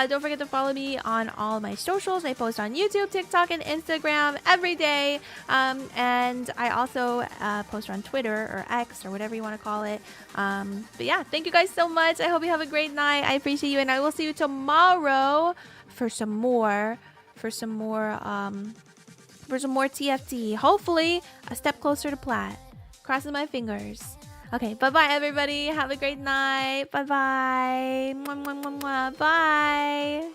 Don't forget to follow me on all my socials. I post on YouTube, TikTok, and Instagram every day. And I also post on Twitter or X or whatever you want to call it. But yeah, thank you guys so much. I hope you have a great night. I appreciate you, and I will see you tomorrow for some more TFT. Hopefully, a step closer to plat. Crossing my fingers. Okay, bye-bye, everybody. Have a great night. Bye-bye. Bye.